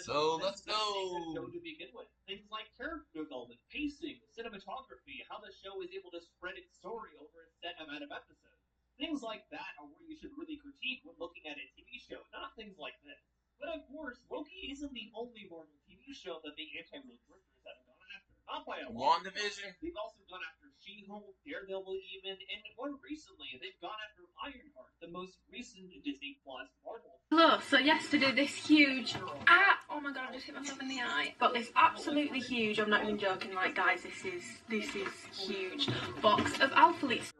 So let's go. To begin with, things like character development, pacing, cinematography, how the show is able to spread its story over a set amount of episodes. Things like that are where you should really critique when looking at a TV show, not things like this. But of course, Loki isn't the only Marvel TV show that the anti-woke drifters haven't gone after. Not by a lot. WandaVision. They've also gone after She-Hulk, Daredevil even, and more recently, they've gone after Ironheart, the most recent Disney Plus Marvel. Hello, so yesterday this huge, oh my god, I just hit myself in the eye. But this absolutely huge, I'm not even joking, like guys, this is huge box of Alphalete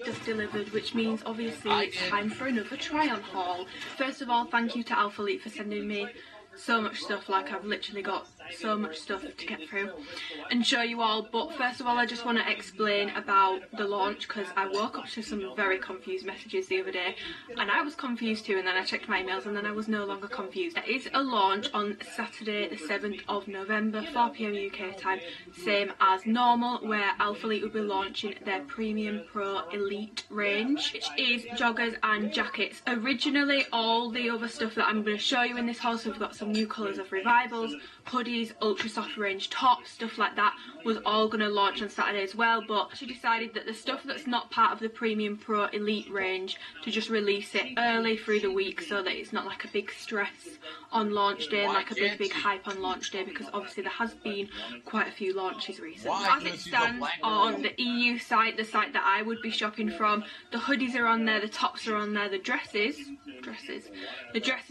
just delivered, which means obviously it's time for another try-on haul. First of all, thank you to Alphalete for sending me so much stuff. Like, I've literally got so much stuff to get through and show you all. But first of all, I just want to explain about the launch, because I woke up to some very confused messages the other day, and I was confused too, and then I checked my emails and then I was no longer confused. There is a launch on Saturday the 7th of November, 4 PM UK time, same as normal, where Alphalete will be launching their Premium Pro Elite range, which is joggers and jackets. Originally, all the other stuff that I'm going to show you in this haul, so we've got some new colours of revivals, hoodies, ultra soft range tops, stuff like that, was all going to launch on Saturday as well. But she decided that the stuff that's not part of the Premium Pro Elite range, to just release it early through the week so that it's not like a big stress on launch day and like a big hype on launch day, because obviously there has been quite a few launches recently. As it stands on the EU site, the site that I would be shopping from, the hoodies are on there, the tops are on there, the dresses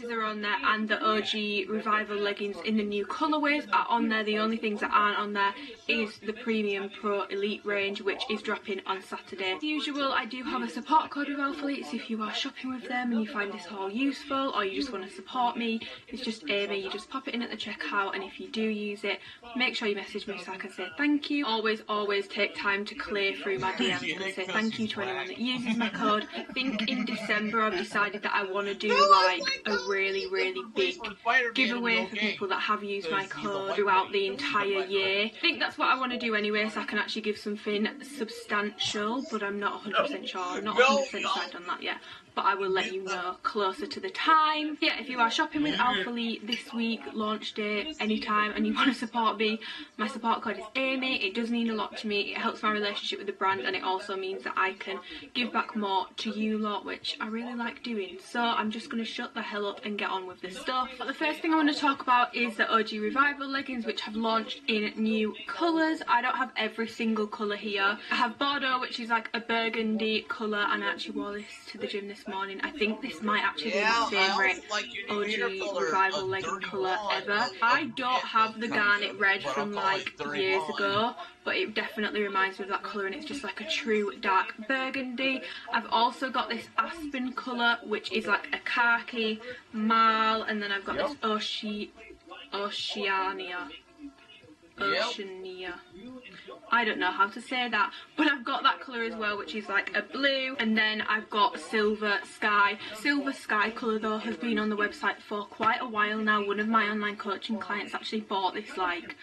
are on there, and the OG Revival leggings in the new colourways are on there. The only things that aren't on there is the Premium Pro Elite range, which is dropping on Saturday. As usual, I do have a support code with Alphalete, so if you are shopping with them and you find this haul useful, or you just want to support me, it's just Amy. You just pop it in at the checkout, and if you do use it, make sure you message me so I can say thank you. Always take time to clear through my DMs and say thank you to anyone that uses my code. I think in December I've decided that I want to do like a really big giveaway for people that have used my code throughout the entire year. I think that's what I want to do anyway, so I can actually give something substantial, but I'm not 100% sure. I'm not 100% decided on that yet, but I will let you know closer to the time. Yeah, if you are shopping with Alphalete this week, launch day, anytime, and you want to support me, my support code is Amy. It does mean a lot to me. It helps my relationship with the brand, and it also means that I can give back more to you lot, which I really like doing. So I'm just going to shut the hell up and get on with the stuff. But the first thing I want to talk about is the OG Revival leggings, which have launched in new colours. I don't have every single colour here. I have Bordeaux, which is like a burgundy colour, and I actually wore this to the gym this morning. I think this might actually be my favourite OG Revival legging colour ever. I don't have the garnet red from like years ago, but it definitely reminds me of that colour, and it's just like a true dark burgundy. I've also got this aspen colour, which is like a khaki marl, and then I've got this Oceania. I don't know how to say that, but I've got that colour as well, which is like a blue, and then I've got Silver Sky. Silver Sky colour though has been on the website for quite a while now. One of my online coaching clients actually bought this like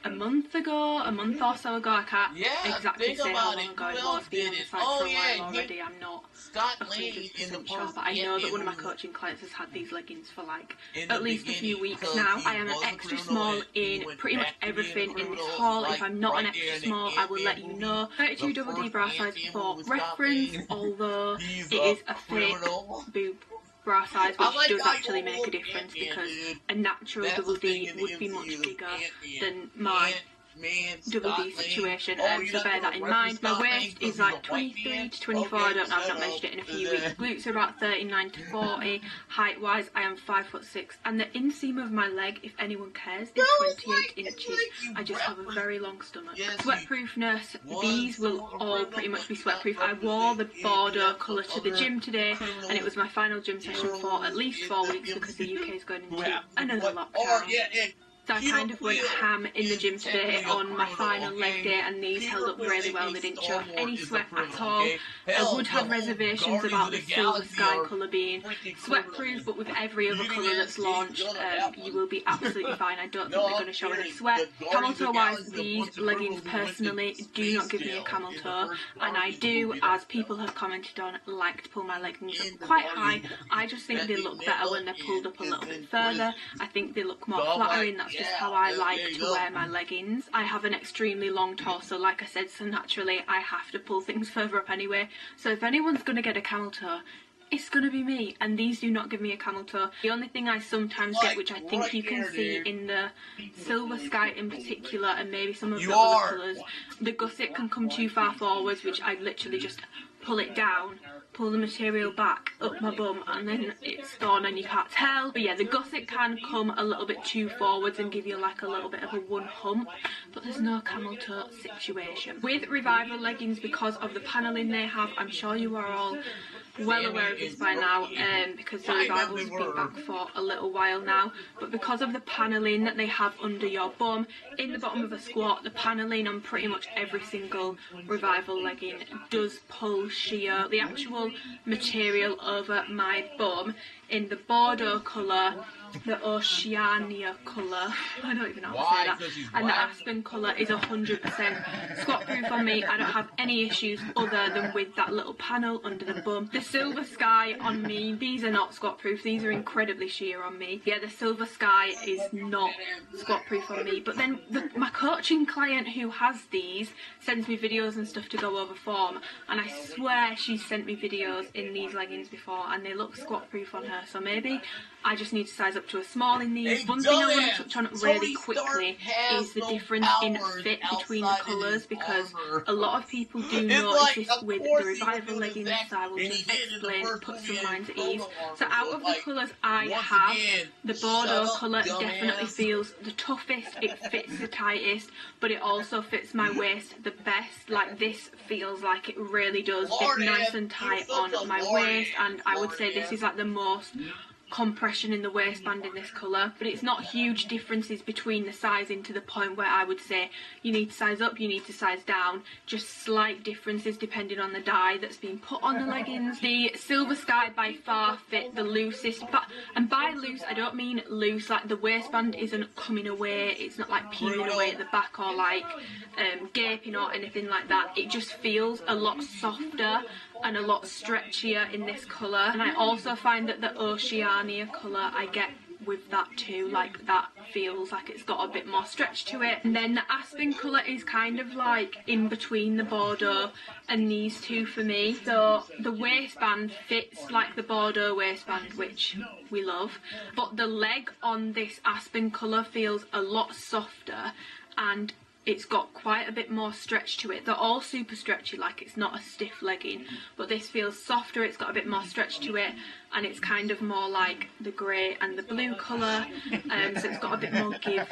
a month or so ago. I can't exactly say how long ago it was. It's been on the site for a while already. I'm not 100% sure, but I know that one of my coaching clients has had these leggings for like at least a few weeks now. I am an extra small in pretty much everything in this haul. If I'm not an extra small, I will let you know. 32 double D bra size for reference, although it is a fake boob bra size, which does actually make a difference, because a natural double D would be much bigger than my double D situation, so bear that in mind. My waist is like 23 to 24, I don't know, I've not measured it in a few weeks. Glutes are about 39 to 40, height wise I am 5'6", and the inseam of my leg, if anyone cares, is 28 inches. I just have a very long stomach. Sweatproofness, these will all pretty much be sweatproof. I wore the Bordeaux colour to the gym today, and it was my final gym session for at least 4 weeks, because the UK is going into another lockdown. So I kind of went ham in the gym today on my final leg day, and these held up really well. They didn't show any sweat at all. I would have reservations about the silver sky colour being sweat proof, but with every other colour that's launched, you will be absolutely fine. I don't think they're going to show any sweat. Camel toe wise, these leggings personally do not give me a camel toe, and I do, as people have commented on, like to pull my leggings up quite high. I just think they look better when they're pulled up a little bit further. I think they look more flattering. That's just how I like to wear my leggings. I have an extremely long torso, like I said, so naturally I have to pull things further up anyway. So if anyone's going to get a camel toe, it's going to be me, and these do not give me a camel toe. The only thing I sometimes get, which I think you can see in the silver sky in particular, and maybe some of the other colours, the gusset can come too far forwards, which I literally just pull it down, pull the material back up my bum, and then it's gone and you can't tell. But yeah, the gusset can come a little bit too forwards and give you like a little bit of a one hump, but there's no camel toe situation. With Revival leggings, because of the panelling they have, I'm sure you are all well aware of this by now, because the Revivals have been back for a little while now, but because of the panelling that they have under your bum, in the bottom of a squat, the panelling on pretty much every single Revival legging does pull sheer. The actual material over my bum in the Bordeaux colour, the Oceania colour, I don't even know how to say that, and the Aspen colour is 100% squat proof on me. I don't have any issues other than with that little panel under the bum. The Silver Sky on me, these are not squat proof, these are incredibly sheer on me. Yeah, the Silver Sky is not squat proof on me, but then my coaching client who has these sends me videos and stuff to go over form, and I swear she's sent me videos in these leggings before and they look squat proof on her, so maybe I just need to size up to a small in these. One thing I want to touch on really quickly is the difference in fit between the colours, because a lot of people do notice this with the Revival leggings, so I will just explain, put some lines at ease. So out of the colours I have, the Bordeaux colour definitely feels the toughest, it fits the tightest, but it also fits my waist the best. Like, this feels like it really does fit nice and tight on my waist, and I would say this is like the most compression in the waistband in this colour, but it's not huge differences between the sizing to the point where I would say you need to size up, you need to size down, just slight differences depending on the dye that's been put on the leggings. The Silver Sky by far fit the loosest, but, and by loose I don't mean loose like the waistband isn't coming away, it's not like peeling away at the back or like gaping or anything like that. It just feels a lot softer and a lot stretchier in this colour, and I also find that the Oceania colour I get with that too, like that feels like it's got a bit more stretch to it. And then the Aspen colour is kind of like in between the Bordeaux and these two for me. So the waistband fits like the Bordeaux waistband, which we love, but the leg on this Aspen colour feels a lot softer and it's got quite a bit more stretch to it. They're all super stretchy, like it's not a stiff legging, but this feels softer, it's got a bit more stretch to it, and it's kind of more like the grey and the blue colour, so it's got a bit more give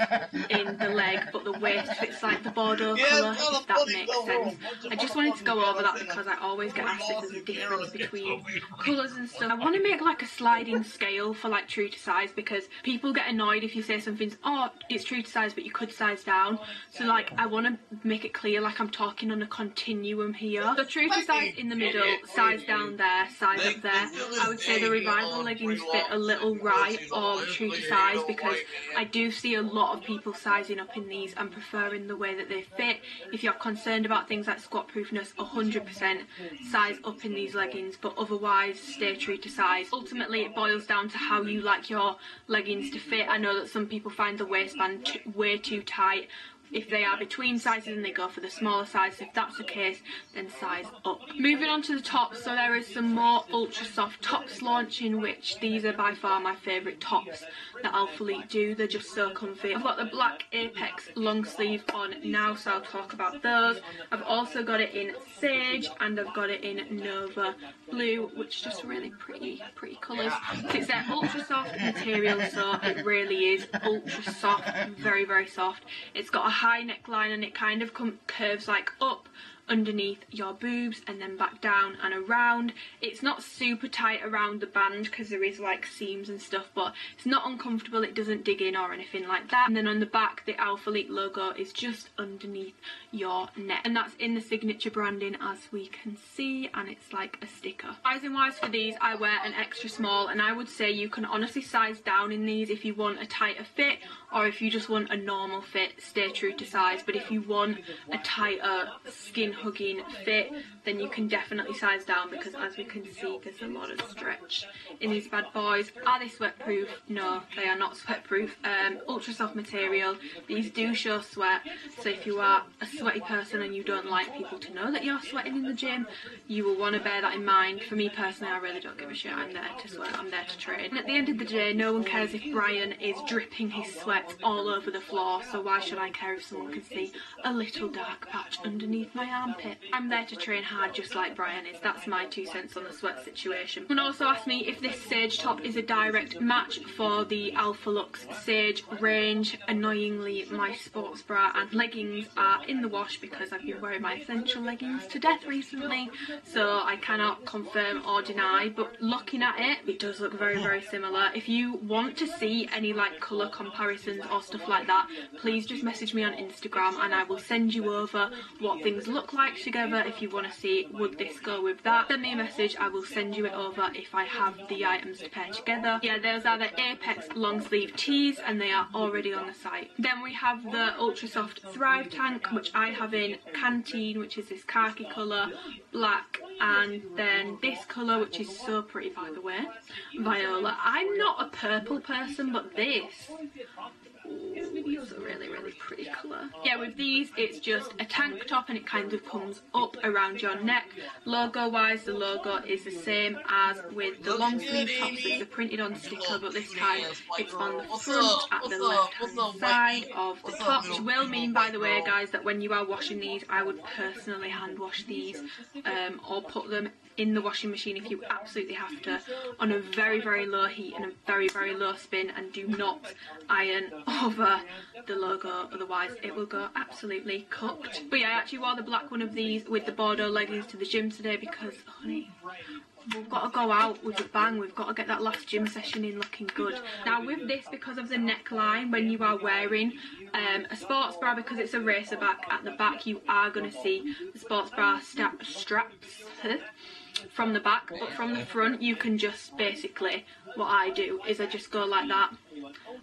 in the leg, but the waist fits like the Bordeaux colour, if that makes sense. I just wanted to go over that because I always get asked if there's a difference between colours and stuff. I want to make like a sliding scale for like true to size, because people get annoyed if you say something's, oh, it's true to size but you could size down. So like I want to make it clear like I'm talking on a continuum here. So true to size in the middle, size down there, size up there. I would say the Revival leggings fit a little right or true to size, because I do see a lot of people sizing up in these and preferring the way that they fit. If you're concerned about things like squat proofness, 100% size up in these leggings, but otherwise stay true to size. Ultimately it boils down to how you like your leggings to fit. I know that some people find the waistband way too tight. If they are between sizes and they go for the smaller size, if that's the case, then size up. Moving on to the tops, so there is some more ultra soft tops launching, which these are by far my favourite tops that Alphalete do. They're just so comfy. I've got the black Apex long sleeve on now, so I'll talk about those. I've also got it in Sage and I've got it in Nova Blue, which is just really pretty colours. So it's their ultra soft material, so it really is ultra soft, very soft. It's got a high neckline and it kind of curves like up underneath your boobs and then back down and around. It's not super tight around the band because there is like seams and stuff, but it's not uncomfortable, it doesn't dig in or anything like that. And then on the back, the Alphalete logo is just underneath your neck, and that's in the signature branding as we can see, and it's like a sticker. Sizing wise for these, I wear an extra small, and I would say you can honestly size down in these if you want a tighter fit, or if you just want a normal fit, stay true to size. But if you want a tighter skin hugging fit, then you can definitely size down, because as we can see, there's a lot of stretch in these bad boys. Are they sweatproof? No, they are not sweatproof. Ultra soft material. These do show sweat, so if you are a sweaty person and you don't like people to know that you're sweating in the gym, you will want to bear that in mind. For me personally, I really don't give a shit. I'm there to sweat, I'm there to train. And at the end of the day, no one cares if Brian is dripping his sweat all over the floor, so why should I care if someone can see a little dark patch underneath my armpit? I'm there to train hard just like Brian is. That's my 2 cents on the sweat situation. And also asked me if this Sage top is a direct match for the Alphalete Sage range. Annoyingly, my sports bra and leggings are in the wash because I've been wearing my essential leggings to death recently, so I cannot confirm or deny, but looking at it, it does look very, very similar. If you want to see any like colour comparisons or stuff like that, please just message me on Instagram and I will send you over what things look like together. If you want to see, would this go with that, send me a message, I will send you it over if I have the items to pair together. Yeah, those are the Apex long sleeve tees and they are already on the site. Then we have the Ultra Soft Thrive Tank, which I have in Canteen, which is this khaki colour, black, and then this colour, which is so pretty by the way, Viola. I'm not a purple person, but this, it's a really, really pretty colour. Yeah, with these, it's just a tank top and it kind of comes up around your neck. Logo wise, the logo is the same as with the long sleeve tops. It's a printed on sticker, but this time it's on the front at the left hand side of the top, which will mean, by the way guys, that when you are washing these, I would personally hand wash these or put them in the washing machine if you absolutely have to, on a very, very low heat and a very, very low spin, and do not iron over the logo, otherwise it will go absolutely cooked. But yeah, I actually wore the black one of these with the Bordeaux leggings to the gym today because, honey, we've got to go out with a bang. We've got to get that last gym session in looking good. Now with this, because of the neckline, when you are wearing a sports bra, because it's a racer back at the back, you are going to see the sports bra straps from the back, but from the front you can just basically, what I do is I just go like that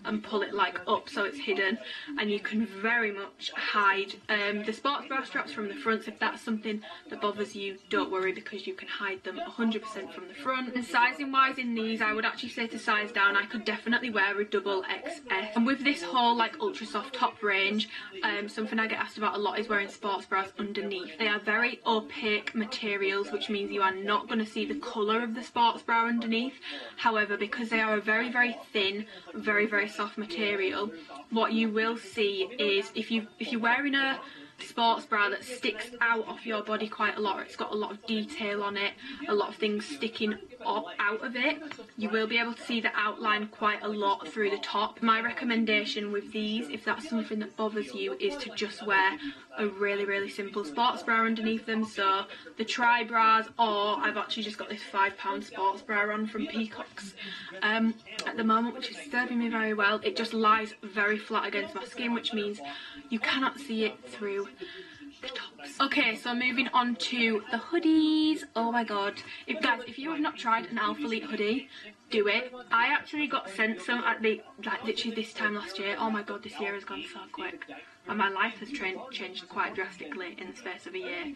and pull it like up so it's hidden, and you can very much hide the sports bra straps from the front. So if that's something that bothers you, don't worry, because you can hide them 100% from the front. And sizing wise in these, I would actually say to size down. I could definitely wear a XXXS. And with this whole like ultra soft top range, something I get asked about a lot is wearing sports bras underneath. They are very opaque materials, which means you are not going to see the colour of the sports bra underneath. However, because they are a very, very thin, very, very soft material, what you will see is if you're wearing a sports bra that sticks out of your body quite a lot, or it's got a lot of detail on it, a lot of things sticking up out of it, you will be able to see the outline quite a lot through the top. My recommendation with these, if that's something that bothers you, is to just wear a really, really simple sports bra underneath them. So the tri bras, or I've actually just got this £5 sports bra on from Peacocks at the moment, which is serving me very well. It just lies very flat against my skin, which means you cannot see it through the tops. Okay, so moving on to the hoodies. Oh my god, if you have not tried an Alphalete hoodie, do it. I actually got sent some at the literally this time last year. Oh my god, this year has gone so quick, and my life has changed quite drastically in the space of a year.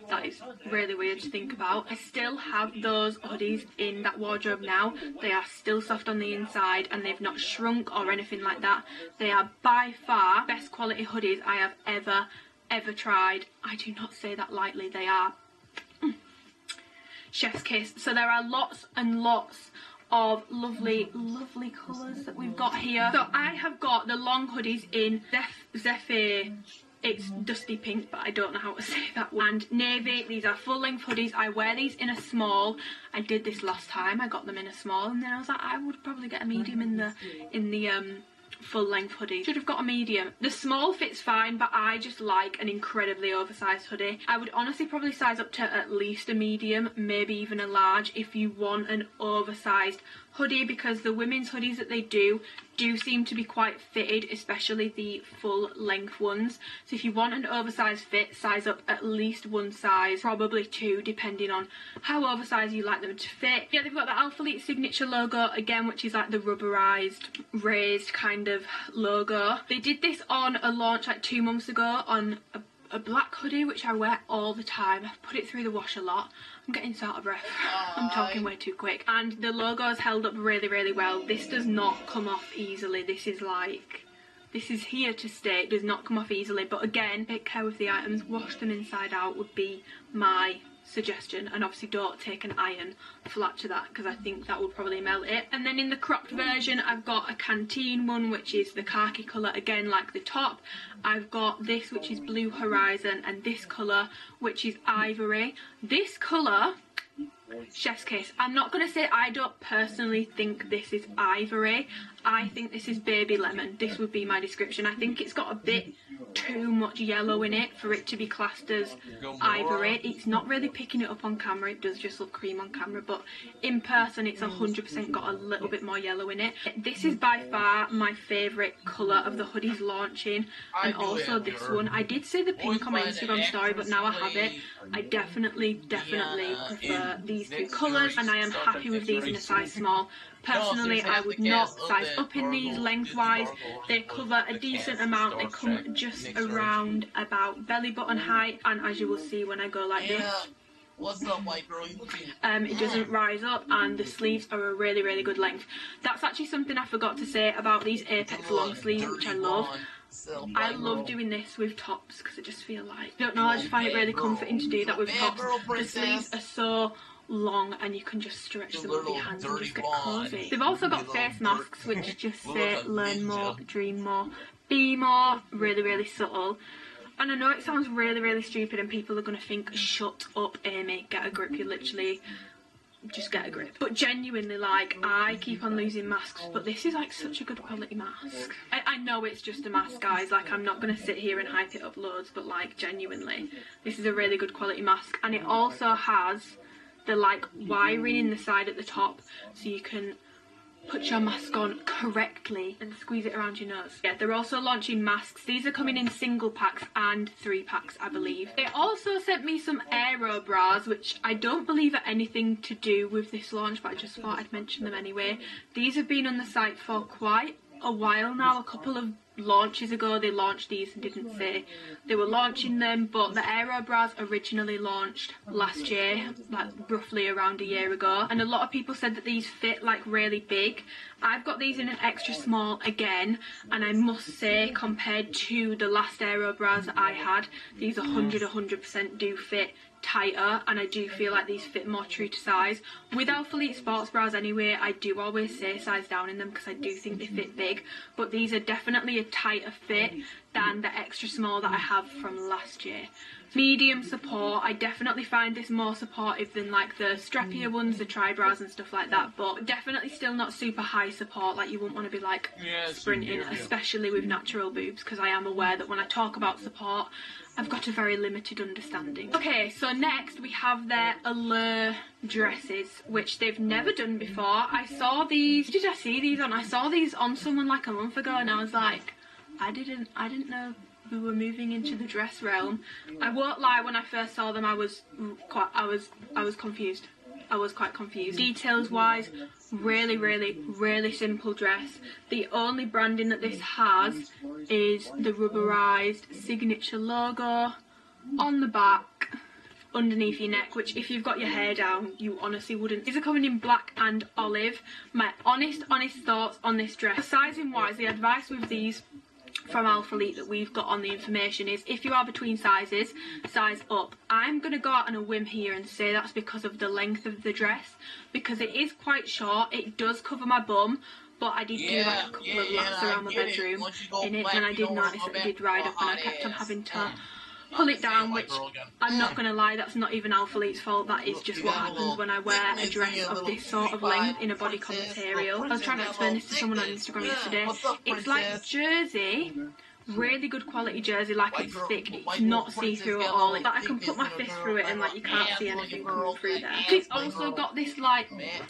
That is really weird to think about. I still have those hoodies in that wardrobe now. They are still soft on the inside and they've not shrunk or anything like that. They are by far best quality hoodies I have ever tried. I do not say that lightly. They are chef's kiss. So there are lots and lots of lovely, lovely colours that we've got here. So I have got the long hoodies in Zephyr. It's dusty pink, but I don't know how to say that one. And navy. These are full length hoodies. I wear these in a small. I did this last time. I got them in a small, and then I was like, I would probably get a medium in the full length hoodie. Should have got a medium. The small fits fine, but I just like an incredibly oversized hoodie. I would honestly probably size up to at least a medium, maybe even a large, if you want an oversized hoodie, because the women's hoodies that they do seem to be quite fitted, especially the full length ones. So if you want an oversized fit, size up at least one size, probably two, depending on how oversized you like them to fit. Yeah, they've got the Alphalete signature logo again, which is like the rubberized, raised kind of logo. They did this on a launch like 2 months ago on a black hoodie, which I wear all the time. I've put it through the wash a lot. I'm getting so out of breath. I'm talking way too quick. And the logo's held up really, really well. This does not come off easily. This is here to stay. It does not come off easily. But again, take care with the items. Wash them inside out would be my suggestion, and obviously don't take an iron flat to that, because I think that will probably melt it. And then in the cropped version, I've got a canteen one, which is the khaki colour, again like the top. I've got this, which is blue horizon, and this colour, which is ivory. This colour, chef's kiss. I'm not going to say I don't personally think this is ivory. I think this is baby lemon. This would be my description. I think it's got a bit too much yellow in it for it to be classed as ivory. It's not really picking it up on camera. It does just look cream on camera, but in person it's 100% got a little bit more yellow in it. This is by far my favourite colour of the hoodies launching, and also this one. I did say the pink on my Instagram story, but now I have it. I definitely prefer these two colours, and I am happy with these in a size small. Personally, I would not size up in these lengthwise. They cover a decent amount. They come just around about belly button height, and as you will see when I go like this, what's up, white girl? it doesn't rise up, and the sleeves are a really, really good length. That's actually something I forgot to say about these Apex long sleeves, which I love. I love doing this with tops because I just feel like, I don't know, I just find it really comforting to do that with tops. The sleeves are so long and you can just stretch them with your hands and just get cozy. They've also got face masks which just say learn more, dream more, be more. Really, really subtle. And I know it sounds really, really stupid and people are going to think, shut up Amy, get a grip. You literally just get a grip. But genuinely, like, I keep on losing masks, but this is like such a good quality mask. I know it's just a mask, guys, like I'm not going to sit here and hype it up loads, but like genuinely this is a really good quality mask. And it also has the like wiring in the side at the top, so you can put your mask on correctly and squeeze it around your nose. Yeah, they're also launching masks. These are coming in single packs and 3 packs, I believe. They also sent me some aero bras, which I don't believe are anything to do with this launch, but I just thought I'd mention them anyway. These have been on the site for quite a while now. A couple of launches ago they launched these and didn't say they were launching them, but the aero bras originally launched last year, like roughly around a year ago, and a lot of people said that these fit like really big. I've got these in an extra small again, and I must say, compared to the last aero bras that I had, these 100% do fit tighter, and I do feel like these fit more true to size. With Alphalete sports bras anyway, I do always say size down in them because I do think they fit big, but these are definitely a tighter fit than the extra small that I have from last year. Medium support, I definitely find this more supportive than like the strappier ones, the tri-bras and stuff like that, but definitely still not super high support. Like you wouldn't want to be like sprinting, especially with natural boobs, because I am aware that when I talk about support I've got a very limited understanding. Okay, so next we have their Allure dresses, which they've never done before. I saw these, did I see these on? I saw these on someone like a month ago and I was like, I didn't know we were moving into the dress realm. I won't lie, when I first saw them I was confused. I was quite confused. Details wise, really simple dress. The only branding that this has is the rubberized signature logo on the back underneath your neck, which if you've got your hair down you honestly wouldn't. These are coming in black and olive. My honest thoughts on this dress, sizing wise, the advice with these from Alphalete that we've got on the information is, if you are between sizes, size up. I'm going to go out on a whim here and say that's because of the length of the dress, because it is quite short. It does cover my bum, but I did do like a couple of laps around my bedroom in it, and I did notice that it did ride up, and I kept on having to pull it down, which I'm not going to lie, that's not even Alphalete's fault. That is just what happens when I wear a dress of this sort of length in a bodycon material. I was trying to explain this to someone on Instagram yesterday. It's like jersey, really good quality jersey, like it's thick, it's not see-through at all. Like I can put my fist through it and like you can't see anything coming through there. It's also got this like,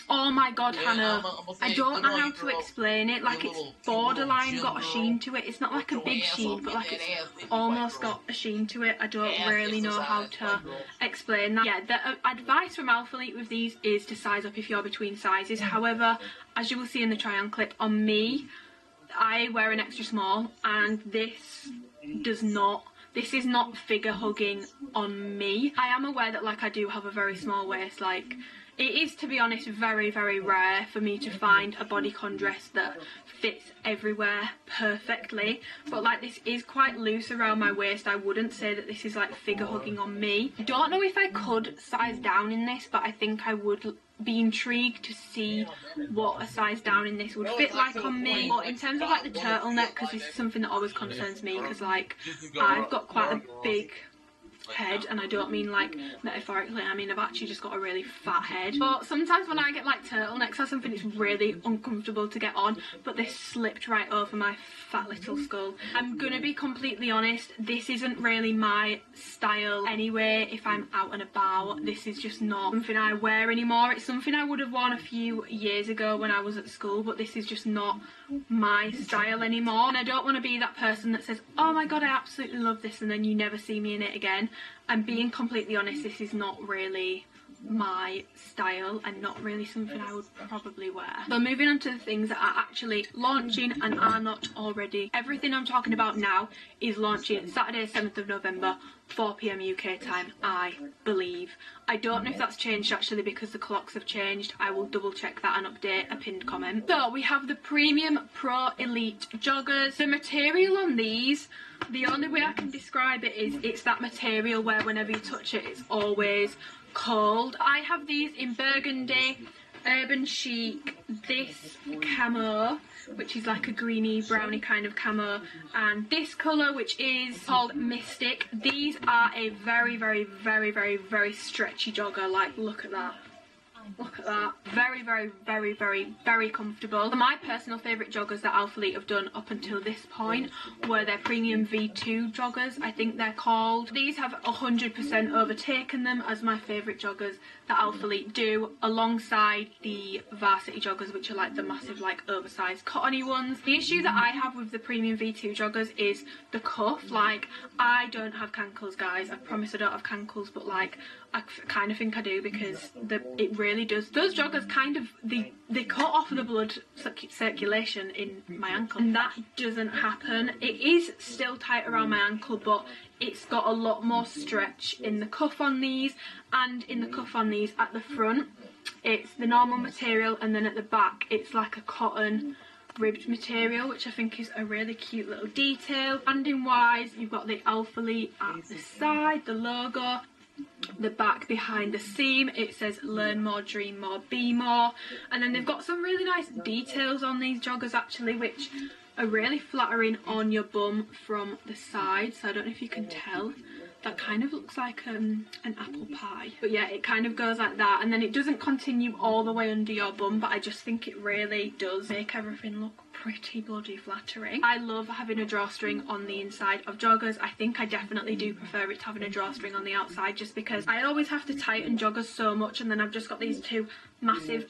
oh my god Hannah, I don't know how to explain it, like it's borderline got a sheen to it. It's not like a big sheen, but like it's almost got a sheen to it. I don't really know how to explain that. Yeah, the advice from Alphalete with these is to size up if you're between sizes. However, as you will see in the try on clip, on me, I wear an extra small, and this is not figure hugging on me. I am aware that like I do have a very small waist. Like it is, to be honest, very rare for me to find a bodycon dress that fits everywhere perfectly, but like this is quite loose around my waist. I wouldn't say that this is like figure hugging on me. I don't know if I could size down in this, but I think I would be intrigued to see what a size down in this would fit like on me. But in terms of like the turtleneck, because this is something that always concerns me, because like I've got quite a big head, and I don't mean like metaphorically, I mean I've actually just got a really fat head. But sometimes when I get like turtlenecks or something, it's really uncomfortable to get on, but this slipped right over my fat little skull. I'm gonna be completely honest, this isn't really my style anyway. If I'm out and about, this is just not something I wear anymore. It's something I would have worn a few years ago when I was at school, but this is just not my style anymore. And I don't want to be that person that says, oh my god I absolutely love this, and then you never see me in it again. I'm being completely honest, this is not really my style and not really something I would probably wear. So moving on to the things that are actually launching and are not already. Everything I'm talking about now is launching Saturday 7th of November, 4 PM UK time, I believe. I don't know if that's changed actually because the clocks have changed. I will double check that and update a pinned comment. So we have the Premium Pro Elite joggers. The material on these, the only way I can describe it is it's that material where whenever you touch it, it's always cold. I have these in burgundy, urban chic, this camo, which is like a greeny browny kind of camo, and this colour, which is called Mystic. These are a very stretchy jogger. Like look at that. Look at that. Very comfortable. My personal favourite joggers that Alphalete have done up until this point were their Premium V2 joggers, I think they're called. These have 100% overtaken them as my favourite joggers that Alphalete do, alongside the Varsity joggers, which are like the massive like oversized cottony ones. The issue that I have with the Premium V2 joggers is the cuff. Like I don't have cankles, guys. I promise I don't have cankles, but like I kind of think I do, because it really does. Those joggers kind of, they cut off the blood circulation in my ankle, and that doesn't happen. It is still tight around my ankle, but it's got a lot more stretch in the cuff on these, and in the cuff on these at the front it's the normal material, and then at the back it's like a cotton ribbed material, which I think is a really cute little detail. Branding wise, you've got the Alphalete at the side, the logo. The back behind the seam, it says learn more, dream more, be more. And then they've got some really nice details on these joggers actually, which are really flattering on your bum from the side. So I don't know if you can tell, that kind of looks like an apple pie, but yeah, it kind of goes like that, and then it doesn't continue all the way under your bum, but I just think it really does make everything look pretty bloody flattering. I love having a drawstring on the inside of joggers. I think I definitely do prefer it to having a drawstring on the outside, just because I always have to tighten joggers so much, and then I've just got these two massive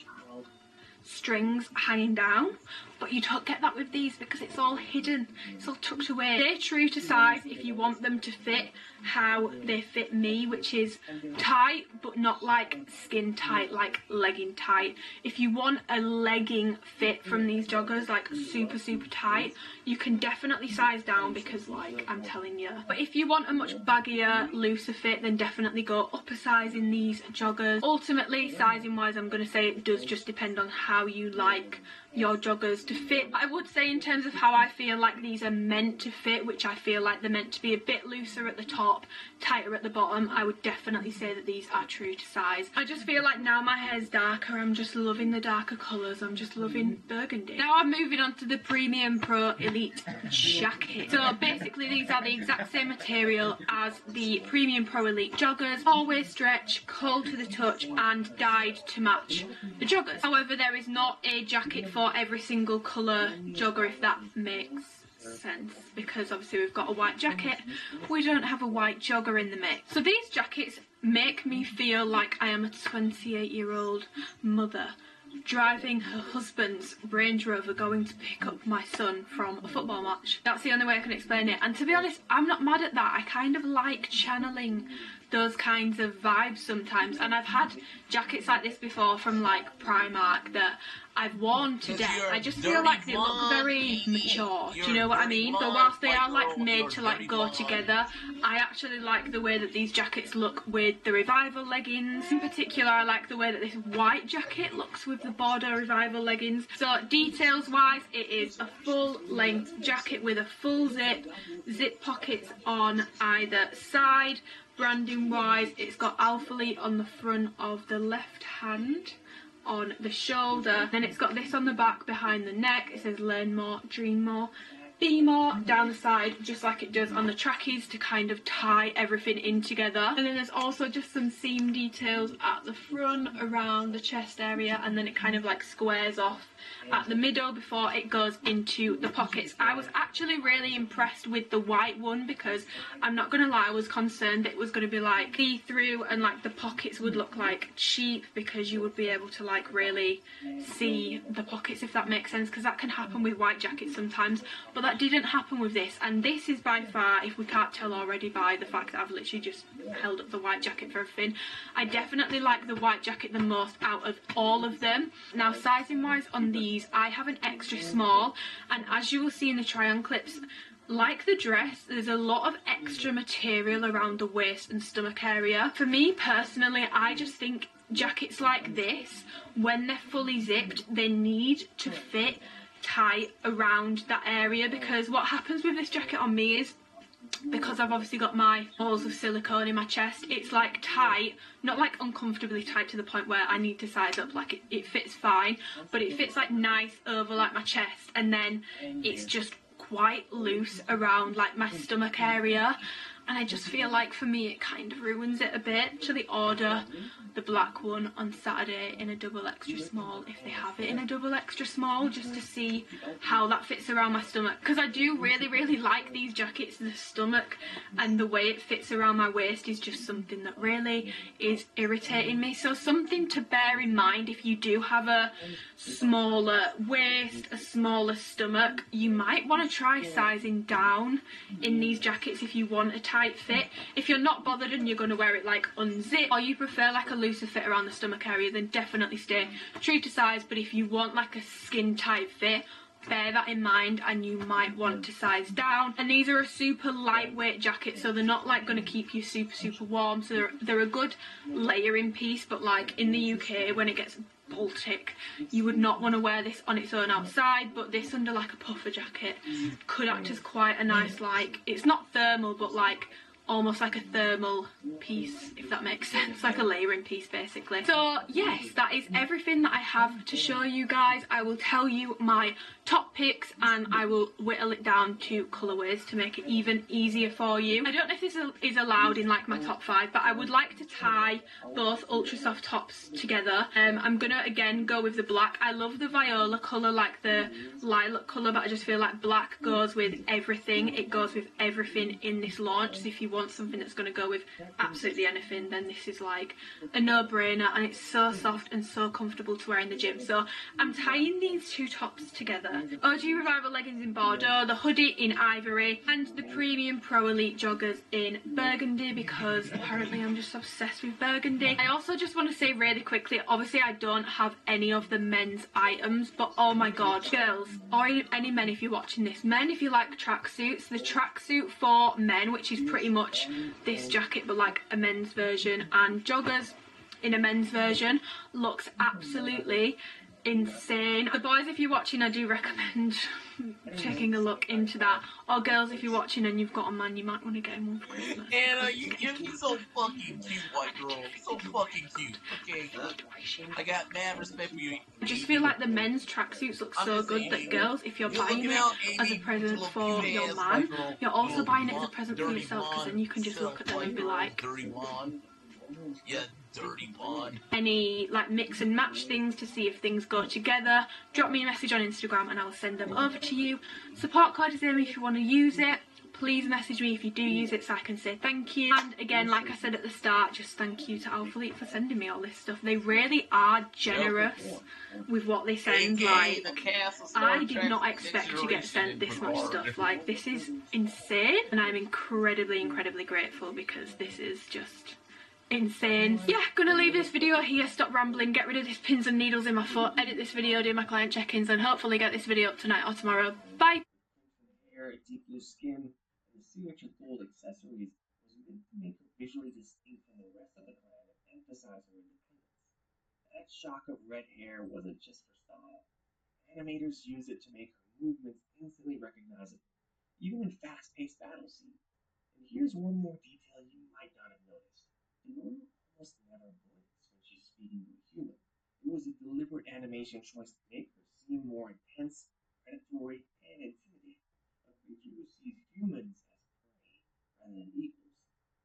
strings hanging down, but you don't get that with these because it's all hidden, it's all tucked away. Stay true to size if you want them to fit how they fit me, which is tight but not like skin tight, like legging tight. If you want a legging fit from these joggers, like super tight, you can definitely size down, because like I'm telling you. But if you want a much baggier, looser fit, then definitely go up a size in these joggers. Ultimately, sizing wise, I'm going to say it does just depend on how you like your joggers to fit. I would say in terms of how I feel like these are meant to fit, which I feel like they're meant to be a bit looser at the top, tighter at the bottom, I would definitely say that these are true to size. I just feel like now my hair's darker, I'm just loving the darker colours, I'm just loving burgundy. Now I'm moving on to the Premium Pro Elite jacket. So basically these are the exact same material as the Premium Pro Elite joggers, always stretch, cold to the touch and dyed to match the joggers. However, there is not a jacket for every single colour jogger, if that makes sense, because obviously we've got a white jacket, we don't have a white jogger in the mix. So these jackets make me feel like I am a 28-year-old mother driving her husband's Range Rover going to pick up my son from a football match. That's the only way I can explain it, and to be honest, I'm not mad at that. I kind of like channeling those kinds of vibes sometimes, and I've had jackets like this before from like Primark that I've worn to death. I just feel like they look very mature, do you know what I mean? But whilst they are like made to like go together, I actually like the way that these jackets look with the Revival leggings. In particular, I like the way that this white jacket looks with the border Revival leggings. So details wise, it is a full length jacket with a full zip pockets on either side. Branding wise, it's got Alphalete on the front of the left hand, on the shoulder, then it's got this on the back behind the neck. It says learn more, dream more, be more down the side, just like it does on the trackies, to kind of tie everything in together. And then there's also just some seam details at the front around the chest area, and then it kind of like squares off at the middle before it goes into the pockets. I was actually really impressed with the white one, because I'm not gonna lie, I was concerned that it was gonna be like see-through and like the pockets would look like cheap, because you would be able to like really see the pockets, if that makes sense, because that can happen with white jackets sometimes, but that didn't happen with this. And this is by far, if we can't tell already by the fact that I've literally just held up the white jacket for everything, I definitely like the white jacket the most out of all of them. Now sizing wise on these, I have an extra small, and as you will see in the try on clips, like the dress, there's a lot of extra material around the waist and stomach area. For me personally, I just think jackets like this, when they're fully zipped, they need to fit tight around that area, because what happens with this jacket on me is, because I've obviously got my balls of silicone in my chest, it's like tight, not like uncomfortably tight to the point where I need to size up, like it fits fine, but it fits like nice over like my chest, and then it's just quite loose around like my stomach area, and I just feel like for me it kind of ruins it a bit. Actually order the black one on Saturday in a double extra small, if they have it in a double extra small, just to see how that fits around my stomach, because I do really like these jackets. The stomach and the way it fits around my waist is just something that really is irritating me. So something to bear in mind if you do have a smaller waist, a smaller stomach, you might want to try sizing down in these jackets if you want a tight fit. If you're not bothered and you're going to wear it like unzipped, or you prefer like a looser fit around the stomach area, then definitely stay true to size. But if you want like a skin tight fit, bear that in mind, and you might want to size down. And these are a super lightweight jacket, so they're not like going to keep you super warm, so they're a good layering piece. But like in the UK, when it gets Baltic, you would not want to wear this on its own outside, but this under like a puffer jacket could act as quite a nice, like, it's not thermal, but like almost like a thermal piece, if that makes sense, like a layering piece basically. So yes, that is everything that I have to show you guys. I will tell you my top picks, and I will whittle it down to colourways to make it even easier for you. I don't know if this is allowed in like my top 5, but I would like to tie both ultra soft tops together. I'm gonna again go with the black. I love the viola colour, like the lilac colour, but I just feel like black goes with everything. It goes with everything in this launch, so if you want something that's going to go with absolutely anything, then this is like a no-brainer, and it's so soft and so comfortable to wear in the gym. So I'm tying these two tops together. OG Revival leggings in Bordeaux, the hoodie in Ivory, and the Premium Pro Elite joggers in Burgundy, because apparently I'm just obsessed with burgundy. I also just want to say really quickly, obviously I don't have any of the men's items, but oh my god, girls, or any men if you're watching this, men if you like tracksuits, the tracksuit for men, which is pretty much this jacket but like a men's version, and joggers in a men's version, looks absolutely insane. The boys, if you're watching, I do recommend taking a look into that. Or girls, if you're watching and you've got a man, you might want to get him one for Christmas. Anna, you're so fucking cute, white girl. So fucking cute. Okay, I got mad respect for you. I just feel like the men's tracksuits look so good that girls, if you're buying it as a present for your man, you're also buying it as a present for yourself, because then you can just look at them and be like, dirty blonde. Yeah, dirty blonde. Any like mix and match things to see if things go together, drop me a message on Instagram and I will send them over to you. Support code is Amy if you want to use it. Please message me if you do use it so I can say thank you. And again, like I said at the start, just thank you to Alphalete for sending me all this stuff. They really are generous with what they send. Like, I did not expect to get sent this much stuff. Like, this is insane, and I'm incredibly grateful, because this is just insane. Yeah, gonna leave this video here, stop rambling, get rid of these pins and needles in my foot, edit this video, do my client check-ins, and hopefully get this video up tonight or tomorrow. Bye! Hair, deep blue skin, and the signature gold accessories was meant to make her visually distinct from the rest of the clan and emphasize her independence. That shock of red hair wasn't just for style. Animators used it to make her movements instantly recognizable, even in fast-paced battle scenes. And here's one more detail you might not have noticed. Denora almost never blinks when she's speaking to a human. It was a deliberate animation choice to make her seem more intense, predatory, and intimidating. A creature who sees humans as prey rather than equals.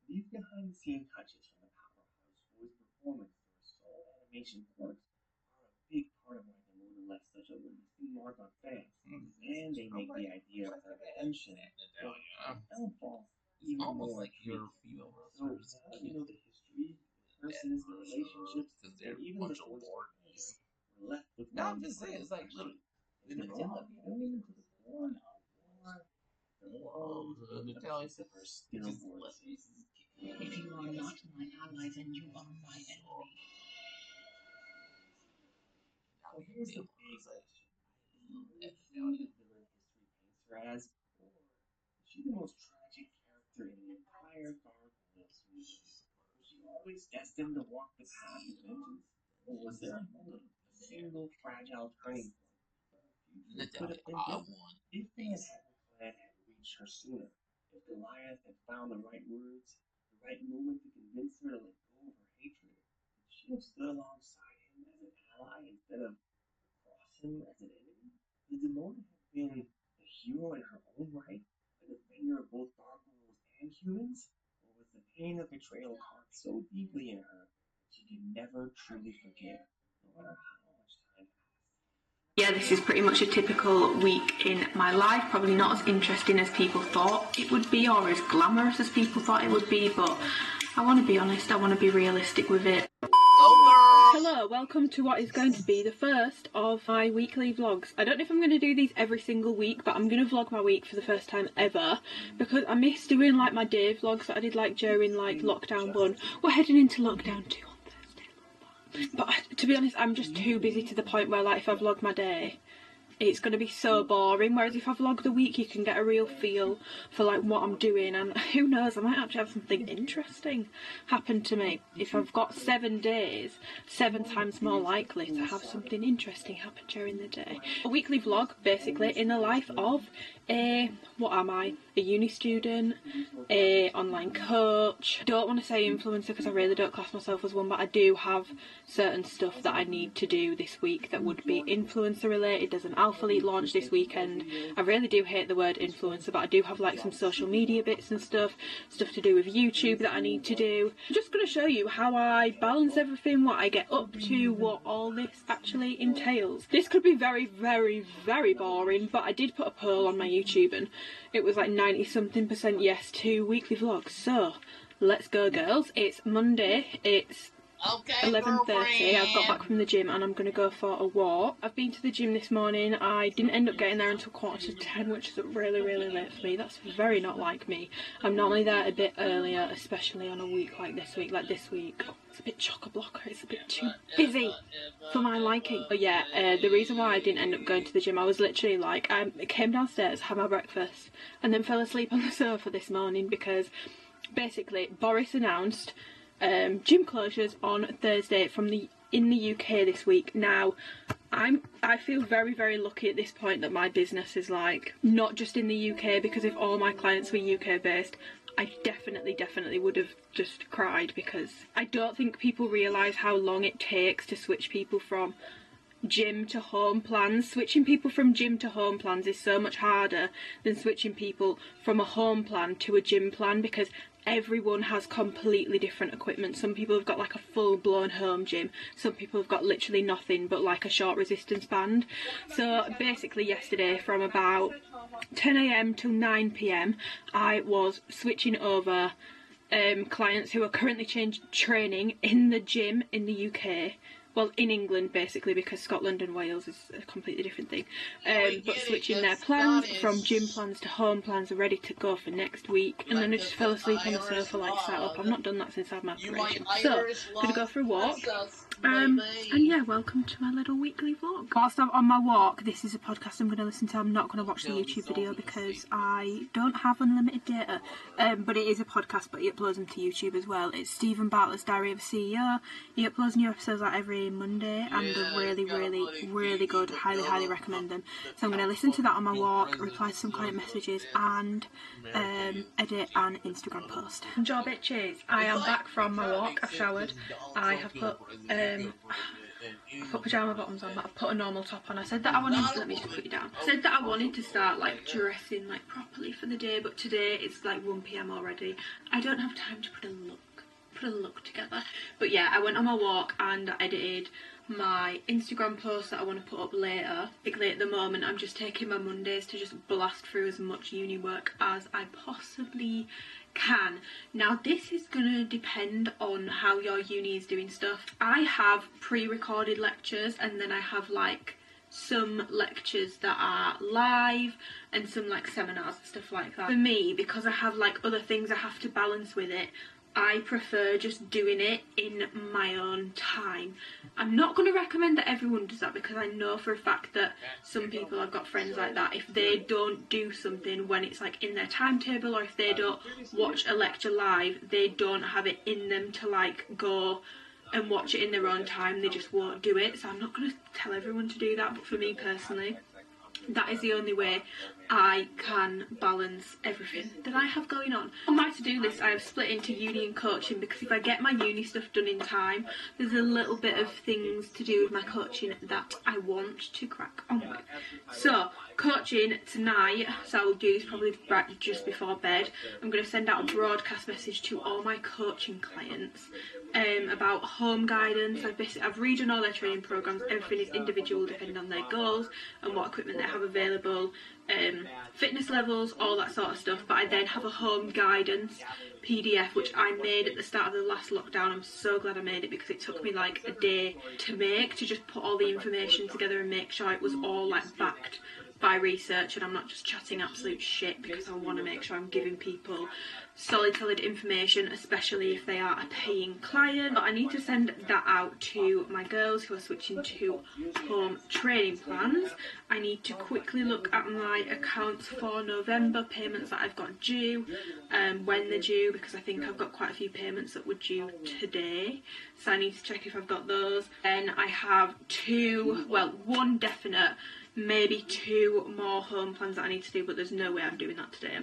These behind-the-scenes touches from the powerhouse voice performance to her soul animation quirks are a big part of why Denora left such a lasting mark on fans, and they make the idea of her redemption downfall even more like your female so now you know the history, the persons, the relationships, and even the voice we're left with. No, I'm just saying, it's like literally Natalia. Natalia said her still words. If you are not my ally, then you are my enemy. Now here's the big question. Is the villain history paints her as, or is she the most tragic character in the entire Gargoyle series? Was she always destined to walk the path of vengeance? Or was there a single fragile turning point? If the clan had reached her sooner, if Goliath had found the right words, the right moment to convince her to let go of her hatred, would she have stood alongside him as an ally instead of across him as an enemy? Would Denora have been a hero in her own right, a defender of both gargoyles and humans? Or was the pain of betrayal carved so deeply in her that she could never truly forgive, no matter how much time passed? Yeah, this is pretty much a typical week in my life. Probably not as interesting as people thought it would be, or as glamorous as people thought it would be, but I want to be honest, I want to be realistic with it. Hello, welcome to what is going to be the first of my weekly vlogs. I don't know if I'm going to do these every single week, but I'm going to vlog my week for the first time ever, because I miss doing like my day vlogs that I did like during like lockdown 1. We're heading into lockdown 2 on Thursday. But to be honest, I'm just too busy to the point where like if I vlog my day, it's going to be so boring, whereas if I vlog the week you can get a real feel for like what I'm doing, and who knows, I might actually have something interesting happen to me. If I've got 7 days, 7 times more likely to have something interesting happen during the day. A weekly vlog basically in the life of what am I? A uni student, a online coach. I don't want to say influencer because I really don't class myself as one, but I do have certain stuff that I need to do this week that would be influencer related. There's an Alphalete launch this weekend. I really do hate the word influencer, but I do have like some social media bits and stuff to do with YouTube that I need to do. I'm just going to show you how I balance everything, what I get up to, what all this actually entails. This could be very boring, but I did put a poll on my YouTube and it was like 90-something% yes to weekly vlogs. So let's go, girls. It's Monday, it's 11:30. I've got back from the gym and I'm going to go for a walk. I've been to the gym this morning. I didn't end up getting there until 9:45, which is really late for me. That's very not like me. I'm normally there a bit earlier, especially on a week like this week. It's a bit chock-a-block, it's a bit too busy for my liking. But yeah, the reason why I didn't end up going to the gym, I was literally like, I came downstairs, had my breakfast, and then fell asleep on the sofa this morning because basically Boris announced gym closures on Thursday in the UK this week. Now, I feel very, very lucky at this point that my business is like not just in the UK, because if all my clients were UK based, I definitely would have just cried, because I don't think people realise how long it takes to switch people from gym to home plans. Switching people from gym to home plans is so much harder than switching people from a home plan to a gym plan, because everyone has completely different equipment. Some people have got like a full-blown home gym, some people have got literally nothing but like a short resistance band. So basically yesterday from about 10 AM till 9 PM I was switching over clients who are currently training in the gym in the UK. Well, in England, basically, because Scotland and Wales is a completely different thing. But switching their plans from gym plans to home plans are ready to go for next week. And then I just fell asleep on the sofa, like, sat up. I've not done that since I had my operation. So, I'm going to go for a walk. And yeah, welcome to my little weekly vlog. Whilst I'm on my walk, this is a podcast I'm going to listen to. I'm not going to watch the YouTube video because I don't have unlimited data. But it is a podcast, but he uploads them to YouTube as well. It's Stephen Bartlett's Diary of a CEO. He uploads new episodes like every Monday, and they're really good. Highly recommend them. So I'm going to listen to that on my walk, reply to some client messages, and edit an Instagram post. Enjoy, bitches. I am back from my walk. I've showered. I have put pyjama bottoms on, but I've put a normal top on. I said that I wanted to, let me just put you down. I said that I wanted to start like dressing like properly for the day, but today it's like 1 PM already. I don't have time to put a look together. But yeah, I went on my walk and I edited my Instagram post that I want to put up later. Particularly at the moment, I'm just taking my Mondays to just blast through as much uni work as I possibly can. Now this is gonna depend on how your uni is doing stuff. I have pre-recorded lectures, and then I have like some lectures that are live and some like seminars and stuff like that. For me, because I have like other things I have to balance with it, I prefer just doing it in my own time. I'm not going to recommend that everyone does that, because I know for a fact that some people, I've got friends like that, if they don't do something when it's like in their timetable, or if they don't watch a lecture live, they don't have it in them to like go and watch it in their own time. They just won't do it. So I'm not going to tell everyone to do that, but for me personally, that is the only way I can balance everything that I have going on. On my to-do list, I have split into uni and coaching, because if I get my uni stuff done in time, there's a little bit of things to do with my coaching that I want to crack on with. So, coaching tonight, so I'll do this probably right just before bed. I'm going to send out a broadcast message to all my coaching clients about home guidance. I've redone all their training programs. Everything is individual depending on their goals and what equipment they have available, fitness levels, all that sort of stuff. But I then have a home guidance PDF which I made at the start of the last lockdown. I'm so glad I made it, because it took me like a day to make, to just put all the information together and make sure it was all like backed by research and I'm not just chatting absolute shit, because I want to make sure I'm giving people solid information, especially if they are a paying client. But I need to send that out to my girls who are switching to home training plans. I need to quickly look at my accounts for November payments that I've got due, when they're due, because I think I've got quite a few payments that were due today, so I need to check if I've got those. Then I have one definite, maybe 2 more home plans that I need to do, but there's no way I'm doing that today.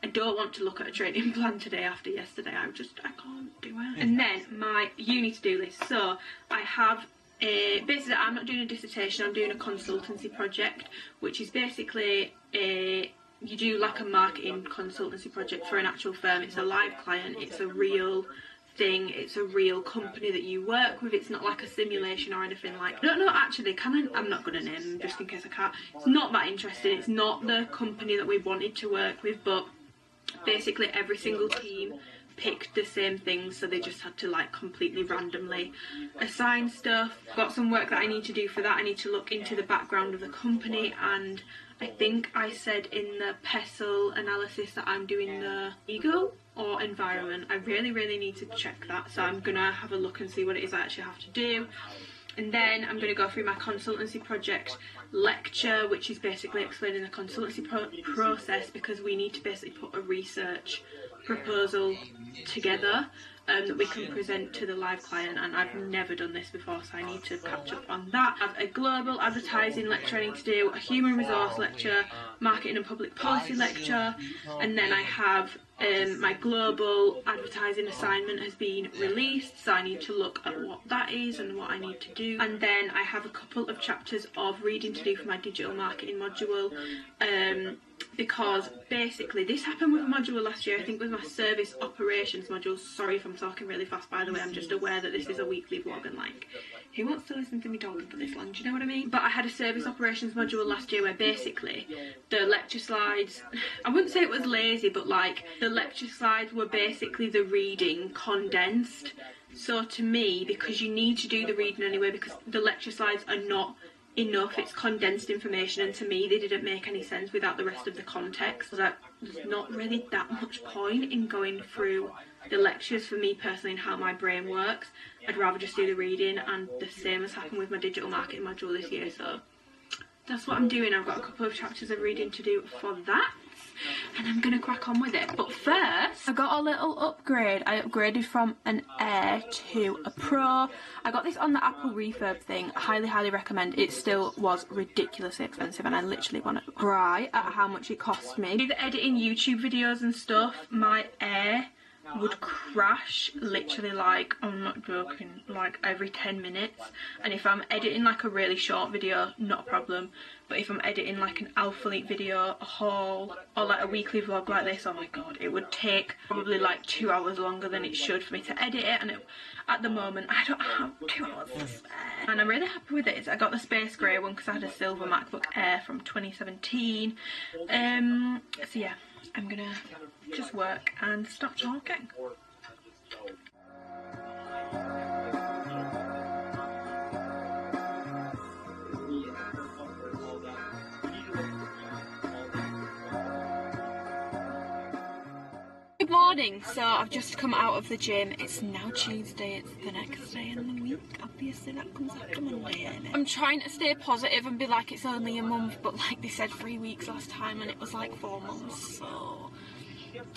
I don't want to look at a training plan today after yesterday. I can't do it. And then my uni to-do list. So I have basically, I'm not doing a dissertation, I'm doing a consultancy project, which is basically you do like a marketing consultancy project for an actual firm. It's a live client, it's a real thing, it's a real company that you work with. It's not like a simulation or anything like that. No, actually, I'm not going to name them just in case I can't. It's not that interesting. It's not the company that we wanted to work with, but basically every single team picked the same things, so they just had to like completely randomly assign stuff. Got some work that I need to do for that. I need to look into the background of the company, and I think I said in the PESTLE analysis that I'm doing the legal or environment. I really need to check that, so I'm gonna have a look and see what it is I actually have to do. And then I'm going to go through my consultancy project lecture, which is basically explaining the consultancy process, because we need to basically put a research proposal together that we can present to the live client, and I've never done this before, so I need to catch up on that. I have a global advertising lecture I need to do, a human resource lecture, marketing and public policy lecture, and then I have my global advertising assignment has been released, so I need to look at what that is and what I need to do. And then I have a couple of chapters of reading to do for my digital marketing module, because basically this happened with a module last year, I think with my service operations module. Sorry if I'm talking really fast, by the way, I'm just aware that this is a weekly vlog and like, who wants to listen to me talking for this long, do you know what I mean? But I had a service operations module last year where basically the lecture slides, I wouldn't say it was lazy, but like the lecture slides were basically the reading condensed. So to me, because you need to do the reading anyway, because the lecture slides are not enough, it's condensed information, and to me they didn't make any sense without the rest of the context. So that there's not really that much point in going through the lectures for me personally and how my brain works. I'd rather just do the reading, and the same has happened with my digital marketing module this year, so that's what I'm doing. I've got a couple of chapters of reading to do for that, and I'm gonna crack on with it. But first, I got a little upgrade. I upgraded from an Air to a Pro. I got this on the Apple refurb thing. Highly recommend. It still was ridiculously expensive, and I literally want to cry at how much it cost me. With editing YouTube videos and stuff, my Air would crash literally, like, I'm not joking, like every 10 minutes. And if I'm editing like a really short video, not a problem, but if I'm editing like an Alphalete video, a haul, or like a weekly vlog like this, oh my god, it would take probably like 2 hours longer than it should for me to edit it. And at the moment I don't have 2 hours to spare, and I'm really happy with it. I got the space grey one because I had a silver MacBook Air from 2017. So yeah, I'm gonna just work and stop talking. Good morning. So I've just come out of the gym. It's now Tuesday. It's the next day in the week. Obviously that comes after Monday, innit? I'm trying to stay positive and be like it's only a month, but like they said 3 weeks last time and it was like 4 months, so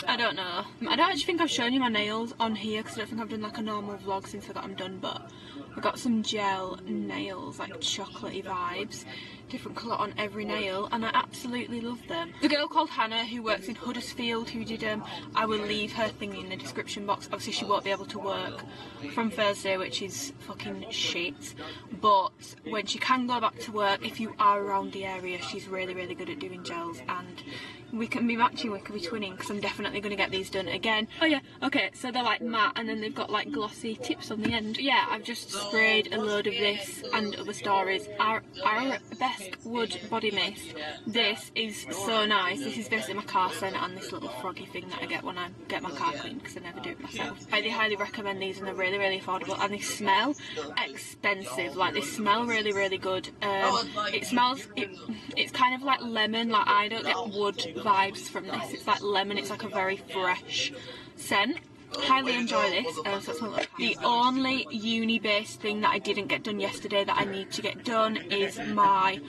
I don't know. I don't actually think I've shown you my nails on here because I don't think I've done like a normal vlog since I got them done, but I got some gel nails, like chocolatey vibes, different colour on every nail, and I absolutely love them. The girl called Hannah who works in Huddersfield who did them, I will leave her thing in the description box. Obviously she won't be able to work from Thursday, which is fucking shit, but when she can go back to work, if you are around the area, she's really good at doing gels, and we can be matching, we can be twinning, because I'm definitely going to get these done again. Oh yeah, okay, so they're like matte and then they've got like glossy tips on the end. Yeah, I've just sprayed a load of this and other stories. Our Best Wood Body Mist. This is so nice. This is basically my car scent and this little froggy thing that I get when I get my car cleaned, because I never do it myself. I highly recommend these, and they're really affordable, and they smell expensive. Like they smell really good. It smells, it's kind of like lemon. Like I don't get wood vibes from this. It's like lemon. It's like a very fresh scent. Highly enjoy this. So that's my little the only uni-based thing that I didn't get done yesterday that I need to get done is my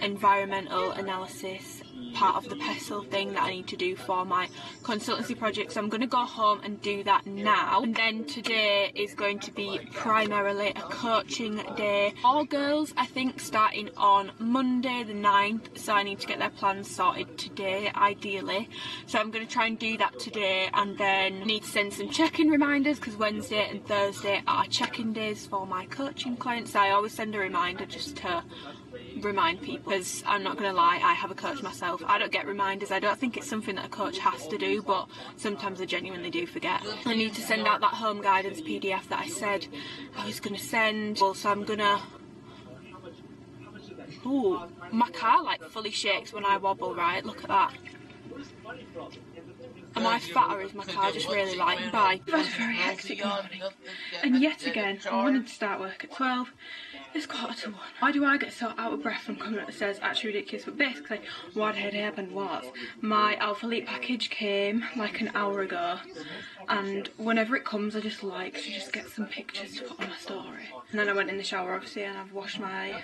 environmental analysis part of the pestle thing that I need to do for my consultancy project. So I'm going to go home and do that now, and then today is going to be primarily a coaching day. All girls, I think, starting on Monday the 9th, so I need to get their plans sorted today ideally. So I'm going to try and do that today, and then I need to send some check-in reminders because Wednesday and Thursday are check-in days for my coaching clients. So I always send a reminder just to remind people, because I'm not gonna lie, I have a coach myself. I don't get reminders. I don't think it's something that a coach has to do, but sometimes I genuinely do forget. I need to send out that home guidance PDF that I said I was gonna send. Also, I'm gonna, ooh, my car like fully shakes when I wobble, right? Look at that. Am I fat, or is my car just really light? Bye. That's very hectic morning. And yet again, I wanted to start work at 12. It's 1:45. Why do I get so out of breath from coming up the stairs? Actually ridiculous, but basically what had happened was my Alphalete package came like an hour ago, and whenever it comes I just like to just get some pictures to put on my story. And then I went in the shower obviously and I've washed my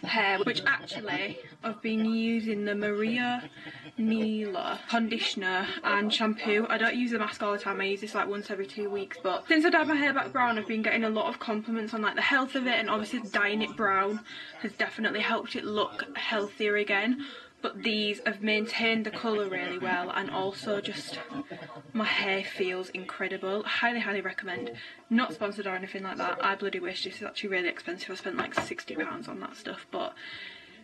hair, which actually I've been using the Maria Neela conditioner and shampoo. I don't use the mask all the time, I use this like once every 2 weeks, but since I dyed my hair back brown I've been getting a lot of compliments on like the health of it, and obviously dyeing it brown has definitely helped it look healthier again. But these have maintained the colour really well, and also just my hair feels incredible. Highly recommend. Not sponsored or anything like that, I bloody wish. This is actually really expensive. I spent like £60 on that stuff, but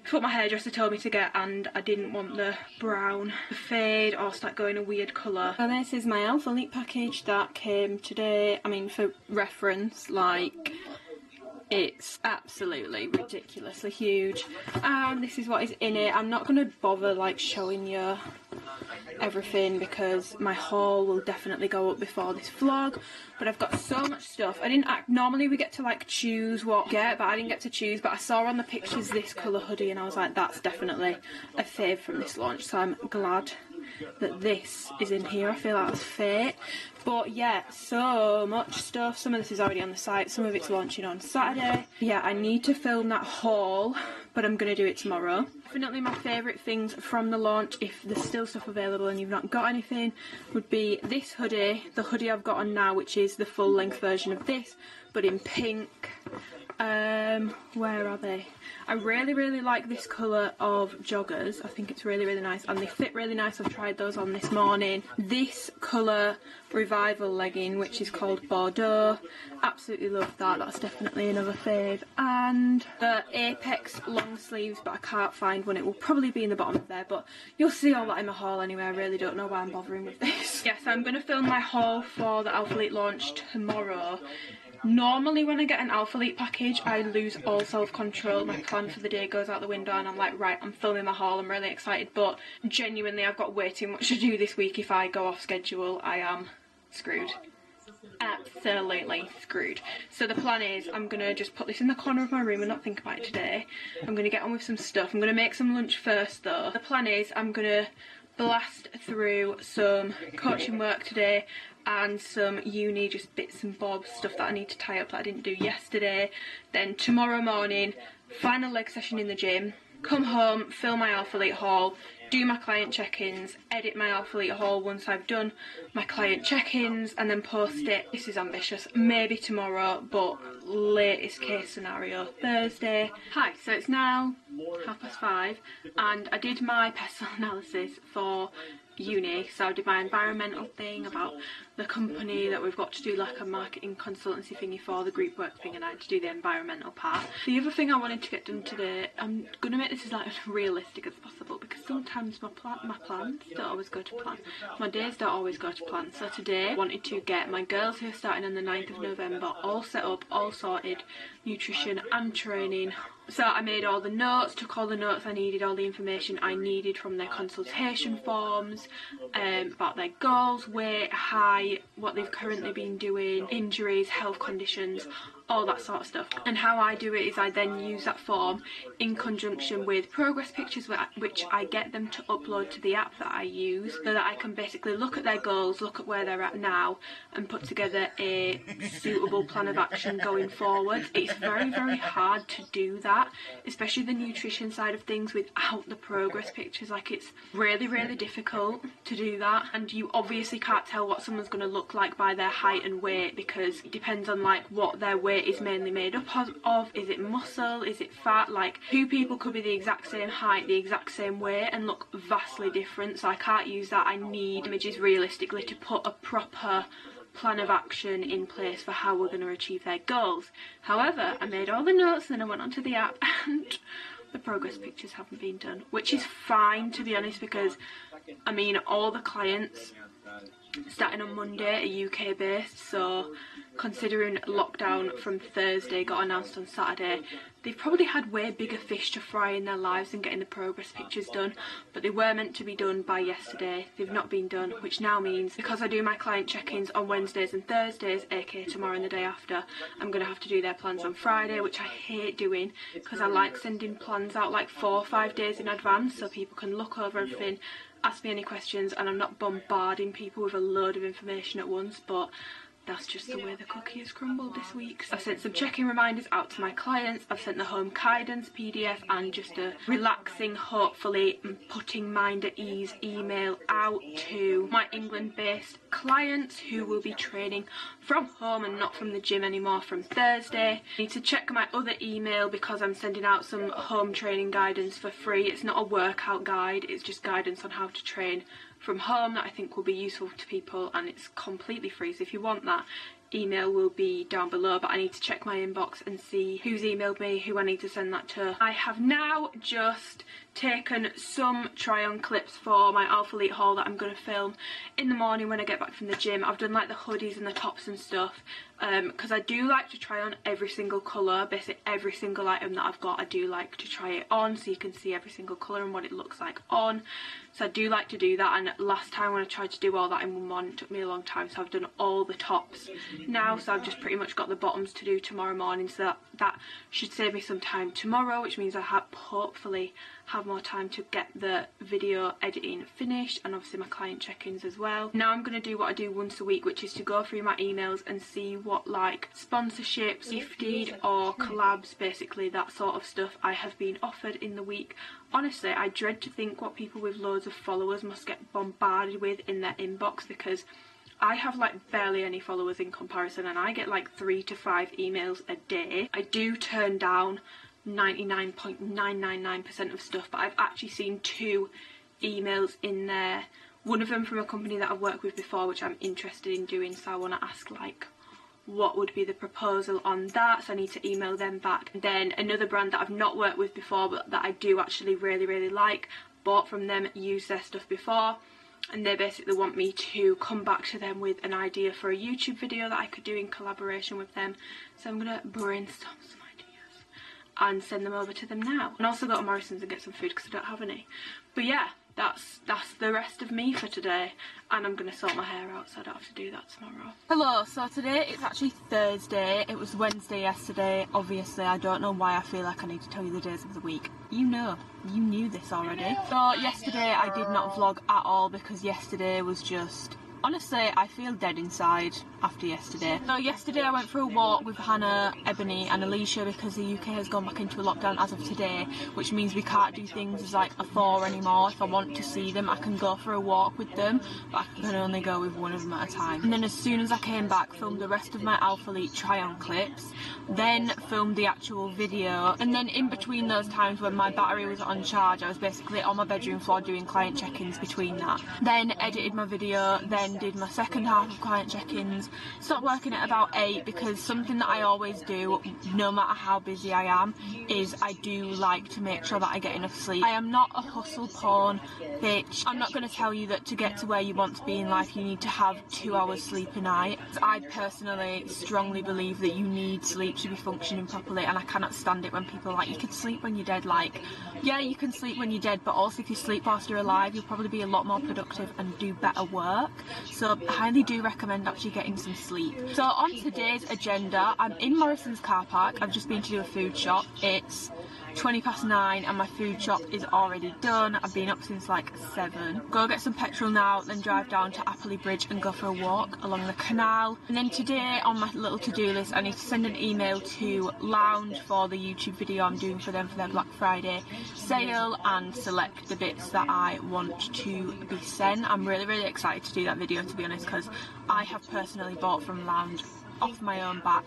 it's what my hairdresser told me to get, and I didn't want the brown to fade or start going a weird colour. So this is my Alphalete package that came today. I mean, for reference, like, it's absolutely ridiculously huge, and this is what is in it. I'm not going to bother like showing you everything because my haul will definitely go up before this vlog, but I've got so much stuff. I didn't normally we get to like choose what to get, but I didn't get to choose, but I saw on the pictures this colour hoodie and I was like, that's definitely a fave from this launch, so I'm glad that this is in here. I feel like that's fate. But yeah, so much stuff. Some of this is already on the site, some of it's launching on Saturday. Yeah, I need to film that haul, but I'm going to do it tomorrow. Definitely my favourite things from the launch, if there's still stuff available and you've not got anything, would be this hoodie, the hoodie I've got on now, which is the full length version of this, but in pink. Where are they? I really like this colour of joggers. I think it's really nice, and they fit really nice. I've tried those on this morning. This colour revival legging, which is called Bordeaux, absolutely love that. That's definitely another fave. And the Apex long sleeves, but I can't find one. It will probably be in the bottom of there, but you'll see all that in my haul anyway. I really don't know why I'm bothering with this. Yes, I'm going to film my haul for the Alphalete launch tomorrow. Normally when I get an Alphalete package I lose all self-control, my plan for the day goes out the window and I'm like, right, I'm filming my haul, I'm really excited, but genuinely I've got way too much to do this week. If I go off schedule I am screwed. Absolutely screwed. So the plan is I'm going to just put this in the corner of my room and not think about it today. I'm going to get on with some stuff. I'm going to make some lunch first though. The plan is I'm going to blast through some coaching work today and some uni, just bits and bobs, stuff that I need to tie up that I didn't do yesterday. Then tomorrow morning, final leg session in the gym, come home, film my Alphalete haul, do my client check-ins, edit my Alphalete haul once I've done my client check-ins, and then post it. This is ambitious, maybe tomorrow, but latest case scenario Thursday. Hi, so it's now 5:30 and I did my personal analysis for uni, so I did my environmental thing about the company that we've got to do like a marketing consultancy thingy for, the group work thing, and I had to do the environmental part. The other thing I wanted to get done today, I'm going to make this as like as realistic as possible because sometimes my plans don't always go to plan. My days don't always go to plan. So today I wanted to get my girls who are starting on the 9th of November all set up, all sorted, nutrition and training. So I made all the notes, took all the notes I needed, all the information I needed from their consultation forms, about their goals, weight, height, what they've currently been doing, injuries, health conditions, all that sort of stuff. And how I do it is I then use that form in conjunction with progress pictures which I get them to upload to the app that I use, so that I can basically look at their goals, look at where they're at now, and put together a suitable plan of action going forward. It's very hard to do that, especially the nutrition side of things without the progress pictures. Like, it's really difficult to do that, and you obviously can't tell what someone's going to look like by their height and weight because it depends on like what their weight is mainly made up of. Is it muscle, is it fat? Like, two people could be the exact same height, the exact same weight, and look vastly different, so I can't use that. I need images realistically to put a proper plan of action in place for how we're going to achieve their goals. However, I made all the notes, then I went onto the app and the progress pictures haven't been done, which is fine to be honest, because I mean all the clients starting on Monday are UK based, so considering lockdown from Thursday got announced on Saturday. They've probably had way bigger fish to fry in their lives than getting the progress pictures done, but they were meant to be done by yesterday. They've not been done, which now means because I do my client check-ins on Wednesdays and Thursdays, aka tomorrow and the day after, I'm going to have to do their plans on Friday, which I hate doing because I like sending plans out like 4 or 5 days in advance so people can look over everything, ask me any questions, and I'm not bombarding people with a load of information at once. But that's just the way the cookie has crumbled this week. I've sent some check-in reminders out to my clients. I've sent the home guidance PDF and just a relaxing, hopefully putting mind at ease email out to my England-based clients who will be training from home and not from the gym anymore from Thursday. I need to check my other email because I'm sending out some home training guidance for free. It's not a workout guide, it's just guidance on how to train from home that I think will be useful to people, and it's completely free, so if you want that, email will be down below. But I need to check my inbox and see who's emailed me, who I need to send that to. I have now just taken some try on clips for my Alphalete haul that I'm going to film in the morning when I get back from the gym. I've done like the hoodies and the tops and stuff because I do like to try on every single colour, basically every single item that I've got I do like to try it on so you can see every single colour and what it looks like on. So I do like to do that, and last time when I tried to do all that in one morning it took me a long time, so I've done all the tops now, so I've just pretty much got the bottoms to do tomorrow morning, so that should save me some time tomorrow, which means I hopefully have more time to get the video editing finished, and obviously my client check-ins as well. Now I'm going to do what I do once a week, which is to go through my emails and see what like sponsorships, gifted or collabs, basically that sort of stuff I have been offered in the week. Honestly, I dread to think what people with loads of followers must get bombarded with in their inbox, because I have like barely any followers in comparison and I get like 3 to 5 emails a day. I do turn down 99.999% of stuff, but I've actually seen 2 emails in there. One of them from a company that I've worked with before, which I'm interested in doing, so I want to ask like what would be the proposal on that, so I need to email them back. And then another brand that I've not worked with before but that I do actually really like, bought from them, used their stuff before, and they basically want me to come back to them with an idea for a YouTube video that I could do in collaboration with them. So I'm gonna brainstorm some ideas and send them over to them now, and also go to Morrison's and get some food because I don't have any. But yeah, that's the rest of me for today, and I'm gonna sort my hair out so I don't have to do that tomorrow. Hello, so today it's actually Thursday. It was Wednesday yesterday. Obviously I don't know why I feel like I need to tell you the days of the week. You knew this already. So yesterday I did not vlog at all because yesterday was just, honestly, I feel dead inside after yesterday. So yesterday I went for a walk with Hannah, Ebony and Alicia because the UK has gone back into a lockdown as of today, which means we can't do things as like a 4 anymore. If I want to see them I can go for a walk with them, but I can only go with one of them at a time. And then as soon as I came back, filmed the rest of my Alphalete try-on clips, then filmed the actual video, and then in between those times when my battery was on charge I was basically on my bedroom floor doing client check-ins between that. Then edited my video, then did my second half of client check-ins, stopped working at about 8 because something that I always do no matter how busy I am is I do like to make sure that I get enough sleep. I am not a hustle porn bitch. I'm not going to tell you that to get to where you want to be in life you need to have 2 hours sleep a night. I personally strongly believe that you need sleep to be functioning properly, and I cannot stand it when people are like, you can sleep when you're dead. Like, yeah, you can sleep when you're dead, but also if you sleep whilst you're alive you'll probably be a lot more productive and do better work. So I highly do recommend actually getting some sleep. So on today's agenda, I'm in Morrison's car park. I've just been to do a food shop. It's 9:20 and my food shop is already done. I've been up since like 7. Go get some petrol now, then drive down to Alphalete Bridge and go for a walk along the canal. And then today on my little to-do list I need to send an email to Lounge for the YouTube video I'm doing for them for their Black Friday sale and select the bits that I want to be sent. I'm really excited to do that video, to be honest, because I have personally bought from Lounge off my own back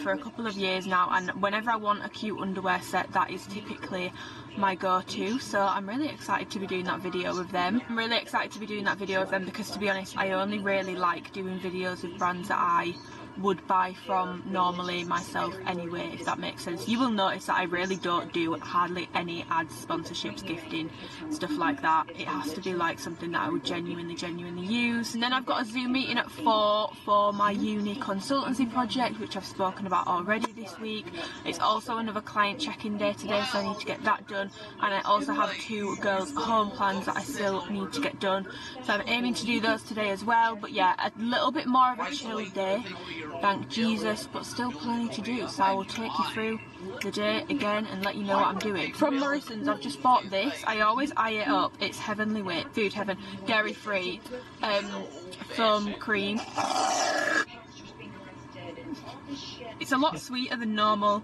for a couple of years now, and whenever I want a cute underwear set that is typically my go-to, so I'm really excited to be doing that video with them. I'm really excited to be doing that video with them because, to be honest, I only really like doing videos with brands that I would buy from normally myself anyway, if that makes sense. You will notice that I really don't do hardly any ads, sponsorships, gifting, stuff like that. It has to be like something that I would genuinely use. And then I've got a Zoom meeting at 4 for my uni consultancy project, which I've spoken about already this week. It's also another client check-in day today, so I need to get that done. And I also have 2 girls' home plans that I still need to get done, so I'm aiming to do those today as well. But yeah, a little bit more of a chill day, thank Jesus, but still plenty to do, so I will take you through the day again and let you know what I'm doing. From Morrison's, I've just bought this. I always eye it up. It's Heavenly Weight, Food Heaven, dairy free, foam cream. It's a lot sweeter than normal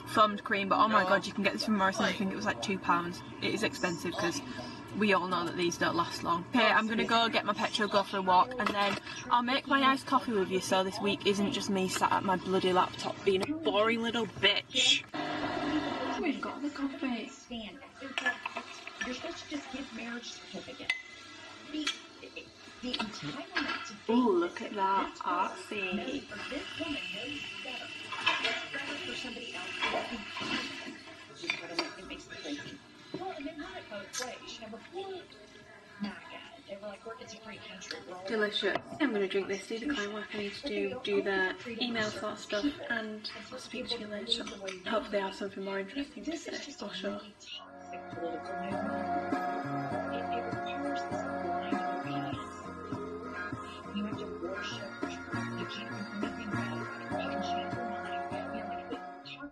foamed cream, but oh my god, you can get this from Morrison's. I think it was like £2. It is expensive because we all know that these don't last long. Okay, I'm gonna go get my petrol, go for a walk, and then I'll make my iced coffee with you, so this week isn't just me sat at my bloody laptop being a boring little bitch. We've got the coffee. You're supposed to just give marriage certificate. The entitlement to Ooh, look at that, artsy. this woman knows better for somebody else. It makes me crazy. Well, and they run it both ways. You know, before MAGA, they were like, it's a free country. Delicious. I'm going to drink this, do the client work I need to do the email sort of stuff, and I'll speak to you later. Hopefully I have something more interesting to say, for sure. Political movement. It requires this blind obedience. You have to worship. You can't do nothing right. You can change your mind.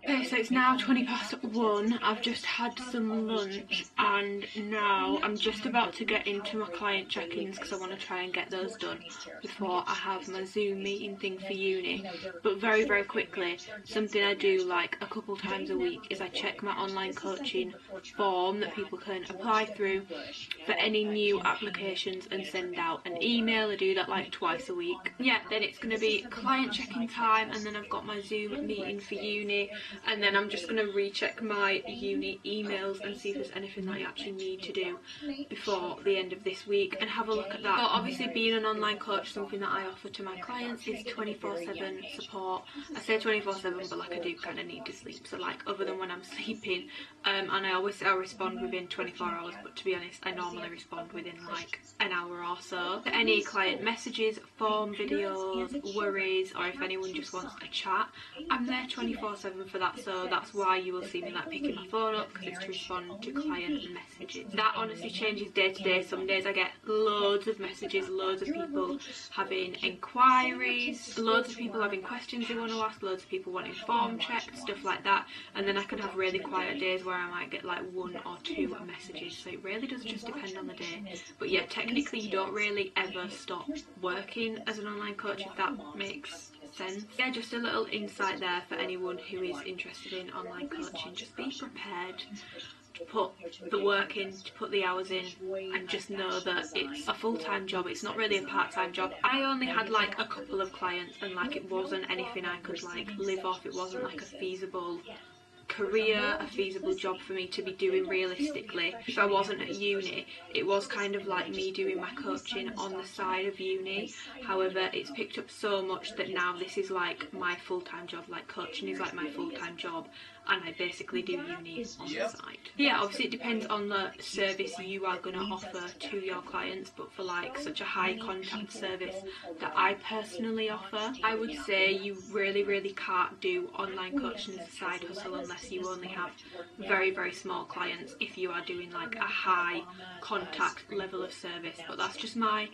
Okay, so it's now 1:20. I've just had some lunch and now I'm just about to get into my client check-ins because I want to try and get those done before I have my Zoom meeting thing for uni. But very quickly, something I do like a couple times a week is I check my online coaching form that people can apply through for any new applications and send out an email. I do that like twice a week. Yeah, then it's going to be client check-in time, and then I've got my Zoom meeting for uni. And then I'm just going to recheck my uni emails and see if there's anything that I actually need to do before the end of this week and have a look at that. But obviously being an online coach, something that I offer to my clients is 24/7 support. I say 24/7, but like I do kind of need to sleep, so like other than when I'm sleeping, and I always say I'll respond within 24 hours, but to be honest I normally respond within like an hour or so. For any client messages, form videos, worries, or if anyone just wants a chat, I'm there 24/7 for that, so that's why you will see me like picking my phone up, because it's to respond to client messages. That honestly changes day to day. Some days I get loads of messages, loads of people having inquiries, loads of people having questions they want to ask, loads of people wanting form checked, stuff like that. And then I could have really quiet days where I might get like 1 or 2 messages, so it really does just depend on the day. But yeah, technically you don't really ever stop working as an online coach, if that makes sense. Yeah, just a little insight there for anyone who is interested in online coaching. Just be prepared to put the work in, to put the hours in, and just know that it's a full-time job. It's not really a part-time job. I only had like a couple of clients, and like it wasn't anything I could like live off. It wasn't like a feasible career, a feasible job for me to be doing realistically. If I wasn't at uni, it was kind of like me doing my coaching on the side of uni. However, it's picked up so much that now this is like my full-time job. Like coaching is like my full-time job, and I basically do uni on the side. Yeah, obviously it depends on the service you are going to offer to your clients, but for like such a high contact service that I personally offer, I would say you really can't do online coaching as a side hustle unless you only have very small clients, if you are doing like a high contact level of service. But that's just my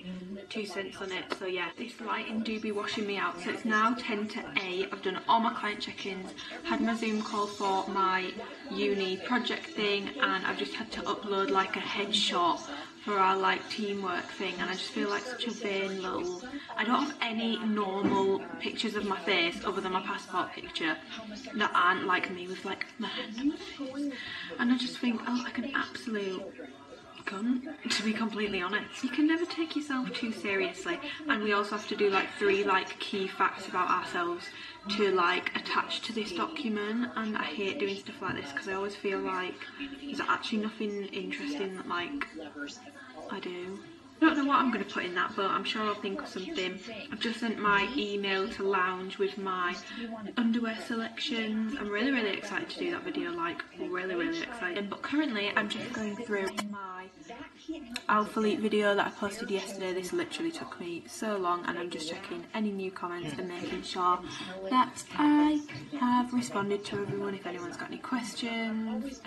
2 cents on it. So yeah, this lighting do be washing me out. So it's now 10 to 8. I've done all my client check-ins, had my Zoom call for my uni project thing, and I've just had to upload like a headshot for our like teamwork thing, and I just feel like such a vain little... I don't have any normal pictures of my face other than my passport picture that aren't like me, with like my hand on my face, and I just think I look like an absolute cunt, to be completely honest. You can never take yourself too seriously, and we also have to do like 3 like key facts about ourselves to like attach to this document, and I hate doing stuff like this because I always feel like there's actually nothing interesting that like I do. I don't know what I'm going to put in that, but I'm sure I'll think of something. I've just sent my email to Lounge with my underwear selections. I'm really, really excited to do that video, like really, really excited. But currently I'm just going through my Alphalete video that I posted yesterday. This literally took me so long, and I'm just checking any new comments and making sure that I have responded to everyone if anyone's got any questions.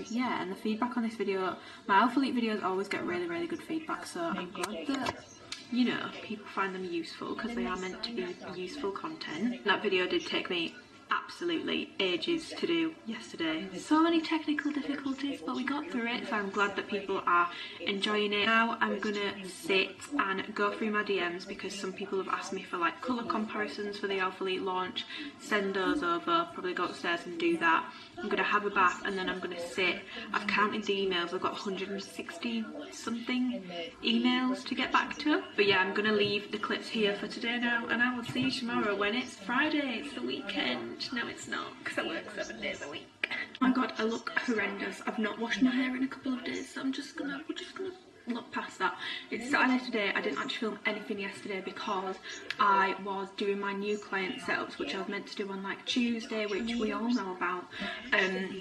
Yeah, and the feedback on this video, my Alphalete videos always get really, really good feedback, so I'm glad that, you know, people find them useful, because they are meant to be useful content. That video did take me absolutely ages to do yesterday. So many technical difficulties, but we got through it, so I'm glad that people are enjoying it. Now I'm gonna sit and go through my DMs, because some people have asked me for like colour comparisons for the Alphalete launch. Send those over, probably go upstairs and do that. I'm gonna have a bath and then I'm gonna sit. I've counted the emails, I've got 160 something emails to get back to. But yeah, I'm gonna leave the clips here for today now, and I will see you tomorrow when it's Friday. It's the weekend. No, it's not, because I work 7 days a week. Oh my god, I look horrendous. I've not washed my hair in a couple of days, so we're just gonna look past that. It's Saturday today. I didn't actually film anything yesterday because I was doing my new client setups, which I was meant to do on like Tuesday, which we all know about,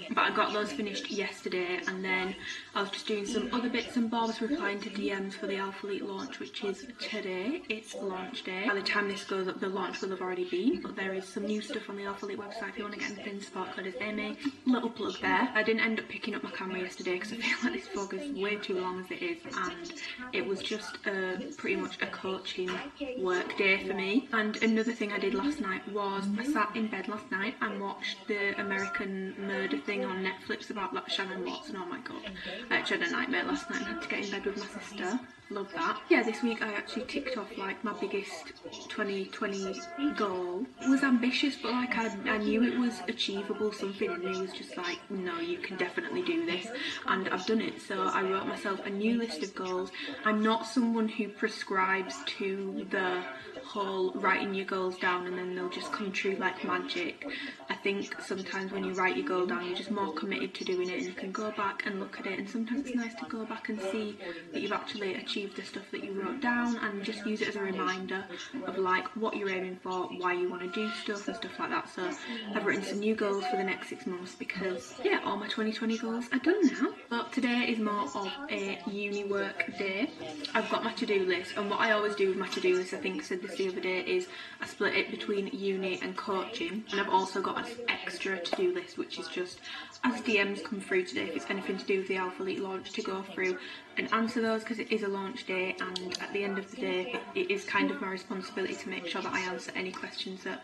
but I got those finished yesterday, and then I was just doing some other bits and bobs, replying to DMs for the Alphalete launch, which is today. It's launch day. By the time this goes up, the launch will have already been, but there is some new stuff on the Alphalete website if you want to get anything. Support code is Amy. Little plug there. I didn't end up picking up my camera yesterday because I feel like this vlog is way too long as it is, and it was just pretty much a coaching work day for me. And another thing I did last night was I sat in bed last night and watched the American murder thing on Netflix about like Shannon Watson. Oh my god, I actually had a nightmare last night and had to get in bed with my sister. Love that. Yeah, this week I actually ticked off like my biggest 2020 goal. It was ambitious, but like I knew it was achievable. Something in me was just like, no, you can definitely do this, and I've done it. So I wrote myself a new list of goals. I'm not someone who prescribes to the whole writing your goals down and then they'll just come true like magic. I think sometimes when you write your goal down, you're just more committed to doing it, and you can go back and look at it, and sometimes it's nice to go back and see that you've actually achieved the stuff that you wrote down, and just use it as a reminder of like what you're aiming for, why you want to do stuff and stuff like that. So I've written some new goals for the next 6 months, because yeah, all my 2020 goals are done now. But today is more of a uni work day. I've got my to-do list, and what I always do with my to-do list, I think I said this the other day, is I split it between uni and coaching. And I've also got an extra to-do list, which is just as DMs come through today, if it's anything to do with the Alphalete launch, to go through and answer those, because it is a launch day, and at the end of the day it is kind of my responsibility to make sure that I answer any questions that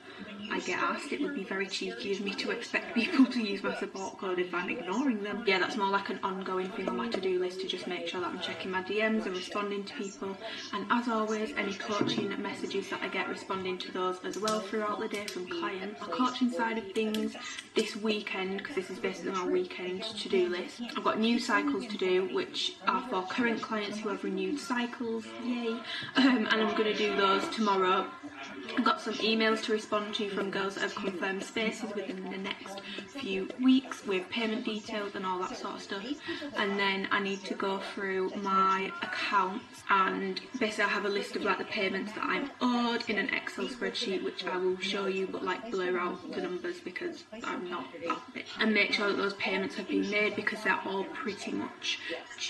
I get asked. It would be very cheeky of me to expect people to use my support code if I'm ignoring them. Yeah, that's more like an ongoing thing on my to-do list, to just make sure that I'm checking my DMs and responding to people, and as always, any coaching messages that I get, responding to those as well throughout the day from clients. The coaching side of things this weekend, because this is basically my weekend to-do list, I've got new cycles to do, which are for current clients who have renewed cycles, yay, and I'm going to do those tomorrow. I've got some emails to respond to from girls that have confirmed spaces within the next few weeks with payment details and all that sort of stuff, and then I need to go through my accounts, and basically I have a list of like the payments that I'm owed in an Excel spreadsheet, which I will show you, but like blur out the numbers because I'm not that bit, and make sure that those payments have been made, because they're all pretty much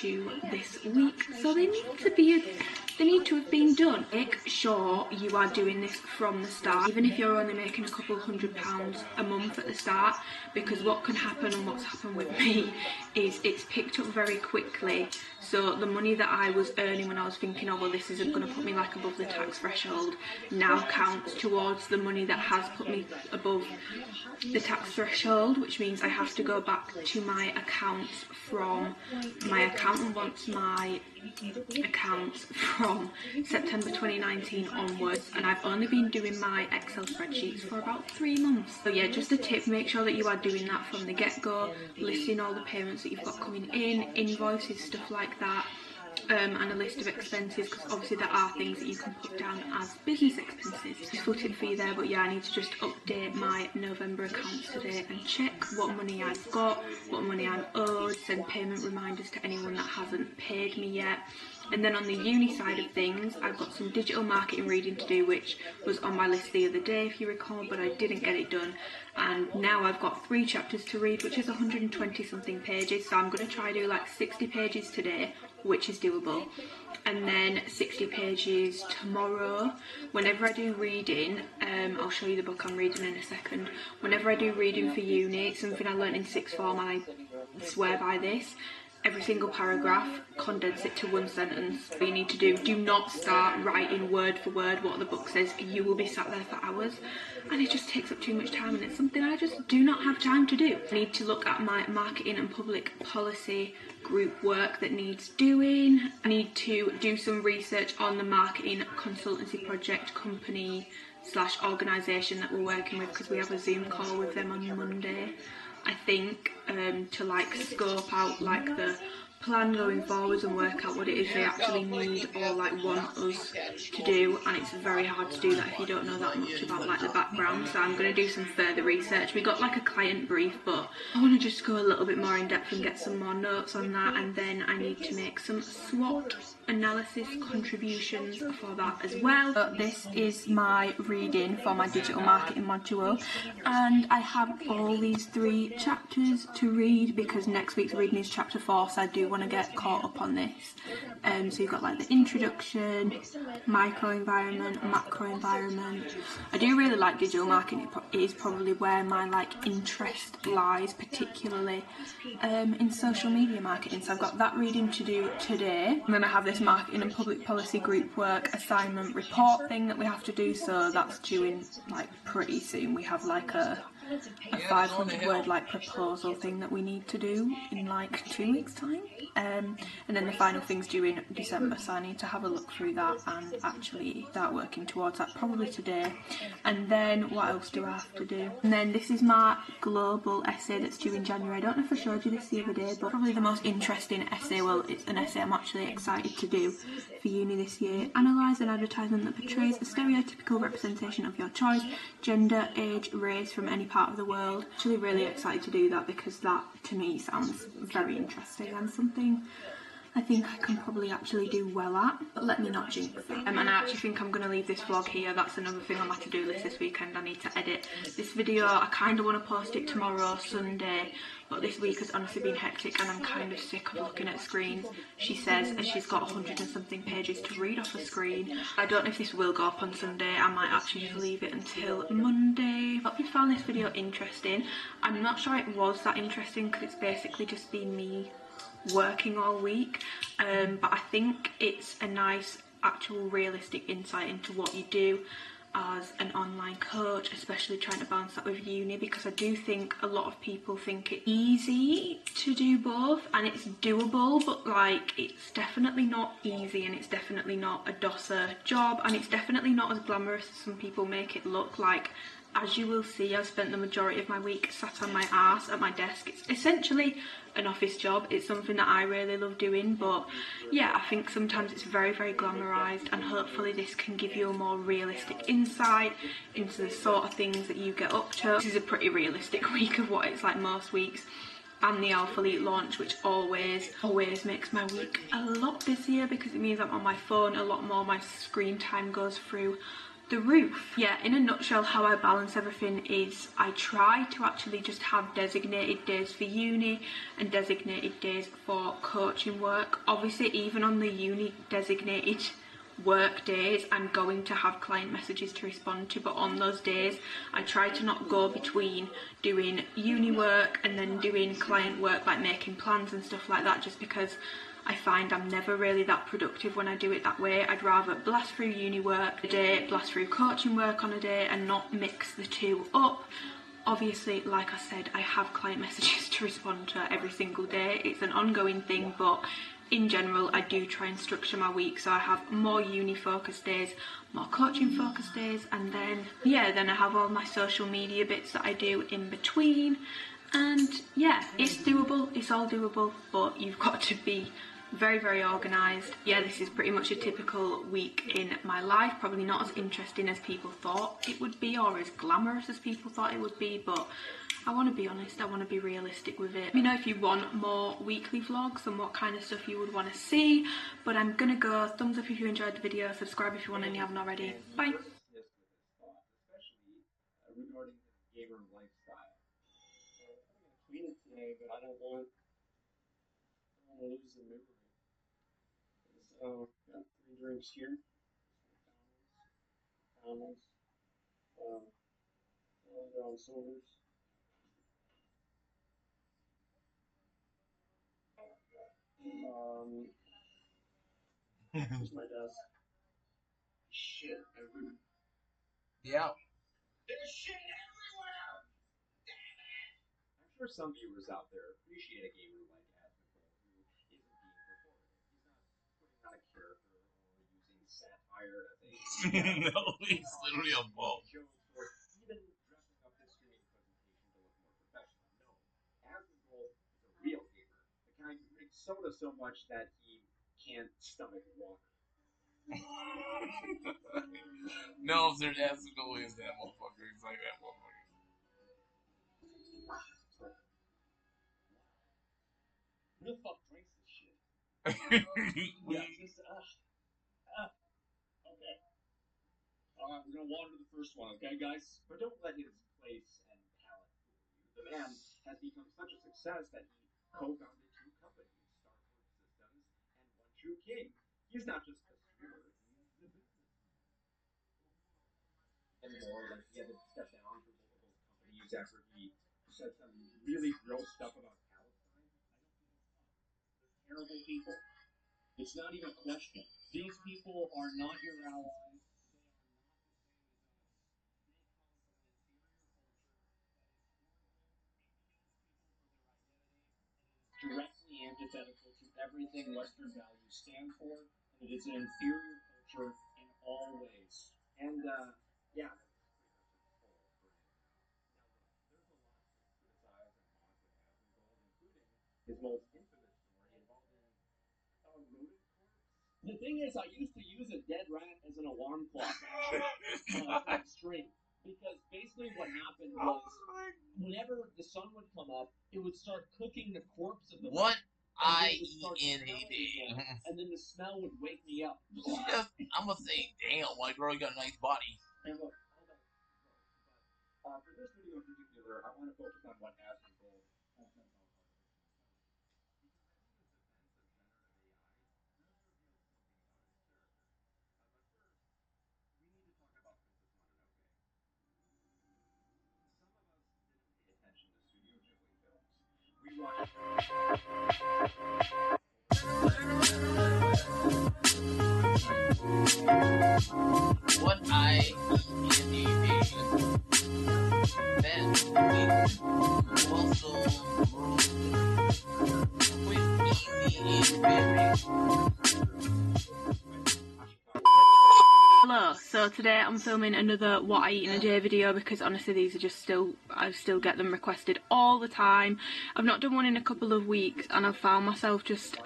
due this week, so they need to have been done. Make sure you are doing this from the start, even if you're only making a couple £100 a month at the start, because what can happen, and what's happened with me, is it's picked up very quickly. So the money that I was earning when I was thinking, oh well, this isn't going to put me like above the tax threshold, now counts towards the money that has put me above the tax threshold, which means I have to go back to my accounts from my accountant wants my accounts from September 2019 onwards, and I've only been doing my Excel spreadsheets for about 3 months. So yeah, just a tip, make sure that you are doing that from the get-go, listing all the payments that you've got coming in, invoices, stuff like that, and a list of expenses, because obviously there are things that you can put down as business expenses. Useful tip for you there. But yeah, I need to just update my November accounts today and check what money I've got, what money I'm owed, send payment reminders to anyone that hasn't paid me yet, And then on the uni side of things, I've got some digital marketing reading to do, which was on my list the other day, if you recall, but I didn't get it done. And now I've got 3 chapters to read, which is 120 something pages, so I'm going to try to do like 60 pages today, which is doable, and then 60 pages tomorrow. Whenever I do reading, I'll show you the book I'm reading in a second. Whenever I do reading for uni, it's something I learnt in sixth form, and I swear by this. Every single paragraph, condense it to 1 sentence. What you need to do not start writing word for word what the book says. You will be sat there for hours, and it just takes up too much time, and it's something I just do not have time to do. I need to look at my marketing and public policy group work that needs doing. I need to do some research on the marketing consultancy project company / organisation that we're working with, because we have a Zoom call with them on Monday, I think, to like scope out like the plan going forwards and work out what it is they actually need or like want us to do, and it's very hard to do that if you don't know that much about like the background. So I'm going to do some further research. We got like a client brief, but I want to just go a little bit more in depth and get some more notes on that, and then I need to make some SWOT analysis contributions for that as well. So this is my reading for my digital marketing module, and I have all these 3 chapters to read because next week's reading is chapter 4, so I do want to get caught up on this. So you've got like the introduction, micro environment, macro environment. I do really like digital marketing. It is probably where my like interest lies, particularly in social media marketing. So I've got that reading to do today, and then I have this marketing and public policy group work assignment report thing that we have to do, so that's due in like pretty soon. We have like a 500 word like proposal thing that we need to do in like 2 weeks time, and then the final thing's due in December, so I need to have a look through that and actually start working towards that probably today. And then what else do I have to do? And then this is my global essay that's due in January. I don't know if I showed you this the other day, but probably the most interesting essay, well, it's an essay I'm actually excited to do for uni this year. Analyse an advertisement that portrays a stereotypical representation of your choice, gender, age, race from any part of the world. Actually really excited to do that because that to me sounds very interesting and something I think I can probably actually do well at, but let me not jinx it. And I actually think I'm going to leave this vlog here. That's another thing on my to-do list this weekend. I need to edit this video. I kind of want to post it tomorrow, Sunday, but this week has honestly been hectic and I'm kind of sick of looking at screens. She says as she's got 100 and something pages to read off a screen. I don't know if this will go up on Sunday. I might actually just leave it until Monday. I hope you found this video interesting. I'm not sure it was that interesting because it's basically just been me working all week, but I think it's a nice actual realistic insight into what you do as an online coach, especially trying to balance that with uni, because I do think a lot of people think it's easy to do both, and it's doable, but like it's definitely not easy, and it's definitely not a DOSer job, and it's definitely not as glamorous as some people make it look. Like, as you will see, I've spent the majority of my week sat on my arse at my desk. It's essentially an office job. It's something that I really love doing, but yeah, I think sometimes it's very, very glamorised, and hopefully this can give you a more realistic insight into the sort of things that you get up to. This is a pretty realistic week of what it's like most weeks, and the Alphalete launch, which always makes my week a lot busier because it means I'm on my phone a lot more. My screen time goes through the roof. Yeah, in a nutshell, how I balance everything is I try to actually just have designated days for uni and designated days for coaching work. Obviously, even on the uni designated work days, I'm going to have client messages to respond to, but on those days I try to not go between doing uni work and then doing client work, like making plans and stuff like that, just because I find I'm never really that productive when I do it that way. I'd rather blast through uni work a day, blast through coaching work on a day, and not mix the two up. Obviously, like I said, I have client messages to respond to every single day. It's an ongoing thing, but in general, I do try and structure my week so I have more uni focused days, more coaching focused days, and then, yeah, then I have all my social media bits that I do in between. And yeah, it's doable, it's all doable, but you've got to be very, very organised. Yeah, this is pretty much a typical week in my life. Probably not as interesting as people thought it would be, or as glamorous as people thought it would be, but I want to be honest, I want to be realistic with it. Let me know if you want more weekly vlogs and what kind of stuff you would want to see. But I'm gonna go. Thumbs up if you enjoyed the video, subscribe if you want and you haven't already. Bye. Especially regarding his gamer lifestyle. I'm gonna clean it today, but I don't want to lose the memory. So, got 3 drinks here. McDonald's. Brown sodas. Here's my desk. Shit everywhere. Yeah. There's shit everywhere! Damn it! I'm sure some viewers out there appreciate a gamer like Asmongold who isn't being performative. He's not putting on a character or using satire as a No, he's literally a ball. joke or even dressing up his streaming presentation to look more professional. No, Asmongold is a real gamer. The kind who drinks soda so much that he can't stomach water. No, if there's acid go is that motherfucker. He's like that motherfucker. Who the fuck drinks this shit? Yeah, just, okay. We're gonna water the first one, okay, guys? But don't let his place and palate fool you. The man has become such a success that he co-founded 2 companies, Starford Systems and One True King. He's not just a streamer, he's the businessman. And more, like he had to step down from both of those companies after he said some really gross stuff about Palestine. They're terrible people. It's not even a question. These people are not your allies. They are not the same as us. They call us directly antithetical to everything Western values stand for, and it is an inferior culture in all ways. And, yeah, that's pretty much its full brand. Now, look, there's a lot to criticize and mock with Asmongold, including his most infamous story involving a rodent corpse. The thing is, I used to use a dead rat as an alarm clock, stream. Because basically what happened was, whenever the sun would come up, it would start cooking the corpse of the what rat, I eat in a day. and then the smell would wake me up. I'm gonna say, damn, my girl, you got a nice body. And look, all that, but for this video in particular, I want to focus on what Asmongold has said about What I eat in a day. Then we also with easy and Hello, so today I'm filming another what I eat in a day video because honestly these are just I still get them requested all the time. I've not done one in a couple of weeks and I've found myself just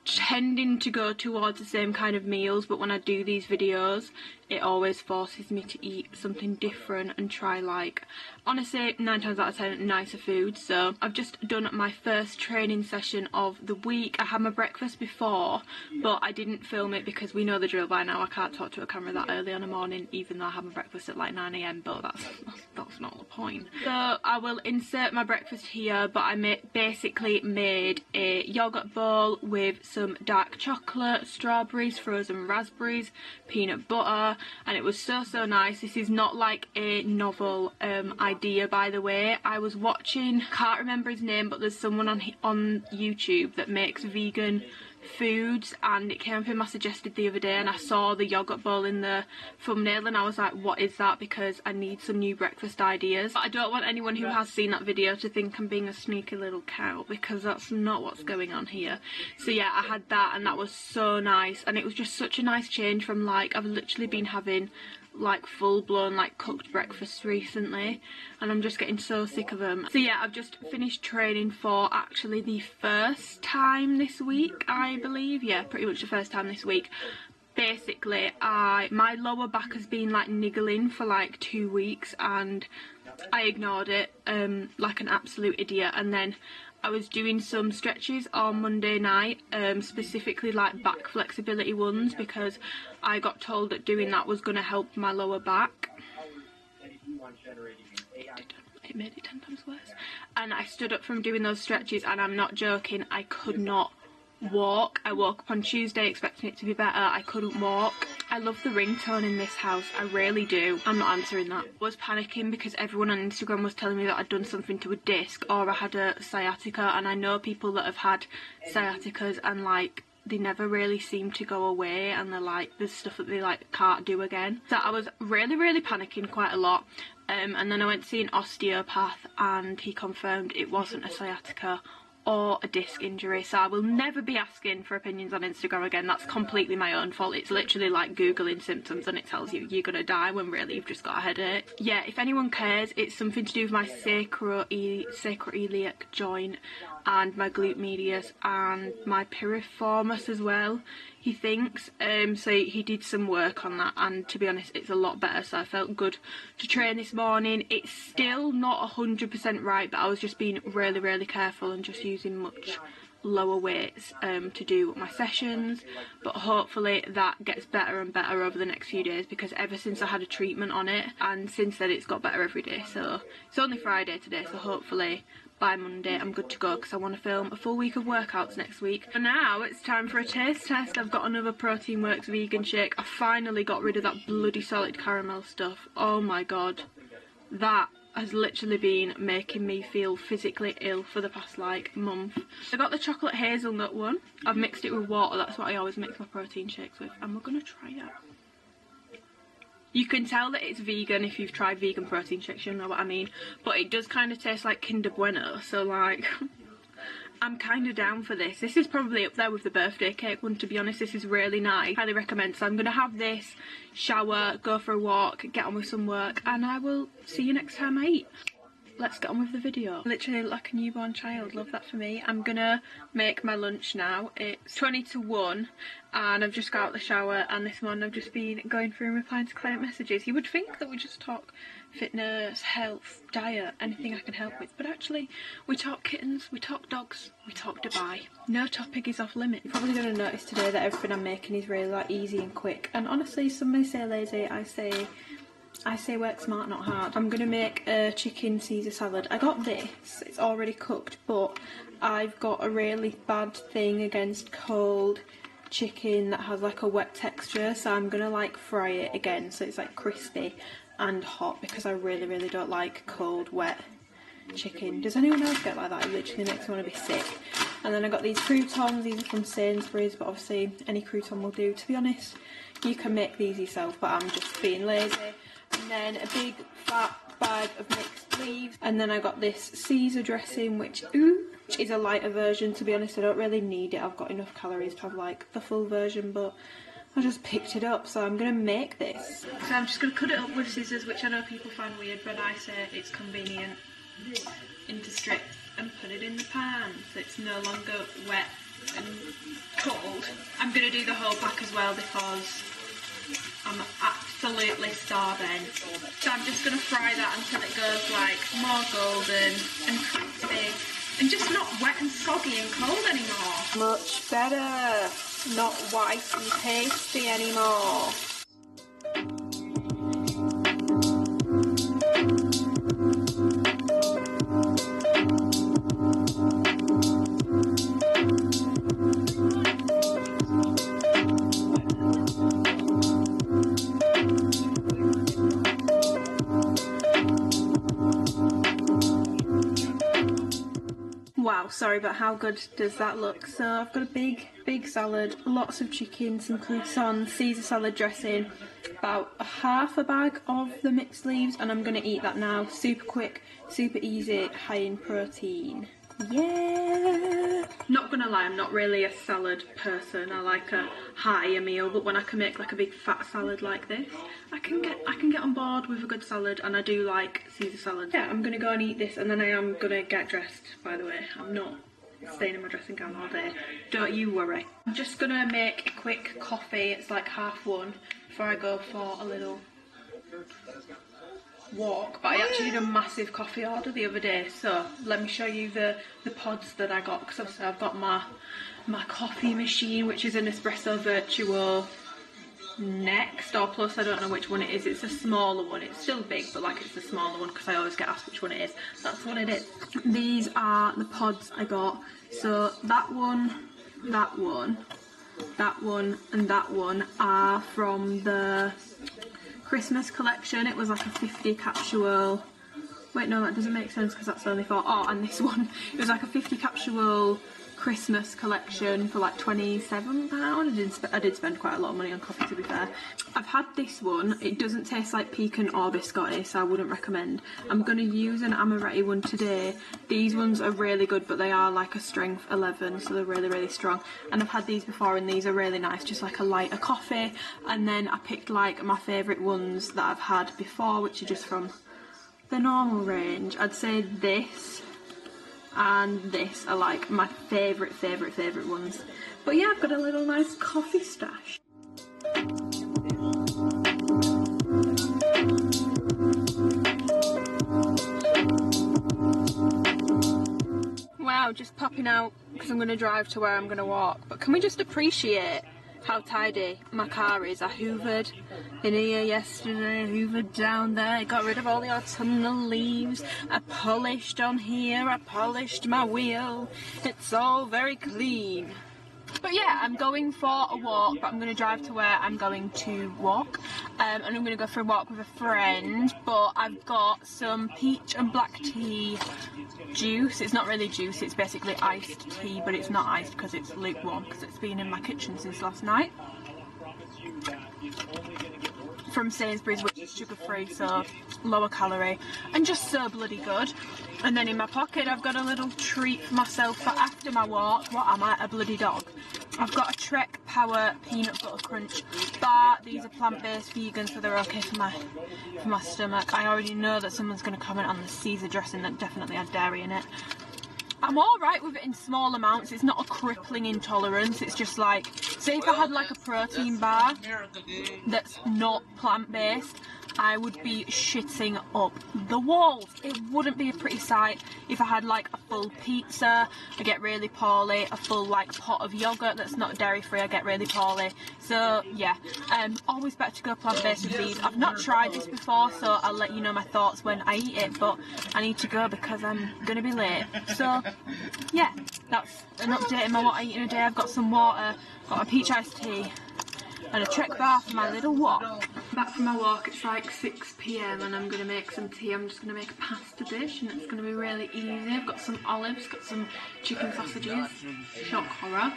tending to go towards the same kind of meals, but when I do these videos it always forces me to eat something different and try, like, honestly 9 times out of 10 nicer food. So I've just done my first training session of the week. I had my breakfast before but I didn't film it because we know the drill by now. I can't talk to a camera that early on a morning even though I have my breakfast at like 9 AM, but that's not the point. So I will insert my breakfast here, but I basically made a yogurt bowl with some dark chocolate, strawberries, frozen raspberries, peanut butter, and it was so nice. This is not like a novel idea, by the way. I was watching, can't remember his name, but there's someone on YouTube that makes vegan foods and it came up in my suggested the other day and I saw the yogurt bowl in the thumbnail and I was like, what is that? Because I need some new breakfast ideas. But I don't want anyone who has seen that video to think I'm being a sneaky little cow because that's not what's going on here. So yeah, I had that and that was so nice and it was just such a nice change from, like, I've literally been having like full-blown like cooked breakfasts recently and I'm just getting so sick of them. So yeah, I've just finished training for actually the first time this week, I believe. Yeah, pretty much the first time this week. basically my lower back has been like niggling for like 2 weeks and I ignored it like an absolute idiot, and then I was doing some stretches on Monday night, specifically like back flexibility ones, because I got told that doing that was going to help my lower back. It made it 10 times worse. And I stood up from doing those stretches and I'm not joking, I could not walk. I woke up on Tuesday expecting it to be better. I couldn't walk. I love the ringtone in this house, I really do. I'm not answering that. I was panicking because everyone on Instagram was telling me that I'd done something to a disc or I had a sciatica, and I know people that have had sciaticas and like they never really seem to go away, and they're like there's stuff that they like can't do again. So I was really panicking quite a lot, and then I went to see an osteopath and he confirmed it wasn't a sciatica or a disc injury. So I will never be asking for opinions on Instagram again. That's completely my own fault. It's literally like googling symptoms and it tells you you're gonna die when really you've just got a headache. Yeah, if anyone cares, it's something to do with my sacroiliac joint and my glute medius and my piriformis as well, he thinks. So he did some work on that, and to be honest it's a lot better, so I felt good to train this morning. It's still not 100% right, but I was just being really careful and just using much lower weights to do my sessions, but hopefully that gets better and better over the next few days, because ever since I had a treatment on it and since then it's got better every day. So it's only Friday today, so hopefully by Monday I'm good to go, because I want to film a full week of workouts next week. For now it's time for a taste test. I've got another Protein Works vegan shake. I finally got rid of that bloody solid caramel stuff. Oh my god, that has literally been making me feel physically ill for the past like month. I got the chocolate hazelnut one. I've mixed it with water, that's what I always mix my protein shakes with, and we're gonna try it. You can tell that it's vegan if you've tried vegan protein shakes, you know what I mean, but it does kind of taste like Kinder Bueno, so like I'm kind of down for this. This is probably up there with the birthday cake one, to be honest. This is really nice, highly recommend. So I'm going to have this, shower, go for a walk, get on with some work, and I will see you next time I eat. Let's get on with the video. Literally like a newborn child, love that for me. I'm gonna make my lunch now. It's 20 to 1 and I've just got out the shower, and this morning I've just been going through and replying to client messages. You would think that we just talk fitness, health, diet, anything I can help with, but actually we talk kittens, we talk dogs, we talk Dubai. No topic is off limits. You're probably gonna notice today that everything I'm making is really like easy and quick, and honestly some may say lazy, I say work smart, not hard. I'm going to make a chicken Caesar salad. I got this, it's already cooked, but I've got a really bad thing against cold chicken that has like a wet texture, so I'm going to like fry it again so it's like crispy and hot, because I really don't like cold wet chicken. Does anyone else get like that? It literally makes me want to be sick. And then I got these croutons. These are from Sainsbury's, but obviously any crouton will do. To be honest, you can make these yourself, but I'm just being lazy. And then a big fat bag of mixed leaves, and then I got this Caesar dressing, which is a lighter version. To be honest, I don't really need it. I've got enough calories to have like the full version, but I just picked it up, so I'm gonna make this. So I'm just gonna cut it up with scissors, which I know people find weird, but I say it's convenient, into strips, and put it in the pan so it's no longer wet and cold. I'm gonna do the whole pack as well because I'm absolutely starving. So I'm just going to fry that until it goes like more golden and crispy and just not wet and soggy and cold anymore. Much better. Not white and pasty anymore. Wow, sorry, but how good does that look? So I've got a big salad, lots of chicken, some croutons, Caesar salad dressing, about half a bag of the mixed leaves, and I'm going to eat that now. Super quick, super easy, high in protein. Yeah! Not gonna lie, I'm not really a salad person. I like a heartier meal, but when I can make like a big fat salad like this, I can get on board with a good salad, and I do like Caesar salad. Yeah, I'm gonna go and eat this, and then I am gonna get dressed, by the way. I'm not staying in my dressing gown all day. Don't you worry. I'm just gonna make a quick coffee. It's like 1:30 before I go for a little walk. But I actually did a massive coffee order the other day, so let me show you the pods that I got, because obviously I've got my coffee machine, which is an Espresso Virtuo Next or Plus, I don't know which one it is. It's a smaller one. It's still big, but like it's the smaller one, because I always get asked which one it is. That's what it is. These are the pods I got. So that one, that one, that one and that one are from the Christmas collection. It was like a 50 capsule. Wait, no, that doesn't make sense because that's only for, oh, and this one, it was like a 50 capsule Christmas collection for like £27. I did spend quite a lot of money on coffee, to be fair. I've had this one. It doesn't taste like pecan or biscotti, so I wouldn't recommend. I'm going to use an amaretti one today. These ones are really good, but they are like a strength 11, so they're really, really strong. And I've had these before, and these are really nice, just like a lighter coffee. And then I picked like my favourite ones that I've had before, which are just from the normal range. I'd say this and this are like my favourite ones. But yeah, I've got a little nice coffee stash. Wow, just popping out because I'm going to drive to where I'm going to walk. But can we just appreciate how tidy my car is? I hoovered in here yesterday, hoovered down there, I got rid of all the autumnal leaves, I polished on here, I polished my wheel, it's all very clean. But yeah, I'm going for a walk, but I'm going to drive to where I'm going to walk, and I'm going to go for a walk with a friend. But I've got some peach and black tea juice. It's not really juice, it's basically iced tea, but it's not iced because it's lukewarm, because it's been in my kitchen since last night. From Sainsbury's, which is sugar free, so lower calorie, and just so bloody good. And then in my pocket I've got a little treat for myself for after my walk. What am I, a bloody dog? I've got a Trek Power Peanut Butter Crunch bar. These are plant-based vegan, so they're okay for my stomach. I already know that someone's going to comment on the Caesar dressing that definitely had dairy in it. I'm alright with it in small amounts. It's not a crippling intolerance. It's just like, say if I had like a protein bar that's not plant-based, I would be shitting up the walls. It wouldn't be a pretty sight. If I had like a full pizza, I get really poorly. A full like pot of yogurt that's not dairy free, I get really poorly. So yeah, always better to go plant-based with these. I've not tried this before, so I'll let you know my thoughts when I eat it, but I need to go because I'm gonna be late. So yeah, that's an update on my what I eat in a day. I've got some water, got a peach iced tea, and a Trek bar for my little walk. Back from my walk, it's like 6 PM and I'm going to make some tea. I'm just going to make a pasta dish and it's going to be really easy. I've got some olives, got some chicken sausages, shock horror,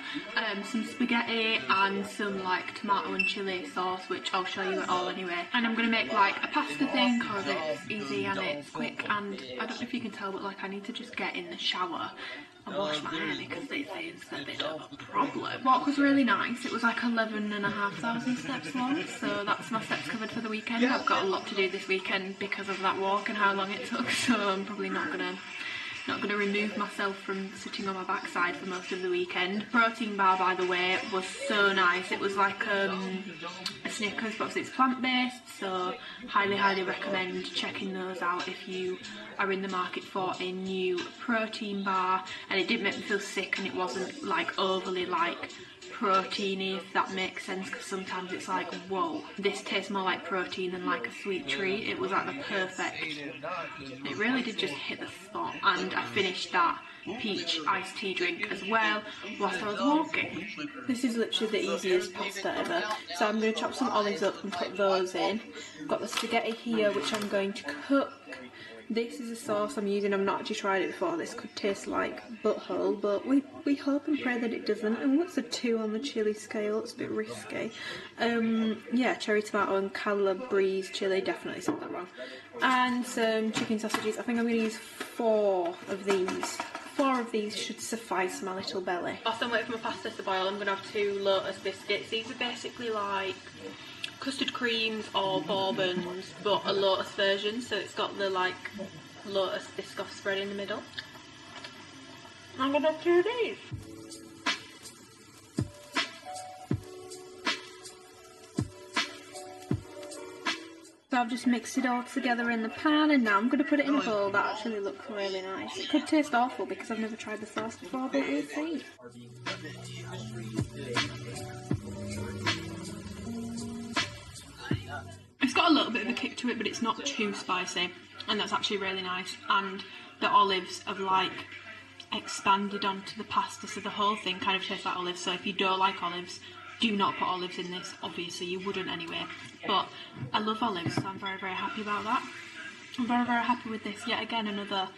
some spaghetti and some like tomato and chilli sauce, which I'll show you it all anyway. And I'm going to make like a pasta thing because it's easy and it's quick, and I don't know if you can tell, but like I need to just get in the shower and wash my hair because they say it's a bit of a problem. Walk was really nice. It was like 11,500 steps long, so that's my steps covered for the weekend. I've got a lot to do this weekend because of that walk and how long it took, so I'm probably not gonna remove myself from sitting on my backside for most of the weekend. Protein bar, by the way, was so nice. It was like a Snickers, but it's plant-based, so highly recommend checking those out if you are in the market for a new protein bar. And it did make me feel sick, and it wasn't like overly like proteiny, if that makes sense, because sometimes it's like, whoa, this tastes more like protein than like a sweet treat. It was like the perfect, it really did just hit the spot. And I finished that peach iced tea drink as well whilst I was walking. This is literally the easiest pasta ever, so I'm going to chop some olives up and put those in. I've got the spaghetti here which I'm going to cook. This is a sauce I'm using. I've not actually tried it before. This could taste like butthole, but we hope and pray that it doesn't. And what's a 2 on the chilli scale? It's a bit risky. Yeah, cherry tomato and calabrese chilli. Definitely said that wrong. And some chicken sausages. I think I'm going to use 4 of these. 4 of these should suffice my little belly. Whilst I'm waiting for my pasta to boil, I'm going to have 2 Lotus biscuits. These are basically like custard creams or bourbons, but a Lotus version, so it's got the like Lotus Biscoff spread in the middle. I'm gonna do these. So I've just mixed it all together in the pan and now I'm going to put it in a bowl. That actually looks really nice. It could taste awful because I've never tried the sauce before, but we'll see. It's got a little bit of a kick to it, but it's not too spicy, and that's actually really nice. And the olives have like expanded onto the pasta, so the whole thing kind of tastes like olives. So if you don't like olives, do not put olives in this. Obviously you wouldn't anyway, but I love olives, so I'm very, very happy about that. I'm very, very happy with this. Yet again, another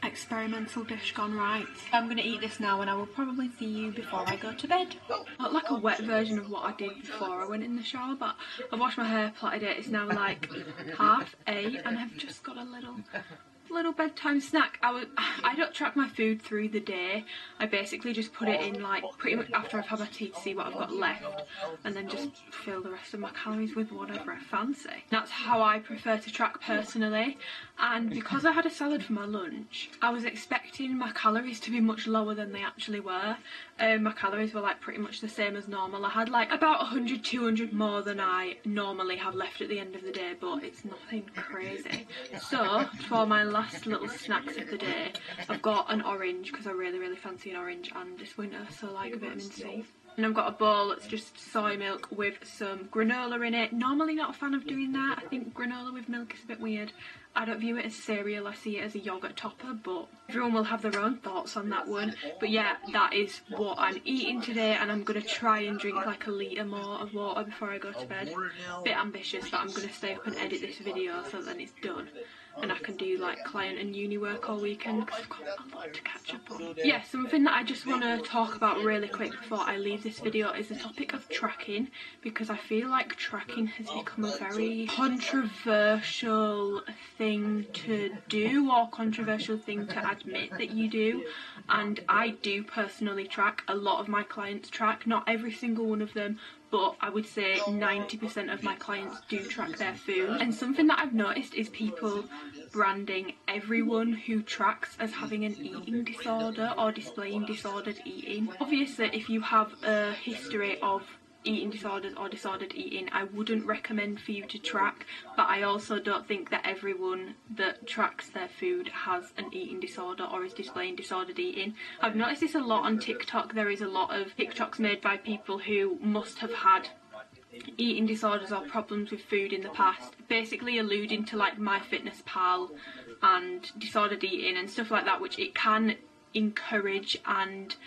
experimental dish gone right. I'm going to eat this now and I will probably see you before I go to bed. Not like a wet version of what I did before I went in the shower, but I've washed my hair, plaited it. It's now like 8:30 and I've just got a little bedtime snack. I don't track my food through the day. I basically just put it in like pretty much after I've had my tea to see what I've got left, and then just fill the rest of my calories with whatever I fancy. That's how I prefer to track personally. And because I had a salad for my lunch, I was expecting my calories to be much lower than they actually were. My calories were like pretty much the same as normal. I had like about 100-200 more than I normally have left at the end of the day, but it's nothing crazy. So for my last little snacks of the day, I've got an orange because I really, really fancy an orange, and this winter so like vitamin C. And I've got a bowl that's just soy milk with some granola in it. Normally not a fan of doing that. I think granola with milk is a bit weird. I don't view it as cereal, I see it as a yoghurt topper, but everyone will have their own thoughts on that one. But yeah, that is what I'm eating today, and I'm going to try and drink like a litre more of water before I go to bed. Bit ambitious, but I'm going to stay up and edit this video so then it's done. And I can do like client and uni work all weekend because I've got a lot to catch up on. Yeah, something that I just want to talk about really quick before I leave this video is the topic of tracking, because I feel like tracking has become a very controversial thing to do, or controversial thing to admit that you do. And I do personally track. A lot of my clients track, not every single one of them, but I would say 90% of my clients do track their food. And something that I've noticed is people branding everyone who tracks as having an eating disorder or displaying disordered eating. Obviously, if you have a history of eating disorders or disordered eating, I wouldn't recommend for you to track, but I also don't think that everyone that tracks their food has an eating disorder or is displaying disordered eating. I've noticed this a lot on TikTok. There is a lot of TikToks made by people who must have had eating disorders or problems with food in the past, basically alluding to like MyFitnessPal and disordered eating and stuff like that, which it can encourage and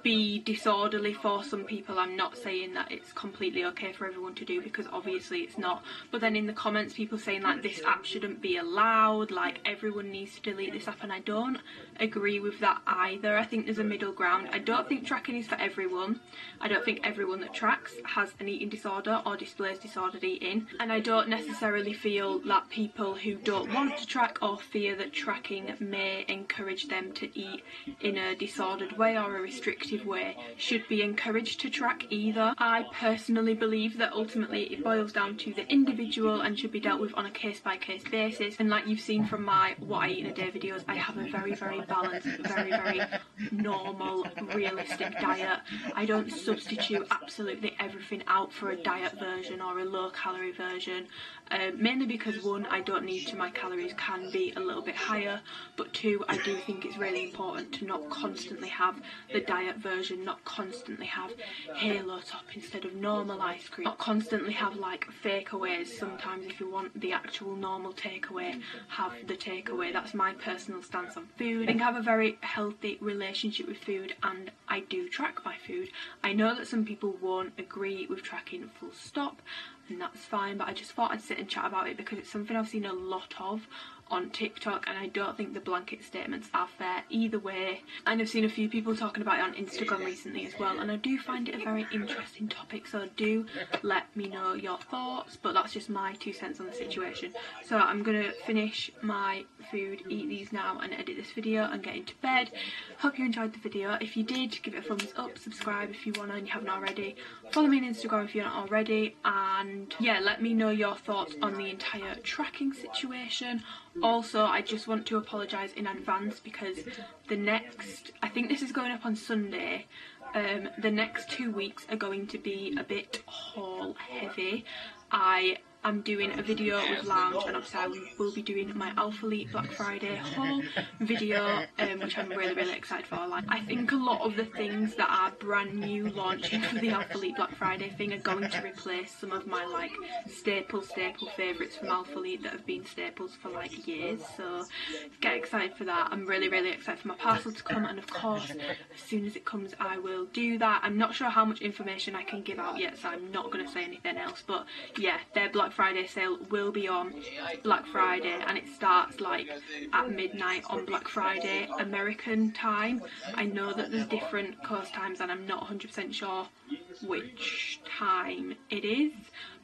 be disorderly for some people. I'm not saying that it's completely okay for everyone to do, because obviously it's not, but then in the comments people saying like this app shouldn't be allowed, like everyone needs to delete this app, and I don't agree with that either. I think there's a middle ground. I don't think tracking is for everyone. I don't think everyone that tracks has an eating disorder or displays disordered eating, and I don't necessarily feel that people who don't want to track or fear that tracking may encourage them to eat in a disordered way or a restrictive way should be encouraged to track either. I personally believe that ultimately it boils down to the individual and should be dealt with on a case-by-case basis. And like you've seen from my what I eat in a day videos, I have a very, very balanced, very, very normal, realistic diet. I don't substitute absolutely everything out for a diet version or a low-calorie version, mainly because one, I don't need to. My calories can be a little bit higher, but two, I do think it's really important to not constantly have the diet version, not constantly have halo top instead of normal ice cream, not constantly have like fakeaways. Sometimes if you want the actual normal takeaway, have the takeaway. That's my personal stance on food. I think I have a very healthy relationship with food, and I do track my food. I know that some people won't agree with tracking full stop, and that's fine, but I just thought I'd sit and chat about it because it's something I've seen a lot of on TikTok, and I don't think the blanket statements are fair either way. And I've seen a few people talking about it on Instagram recently as well, and I do find it a very interesting topic, so do let me know your thoughts, but that's just my 2 cents on the situation. So I'm gonna finish my food, eat these now, and edit this video and get into bed. Hope you enjoyed the video. If you did, give it a thumbs up, subscribe if you wanna and you haven't already, follow me on Instagram if you're not already, and and yeah, let me know your thoughts on the entire tracking situation. Also, I just want to apologise in advance because the next, I think this is going up on Sunday, the next 2 weeks are going to be a bit haul heavy. I'm doing a video with Lounge, and obviously I will be doing my Alphalete Black Friday haul video, which I'm really excited for. Like, I think a lot of the things that are brand new launching for the Alphalete Black Friday thing are going to replace some of my like staple favourites from Alphalete that have been staples for like years, so get excited for that. I'm really excited for my parcel to come, and of course as soon as it comes I will do that. I'm not sure how much information I can give out yet, so I'm not going to say anything else, but yeah, their Black Friday sale will be on Black Friday, and it starts like at midnight on Black Friday American time. I know that there's different coast times and I'm not 100% sure which time it is,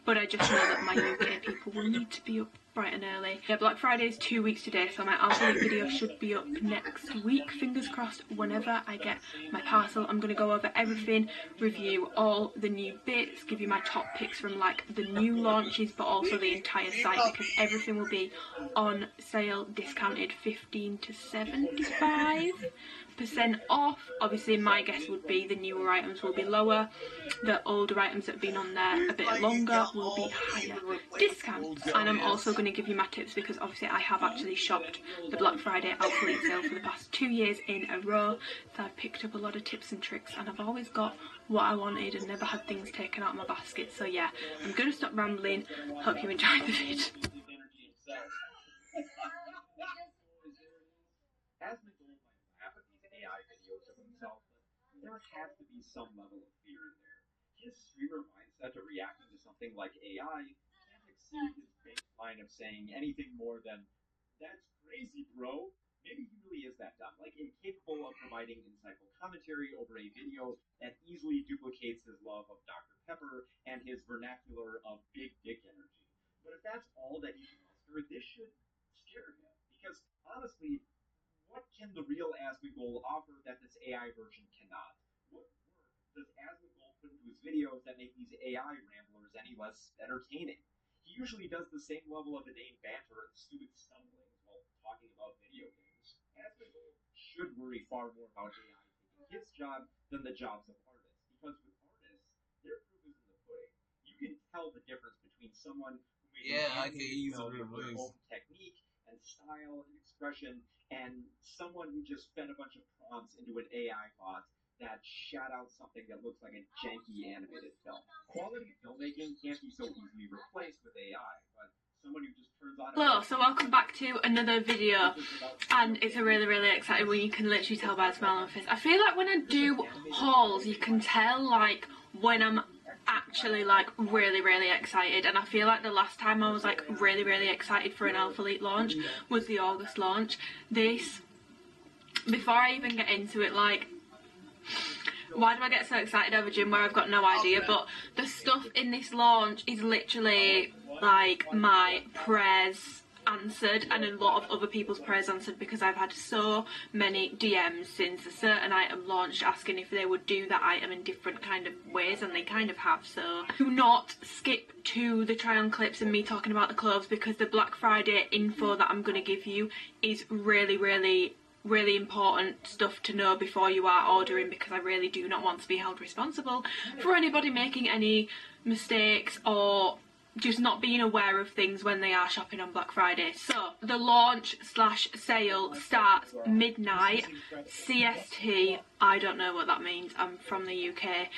but I just know that my UK people will need to be up bright and early. Yeah, Black Friday is 2 weeks today, so my Alphalete video should be up next week. Fingers crossed, whenever I get my parcel, I'm going to go over everything, review all the new bits, give you my top picks from like the new launches, but also the entire site, because everything will be on sale, discounted 15 to 75% off. Obviously my guess would be the newer items will be lower, the older items that have been on there a bit longer will be higher discounts. And I'm also going to give you my tips, because obviously I have actually shopped the Black Friday Alphalete sale for the past 2 years in a row, so I've picked up a lot of tips and tricks, and I've always got what I wanted and never had things taken out of my basket. So yeah, I'm going to stop rambling. Hope you enjoyed the vid. As McDonald might laugh at these AI videos of himself, but there has to be some level of fear in there. His streamer mindset of reacting to something like AI can't exceed his baseline of saying anything more than, "That's crazy, bro." Maybe he really is that dumb, like incapable of providing insightful commentary over a video that easily duplicates his love of Dr. Pepper and his vernacular of big dick energy. But if that's all that he can muster, this should scare him, because honestly, what can the real Asmongold offer that this AI version cannot? What work does Asmongold put into his videos that make these AI ramblers any less entertaining? He usually does the same level of inane banter and stupid stumblings while talking about video games. Asmongold should worry far more about AI taking his job than the jobs of artists, because with artists, their proof is in the pudding. You can tell the difference between someone who made their own technique and style and expression, and someone who just fed a bunch of prompts into an AI bot that shot out something that looks like a janky animated film. Quality filmmaking can't be so easily replaced with AI, but someone who just turns on... Hello, so welcome back to another video, and it's a really exciting one. You can literally tell by the smile on my face. I feel like when I do hauls, you can tell like when I'm actually like really excited, and I feel like the last time I was like really excited for an Alphalete launch was the August launch. This, before I even get into it, like, why do I get so excited over gym where I've got no idea, but the stuff in this launch is literally like my prayers answered, and a lot of other people's prayers answered, because I've had so many DMs since a certain item launched asking if they would do that item in different kind of ways, and they kind of have. So do not skip to the try on clips and me talking about the clothes, because the Black Friday info that I'm going to give you is really important stuff to know before you are ordering, because I really do not want to be held responsible for anybody making any mistakes or just not being aware of things when they are shopping on Black Friday. So the launch slash sale starts midnight CST, I don't know what that means, I'm from the UK,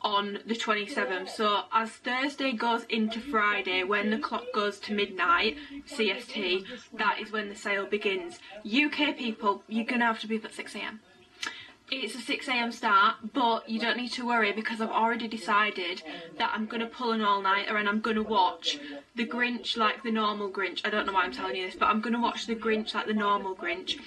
on the 27th. So as Thursday goes into Friday, when the clock goes to midnight CST, that is when the sale begins. UK people, you're gonna have to be up at 6 AM. It's a 6 AM start, but you don't need to worry, because I've already decided that I'm going to pull an all-nighter and I'm going to watch the Grinch like the normal Grinch. I don't know why I'm telling you this, but I'm going to watch the Grinch like the normal Grinch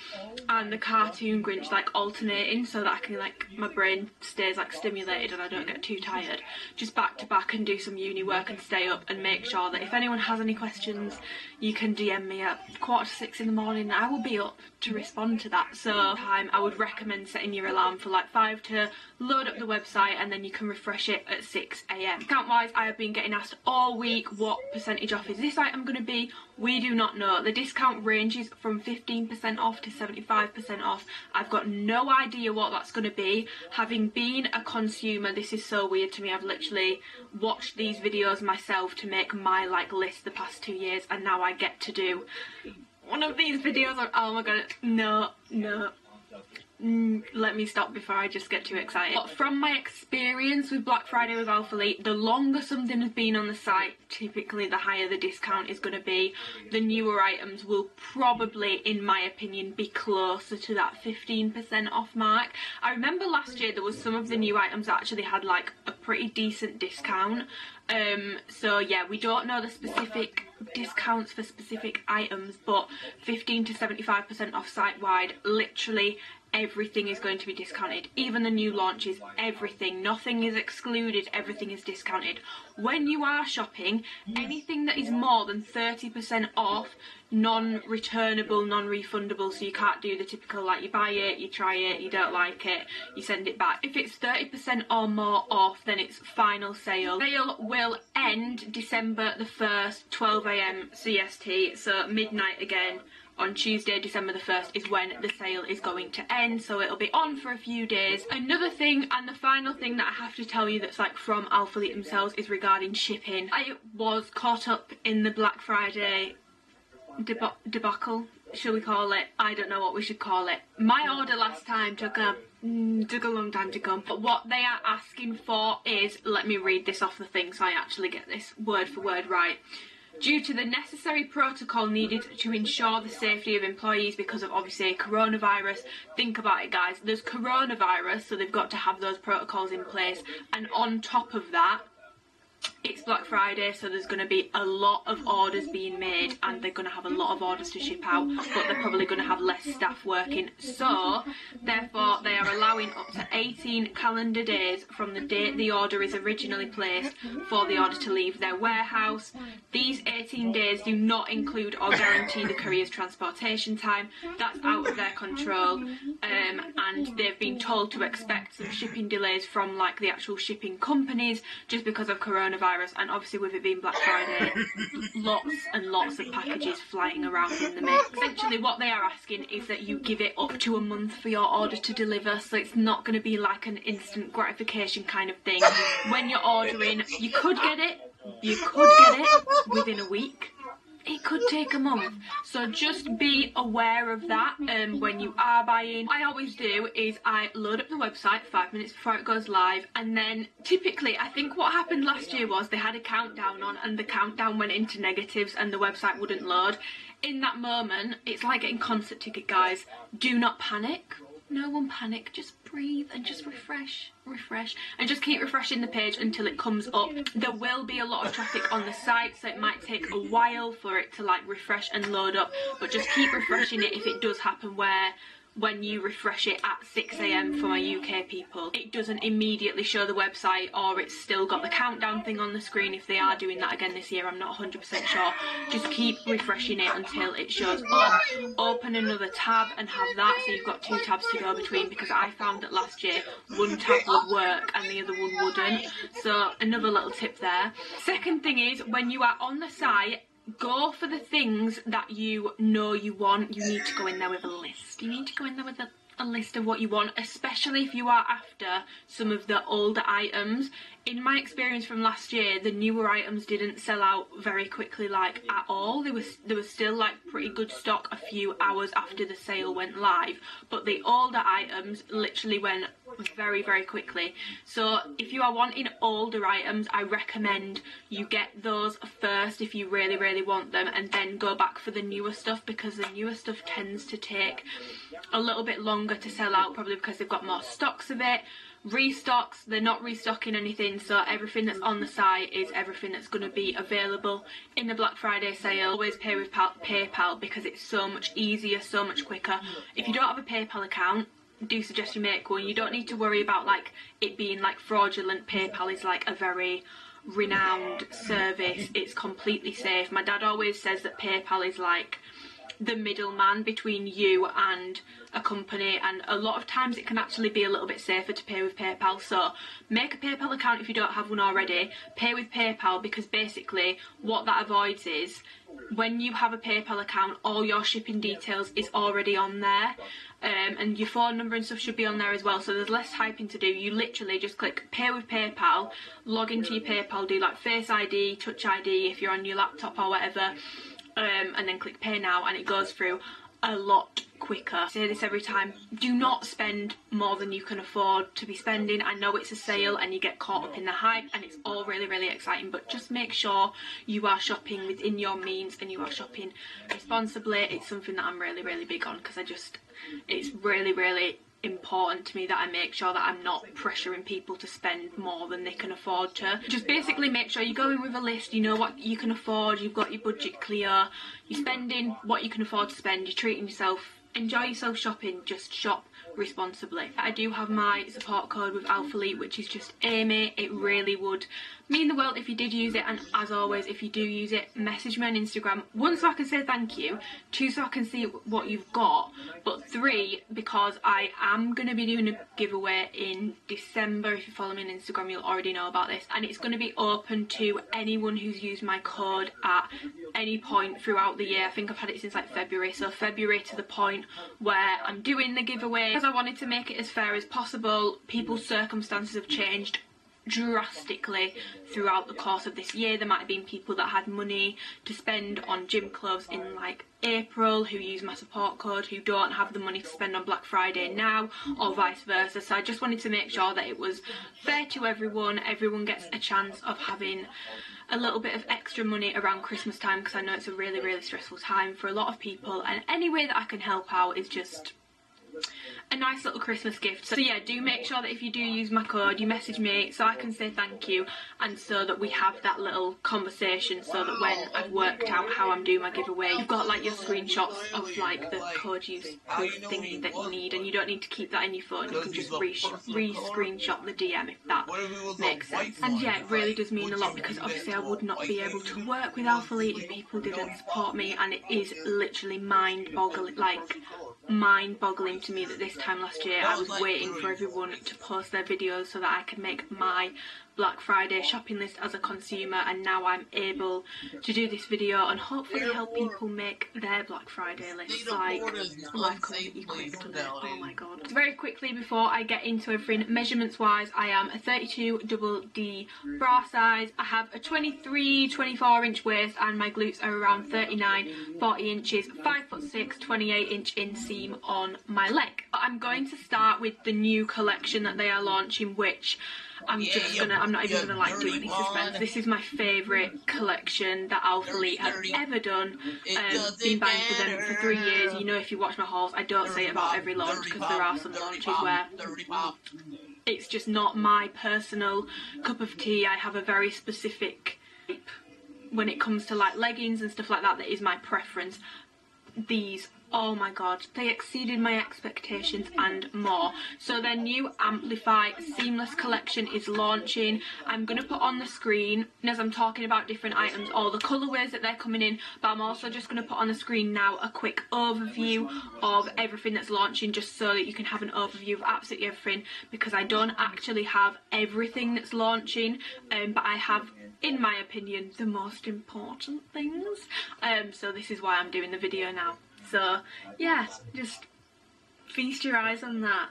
and the cartoon Grinch like alternating, so that I can, like, my brain stays like stimulated and I don't get too tired. Just back to back and do some uni work and stay up and make sure that if anyone has any questions, you can DM me at 5:45 in the morning. I will be up to respond to that. So I would recommend setting your alarm for like 5 to load up the website, and then you can refresh it at 6 AM. Discount wise, I have been getting asked all week, what percentage off is this item going to be? We do not know. The discount ranges from 15% off to 75% off. I've got no idea what that's going to be. Having been a consumer, this is so weird to me. I've literally watched these videos myself to make my like list the past 2 years, and now I get to do one of these videos. Oh my god, no. Let me stop before I just get too excited. But from my experience with Black Friday with Alphalete, the longer something has been on the site, typically the higher the discount is going to be. The newer items will probably, in my opinion, be closer to that 15% off mark. I remember last year there was some of the new items that actually had like a pretty decent discount. So yeah, we don't know the specific discounts for specific items, but 15 to 75% off site-wide, literally everything is going to be discounted. Even the new launches, everything, nothing is excluded, everything is discounted. When you are shopping, anything that is more than 30% off, non-returnable, non-refundable, so you can't do the typical like you buy it, you try it, you don't like it, you send it back. If it's 30% or more off, then it's final sale. Sale will end December the 1st, 12 AM CST, so midnight again. On Tuesday, December the 1st is when the sale is going to end, so it'll be on for a few days. Another thing, and the final thing that I have to tell you that's like from Alphalete themselves, is regarding shipping. I was caught up in the Black Friday debacle, shall we call it? I don't know what we should call it. My order last time took a long time to come, but what they are asking for is, let me read this off the thing so I actually get this word for word right. Due to the necessary protocol needed to ensure the safety of employees because of obviously coronavirus. Think about it, guys, there's coronavirus, so they've got to have those protocols in place, and on top of that, it's Black Friday, so there's going to be a lot of orders being made, and they're going to have a lot of orders to ship out, but they're probably going to have less staff working. So, therefore, they are allowing up to 18 calendar days from the date the order is originally placed for the order to leave their warehouse. These 18 days do not include or guarantee the courier's transportation time. That's out of their control, and they've been told to expect some shipping delays from like the actual shipping companies just because of coronavirus. And obviously with it being Black Friday, lots and lots of packages flying around in the mix. Essentially what they are asking is that you give it up to a month for your order to deliver, so it's not going to be like an instant gratification kind of thing. When you're ordering, you could get it within a week. It could take a month, so just be aware of that when you are buying. What I always do is I load up the website 5 minutes before it goes live, and then typically I think what happened last year was they had a countdown on and the countdown went into negatives and the website wouldn't load. In that moment, it's like getting concert ticket, guys. Do not panic. No one panic, just breathe and just refresh, and just keep refreshing the page until it comes up. There will be a lot of traffic on the site, so it might take a while for it to like refresh and load up, but just keep refreshing it if it does happen where when you refresh it at 6 AM for my UK people, it doesn't immediately show the website, or it's still got the countdown thing on the screen. If they are doing that again this year, I'm not 100% sure. Just keep refreshing it until it shows up. Open another tab and have that, so you've got 2 tabs to go between, because I found that last year one tab would work and the other one wouldn't. So another little tip there. Second thing is, when you are on the site, go for the things that you know you want. You need to go in there with a list. You need to go in there with a list of what you want, especially if you are after some of the older items. In my experience from last year, the newer items didn't sell out very quickly, like at all. There was still like pretty good stock a few hours after the sale went live, but the older items literally went very, very quickly. So if you are wanting older items, I recommend you get those first if you really, really want them, and then go back for the newer stuff, because the newer stuff tends to take a little bit longer to sell out, probably because they've got more stocks of it. restocks. They're not restocking anything, so everything that's on the site is everything that's going to be available in the Black Friday sale. Always pay with PayPal because it's so much easier, so much quicker. If you don't have a PayPal account, do suggest you make one. You don't need to worry about like it being like fraudulent. PayPal is like a very renowned service. It's completely safe. My dad always says that PayPal is like the middleman between you and a company, and a lot of times it can actually be a little bit safer to pay with PayPal. So make a PayPal account if you don't have one already. Pay with PayPal, because basically what that avoids is when you have a PayPal account, all your shipping details is already on there, and your phone number and stuff should be on there as well, so there's less typing to do. You literally just click pay with PayPal, log into your PayPal, do like Face ID, Touch ID if you're on your laptop or whatever, and then click pay now, and it goes through a lot quicker. I say this every time, do not spend more than you can afford to be spending. I know it's a sale and you get caught up in the hype and it's all really, really exciting, but just make sure you are shopping within your means and you are shopping responsibly. It's something that I'm really, really big on, because it's really, really important to me that I make sure that I'm not pressuring people to spend more than they can afford to. Just basically make sure you go in with a list, you know what you can afford, you've got your budget clear, you're spending what you can afford to spend, you're treating yourself, enjoy yourself shopping, just shop responsibly. I do have my support code with Alphalete, which is just Amy. It really would mean the world if you did use it, and as always, if you do use it, message me on Instagram. 1, so I can say thank you, 2, so I can see what you've got, but 3, because I am going to be doing a giveaway in December. If you follow me on Instagram, you'll already know about this, and it's going to be open to anyone who's used my code at any point throughout the year. I think I've had it since like February, so February to the point where I'm doing the giveaway, because I wanted to make it as fair as possible. People's circumstances have changed drastically throughout the course of this year. There might have been people that had money to spend on gym clothes in like April who use my support code who don't have the money to spend on Black Friday now, or vice versa. So I just wanted to make sure that it was fair to everyone. Everyone gets a chance of having a little bit of extra money around Christmas time, because I know it's a really, really stressful time for a lot of people, and any way that I can help out is just a nice little Christmas gift. So yeah, do make sure that if you do use my code, you message me so I can say thank you, and so that we have that little conversation, so that when I've worked out how I'm doing my giveaway, you've got like your screenshots of like the code use thing that you need, and you don't need to keep that in your phone. You can just re-screenshot the DM if that makes sense. And yeah, it really does mean a lot, because obviously I would not be able to work with Alphalete if people didn't support me, and it is literally mind-boggling to me that this time last year I was waiting for everyone to post their videos so that I could make my Black Friday shopping list as a consumer, and now I'm able to do this video and hopefully help people make their Black Friday list. Like, life comes at you quick, doesn't it? Oh my god. So very quickly, before I get into everything, measurements wise, I am a 32 double D bra size. I have a 23-24 inch waist, and my glutes are around 39-40 inches, 5'6", 28 inch inseam on my leg. I'm going to start with the new collection that they are launching, which I'm not even gonna like do any suspense. This is my favourite collection that Alphalete has ever done. Been buying for them for 3 years. You know, if you watch my hauls, I don't say it about every launch, because there are some launches where it's just not my personal cup of tea. I have a very specific type when it comes to like leggings and stuff like that. That is my preference. These, oh my god, they exceeded my expectations and more. So their new Amplify Seamless collection is launching. I'm going to put on the screen, as I'm talking about different items, all the colourways that they're coming in, but I'm also just going to put on the screen now a quick overview of everything that's launching, just so that you can have an overview of absolutely everything, because I don't actually have everything that's launching, but I have, in my opinion, the most important things. So this is why I'm doing the video now. So yeah, just feast your eyes on that.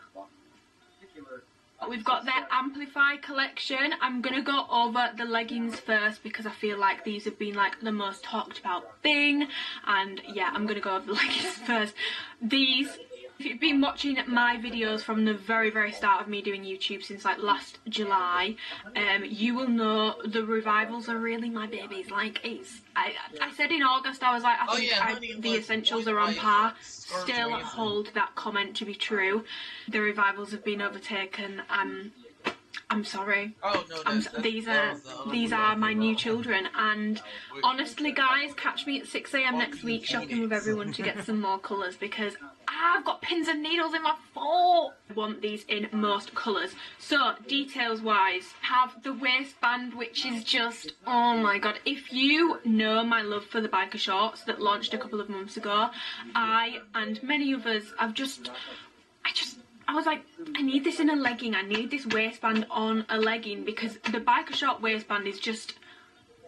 We've got their Amplify collection. I'm going to go over the leggings first, because I feel like these have been like the most talked about thing, and yeah, I'm going to go over the leggings first. These, if you've been watching my videos from the very, very start of me doing YouTube since like last July, you will know the revivals are really my babies. Like, it's, I said in August, I was like, I think the essentials are on par. Still hold that comment to be true. The revivals have been overtaken. I'm I'm sorry. Oh no, these are my new children, and honestly guys, catch me at 6 AM next week shopping with everyone to get some more colours, because I've got pins and needles in my fork. I want these in most colours. So details wise, have the waistband, which is just, oh my god, if you know my love for the biker shorts that launched a couple of months ago, I and many others I was like, I need this in a legging, I need this waistband on a legging, because the biker short waistband is just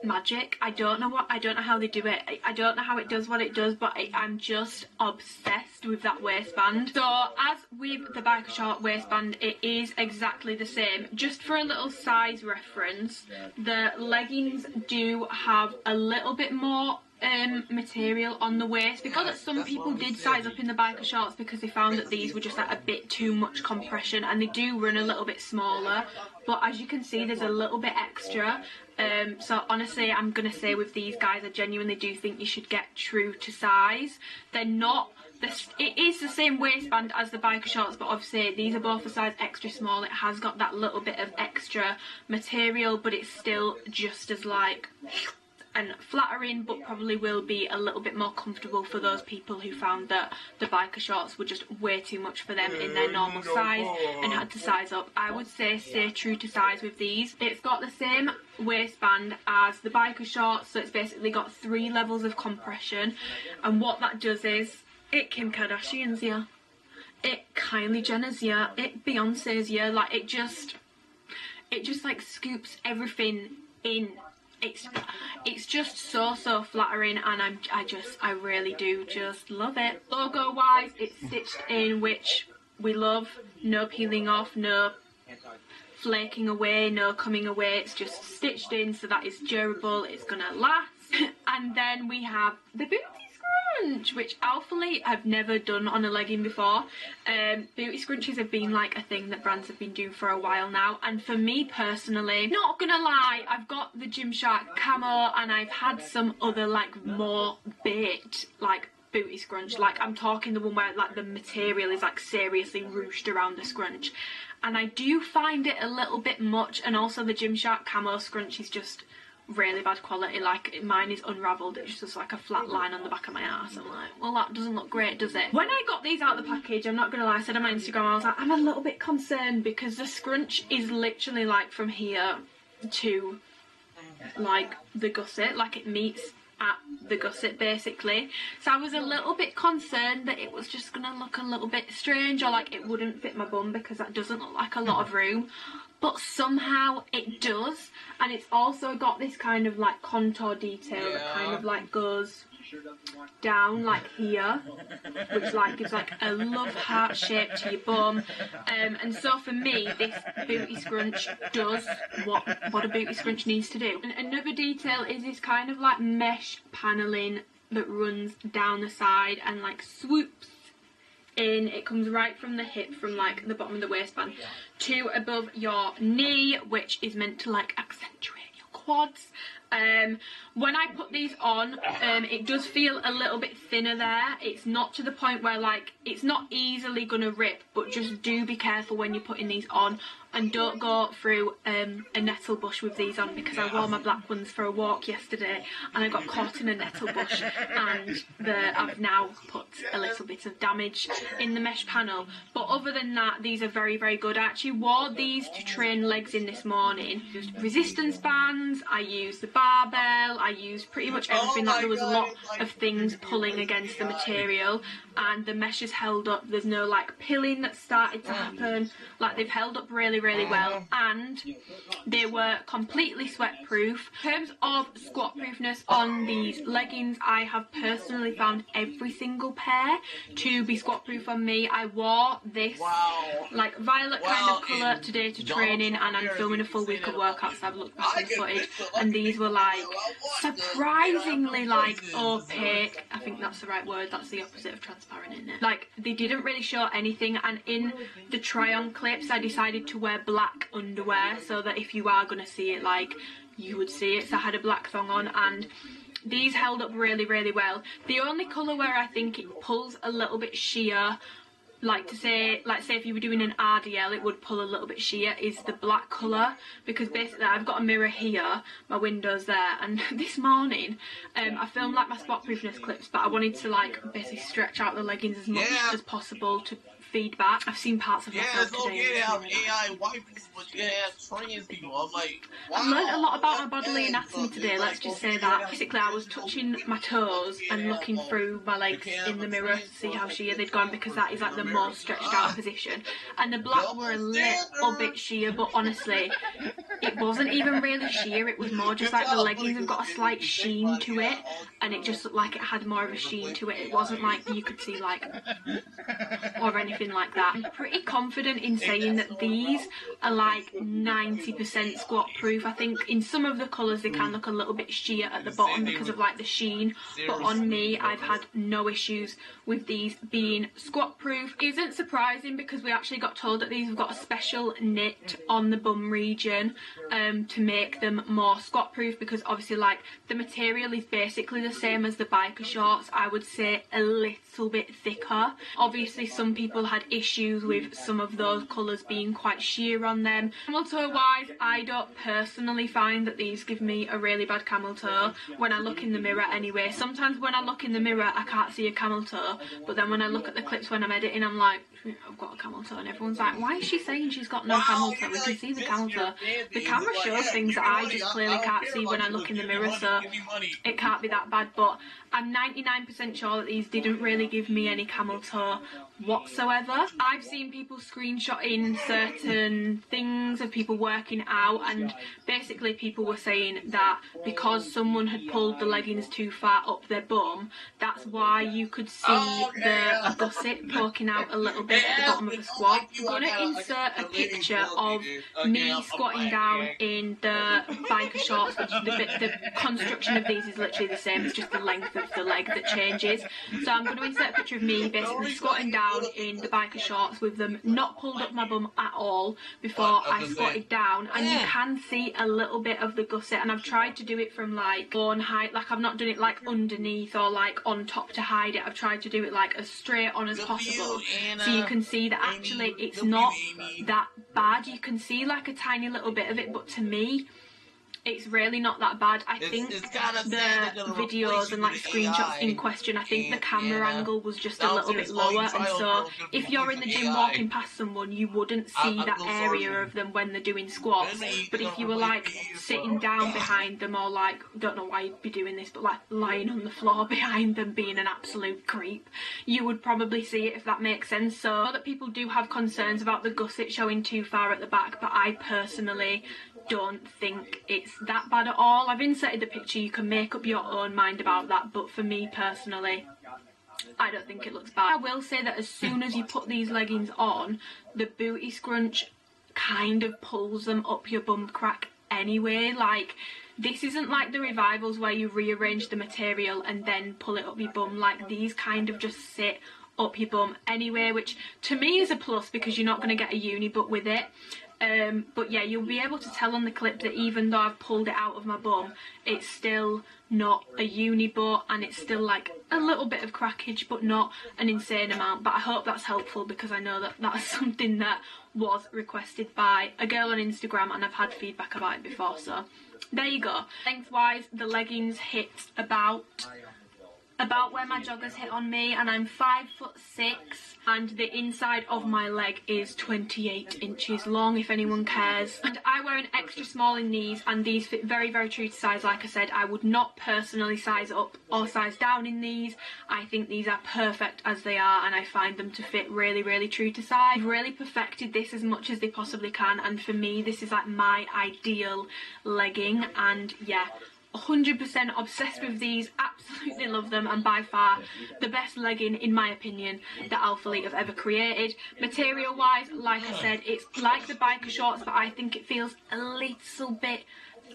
magic. I don't know how they do it. I don't know how it does what it does, but I'm just obsessed with that waistband. So as with the biker short waistband, it is exactly the same. Just for a little size reference, the leggings do have a little bit more material on the waist, because some people did size up in the biker shorts because they found that these were just like a bit too much compression, and they do run a little bit smaller, but as you can see there's a little bit extra. So honestly, I'm gonna say with these guys, I genuinely do think you should get true to size. They're not it is the same waistband as the biker shorts, but obviously these are both a size extra small. It has got that little bit of extra material, but it's still just as like and flattering, but probably will be a little bit more comfortable for those people who found that the biker shorts were just way too much for them in their normal size and had to size up. I would say stay true to size with these. It's got the same waistband as the biker shorts, so it's basically got 3 levels of compression, and what that does is it Kim Kardashian's ya, it Kylie Jenner's ya, it Beyonce's ya, like it just like scoops everything in. It's just so flattering, and I really do just love it. Logo wise, it's stitched in, which we love. No peeling off, no flaking away, no coming away. It's just stitched in, so that is durable, it's gonna last. And then we have the booty scrunch, which Alphalete I've never done on a legging before. Booty scrunchies have been like a thing that brands have been doing for a while now, and for me personally, not gonna lie, I've got the Gymshark camo, and I've had some other like more baked like booty scrunch, like I'm talking the one where like the material is like seriously ruched around the scrunch, and I do find it a little bit much. And also the Gymshark camo scrunch is just really bad quality. Like mine is unravelled, it's just like a flat line on the back of my ass. I'm like, well, that doesn't look great, does it? When I got these out of the package, I'm not gonna lie, I said on my Instagram, I was like, I'm a little bit concerned because the scrunch is literally like from here to like the gusset, like it meets at the gusset basically. So I was a little bit concerned that it was just gonna look a little bit strange, or like it wouldn't fit my bum, because that doesn't look like a lot of room. But somehow it does, and it's also got this kind of like contour detail that kind of like goes down like here, which like gives like a love heart shape to your bum. And so for me, this booty scrunch does what a booty scrunch needs to do. And another detail is this kind of like mesh paneling that runs down the side and like swoops in. It comes right from the hip, from like the bottom of the waistband to above your knee, which is meant to like accentuate your quads. When I put these on, it does feel a little bit thinner there. It's not to the point where like it's not easily gonna rip, but just do be careful when you're putting these on, and don't go through a nettle bush with these on, because I wore my black ones for a walk yesterday and I got caught in a nettle bush, and I've now put a little bit of damage in the mesh panel. But other than that, these are very good. I actually wore these to train legs in this morning. I used resistance bands, I used the barbell, I used pretty much everything. Like there was a lot of things pulling against the material, and the mesh has held up. There's no like pilling that started to happen. Like they've held up really well, and they were completely sweat proof. In terms of squat proofness on these leggings, I have personally found every single pair to be squat proof on me. I wore this like violet kind of colour today to training, and I'm filming a full week of workouts, so I've looked back at the footage, and these were like surprisingly like opaque. I think that's the right word, that's the opposite of transparent, isn't it? Like they didn't really show anything, and in the try on clips I decided to wear black underwear so that if you are going to see it, like you would see it. So I had a black thong on, and these held up really well. The only colour where I think it pulls a little bit sheer like to say, like say if you were doing an RDL, it would pull a little bit sheer, is the black colour, because basically I've got a mirror here, my window's there, and this morning I filmed like my spot proofness clips, but I wanted to like basically stretch out the leggings as much as possible to feedback. I've seen parts of myself today. Yeah, it's okay to have AI wipers, but you have trans people. I'm like, wow. I've learned a lot about my bodily anatomy today, let's just say that. Basically, I was touching my toes and looking through my legs in the mirror to see how sheer they'd gone, because that is like the most stretched out position. And the black were a little bit sheer, but honestly, it wasn't even really sheer, it was more just like the leggings have got a slight sheen to it, and it just looked like it had more of a sheen to it. It wasn't like you could see like, or anything like that. I'm pretty confident in saying that these are like 90% squat proof. I think in some of the colours they can look a little bit sheer at the bottom because of like the sheen, but on me I've had no issues with these being squat proof. Isn't surprising because we actually got told that these have got a special knit on the bum region to make them more squat proof, because obviously like the material is basically the same as the biker shorts, I would say a little bit thicker. Obviously some people had issues with some of those colours being quite sheer on them. Camel toe wise, I don't personally find that these give me a really bad camel toe when I look in the mirror anyway. Sometimes when I look in the mirror I can't see a camel toe, but then when I look at the clips when I'm editing I'm like, I've got a camel toe, and everyone's like, why is she saying she's got no camel toe? We can see the camel toe. The camera shows things that I just clearly can't see when I look in the mirror, so it can't be that bad. But I'm 99% sure that these didn't really give me any camel toe whatsoever. I've seen people screenshotting certain things of people working out, and basically people were saying that because someone had pulled the leggings too far up their bum, that's why you could see the gusset poking out a little bit at the bottom of the squat. I'm going to insert a picture of me squatting down in the biker shorts, which the construction of these is literally the same, it's just the length of the leg that changes. So I'm going to insert a picture of me basically squatting down in the biker shorts with them not pulled up my bum at all before I squatted down, and you can see a little bit of the gusset, and I've tried to do it from like bone height, like I've not done it like underneath or like on top to hide it. I've tried to do it like as straight on as possible, so you can see that actually it's not that bad. You can see like a tiny little bit of it, but to me it's really not that bad. I think the videos and like screenshots in question, I think the camera angle was just a little bit lower, and so if you're in the gym walking past someone you wouldn't see that area of them when they're doing squats, but if you were like sitting down behind them, or like, don't know why you'd be doing this, but like lying on the floor behind them being an absolute creep, you would probably see it, if that makes sense. So I know that people do have concerns about the gusset showing too far at the back, but I personally don't think it's that bad at all. I've inserted the picture, you can make up your own mind about that, but for me personally I don't think it looks bad. I will say that as soon as you put these leggings on, the booty scrunch kind of pulls them up your bum crack anyway. Like, this isn't like the revivals where you rearrange the material and then pull it up your bum. Like, these kind of just sit up your bum anyway, which to me is a plus because you're not going to get a uni butt with it. But yeah, you'll be able to tell on the clip that even though I've pulled it out of my bum, it's still not a uni butt, and it's still like a little bit of crackage, but not an insane amount. But I hope that's helpful, because I know that that's something that was requested by a girl on Instagram, and I've had feedback about it before, so there you go. Length wise, the leggings hit about where my joggers hit on me, and I'm 5'6", and the inside of my leg is 28 inches long, if anyone cares. And I wear an extra small in these, and these fit very, very true to size. Like I said, I would not personally size up or size down in these. I think these are perfect as they are, and I find them to fit really, really true to size. I've really perfected this as much as they possibly can, and for me this is like my ideal legging, and yeah, 100% obsessed with these, absolutely love them, and by far the best legging in my opinion that Alphalete have ever created. Material wise, like I said, it's like the biker shorts, but I think it feels a little bit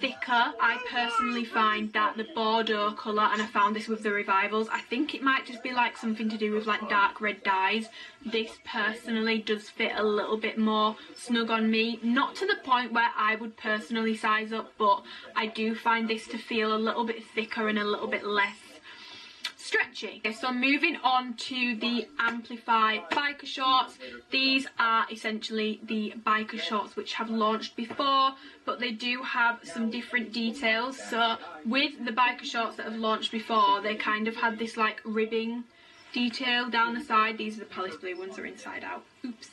thicker. I personally find that the Bordeaux colour, and I found this with the revivals, I think it might just be like something to do with like dark red dyes. This personally does fit a little bit more snug on me, not to the point where I would personally size up, but I do find this to feel a little bit thicker and a little bit less stretchy. Okay, so moving on to the Amplify biker shorts. These are essentially the biker shorts which have launched before, but they do have some different details. So with the biker shorts that have launched before, they kind of had this like ribbing detail down the side. These are the Palace Blue ones, are inside out. Oops.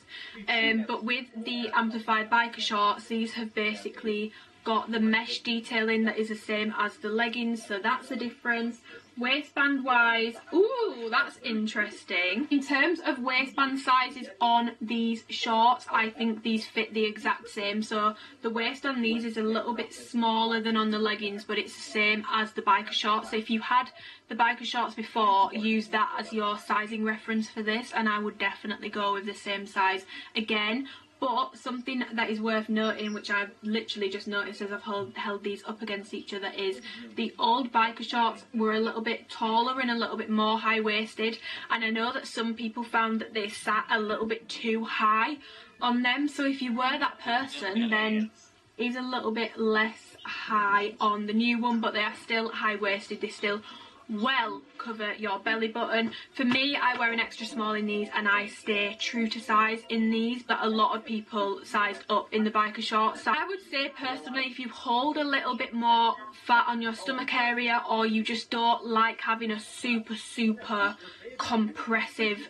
But with the Amplified biker shorts, these have basically got the mesh detailing that is the same as the leggings, so that's the difference. Waistband wise, ooh, that's interesting. In terms of waistband sizes on these shorts, I think these fit the exact same. So the waist on these is a little bit smaller than on the leggings, but it's the same as the biker shorts. So if you had the biker shorts before, use that as your sizing reference for this, and I would definitely go with the same size again. But something that is worth noting, which I've literally just noticed as I've held these up against each other, is the old biker shorts were a little bit taller and a little bit more high-waisted, and I know that some people found that they sat a little bit too high on them. So if you were that person, then it's a little bit less high on the new one, but they are still high-waisted. They still well cover your belly button. For me, I wear an extra small in these and I stay true to size in these, but a lot of people sized up in the biker shorts. So I would say personally, if you hold a little bit more fat on your stomach area, or you just don't like having a super compressive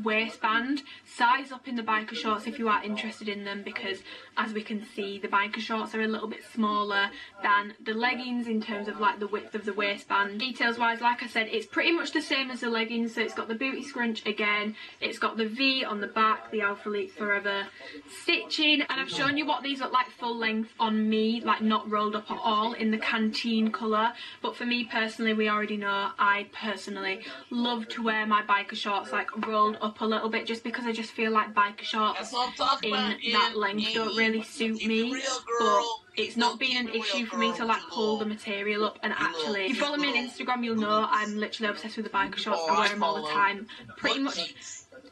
waistband, size up in the biker shorts if you are interested in them, because as we can see, the biker shorts are a little bit smaller than the leggings in terms of like the width of the waistband. Details wise, like I said, it's pretty much the same as the leggings. So it's got the booty scrunch again, it's got the V on the back, the Alphalete Forever stitching, and I've shown you what these look like full length on me, like not rolled up at all, in the canteen colour. But for me personally, we already know I personally love to wear my biker shorts like rolled up a little bit, just because I just feel like biker shorts in that length don't really suit me. But it's not been an issue for me to like pull the material up, and actually, if you follow me on Instagram, you'll know I'm literally obsessed with the biker shorts. I wear them all the time. Pretty much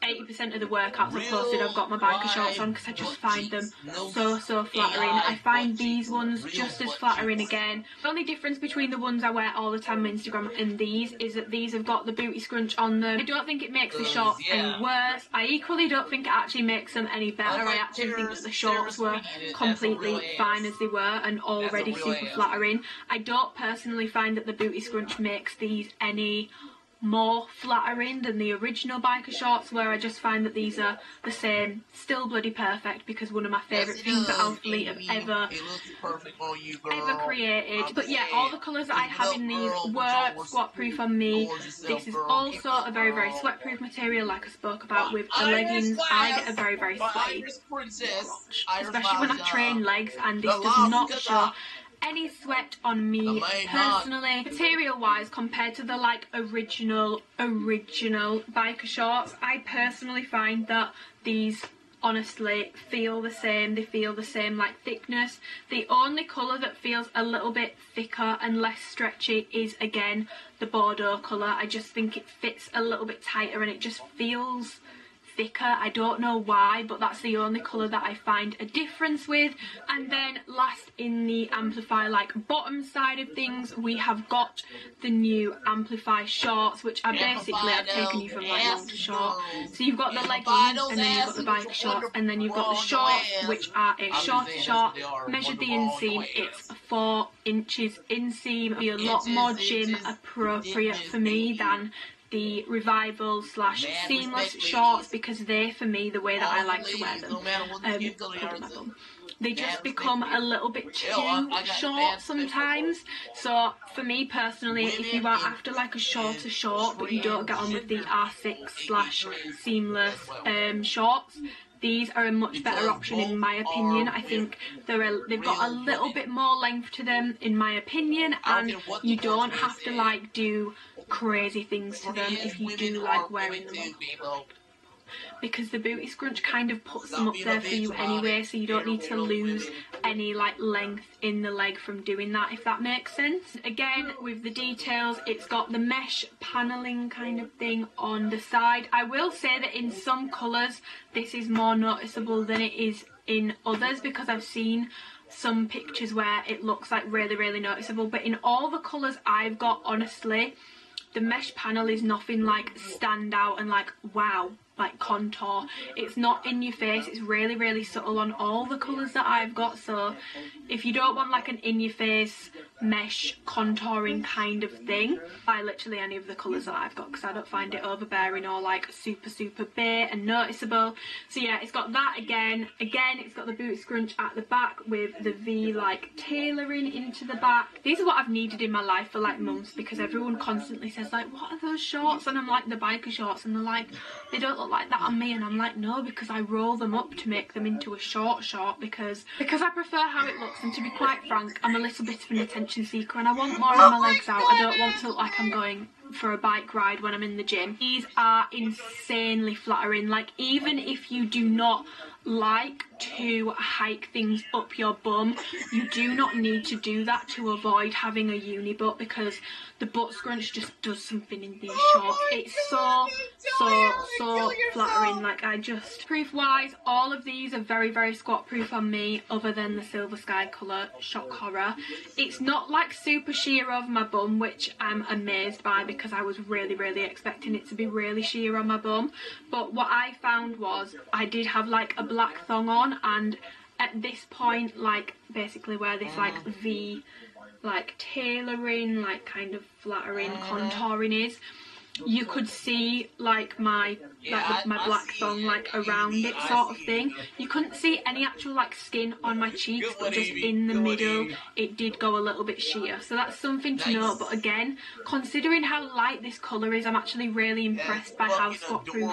80% of the workouts I've posted, I've got my biker shorts on, because I just find them so flattering. I find these ones just as flattering again. The only difference between the ones I wear all the time on Instagram and these is that these have got the booty scrunch on them. I don't think it makes the shorts any worse. I equally don't think it actually makes them any better. I actually think that the shorts were completely fine as they were and already super flattering. I don't personally find that the booty scrunch makes these any more flattering than the original biker shorts, where I just find that these are the same, still bloody perfect, because one of my favourite things that Alphalete have ever created. But yeah, all the colours that I have in these were squat proof on me. This is also a very sweat proof material, like I spoke about with the leggings. I get a very sweaty crotch, especially when I train legs, and this does not show any sweat on me personally. Material wise, compared to the like original biker shorts, I personally find that these honestly feel the same. They feel the same like thickness. The only colour that feels a little bit thicker and less stretchy is again the Bordeaux colour. I just think it fits a little bit tighter and it just feels thicker. I don't know why, but that's the only colour that I find a difference with. And then last in the Amplify like bottom side of things, we have got the new Amplify shorts, which are basically, I've taken you from like long to short. So you've got the leggings, and then you've got the biker shorts, and then you've got the shorts, which are a short to short. Measured the inseam, it's 4 inches inseam. Be a lot more gym appropriate for me than the Revival / seamless shorts, because they, for me, the way that I like to wear them, they just become a little bit too short sometimes. So for me personally, if you are after like a shorter short but you don't get on with the R6 / seamless shorts, these are a much better option in my opinion. I think they've got a little bit more length to them in my opinion, and you don't have to like do crazy things to them if you do like wearing them up, because the booty scrunch kind of puts them up there for you anyway, so you don't need to lose any like length in the leg from doing that, if that makes sense. Again, with the details, it's got the mesh paneling kind of thing on the side. I will say that in some colours this is more noticeable than it is in others, because I've seen some pictures where it looks like really noticeable, but in all the colours I've got, honestly, The mesh panel is nothing like stand out and like wow, like contour. It's not in your face, it's really, really subtle on all the colours that I've got. So if you don't want like an in your face mesh contouring kind of thing, buy literally any of the colours that I've got, because I don't find it overbearing or like super bare and noticeable. So yeah, it's got that again, it's got the boot scrunch at the back with the V like tailoring into the back. These are what I've needed in my life for like months, because everyone constantly says like, what are those shorts? And I'm like, the biker shorts, and they're like, they don't look like that on me, and I'm like, no, because I roll them up to make them into a short because I prefer how it looks. And to be quite frank, I'm a little bit of an attention seeker, and I want more of my legs out. I don't want to look like I'm going for a bike ride when I'm in the gym. These are insanely flattering. Like, even if you do not like to hike things up your bum, you do not need to do that to avoid having a uni butt, because the butt scrunch just does something in these shorts. It's so flattering. Like, I just, proof wise, all of these are very squat proof on me, other than the silver sky colour, shock horror. It's not like super sheer over my bum, which I'm amazed by, because I was really expecting it to be really sheer on my bum. But what I found was I did have like a black thong on, and at this point, like basically where this like V like tailoring, like kind of flattering contouring is, you could see like my my black thong like around it sort of thing. You couldn't see any actual like skin on my cheeks, but just in the middle it did go a little bit sheer. So that's something to note. But again, considering how light this colour is, I'm actually really impressed by how squat proof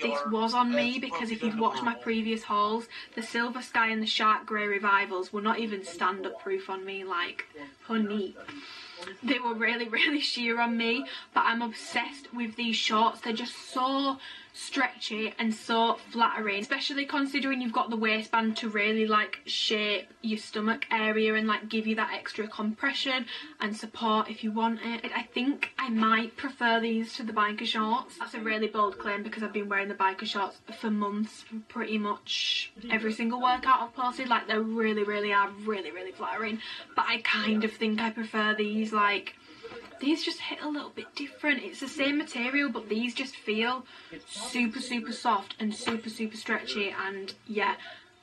this was on me, because if you've watched my previous hauls, the silver sky and the shark grey revivals were not even stand up proof on me, like honey. They were really sheer on me. But I'm obsessed with these shorts. They're just so stretchy and so flattering, especially considering you've got the waistband to really like shape your stomach area and like give you that extra compression and support if you want it. I think I might prefer these to the biker shorts. That's a really bold claim, because I've been wearing the biker shorts for months, for pretty much every single workout I've posted. Like, they really are really flattering, but I kind of think I prefer these. Like, these just hit a little bit different. It's the same material, but these just feel super soft and super stretchy. And yeah,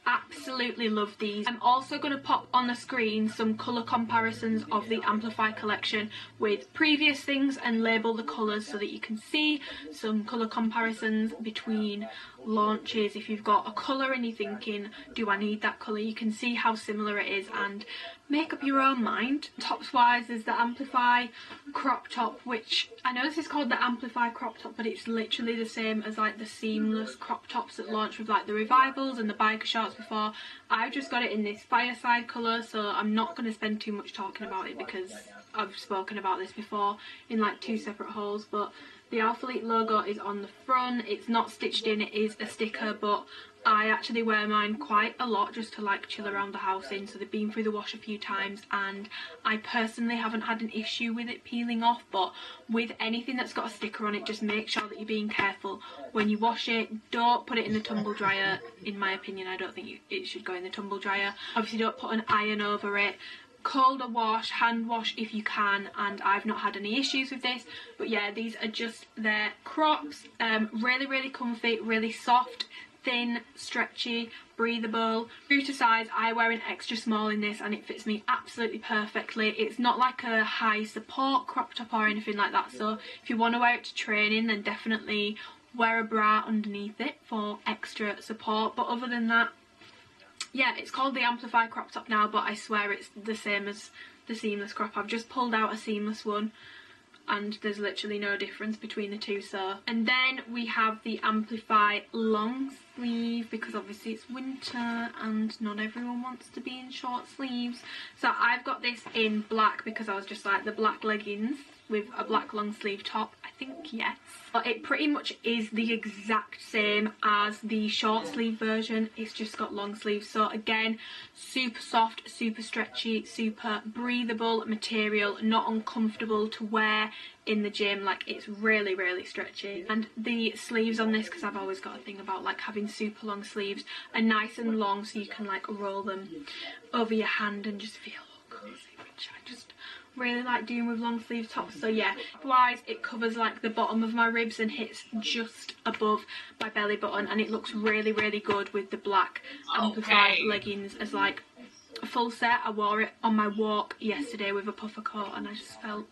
absolutely love these. I'm also going to pop on the screen some colour comparisons of the Amplify collection with previous things and label the colours so that you can see some colour comparisons between launches. If you've got a colour and you're thinking, do I need that colour, you can see how similar it is and make up your own mind. Tops wise, there's the Amplify crop top, which I know this is called the Amplify crop top, but it's literally the same as like the seamless crop tops that launched with like the revivals and the biker shorts before. I've just got it in this fireside colour, so I'm not going to spend too much talking about it, because I've spoken about this before in like 2 separate hauls. But the Alphalete logo is on the front. It's not stitched in, it is a sticker, but I actually wear mine quite a lot just to like chill around the house in, so they've been through the wash a few times, and I personally haven't had an issue with it peeling off. But with anything that's got a sticker on it, just make sure that you're being careful when you wash it. Don't put it in the tumble dryer. In my opinion, I don't think it should go in the tumble dryer. Obviously don't put an iron over it. Colder wash, hand wash if you can, and I've not had any issues with this. But yeah, these are just their crops. Really comfy, really soft, thin, stretchy, breathable. True to size, I wear an extra small in this and it fits me absolutely perfectly. It's not like a high support crop top or anything like that, so if you want to wear it to training, then definitely wear a bra underneath it for extra support. But other than that, yeah, it's called the Amplify crop top now, but I swear it's the same as the seamless crop. I've just pulled out a seamless one and there's literally no difference between the two. So, and then we have the Amplify long sleeve, because obviously it's winter and not everyone wants to be in short sleeves. So I've got this in black, because I was just like, the black leggings with a black long sleeve top, I think yes. But it pretty much is the exact same as the short sleeve version, it's just got long sleeves. So again, super soft, super stretchy, super breathable material, not uncomfortable to wear in the gym. Like, it's really stretchy. And the sleeves on this, because I've always got a thing about like having super long sleeves, are nice and long, so you can like roll them over your hand and just feel all cozy, which I just really like doing with long sleeve tops. So yeah, wise it covers like the bottom of my ribs and hits just above my belly button, and it looks really good with the black amplified leggings as like a full set. I wore it on my walk yesterday with a puffer coat and I just felt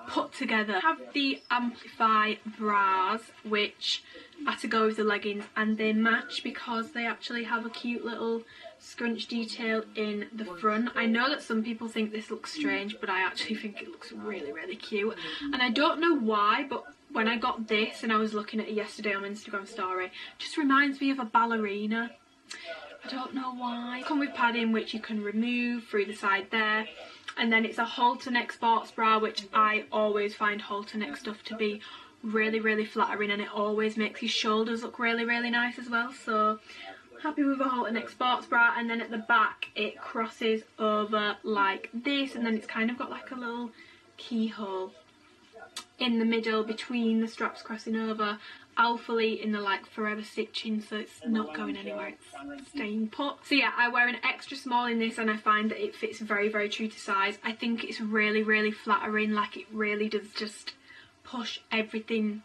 put together. I have the Amplify bras, which are to go with the leggings, and they match because they actually have a cute little scrunch detail in the front. I know that some people think this looks strange, but I actually think it looks really cute, and I don't know why, but when I got this and I was looking at it yesterday on Instagram story, it just reminds me of a ballerina. I don't know why. Come with padding, which you can remove through the side there. And then it's a halter neck sports bra, which I always find halter neck stuff to be really flattering, and it always makes your shoulders look really nice as well. So happy with a halter neck sports bra. And then at the back it crosses over like this, and then it's kind of got like a little keyhole in the middle between the straps crossing over. Alphalete in the like forever stitching, so it's not going anywhere, it's staying put. So yeah, I wear an extra small in this and I find that it fits very true to size. I think it's really flattering, like it really does just push everything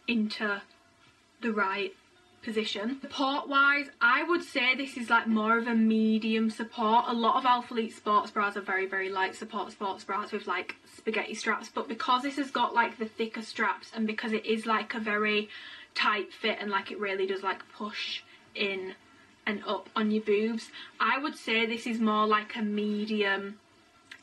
into the right position. Support wise, I would say this is like more of a medium support. A lot of Alphalete sports bras are very light support sports bras with like spaghetti straps, but because this has got like the thicker straps and because it is like a very tight fit and like it really does like push in and up on your boobs, I would say this is more like a medium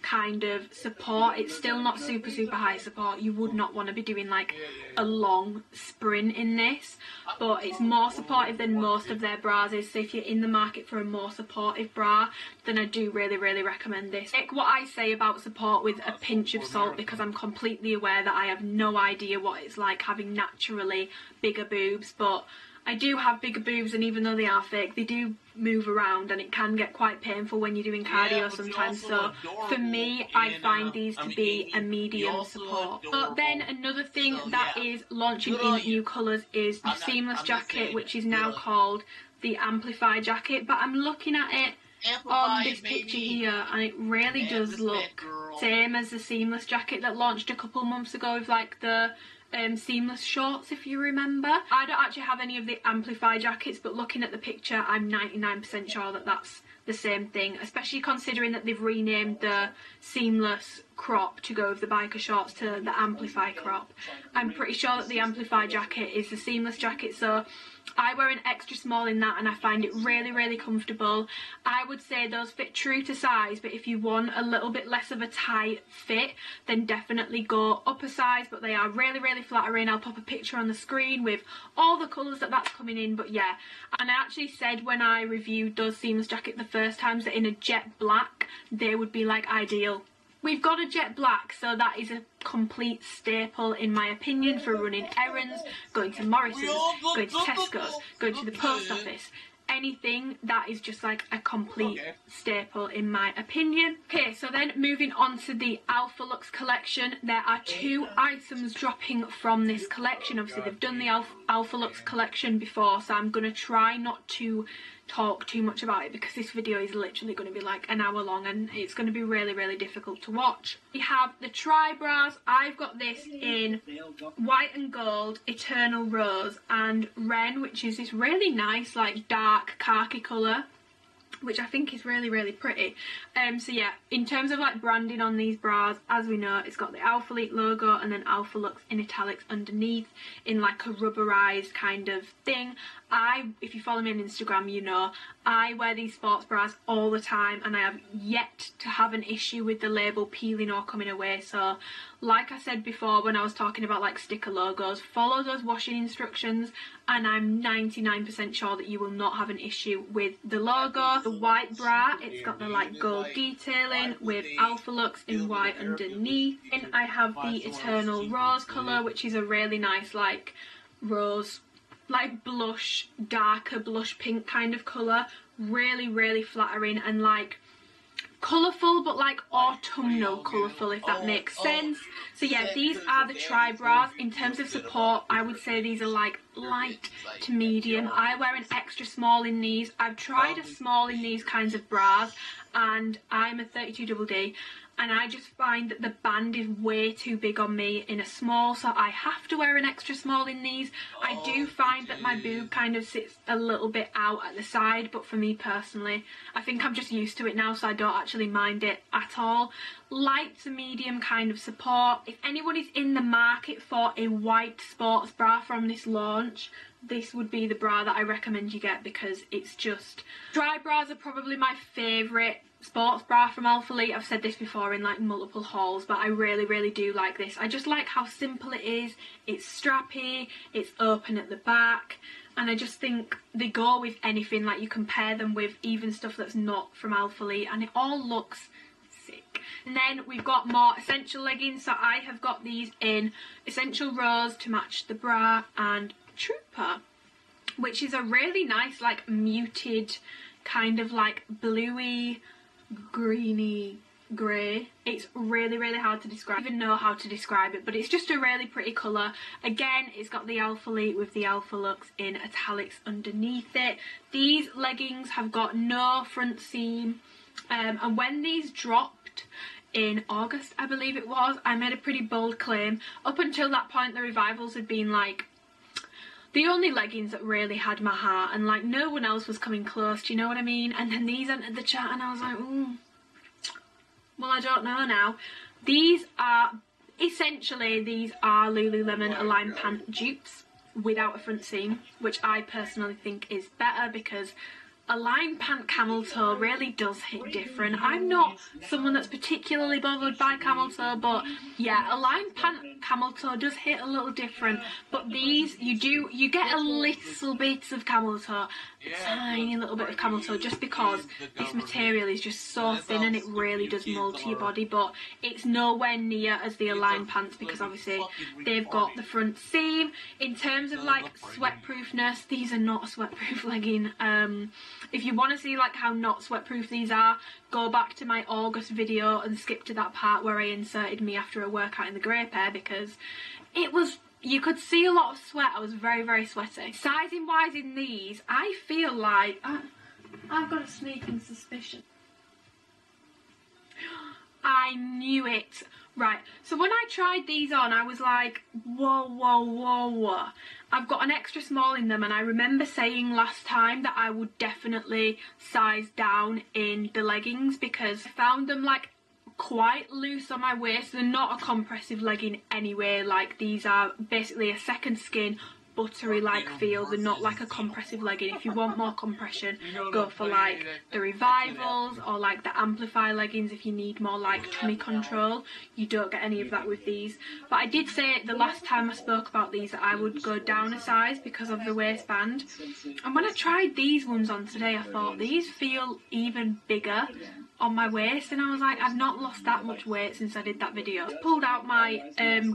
kind of support. It's still not super high support. You would not want to be doing like a long sprint in this, but it's more supportive than most of their bras is. So if you're in the market for a more supportive bra, then I do really recommend this. Take what I say about support with a pinch of salt, because I'm completely aware that I have no idea what it's like having naturally bigger boobs, but I do have bigger boobs, and even though they are fake, they do move around and it can get quite painful when you're doing cardio sometimes. So for me, I find these to be a medium support. But then another thing that is launching in new colours is the seamless jacket, which is now called the Amplify jacket. But I'm looking at it on this picture here and it really does look same as the seamless jacket that launched a couple months ago with like the seamless shorts, if you remember. I don't actually have any of the Amplify jackets, but looking at the picture I'm 99% sure that that's the same thing, especially considering that they've renamed the seamless crop to go with the biker shorts to the Amplify crop. I'm pretty sure that the Amplify jacket is the seamless jacket, so I wear an extra small in that and I find it really comfortable. I would say those fit true to size, but if you want a little bit less of a tight fit, then definitely go up a size, but they are really flattering. I'll pop a picture on the screen with all the colours that's coming in. But yeah, and I actually said when I reviewed those seamless jackets the first times that in a jet black they would be like ideal. We've got a jet black, so that is a complete staple in my opinion for running errands, going to Morrison's, going to Tesco's, going to the post office. Anything that is just like a complete staple in my opinion. Okay, so then moving on to the Alphalete collection, there are 2 items dropping from this collection. Obviously they've done the Alphalete collection before, so I'm going to try not to talk too much about it because this video is literally going to be like an hour long and it's going to be really difficult to watch. We have the tri bras. I've got this in white and gold, eternal rose and wren, which is this really nice like dark khaki colour, which I think is really pretty. So yeah, in terms of like branding on these bras, as we know, it's got the Alphalete logo and then Alphalete in italics underneath in like a rubberized kind of thing. If you follow me on Instagram, you know I wear these sports bras all the time and I have yet to have an issue with the label peeling or coming away. So like I said before when I was talking about like sticker logos, follow those washing instructions and I'm 99% sure that you will not have an issue with the logo. The white bra, it's got the like gold detailing with Alphalete in white underneath. And I have the eternal rose colour, which is a really nice like rose, like blush, darker blush pink kind of colour. Really flattering and like colourful, but like autumnal colourful, if that makes sense. So yeah, these are the tri bras. In terms of support, I would say these are like light to medium. I wear an extra small in these. I've tried a small in these kinds of bras, and I'm a 32DD, and I just find that the band is way too big on me in a small, so I have to wear an extra small in these. I do find that my boob kind of sits a little bit out at the side, but for me personally, I think I'm just used to it now, so I don't actually mind it at all. Light to medium kind of support. If anyone is in the market for a white sports bra from this launch, this would be the bra that I recommend you get, because it's just... Dry bras are probably my favourite sports bra from Alphalete. I've said this before in like multiple hauls, but I really do like this. I just like how simple it is. It's strappy, it's open at the back, and I just think they go with anything. Like, you compare them with even stuff that's not from Alphalete, and it all looks sick. And then we've got more essential leggings. So I have got these in Essential Rose to match the bra, and Trooper, which is a really nice like muted kind of like bluey greeny grey. It's really hard to describe. I don't even know how to describe it, but it's just a really pretty colour. Again, it's got the Alphalete with the Alphalux in italics underneath it. These leggings have got no front seam, and when these dropped in August, I believe it was, I made a pretty bold claim. Up until that point, the revivals had been like the only leggings that really had my heart, and like no one else was coming close, do you know what I mean? And then these entered the chat and I was like, ooh, well, I don't know now. These are essentially, these are Lululemon Align Pant dupes without a front seam, which I personally think is better, because Align Pant camel toe really does hit different. I'm not someone that's particularly bothered by camel toe, but yeah, Align Pant camel toe does hit a little different. But these, you get a little bit of camel toe, a tiny little bit of camel toe, just because this material is just so thin and it really does mould to your body. But it's nowhere near as the Align pants, because obviously they've got the front seam. In terms of like sweatproofness, these are not a sweatproof legging. If you want to see like how not sweatproof these are, go back to my August video and skip to that part where I inserted me after a workout in the grey pair, because it was, you could see a lot of sweat. I was very sweaty. Sizing wise in these, I feel like I've got a sneaking suspicion. I knew it. Right, so when I tried these on, I was like, whoa. I've got an extra small in them, and I remember saying last time that I would definitely size down in the leggings, because I found them like quite loose on my waist. They're not a compressive legging anyway. Like, these are basically a second skin, buttery like feel. They're not like a compressive legging. If you want more compression, go for like the Revivals or like the Amplify leggings. If you need more like tummy control, you don't get any of that with these. But I did say the last time I spoke about these that I would go down a size because of the waistband, and when I tried these ones on today, I thought these feel even bigger on my waist, and I was like, I've not lost that much weight since I did that video. I pulled out my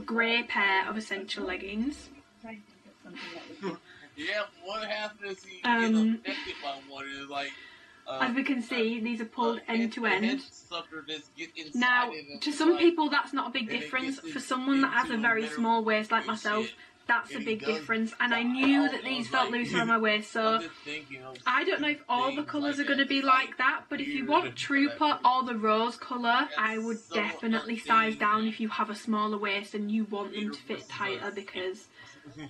grey pair of essential leggings. Yeah, what happened is he get affected by one. Is like, as we can see, these are pulled end to end. Get now, to some people, that's not a big difference. For someone that has a very small waist like myself, that's a big difference. And I knew that these felt looser on my waist, so I don't know if all the colours are going to be like that. But if you want Trooper or the rose colour, I would definitely size down if you have a smaller waist and you want them to fit tighter, because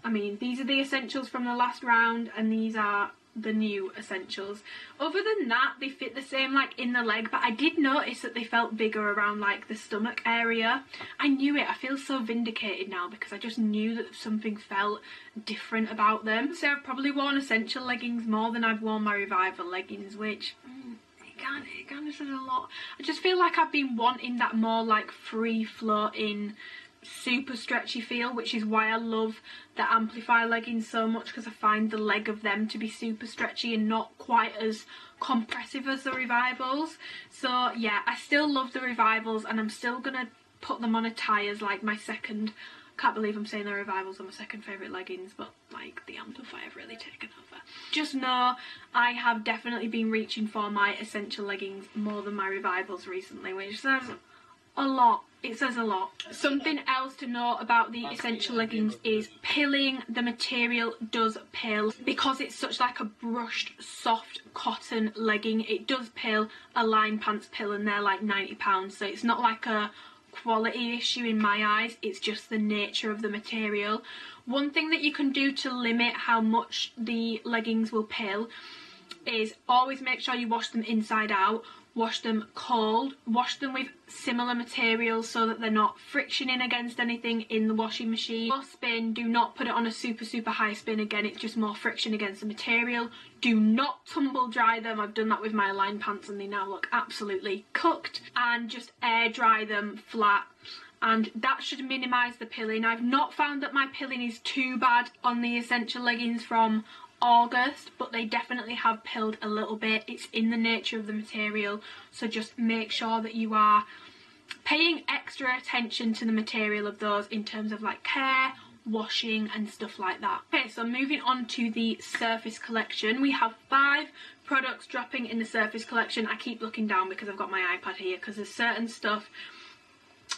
I mean, these are the essentials from the last round, and these are the new essentials. Other than that, they fit the same like in the leg, but I did notice that they felt bigger around like the stomach area. I knew it. I feel so vindicated now, because I just knew that something felt different about them. So I've probably worn essential leggings more than I've worn my Revival leggings, which it kind of says a lot. I just feel like I've been wanting that more like free floating, super stretchy feel, which is why I love the Amplify leggings so much, because I find the leg of them to be super stretchy and not quite as compressive as the Revivals. So yeah, I still love the Revivals, and I'm still gonna put them on a tie as like my second Can't believe I'm saying the Revivals are my second favourite leggings, but like the Amplify have really taken over. Just know I have definitely been reaching for my Essential leggings more than my Revivals recently, which says a lot. It says a lot. Something else to know about the Essential leggings is pilling. The material does pill because it's such like a brushed soft cotton legging. It does pill. A line pants pill and they're like £90, so it's not like a quality issue in my eyes, it's just the nature of the material. One thing that you can do to limit how much the leggings will pill is always make sure you wash them inside out. Wash them cold, wash them with similar materials so that they're not frictioning against anything in the washing machine. Or spin, do not put it on a super high spin, again it's just more friction against the material. Do not tumble dry them, I've done that with my line pants and they now look absolutely cooked. And just air dry them flat, and that should minimise the pilling. I've not found that my pilling is too bad on the Essential leggings from August, but they definitely have pilled a little bit. It's in the nature of the material, so just make sure that you are paying extra attention to the material of those in terms of like care, washing and stuff like that. Okay, so moving on to the Surface collection, we have 5 products dropping in the Surface collection. I keep looking down because I've got my iPad here because there's certain stuff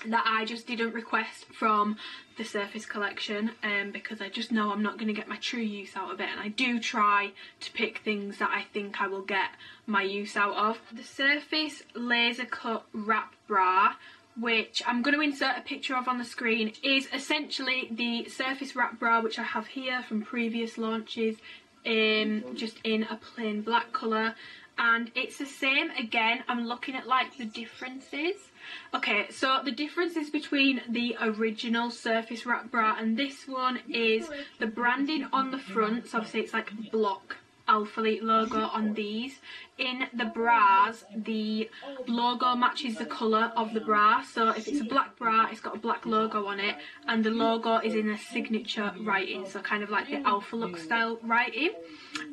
that I just didn't request from the Surface collection because I just know I'm not going to get my true use out of it, and I do try to pick things that I think I will get my use out of. The Surface laser cut wrap bra, which I'm going to insert a picture of on the screen, is essentially the Surface wrap bra which I have here from previous launches, just in a plain black colour. And it's the same again. I'm looking at like the differences. Okay, so the differences between the original Surface wrap bra and this one is the branding on the front. So obviously it's like block Alphalete logo on these. In the bras, the logo matches the colour of the bra. So if it's a black bra, it's got a black logo on it, and the logo is in a signature writing, so kind of like the Alphalete style writing.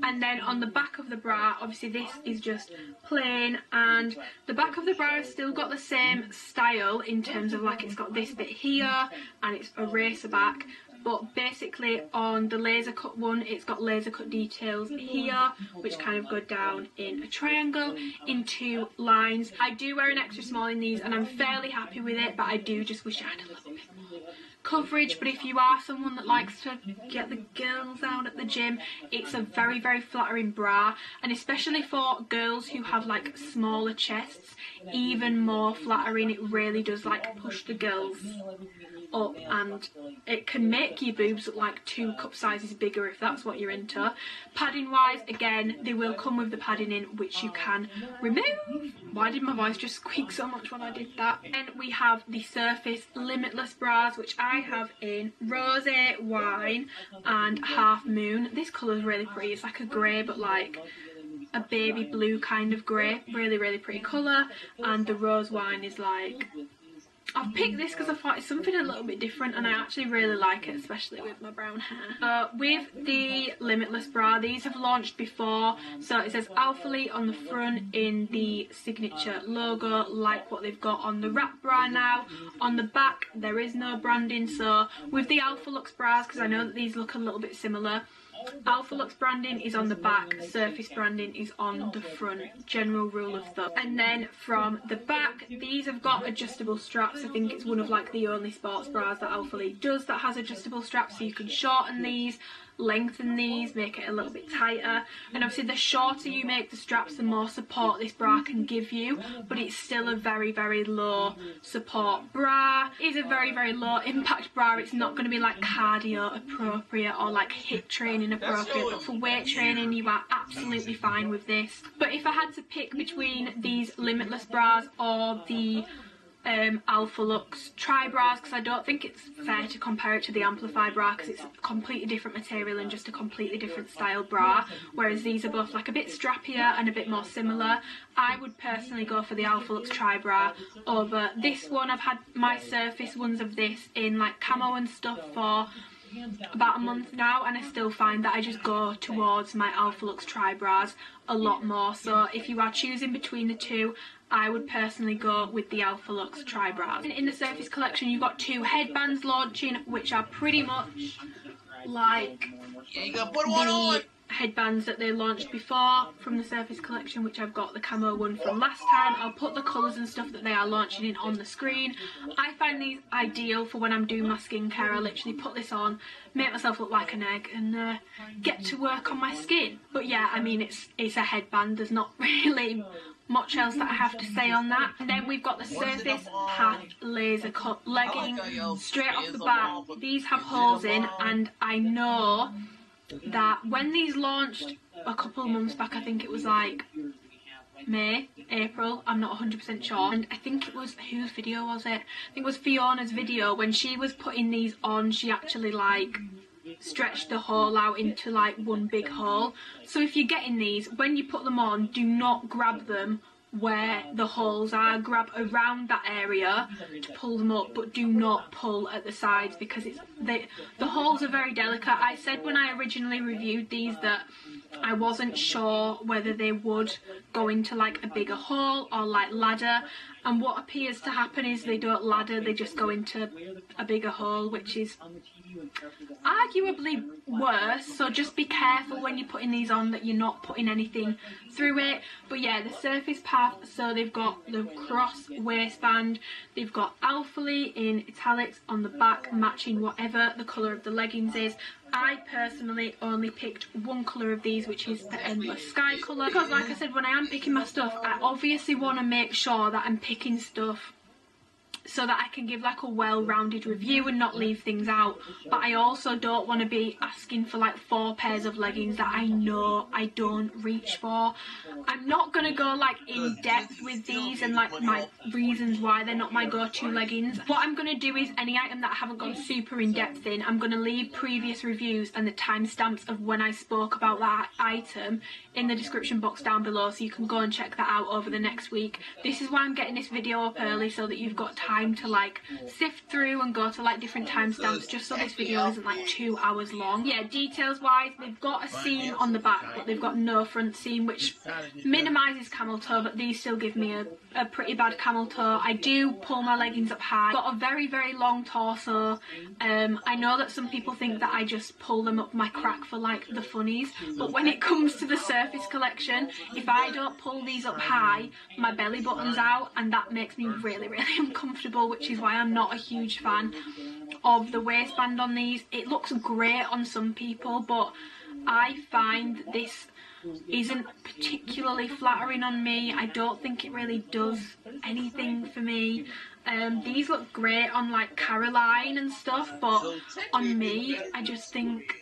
And then on the back of the bra, obviously this is just plain, and the back of the bra has still got the same style in terms of like it's got this bit here and it's a racer back. But basically on the laser cut one, it's got laser cut details here, which kind of go down in a triangle in 2 lines. I do wear an extra small in these and I'm fairly happy with it, but I do just wish I had a little bit more coverage. But if you are someone that likes to get the girls out at the gym, it's a very flattering bra, and especially for girls who have like smaller chests, even more flattering. It really does like push the girls up, and it can make your boobs look like 2 cup sizes bigger if that's what you're into. Padding wise, again, they will come with the padding in, which you can remove. Why did my voice just squeak so much when I did that? And we have the Surface Limitless bras, which I have in Rose, Wine and Half Moon. This colour is really pretty. It's like a grey but like a baby blue kind of grey. Really pretty colour. And the Rose Wine is like, I've picked this because I thought it's something a little bit different and I actually really like it, especially with my brown hair. With the Limitless bra, these have launched before, so it says Alphalete on the front in the signature logo, like what they've got on the wrap bra now. On the back there is no branding, so with the Alphalete bras, because I know that these look a little bit similar, Alphalete branding is on the back, Surface branding is on the front, general rule of thumb. And then from the back, these have got adjustable straps. I think it's one of like the only sports bras that Alphalete does that has adjustable straps, so you can shorten these, lengthen these, make it a little bit tighter. And obviously the shorter you make the straps, the more support this bra can give you, but it's still a very low support bra. It is a very low impact bra. It's not going to be like cardio appropriate or like HIIT training appropriate, but for weight training you are absolutely fine with this. But if I had to pick between these Limitless bras or the Alphalete tri-bras, because I don't think it's fair to compare it to the Amplify bra because it's a completely different material and just a completely different style bra, whereas these are both like a bit strappier and a bit more similar. I would personally go for the Alphalete tri-bra over this one. I've had my Surface ones of this in like camo and stuff for about a month now, and I still find that I just go towards my Alphalete tri-bras a lot more. So if you are choosing between the two, I would personally go with the Alphalete tri-bras. In the Surface collection, you've got 2 headbands launching, which are pretty much like the headbands that they launched before from the Surface collection, which I've got the camo one from last time. I'll put the colours and stuff that they are launching in on the screen. I find these ideal for when I'm doing my skincare. I literally put this on, make myself look like an egg, and get to work on my skin. But yeah, I mean, it's a headband. There's not really much else that I have to say on that. And then we've got the Surface Path laser cut legging. Straight off the bat, these have holes in, and I know that when these launched a couple of months back, I think it was like May, April, I'm not 100% sure, and I think it was, whose video was it? I think it was Fiona's video. When she was putting these on, she actually like stretched the hole out into like one big hole. So if you're getting these, when you put them on, do not grab them where the holes are. Grab around that area to pull them up, but do not pull at the sides, because the holes are very delicate. I said when I originally reviewed these that I wasn't sure whether they would go into like a bigger hole or like ladder, and what appears to happen is they don't ladder, they just go into a bigger hole, which is arguably worse. So just be careful when you're putting these on that you're not putting anything through it. But yeah, the Surface Path, so they've got the cross waistband, they've got Alphalete in italics on the back, matching whatever the colour of the leggings is. I personally only picked one colour of these, which is the Endless Sky colour, because like I said, when I am picking my stuff, I obviously want to make sure that I'm picking stuff so that I can give like a well-rounded review and not leave things out. But I also don't want to be asking for like 4 pairs of leggings that I know I don't reach for. I'm not going to go like in depth with these and like my reasons why they're not my go-to leggings. What I'm going to do is any item that I haven't gone super in depth in, I'm going to leave previous reviews and the timestamps of when I spoke about that item in the description box down below, so you can go and check that out over the next week. This is why I'm getting this video up early, so that you've got time to like sift through and go to like different timestamps, just so this video isn't like 2 hours long. Yeah, details wise, they've got a seam on the back, but they've got no front seam, which minimises camel toe, but these still give me a pretty bad camel toe. I do pull my leggings up high. Got a very, very long torso. I know that some people think that I just pull them up my crack for like the funnies, but when it comes to the Surface collection, if I don't pull these up high, my belly button's out, and that makes me really, really uncomfortable, which is why I'm not a huge fan of the waistband on these. It looks great on some people, but I find this isn't particularly flattering on me. I don't think it really does anything for me. These look great on like Caroline and stuff, but on me, I just think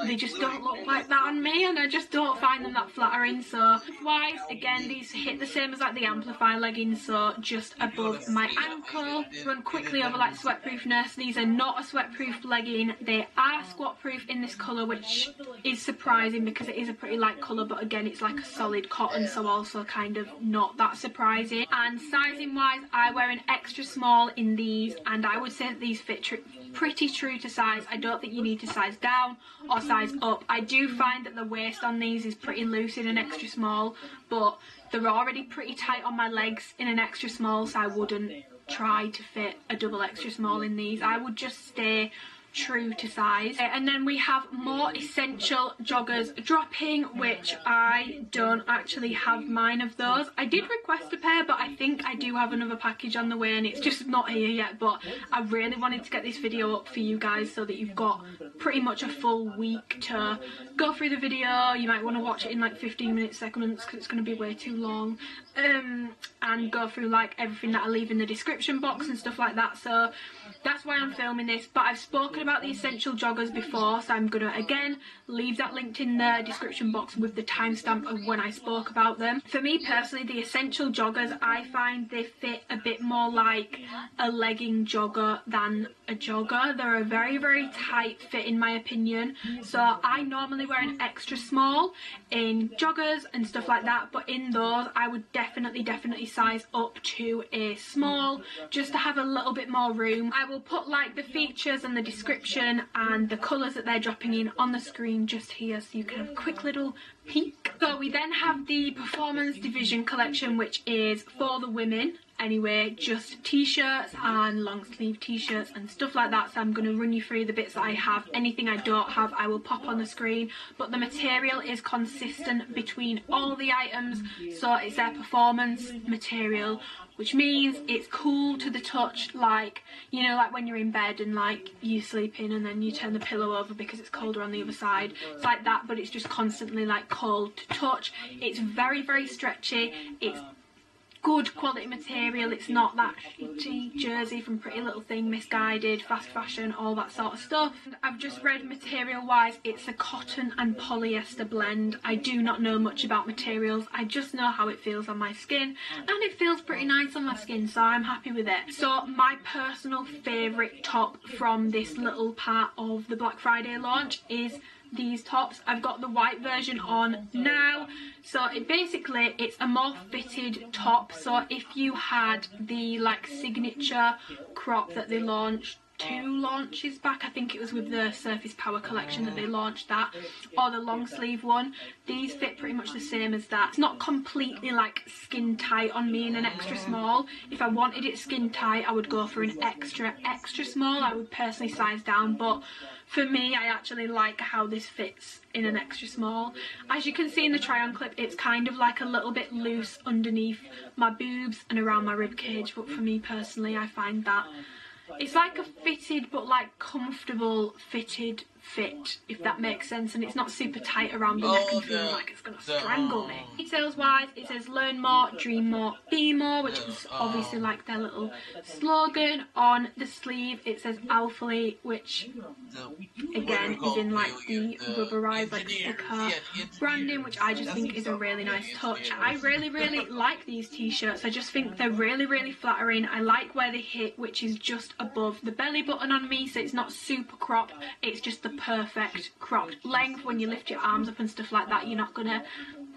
they just don't look like that on me, and I just don't find them that flattering. So wise, again, these hit the same as like the Amplify leggings, so just above my ankle. Run quickly over like sweatproofness. These are not a sweatproof legging. They are squat proof in this colour, which is surprising because it is a pretty light colour, but again, it's like a solid cotton, so also kind of not that surprising. And sizing wise, I wear an extra small in these, and I would say that these fit pretty true to size. I don't think you need to size down or size up. I do find that the waist on these is pretty loose in an extra small, but they're already pretty tight on my legs in an extra small, so I wouldn't try to fit a double extra small in these. I would just stay true to size. And then we have more essential joggers dropping, which I don't actually have mine of those. I did request a pair, but I think I do have another package on the way and it's just not here yet. But I really wanted to get this video up for you guys so that you've got pretty much a full week to go through the video. You might want to watch it in like 15-minute segments because it's going to be way too long, and go through like everything that I leave in the description box and stuff like that. So that's why I'm filming this. But I've spoken about the essential joggers before, so I'm gonna again leave that linked in the description box with the timestamp of when I spoke about them. For me personally, the essential joggers, I find they fit a bit more like a legging jogger than a jogger. They're a very, very tight fit in my opinion, so I normally wear an extra small in joggers and stuff like that, but in those I would definitely size up to a small just to have a little bit more room. I will put like the features and the description description and the colours that they're dropping in on the screen just here, so you can have a quick little peek. So we then have the performance division collection, which is for the women anyway, just t-shirts and long sleeve t-shirts and stuff like that. So I'm going to run you through the bits that I have. Anything I don't have I will pop on the screen, but the material is consistent between all the items, so it's their performance material, which means it's cool to the touch, like, you know, like when you're in bed and like you sleeping and then you turn the pillow over because it's colder on the other side. It's like that, but it's just constantly like cold to touch. It's very, very stretchy. It's good quality material. It's not that shitty jersey from Pretty Little Thing, misguided, fast fashion, all that sort of stuff. And I've just read material wise, it's a cotton and polyester blend. I do not know much about materials, I just know how it feels on my skin, and it feels pretty nice on my skin, so I'm happy with it. So my personal favourite top from this little part of the Black Friday launch is these tops. I've got the white version on now, so it's a more fitted top. So if you had the like signature crop that they launched 2 launches back, I think it was with the Surface Power collection that they launched that, or the long sleeve one, these fit pretty much the same as that. It's not completely like skin tight on me in an extra small. If I wanted it skin tight I would go for an extra small. I would personally size down, but for me I actually like how this fits in an extra small. As you can see in the try on clip, it's kind of like a little bit loose underneath my boobs and around my rib cage, but for me personally I find that it's like a fitted but like comfortable fitted fit, if that makes sense, and it's not super tight around the neck and feeling like it's gonna strangle me. Details wise, it says learn more, dream more, be more, which is obviously like their little slogan. On the sleeve it says Alphalete, which again is in like the rubberized like sticker branding, which I just think is a really nice touch. I really like these t-shirts. I just think they're really flattering. I like where they hit, which is just above the belly button on me, so it's not super cropped, it's just the perfect cropped length. When you lift your arms up and stuff like that, you're not gonna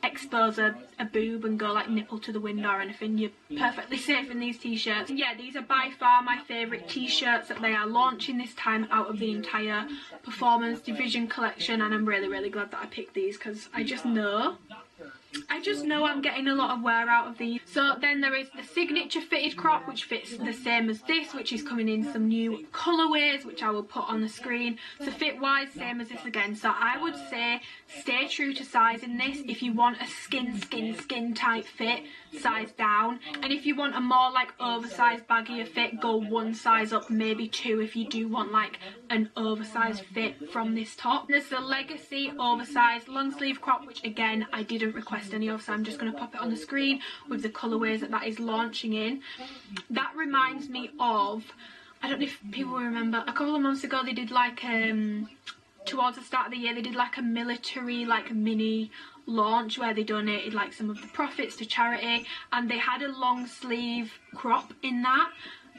expose a boob and go like nipple to the wind or anything. You're perfectly safe in these t-shirts. Yeah, these are by far my favourite t-shirts that they are launching this time out of the entire performance division collection, and I'm really glad that I picked these because I just know I'm getting a lot of wear out of these. So then there is the signature fitted crop, which fits the same as this, which is coming in some new colourways, which I will put on the screen. So fit wise, same as this again. So I would say stay true to size in this. If you want a skin tight fit, size down, and if you want a more like oversized baggier fit, go 1 size up, maybe 2 if you do want like an oversized fit from this top. There's the Legacy oversized long sleeve crop, which again I didn't request any of, so I'm just going to pop it on the screen with the colourways that is launching in. That reminds me of, I don't know if people remember, a couple of months ago they did like towards the start of the year they did like a military like mini launch where they donated like some of the profits to charity, and they had a long sleeve crop in that.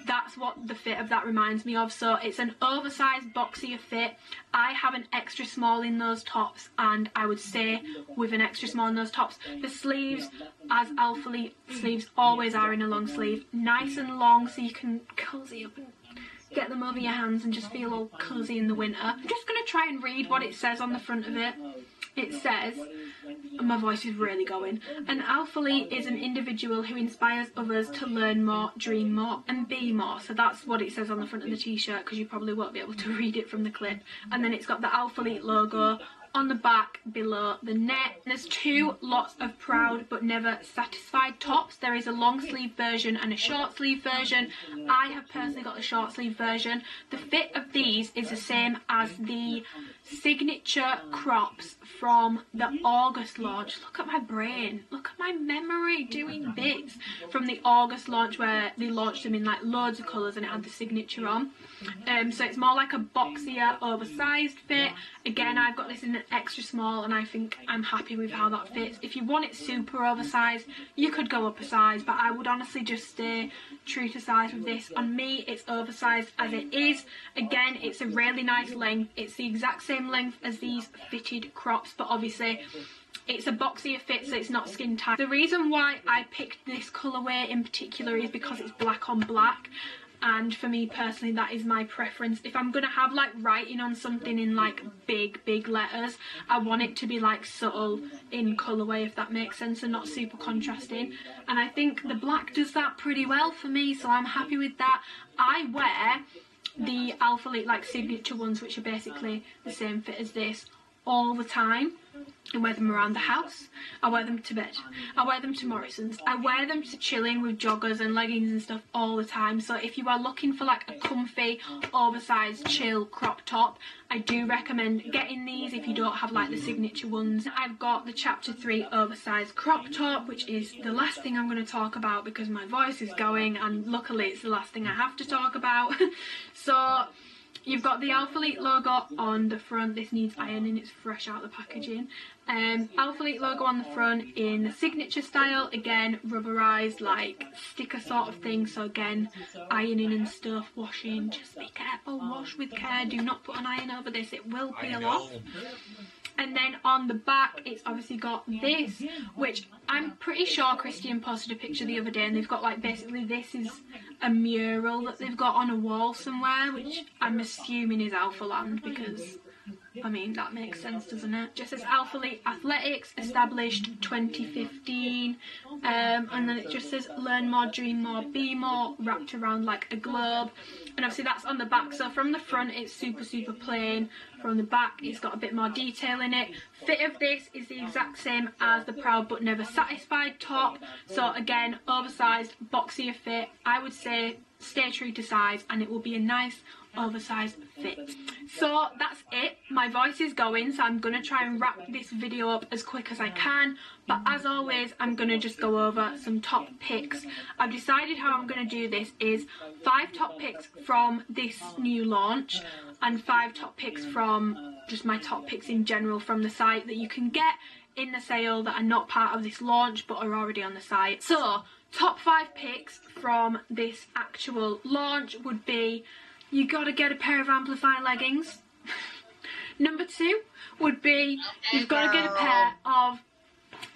That's what the fit of that reminds me of. So it's an oversized boxier fit. I have an extra small in those tops, and I would say with an extra small in those tops, the sleeves, as Alphalete sleeves always are in a long sleeve, nice and long so you can cozy up and get them over your hands and just feel all cozy in the winter. I'm just going to try and read what it says on the front of it. It says, and my voice is really going, an Alphalete is an individual who inspires others to learn more, dream more and be more. So that's what it says on the front of the t-shirt, because you probably won't be able to read it from the clip. And then it's got the Alphalete logo on the back below the neck. There's 2 lots of proud but never satisfied tops. There is a long sleeve version and a short sleeve version. I have personally got the short sleeve version. The fit of these is the same as the signature crops from the August launch. Look at my brain, look at my memory doing bits from the August launch where they launched them in like loads of colours and it had the signature on. So it's more like a boxier oversized fit. Again, I've got this in an extra small and I think I'm happy with how that fits. If you want it super oversized, you could go up a size, but I would honestly just stay true to size with this. On me, it's oversized as it is. Again, it's a really nice length. It's the exact same length as these fitted crops, but obviously it's a boxier fit, so it's not skin tight. The reason why I picked this colourway in particular is because it's black on black. and for me personally that is my preference. If I'm gonna have like writing on something in like big letters, I want it to be like subtle in colourway, if that makes sense, and not super contrasting, and I think the black does that pretty well for me, so I'm happy with that. I wear the Alphalete like signature ones, which are basically the same fit as this, all the time. I wear them around the house, I wear them to bed, I wear them to Morrison's, I wear them to chilling with joggers and leggings and stuff all the time. So if you are looking for like a comfy, oversized, chill crop top, I do recommend getting these if you don't have like the signature ones. I've got the chapter 3 oversized crop top, which is the last thing I'm going to talk about because my voice is going, and luckily it's the last thing I have to talk about. So you've got the Alphalete logo on the front. This needs ironing, it's fresh out of the packaging. Alphalete logo on the front in the signature style, again rubberized like sticker sort of thing, so again ironing and stuff, washing, just be careful, wash with care, do not put an iron over this, it will peel off. And then on the back it's obviously got this, which I'm pretty sure Christian posted a picture the other day, and they've got like basically this is a mural that they've got on a wall somewhere, which I'm assuming is Alphaland, because I mean that makes sense, doesn't it? Just says Alphalete Athletics, established 2015, and then it just says learn more, dream more, be more, wrapped around like a globe, and obviously that's on the back. So from the front it's super plain, from the back it's got a bit more detail in it. Fit of this is the exact same as the Proud But Never Satisfied top, so again oversized, boxier fit. I would say stay true to size and it will be a nice oversized fit. So that's it. My voice is going, so I'm gonna try and wrap this video up as quick as I can, but as always I'm gonna just go over some top picks. I've decided how I'm gonna do this is 5 top picks from this new launch and 5 top picks from just my top picks in general from the site that you can get in the sale that are not part of this launch but are already on the site. So top 5 picks from this actual launch would be, you gotta get a pair of Amplify leggings. Number 2 would be, you've gotta get a pair of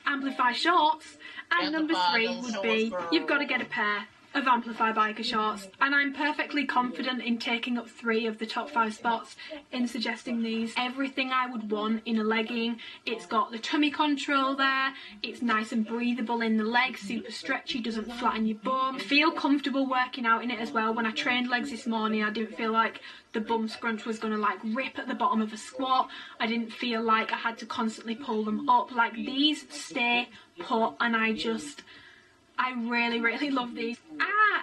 Amplify shorts. And number 3 would be, you've gotta get a pair of Amplify biker shorts. And I'm perfectly confident in taking up 3 of the top 5 spots in suggesting these. Everything I would want in a legging. It's got the tummy control there, it's nice and breathable in the legs, super stretchy, doesn't flatten your bum. Feel comfortable working out in it as well. When I trained legs this morning I didn't feel like the bum scrunch was going to like rip at the bottom of a squat. I didn't feel like I had to constantly pull them up. Like these stay put, and I really love these.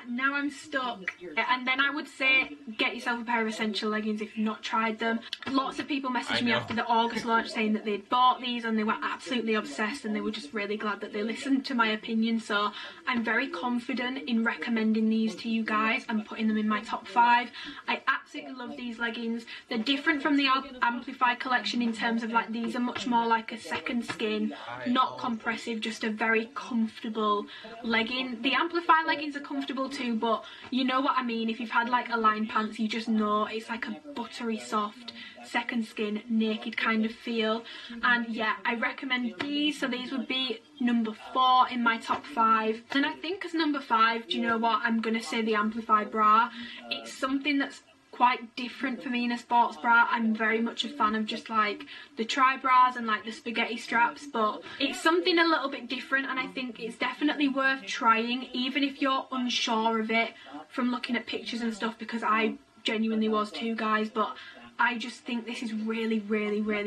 Now I'm stuck. And then I would say get yourself a pair of Essential leggings if you've not tried them. Lots of people messaged me after the August launch saying that they'd bought these and they were absolutely obsessed, and they were just really glad that they listened to my opinion. So I'm very confident in recommending these to you guys and putting them in my top 5. I absolutely love these leggings. They're different from the Amplify collection in terms of like these are much more like a second skin, not compressive, just a very comfortable legging. The Amplify leggings are comfortable too, but you know what I mean. If you've had like Align pants, you just know it's like a buttery soft second skin naked kind of feel. And yeah, I recommend these. So these would be number 4 in my top 5. And I think as number 5, do you know what, I'm gonna say the Amplify bra. It's something that's quite different for me in a sports bra. I'm very much a fan of just like the tri-bras and like the spaghetti straps, but it's something a little bit different, and I think it's definitely worth trying even if you're unsure of it from looking at pictures and stuff, because I genuinely was too, guys. But I just think this is really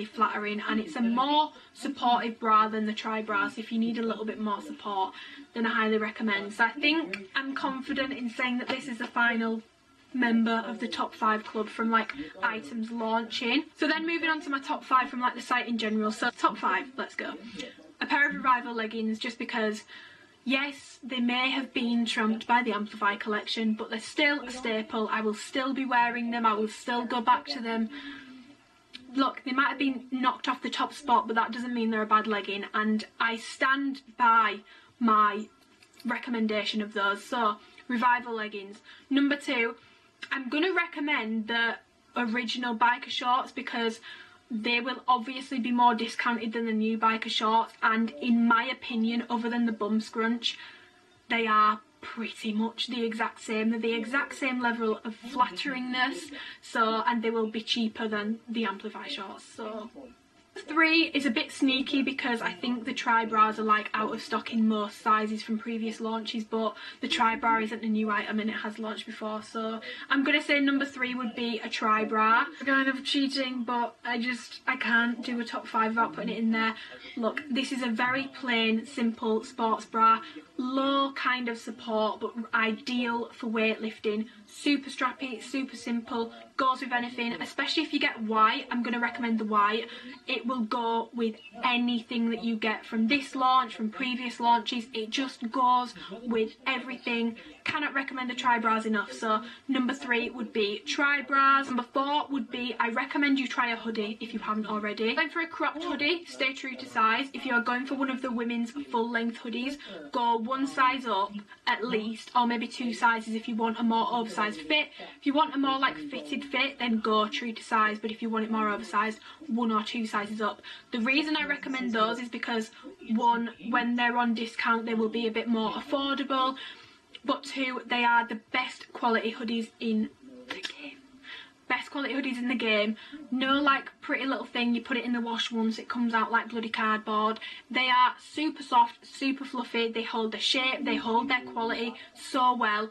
flattering, and it's a more supportive bra than the tri-bras. If you need a little bit more support, then I highly recommend. So I think I'm confident in saying that this is the final member of the top 5 club from like items launching. So then moving on to my top 5 from like the site in general. So top 5, let's go. A pair of Revival leggings, just because yes, they may have been trumped by the Amplify collection, but they're still a staple. I will still be wearing them, I will still go back to them. Look, they might have been knocked off the top spot, but that doesn't mean they're a bad legging, and I stand by my recommendation of those. So Revival leggings. Number 2, I'm going to recommend the original biker shorts, because they will obviously be more discounted than the new biker shorts, and in my opinion, other than the bum scrunch, they are pretty much the exact same. They're the exact same level of flatteringness, so, and they will be cheaper than the Amplify shorts. So 3 is a bit sneaky because I think the tri-bras are like out of stock in most sizes from previous launches, but the tri-bra isn't a new item and it has launched before, so I'm gonna say number 3 would be a tri-bra. Kind of cheating, but I can't do a top 5 without putting it in there. Look, this is a very plain, simple sports bra, low kind of support but ideal for weightlifting. Super strappy, super simple, goes with anything, especially if you get white. I'm going to recommend the white. It will go with anything that you get from this launch, from previous launches. It just goes with everything. Cannot recommend the tri-bras enough. So number 3 would be tri-bras. Number 4 would be, I recommend you try a hoodie if you haven't already. Going for a cropped hoodie, stay true to size. If you're going for one of the women's full length hoodies, go 1 size up at least, or maybe 2 sizes if you want a more oversized fit. If you want a more like fitted fit, then go true to size, but if you want it more oversized, 1 or 2 sizes up. The reason I recommend those is because 1, when they're on discount they will be a bit more affordable, but 2, they are the best quality hoodies in the game. Best quality hoodies in the game. No like pretty little thing, you put it in the wash once, it comes out like bloody cardboard. They are super soft, super fluffy, they hold their shape, they hold their quality so well.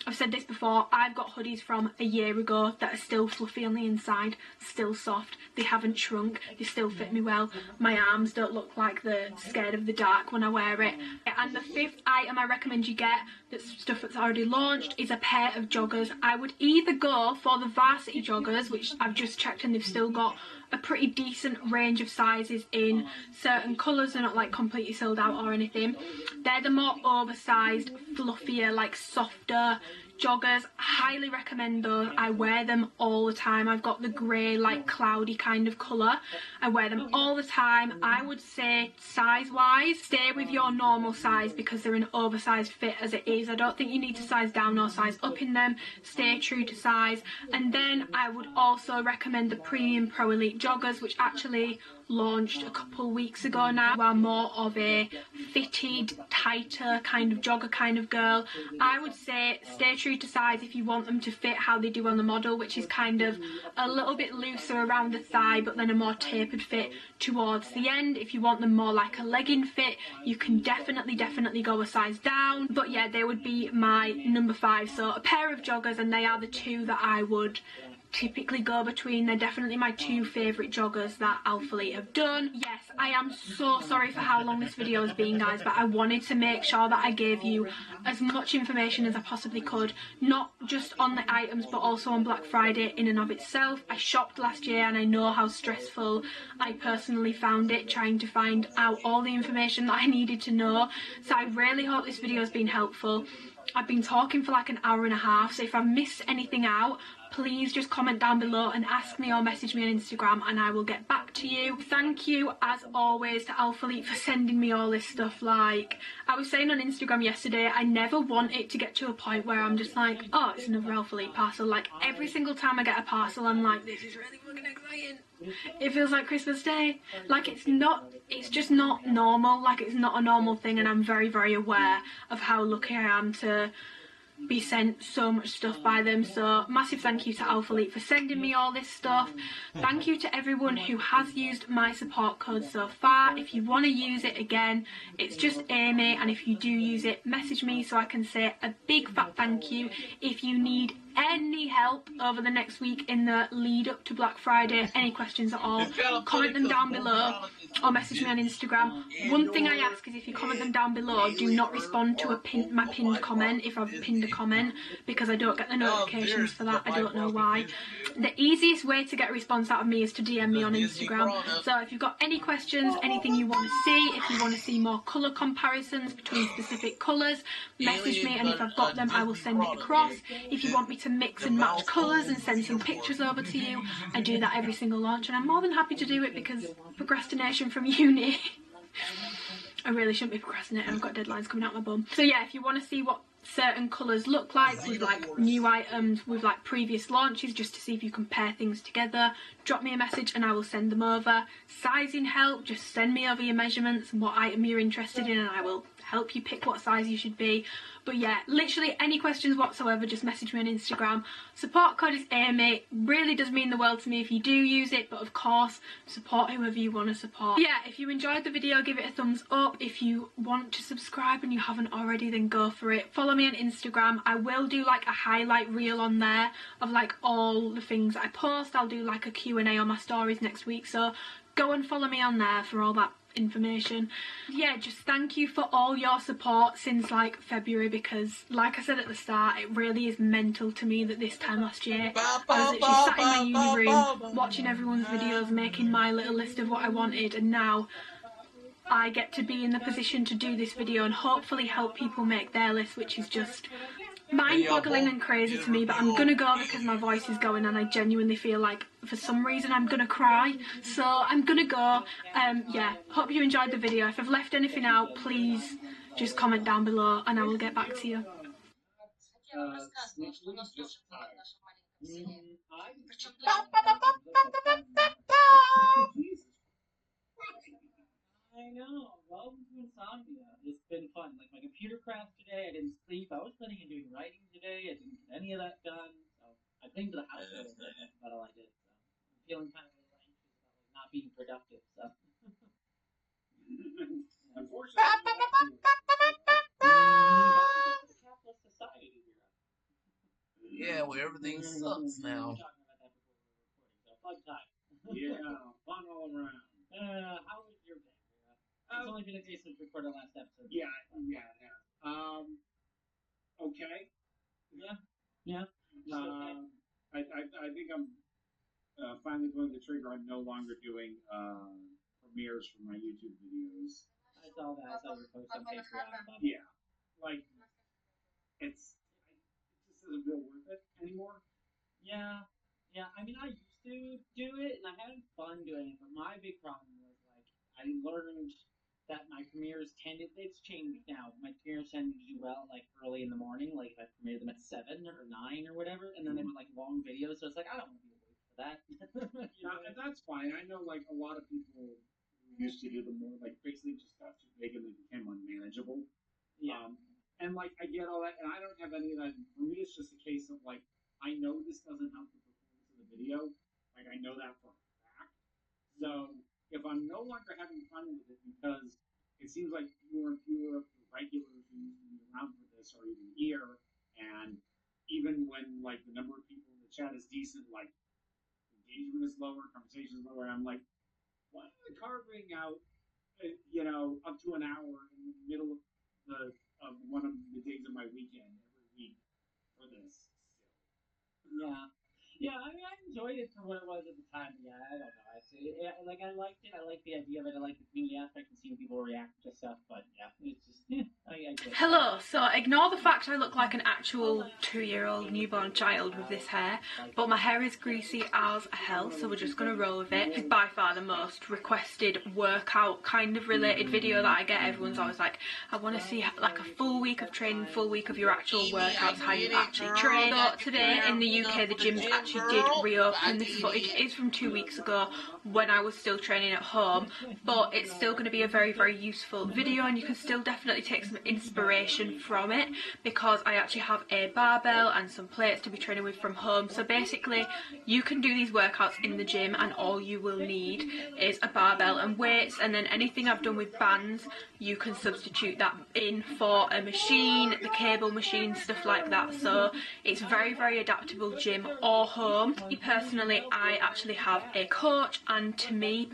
I've said this before, I've got hoodies from a year ago that are still fluffy on the inside, still soft, they haven't shrunk, they still fit me well. My arms don't look like they're scared of the dark when I wear it. And the 5th item I recommend you get, that's stuff that's already launched, is a pair of joggers. I would either go for the varsity joggers, which I've just checked and they've still got a pretty decent range of sizes in certain colours. They're not like completely sold out or anything. They're the more oversized, fluffier, like softer joggers. Highly recommend those. I wear them all the time. I've got the grey like cloudy kind of colour. I wear them all the time. I would say size wise, stay with your normal size because they're an oversized fit as it is. I don't think you need to size down or size up in them. Stay true to size. And then I would also recommend the Premium Pro Elite joggers, which actually launched a couple weeks ago now. Are more of a fitted, tighter kind of jogger kind of girl. I would say stay true to size if you want them to fit how they do on the model, which is kind of a little bit looser around the thigh but then a more tapered fit towards the end. If you want them more like a legging fit, you can definitely go a size down. But yeah, they would be my number 5. So a pair of joggers, and they are the 2 that I would typically go between. They're definitely my 2 favourite joggers that Alphalete have done. Yes, I am so sorry for how long this video has been, guys, but I wanted to make sure that I gave you as much information as I possibly could, not just on the items but also on Black Friday in and of itself. I shopped last year and I know how stressful I personally found it trying to find out all the information that I needed to know, so I really hope this video has been helpful. I've been talking for like an hour and a half, so if I've missed anything out, please just comment down below and ask me or message me on Instagram and I will get back to you. Thank you as always to Alphalete for sending me all this stuff. Like I was saying on Instagram yesterday, I never want it to get to a point where I'm just like, oh, it's another Alphalete parcel. Like every single time I get a parcel I'm like, this is really fucking exciting. It feels like Christmas Day. Like it's just not normal. Like it's not a normal thing, and I'm very aware of how lucky I am to be sent so much stuff by them. So massive thank you to Alphalete for sending me all this stuff. Thank you to everyone who has used my support code so far. If you want to use it again, it's just Amy, and if you do use it, message me so I can say a big fat thank you. If you need any help over the next week in the lead up to Black Friday, any questions at all, comment them down below or message me on Instagram. One thing I ask is if you comment them down below, do not respond to my pinned comment if I've pinned a comment, because I don't get the notifications for that. I don't know why. The easiest way to get a response out of me is to DM me on Instagram. So if you've got any questions, anything you want to see, if you want to see more colour comparisons between specific colours, message me, and if I've got them I will send it across. If you want me to mix and match colours and send some pictures over to you, I do that every single launch, and I'm more than happy to do it because procrastination from uni. I really shouldn't be procrastinating, I've got deadlines coming out my bum. So yeah, if you want to see what certain colours look like with like new items with like previous launches, just to see if you compare things together, drop me a message and I will send them over. Sizing help, just send me over your measurements and what item you're interested in and I will help help you pick what size you should be. But yeah, literally any questions whatsoever, just message me on Instagram. Support code is Amy. Really does mean the world to me if you do use it, but of course, support whoever you want to support. Yeah, if you enjoyed the video, give it a thumbs up. If you want to subscribe and you haven't already, then go for it. Follow me on Instagram. I will do like a highlight reel on there of like all the things I post. I'll do like a Q&A on my stories next week, so go and follow me on there for all that information. Yeah, just thank you for all your support since like February, because like I said at the start, it really is mental to me that this time last year I was literally sat in my uni room watching everyone's videos, making my little list of what I wanted, and now I get to be in the position to do this video and hopefully help people make their list, which is just mind-boggling and crazy to me. But I'm gonna go because my voice is going and I genuinely feel like for some reason I'm gonna cry, so I'm gonna go. Yeah, hope you enjoyed the video. If I've left anything out, please just comment down below and I will get back to you. I know. Welcome to insomnia. It's been fun. Like my computer crashed today. I didn't sleep. I was planning on doing writing today. I didn't get any of that done. So I cleaned the house a little bit. That's about all I did. So I'm feeling kind of a little anxious about like not being productive. So unfortunately, the capitalist society here. Yeah, where everything sucks now. We were talking about that before we were recording. So fun time. Yeah, fun all around. How was your day? It's only been a day since we recorded last episode. Yeah. Okay. Yeah. I think I'm finally pulling the trigger on no longer doing premieres for my YouTube videos. I saw that. I saw your post on Patreon. Yeah. Like, it just doesn't feel worth it anymore. Yeah. I mean, I used to do it, and I had fun doing it, but my big problem was, like, I learned that my premieres it's changed now. My premieres tend to do well, like, early in the morning, like, if I premiere them at 7 or 9 or whatever, and then they were, like, long videos, so it's like, I don't want to be awake for that. And that's fine. I know, like, a lot of people who used to do them more, like, basically just got too big and they became unmanageable. Yeah. And, like, I get all that, and I don't have any of that. For me, it's just a case of, like, I know this doesn't help the performance of the video. Like, I know that for a fact. So, if I'm no longer having fun with it because it seems like fewer and fewer of the regulars who used to be around for this are even here, and even when, like, the number of people in the chat is decent, like, engagement is lower, conversation is lower, I'm like, why am I carving out, up to an hour in the middle of one of the days of my weekend every week for this? Yeah, I mean, I enjoyed it for what it was at the time. Yeah, I don't know. I liked it. I liked the idea of it. I liked the community aspect and seeing people react to stuff. But yeah, it's just, I get it. Hello, so ignore the fact I look like an actual 2-year-old newborn child with this hair, but my hair is greasy as hell, so we're just gonna roll with it. It's by far the most requested workout kind of related video that I get. Everyone's always like, I want to see like a full week of training, full week of your actual workouts, how you actually train. So today in the UK, the gyms actually did reopen. This footage is from 2 weeks ago when I was still training at home, but it's still going to be a very, very useful video, and you can still definitely take some inspiration from it, because I actually have a barbell and some plates to be training with from home. So basically you can do these workouts in the gym and all you will need is a barbell and weights, and then anything I've done with bands you can substitute that in for a machine, the cable machine, stuff like that. So it's very, very adaptable, gym or home. Personally, I actually have a coach, and to me,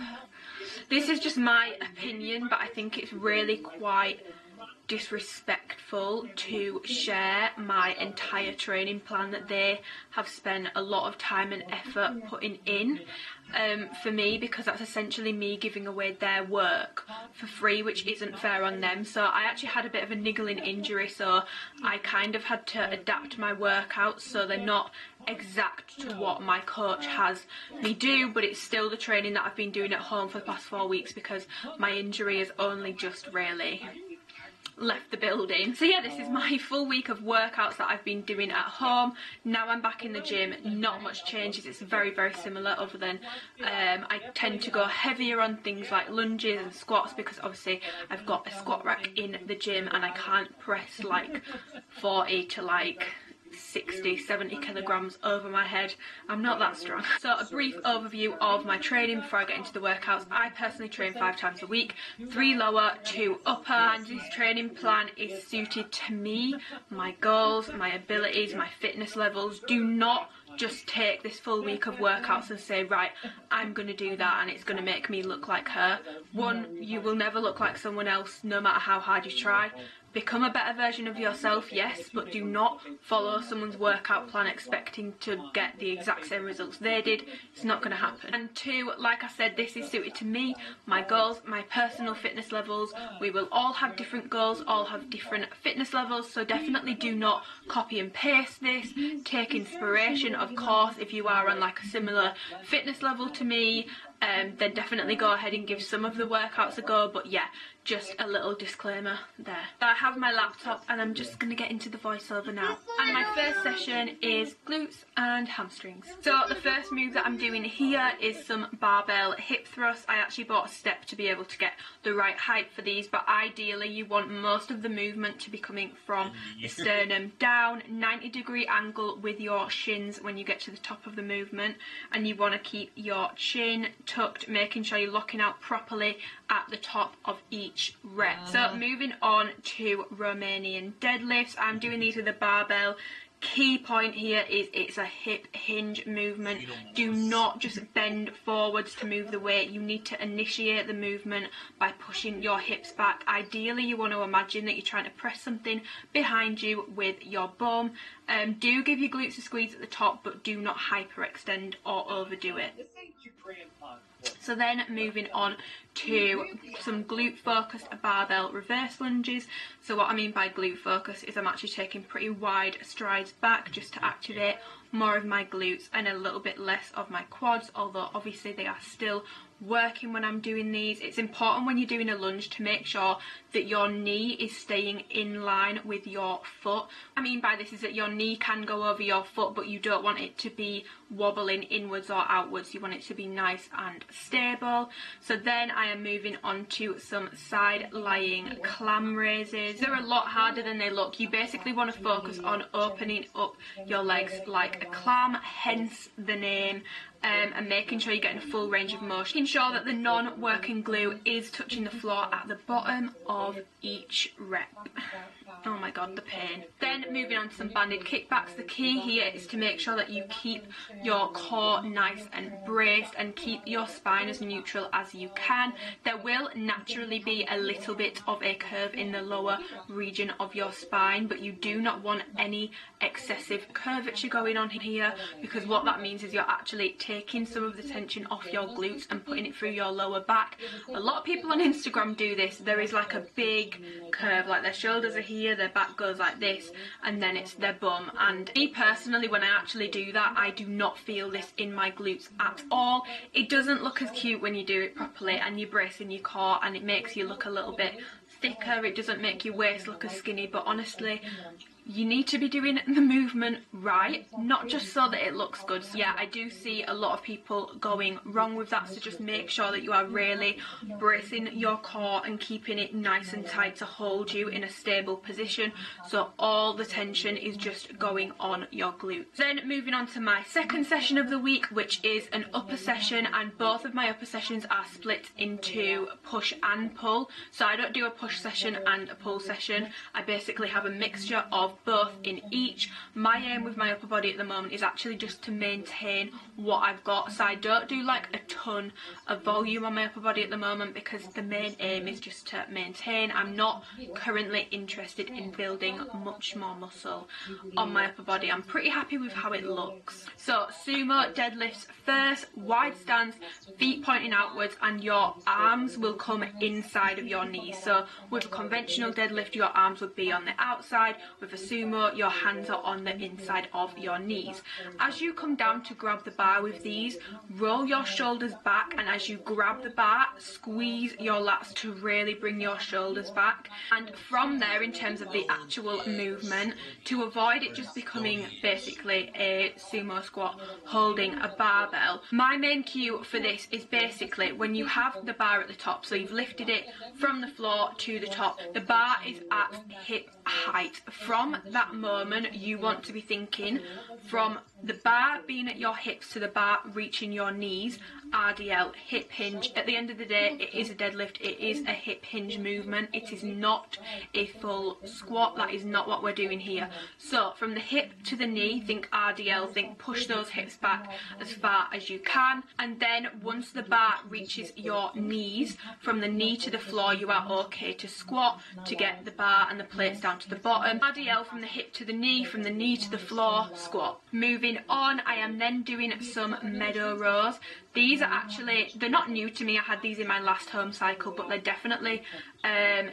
this is just my opinion, but I think it's really quite disrespectful to share my entire training plan that they have spent a lot of time and effort putting in for me, because that's essentially me giving away their work for free, which isn't fair on them. So I actually had a bit of a niggling injury, so I kind of had to adapt my workouts so they're not exact to what my coach has me do, but it's still the training that I've been doing at home for the past 4 weeks, because my injury is only just really left the building. So yeah, this is my full week of workouts that I've been doing at home. Now I'm back in the gym, not much changes, it's very similar, other than I tend to go heavier on things like lunges and squats, because obviously I've got a squat rack in the gym and I can't press like 40 to like 60-70 kilograms over my head. I'm not that strong. So a brief overview of my training before I get into the workouts. I personally train 5 times a week, 3 lower, 2 upper, and this training plan is suited to me, my goals, my abilities, my fitness levels. Do not just take this full week of workouts and say, right, I'm going to do that and it's going to make me look like her. One, you will never look like someone else no matter how hard you try. Become a better version of yourself, yes, but do not follow someone's workout plan expecting to get the exact same results they did. It's not going to happen. And 2, like I said, this is suited to me, my goals, my personal fitness levels. We will all have different goals, all have different fitness levels, so definitely do not copy and paste this. Take inspiration, of course, if you are on like a similar fitness level to me, then definitely go ahead and give some of the workouts a go, but yeah, just a little disclaimer there. I have my laptop and I'm just going to get into the voiceover now. And my first session is glutes and hamstrings. So the first move that I'm doing here is some barbell hip thrusts. I actually bought a step to be able to get the right height for these, but ideally you want most of the movement to be coming from the sternum down, 90-degree angle with your shins when you get to the top of the movement, and you want to keep your chin tucked, making sure you're locking out properly at the top of each rep. So moving on to Romanian deadlifts, I'm doing these with a barbell. Key point here is it's a hip hinge movement. Do not just bend forwards to move the weight. You need to initiate the movement by pushing your hips back. Ideally, you want to imagine that you're trying to press something behind you with your bum. Do give your glutes a squeeze at the top, but do not hyperextend or overdo it. So then moving on to some glute focused barbell reverse lunges. So what I mean by glute focus is I'm actually taking pretty wide strides back just to activate more of my glutes and a little bit less of my quads, although obviously they are still working when I'm doing these. It's important when you're doing a lunge to make sure that your knee is staying in line with your foot. What I mean by this is that your knee can go over your foot, but you don't want it to be wobbling inwards or outwards. You want it to be nice and stable. So then I am moving on to some side lying clam raises. They're a lot harder than they look. You basically want to focus on opening up your legs like a clam, hence the name. And making sure you're getting a full range of motion. Making sure that the non-working glute is touching the floor at the bottom of each rep. Oh my god, the pain. Then moving on to some banded kickbacks. The key here is to make sure that you keep your core nice and braced and keep your spine as neutral as you can. There will naturally be a little bit of a curve in the lower region of your spine, but you do not want any excessive curvature going on here, because what that means is you're actually taking some of the tension off your glutes and putting it through your lower back. A lot of people on Instagram do this. There is like a big curve, like their shoulders are here, their back goes like this, and then it's their bum. And me personally, when I actually do that, I do not feel this in my glutes at all. It doesn't look as cute when you do it properly and you're bracing your core, and it makes you look a little bit thicker. It doesn't make your waist look as skinny, but honestly, you need to be doing the movement right, not just so that it looks good. So yeah, I do see a lot of people going wrong with that, so just make sure that you are really bracing your core and keeping it nice and tight to hold you in a stable position, so all the tension is just going on your glutes. Then moving on to my second session of the week, which is an upper session, and both of my upper sessions are split into push and pull. So I don't do a push session and a pull session. I basically have a mixture of both in each. My aim with my upper body at the moment is actually just to maintain what I've got, so I don't do like a ton of volume on my upper body at the moment, because the main aim is just to maintain. I'm not currently interested in building much more muscle on my upper body. I'm pretty happy with how it looks. So sumo deadlifts first, wide stance, feet pointing outwards, and your arms will come inside of your knees. So with a conventional deadlift, your arms would be on the outside. With a sumo, your hands are on the inside of your knees. As you come down to grab the bar with these, roll your shoulders back, and as you grab the bar, squeeze your lats to really bring your shoulders back. And from there, in terms of the actual movement, to avoid it just becoming basically a sumo squat holding a barbell, my main cue for this is basically when you have the bar at the top, so you've lifted it from the floor to the top, the bar is at hip height. From that moment, you want to be thinking from the bar being at your hips to the bar reaching your knees, RDL, hip hinge. At the end of the day, it is a deadlift, it is a hip hinge movement, it is not a full squat. That is not what we're doing here. So from the hip to the knee, think RDL, think push those hips back as far as you can, and then once the bar reaches your knees, from the knee to the floor, you are okay to squat to get the bar and the plates down to the bottom. RDL from the hip to the knee, from the knee to the floor, squat. Moving on, I am then doing some meadow rows. These are actually, they're not new to me, I had these in my last home cycle, but they're definitely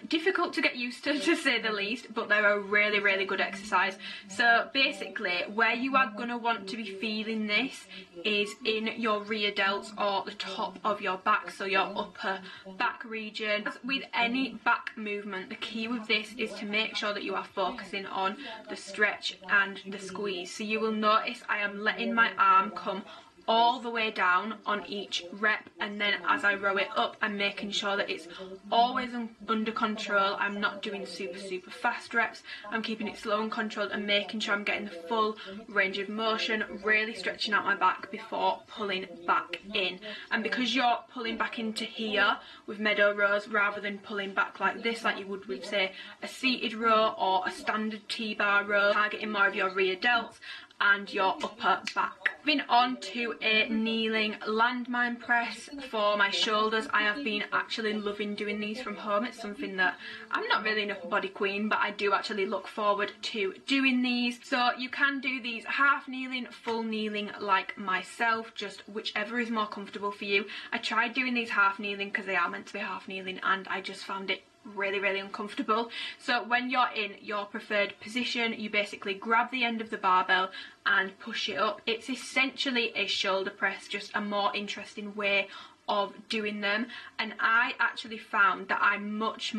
difficult to get used to say the least, but they're a really, really good exercise. So basically, where you are going to want to be feeling this is in your rear delts or the top of your back, so your upper back region. As with any back movement, the key with this is to make sure that you are focusing on the stretch and the squeeze. So you will notice I am letting my arm come all the way down on each rep, and then as I row it up, I'm making sure that it's always under control. I'm not doing super fast reps, I'm keeping it slow and controlled and making sure I'm getting the full range of motion, really stretching out my back before pulling back in. And because you're pulling back into here with meadow rows rather than pulling back like this, like you would with say a seated row or a standard T-bar row, targeting more of your rear delts and your upper back. Moving on to a kneeling landmine press for my shoulders. I have been actually loving doing these from home. It's something that I'm not really an upper body queen, but I do actually look forward to doing these. So you can do these half kneeling, full kneeling like myself, just whichever is more comfortable for you. I tried doing these half kneeling because they are meant to be half kneeling, and I just found it really uncomfortable. So when you're in your preferred position, you basically grab the end of the barbell and push it up. It's essentially a shoulder press, just a more interesting way of doing them, and I actually found that I much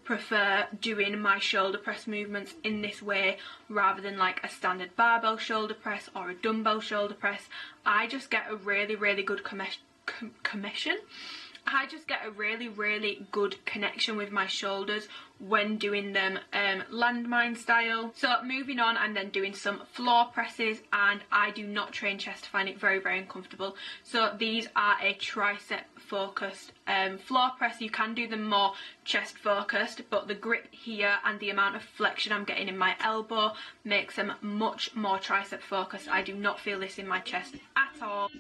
prefer doing my shoulder press movements in this way rather than like a standard barbell shoulder press or a dumbbell shoulder press. I just get a really good I just get a really good connection with my shoulders when doing them landmine style. So moving on, I'm then doing some floor presses, and I do not train chest to find it very uncomfortable. So these are a tricep focused floor press. You can do them more chest focused, but the grip here and the amount of flexion I'm getting in my elbow makes them much more tricep focused. I do not feel this in my chest at all.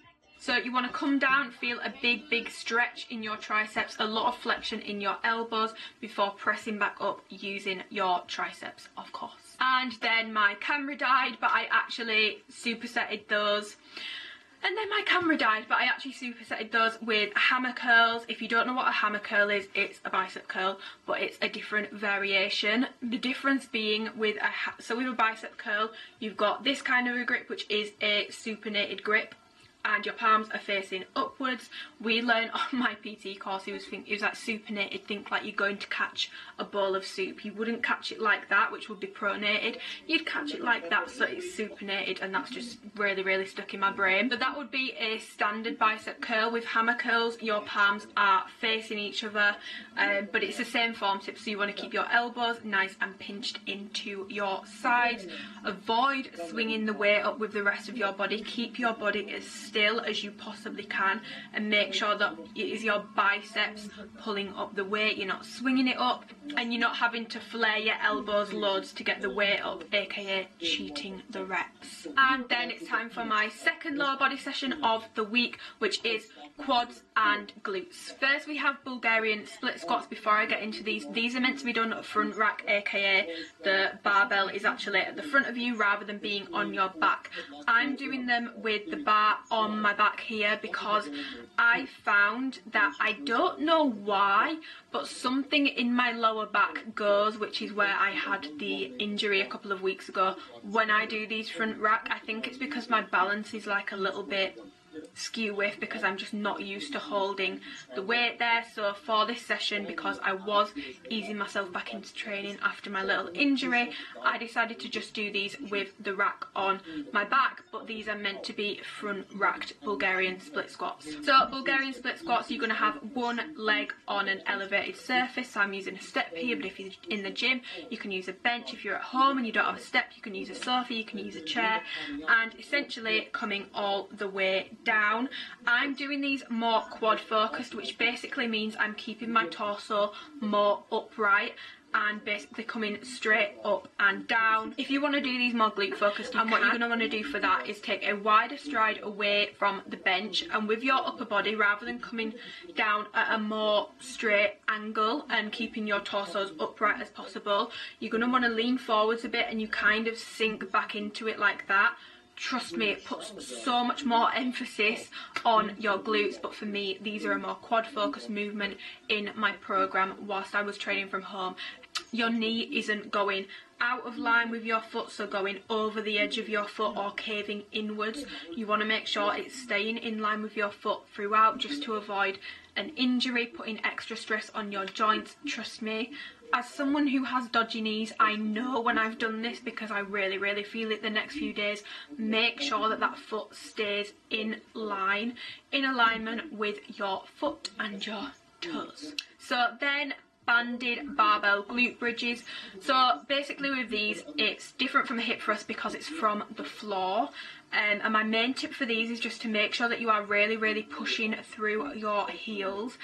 So you want to come down, feel a big stretch in your triceps, a lot of flexion in your elbows before pressing back up using your triceps, of course. And then my camera died, but I actually supersetted those. And then my camera died, but I actually supersetted those with hammer curls. If you don't know what a hammer curl is, it's a bicep curl, but it's a different variation. The difference being with with a bicep curl, you've got this kind of a grip, which is a supinated grip, and your palms are facing upwards. We learned on my PT course, it was like supinated, think like you're going to catch a bowl of soup. You wouldn't catch it like that, which would be pronated. You'd catch it like that, so it's supinated, and that's just really stuck in my brain. But that would be a standard bicep curl. With hammer curls, your palms are facing each other, but it's the same form tip, so you want to keep your elbows nice and pinched into your sides. Avoid swinging the weight up with the rest of your body. Keep your body as still as you possibly can, and make sure that it is your biceps pulling up the weight. You're not swinging it up, and you're not having to flare your elbows loads to get the weight up, aka cheating the reps. And then it's time for my second lower body session of the week, which is quads and glutes. First we have Bulgarian split squats. Before I get into these are meant to be done at front rack, aka the barbell is actually at the front of you rather than being on your back. I'm doing them with the bar on my back here because I found that, I don't know why, but something in my lower back goes, which is where I had the injury a couple of weeks ago. When I do these front rack, I think it's because my balance is like a little bit skew with, because I'm just not used to holding the weight there. So for this session, because I was easing myself back into training after my little injury, I decided to just do these with the rack on my back, but these are meant to be front racked Bulgarian split squats. So Bulgarian split squats, you're going to have one leg on an elevated surface. So I'm using a step here, but if you're in the gym, you can use a bench. If you're at home and you don't have a step, you can use a sofa, you can use a chair, and essentially coming all the way down. I'm doing these more quad focused, which basically means I'm keeping my torso more upright and basically coming straight up and down. If you want to do these more glute focused, and what you're going to want to do for that is take a wider stride away from the bench, and with your upper body, rather than coming down at a more straight angle and keeping your torso as upright as possible, you're going to want to lean forwards a bit and you kind of sink back into it like that. Trust me, it puts so much more emphasis on your glutes, but for me, these are a more quad focused movement in my program whilst I was training from home. Your knee isn't going out of line with your foot, so going over the edge of your foot or caving inwards. You want to make sure it's staying in line with your foot throughout, just to avoid an injury, putting extra stress on your joints. Trust me, as someone who has dodgy knees, I know when I've done this, because I really feel it the next few days. Make sure that that foot stays in line, in alignment with your foot and your toes. So then, banded barbell glute bridges. So basically with these, it's different from a hip thrust because it's from the floor. And my main tip for these is just to make sure that you are really pushing through your heels.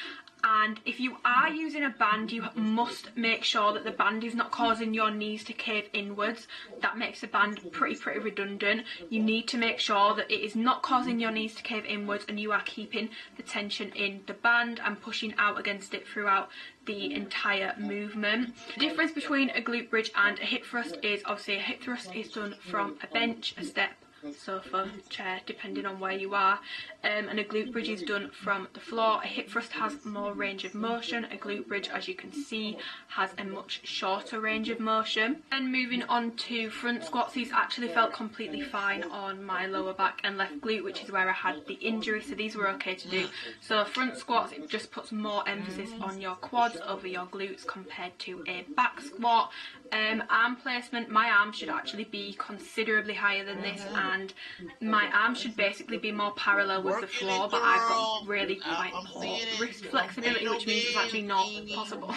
And if you are using a band, you must make sure that the band is not causing your knees to cave inwards. That makes the band pretty redundant. You need to make sure that it is not causing your knees to cave inwards and you are keeping the tension in the band and pushing out against it throughout the entire movement. The difference between a glute bridge and a hip thrust is, obviously a hip thrust is done from a bench, a step, sofa, chair, depending on where you are, and a glute bridge is done from the floor. A hip thrust has more range of motion. A glute bridge, as you can see, has a much shorter range of motion. And moving on to front squats, these actually felt completely fine on my lower back and left glute, which is where I had the injury, so these were okay to do. So front squats, it just puts more emphasis on your quads over your glutes compared to a back squat. Arm placement, my arm should actually be considerably higher than this, and my arm should basically be more parallel with the floor, but I've got really quite poor wrist flexibility, which means it's actually not possible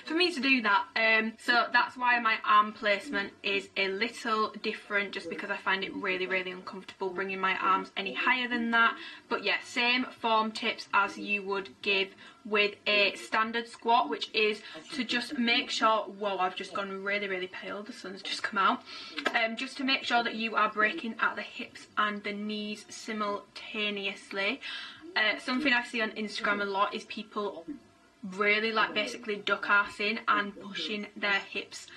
for me to do that. So that's why my arm placement is a little different, just because I find it really uncomfortable bringing my arms any higher than that. But yeah, same form tips as you would give with a standard squat, which is to just make sure, whoa, I've just gone really pale, the sun's just come out, just to make sure that you are breaking at the hips and the knees simultaneously. Something I see on Instagram a lot is people really like basically duck arsing and pushing their hips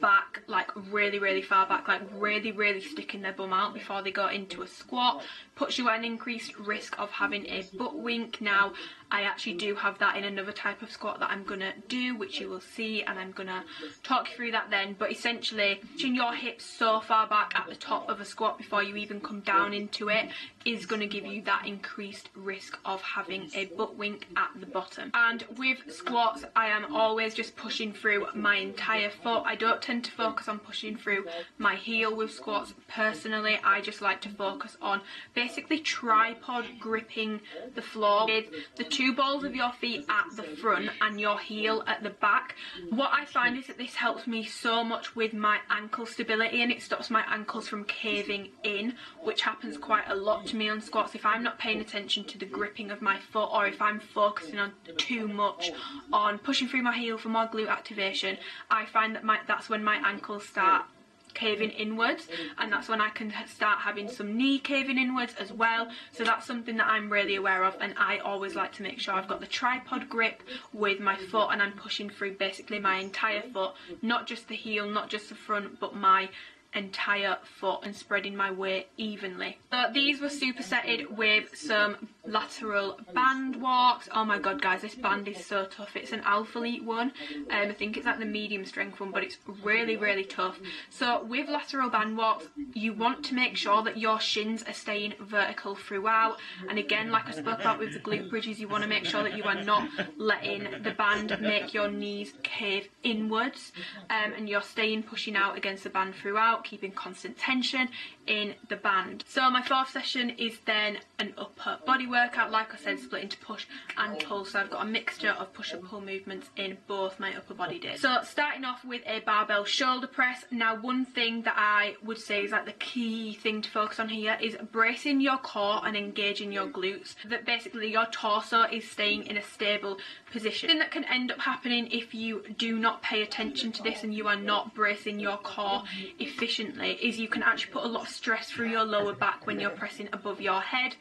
back, like really far back, like really sticking their bum out before they go into a squat. Puts you at an increased risk of having a butt wink. Now, I actually do have that in another type of squat that I'm gonna do, which you will see, and I'm gonna talk you through that then. But essentially, pushing your hips so far back at the top of a squat before you even come down into it is gonna give you that increased risk of having a butt wink at the bottom. And with squats, I am always just pushing through my entire foot. I don't tend to focus on pushing through my heel with squats. Personally, I just like to focus on basically tripod gripping the floor with the two balls of your feet at the front and your heel at the back. What I find is that this helps me so much with my ankle stability, and it stops my ankles from caving in, which happens quite a lot to me on squats. If I'm not paying attention to the gripping of my foot, or if I'm focusing on too much on pushing through my heel for more glute activation, I find that that's when my ankles start caving inwards, and that's when I can start having some knee caving inwards as well. So that's something that I'm really aware of, and I always like to make sure I've got the tripod grip with my foot and I'm pushing through basically my entire foot, not just the heel, not just the front, but my entire foot and spreading my weight evenly. So these were supersetted with some lateral band walks. Oh my god guys, this band is so tough. It's an Alphalete one. I think it's like the medium strength one, but it's really tough. So with lateral band walks, you want to make sure that your shins are staying vertical throughout, and again, like I spoke about with the glute bridges, you want to make sure that you are not letting the band make your knees cave inwards, and you're staying pushing out against the band throughout, keeping constant tension in the band. So my fourth session is then an upper body workout, like I said, split into push and pull. So I've got a mixture of push and pull movements in both my upper body days. So starting off with a barbell shoulder press. Now one thing that I would say is like the key thing to focus on here is bracing your core and engaging your glutes, that basically your torso is staying in a stable position. Thing that can end up happening if you do not pay attention to this and you are not bracing your core efficiently is you can actually put a lot of stress through your lower back when you're pressing above your head,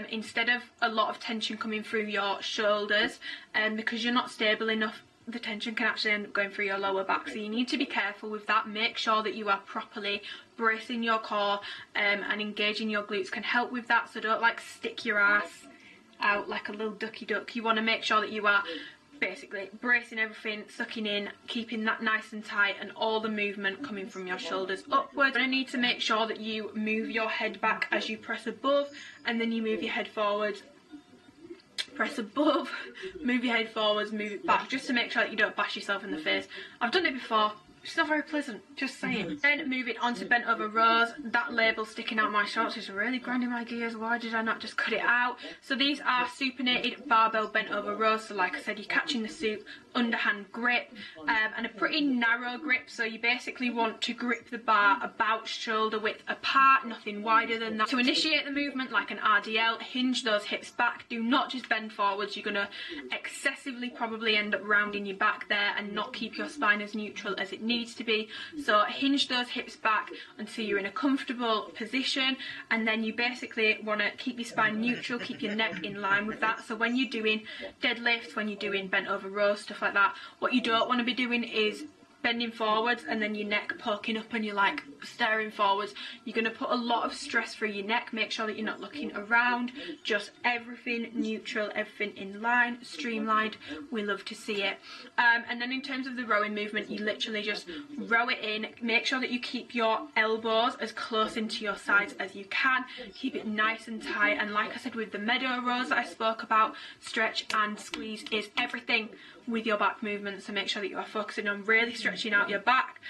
instead of a lot of tension coming through your shoulders, because you're not stable enough. The tension can actually end up going through your lower back, so you need to be careful with that. Make sure that you are properly bracing your core, and engaging your glutes can help with that. So don't like stick your ass out like a little ducky duck. You want to make sure that you are basically bracing everything, sucking in, keeping that nice and tight, and all the movement coming from your shoulders upwards. You're going to need to make sure that you move your head back as you press above, and then you move your head forwards, press above, move your head forwards, move it back, just to make sure that you don't bash yourself in the face. I've done it before. It's not very pleasant, just saying. Then moving on to bent over rows. That label sticking out my shorts is really grinding my gears. Why did I not just cut it out? So these are supinated barbell bent over rows. So like I said, you're catching the soup, underhand grip, and a pretty narrow grip. So you basically want to grip the bar about shoulder width apart, nothing wider than that. To initiate the movement like an RDL, hinge those hips back. Do not just bend forwards. You're going to excessively probably end up rounding your back there and not keep your spine as neutral as it needs to be. So hinge those hips back until you're in a comfortable position, and then you basically want to keep your spine neutral, keep your neck in line with that. So when you're doing deadlifts, when you're doing bent over rows, stuff like that, what you don't want to be doing is bending forwards and then your neck poking up and you're like staring forwards. You're going to put a lot of stress through your neck. Make sure that you're not looking around, just everything neutral, everything in line, streamlined. We love to see it. And then in terms of the rowing movement, you literally just row it in. Make sure that you keep your elbows as close into your sides as you can. Keep it nice and tight, and like I said with the meadow rows that I spoke about, stretch and squeeze is everything with your back movement. So make sure that you are focusing on really stretching out your back,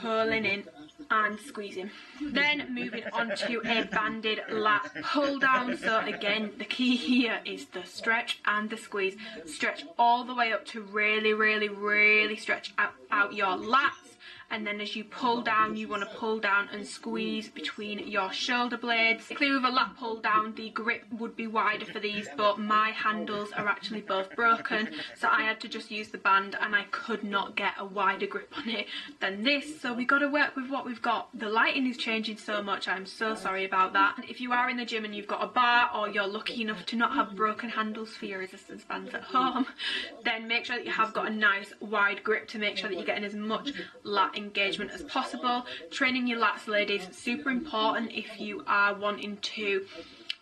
pulling in and squeezing. Then moving on to a banded lat pull down. So again, the key here is the stretch and the squeeze. Stretch all the way up to really stretch out your lats. And then as you pull down, you want to pull down and squeeze between your shoulder blades. Clearly with a lat pull down, the grip would be wider for these, but my handles are actually both broken, so I had to just use the band and I could not get a wider grip on it than this. So we got to work with what we've got. The lighting is changing so much, I'm so sorry about that. If you are in the gym and you've got a bar, or you're lucky enough to not have broken handles for your resistance bands at home, then make sure that you have got a nice wide grip to make sure that you're getting as much lat engagement as possible. Training your lats, ladies, super important if you are wanting to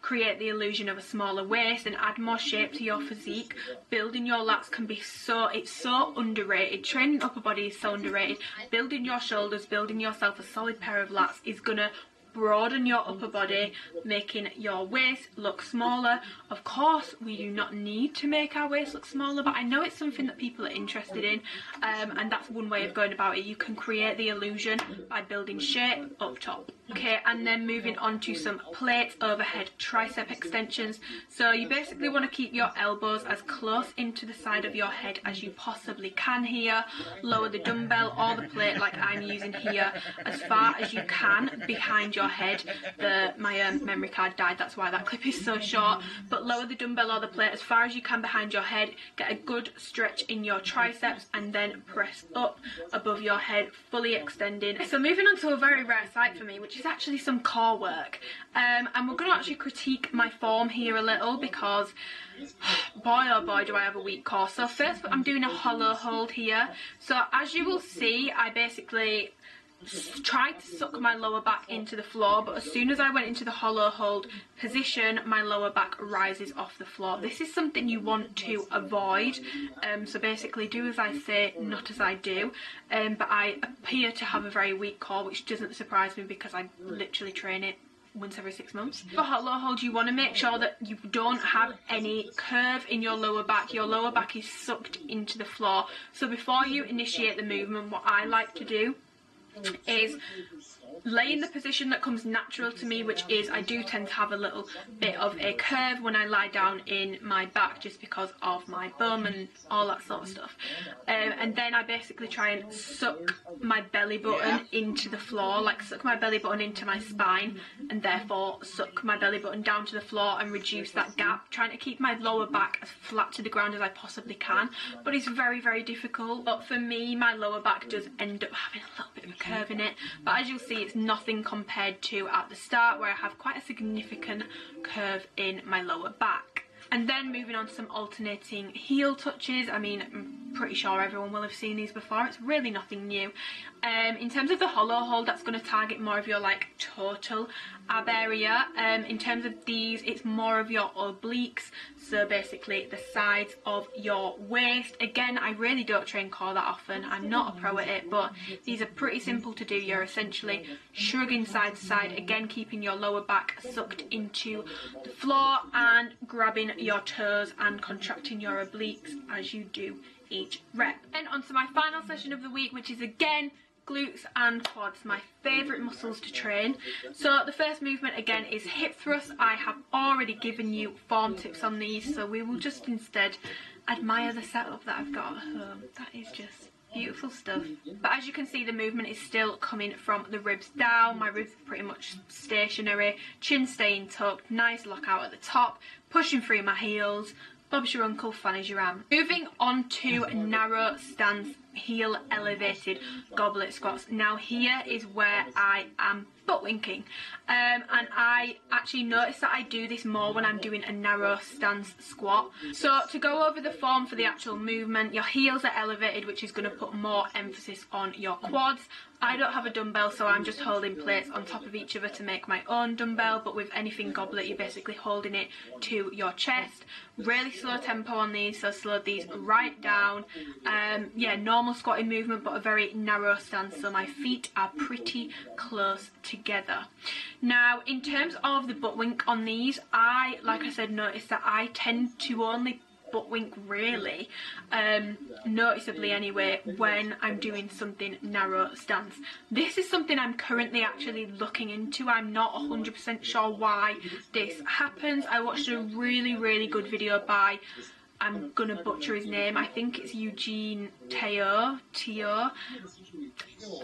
create the illusion of a smaller waist and add more shape to your physique. Building your lats can be it's so underrated. Training upper body is so underrated. Building your shoulders, building yourself a solid pair of lats is gonna broaden your upper body, making your waist look smaller. Of course, we do not need to make our waist look smaller, but I know it's something that people are interested in, and that's one way of going about it. You can create the illusion by building shape up top. Okay, and then moving on to some plates overhead tricep extensions. So you basically want to keep your elbows as close into the side of your head as you possibly can here. Lower the dumbbell or the plate like I'm using here as far as you can behind your head. My memory card died, that's why that clip is so short. But lower the dumbbell or the plate as far as you can behind your head. Get a good stretch in your triceps and then press up above your head, fully extending. So moving on to a very rare sight for me, which is actually some core work, and we're going to actually critique my form here a little, because boy oh boy do I have a weak core. So first I'm doing a hollow hold here. So as you will see, I basically tried to suck my lower back into the floor, but as soon as I went into the hollow hold position, my lower back rises off the floor. This is something you want to avoid, so basically do as I say, not as I do, but I appear to have a very weak core, which doesn't surprise me because I literally train it once every 6 months. For hollow hold, you want to make sure that you don't have any curve in your lower back. Your lower back is sucked into the floor. So before you initiate the movement, what I like to do is lay in the position that comes natural to me, which is I do tend to have a little bit of a curve when I lie down in my back just because of my bum and all that sort of stuff, and then I basically try and suck my belly button into the floor, like suck my belly button into my spine and therefore suck my belly button down to the floor and reduce that gap, trying to keep my lower back as flat to the ground as I possibly can, but it's very, very difficult. But for me, my lower back does end up having a little bit of a curve in it, but as you'll see, it's nothing compared to at the start where I have quite a significant curve in my lower back. And then moving on to some alternating heel touches. I mean, I'm pretty sure everyone will have seen these before. It's really nothing new. In terms of the hollow hold, that's going to target more of your like total ab area. In terms of these, it's more of your obliques, so basically the sides of your waist. Again, I really don't train core that often. I'm not a pro at it, but these are pretty simple to do. You're essentially shrugging side to side, again keeping your lower back sucked into the floor and grabbing your toes and contracting your obliques as you do each rep. And on to my final session of the week, which is again glutes and quads, my favourite muscles to train. So the first movement again is hip thrusts. I have already given you form tips on these, so we will just instead admire the setup that I've got at home. That is just beautiful stuff. But as you can see, the movement is still coming from the ribs down. My ribs are pretty much stationary, chin staying tucked, nice lockout at the top, pushing through my heels. Bob's your uncle, fun as your aunt. Moving on to narrow stance heel elevated goblet squats. Now here is where I am butt winking, and I actually notice that I do this more when I'm doing a narrow stance squat. So to go over the form for the actual movement, your heels are elevated, which is going to put more emphasis on your quads. I don't have a dumbbell, so I'm just holding plates on top of each other to make my own dumbbell, but with anything goblet, you're basically holding it to your chest. Really slow tempo on these, so slow these right down. Yeah, normal squatting movement, but a very narrow stance, so my feet are pretty close together. Now, in terms of the butt wink on these, like I said, notice that I tend to only butt wink really, noticeably anyway, when I'm doing something narrow stance. This is something I'm currently actually looking into. I'm not 100% sure why this happens. I watched a really, really good video by, I'm gonna butcher his name, I think it's Eugene Teo.